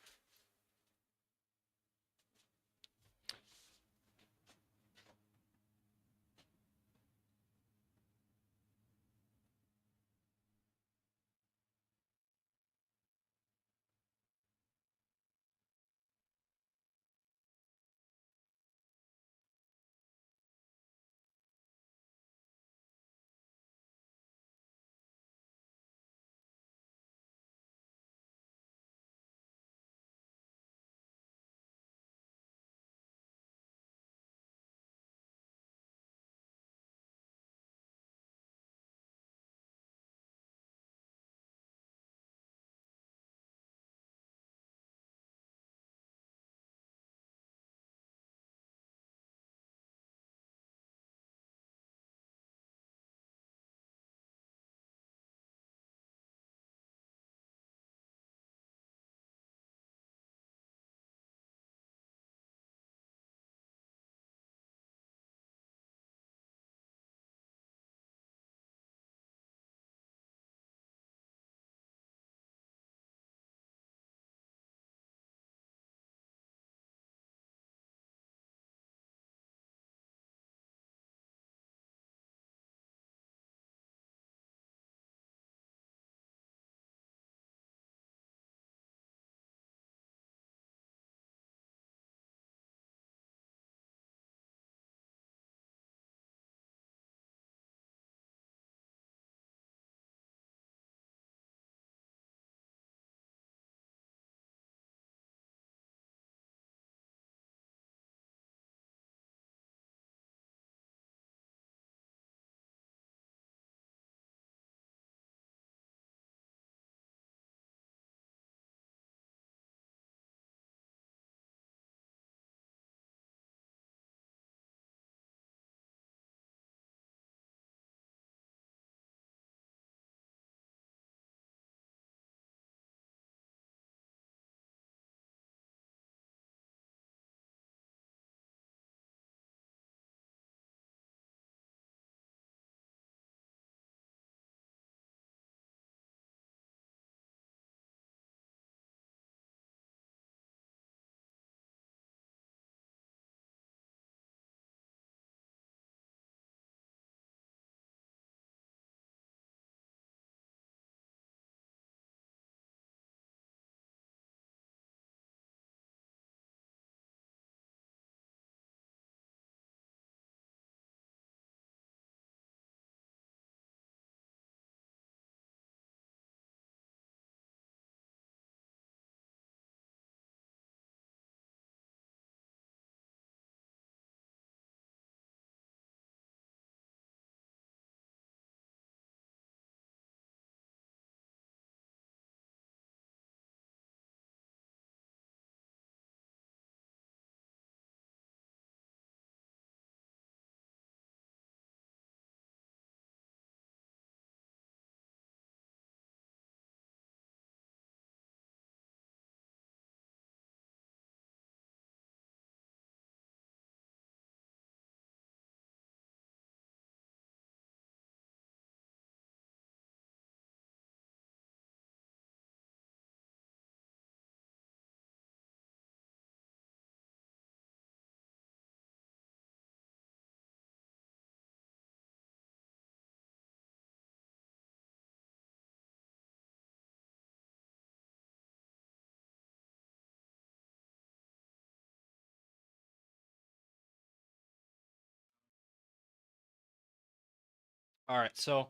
All right, so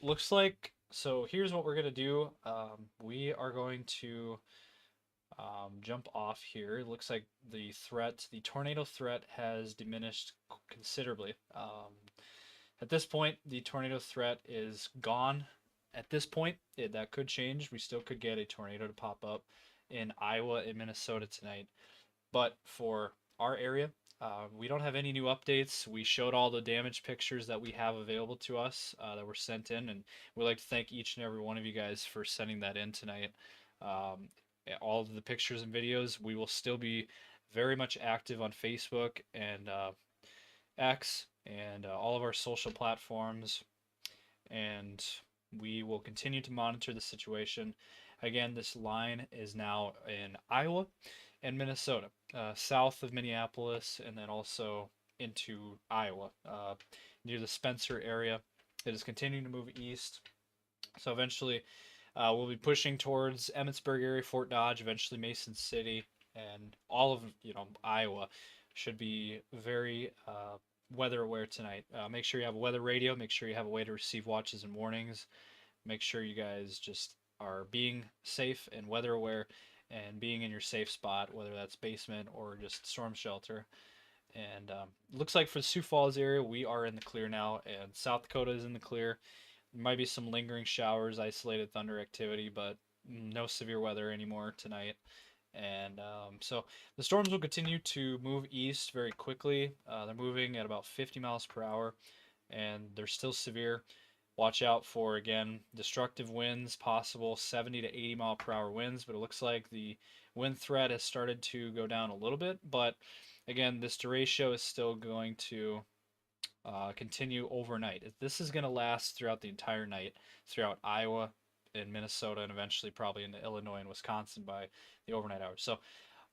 looks like here's what we're gonna do. We are going to jump off here. It looks like the tornado threat has diminished considerably. At this point, the tornado threat is gone. At this point, that could change. We still could get a tornado to pop up in Iowa and Minnesota tonight. But for our area, we don't have any new updates. We showed all the damage pictures that we have available to us that were sent in, and we'd like to thank each and every one of you guys for sending that in tonight. Um, all of the pictures and videos, we will still be very much active on Facebook and X and all of our social platforms, and we will continue to monitor the situation. Again, this line is now in Iowa and Minnesota, south of Minneapolis, and then also into Iowa, near the Spencer area. It is continuing to move east. So eventually, we'll be pushing towards Emmitsburg area, Fort Dodge, eventually Mason City, and all of Iowa should be very weather aware tonight. Make sure you have a weather radio. Make sure you have a way to receive watches and warnings. Make sure you guys just are being safe and weather aware and being in your safe spot, whether that's basement or just storm shelter. And looks like for the Sioux Falls area, we are in the clear now, and South Dakota is in the clear. There might be some lingering showers, isolated thunder activity, but no severe weather anymore tonight. And so the storms will continue to move east very quickly. They're moving at about 50 miles per hour, and they're still severe. Watch out for, again, destructive winds, possible 70 to 80 mile per hour winds, but it looks like the wind threat has started to go down a little bit. But again, this derecho is still going to continue overnight. This is going to last throughout the entire night, throughout Iowa and Minnesota, and eventually probably into Illinois and Wisconsin by the overnight hours. So,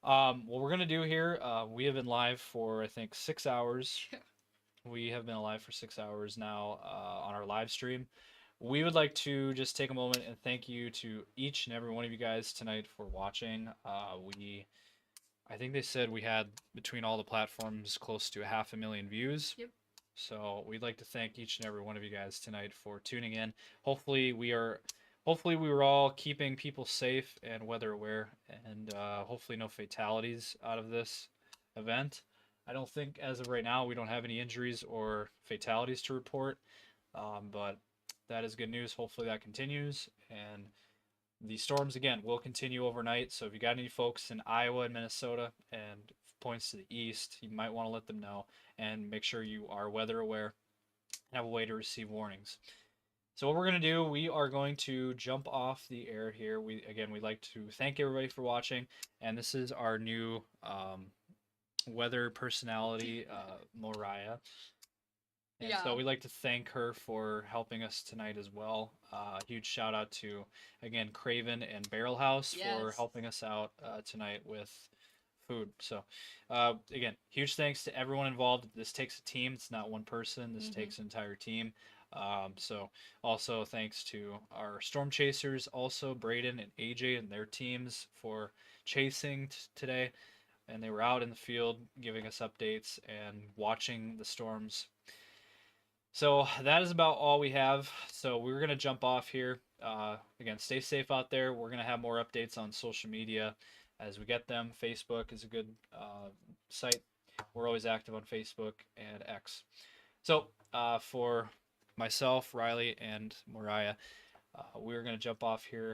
what we're going to do here, we have been live for, I think, 6 hours. We have been live for 6 hours now on our live stream. We would like to just take a moment and thank you to each and every one of you guys tonight for watching. I think they said we had, between all the platforms, close to 500,000 views.
Yep.
So we'd like to thank each and every one of you guys tonight for tuning in. Hopefully we were all keeping people safe and weather aware, and hopefully no fatalities out of this event. I don't think, as of right now, we don't have any injuries or fatalities to report, but that is good news. Hopefully that continues, and the storms, again, will continue overnight. So if you got any folks in Iowa and Minnesota and points to the east, you might want to let them know, and make sure you are weather aware and have a way to receive warnings. So what we're going to do, we are going to jump off the air here. We'd like to thank everybody for watching, and this is our new weather personality, Moriah. And
Yeah.
so we'd like to thank her for helping us tonight as well. Huge shout out to, again, Craven and Barrel House for
Yes.
helping us out tonight with food. So, again, huge thanks to everyone involved. This takes a team. It's not one person. This takes an entire team. So also thanks to our storm chasers, also Braden and AJ and their teams for chasing today. And they were out in the field giving us updates and watching the storms. So that is about all we have. So we're going to jump off here. Again, stay safe out there. We're going to have more updates on social media as we get them. Facebook is a good site. We're always active on Facebook and X. So for myself, Riley, and Moriah, we're going to jump off here.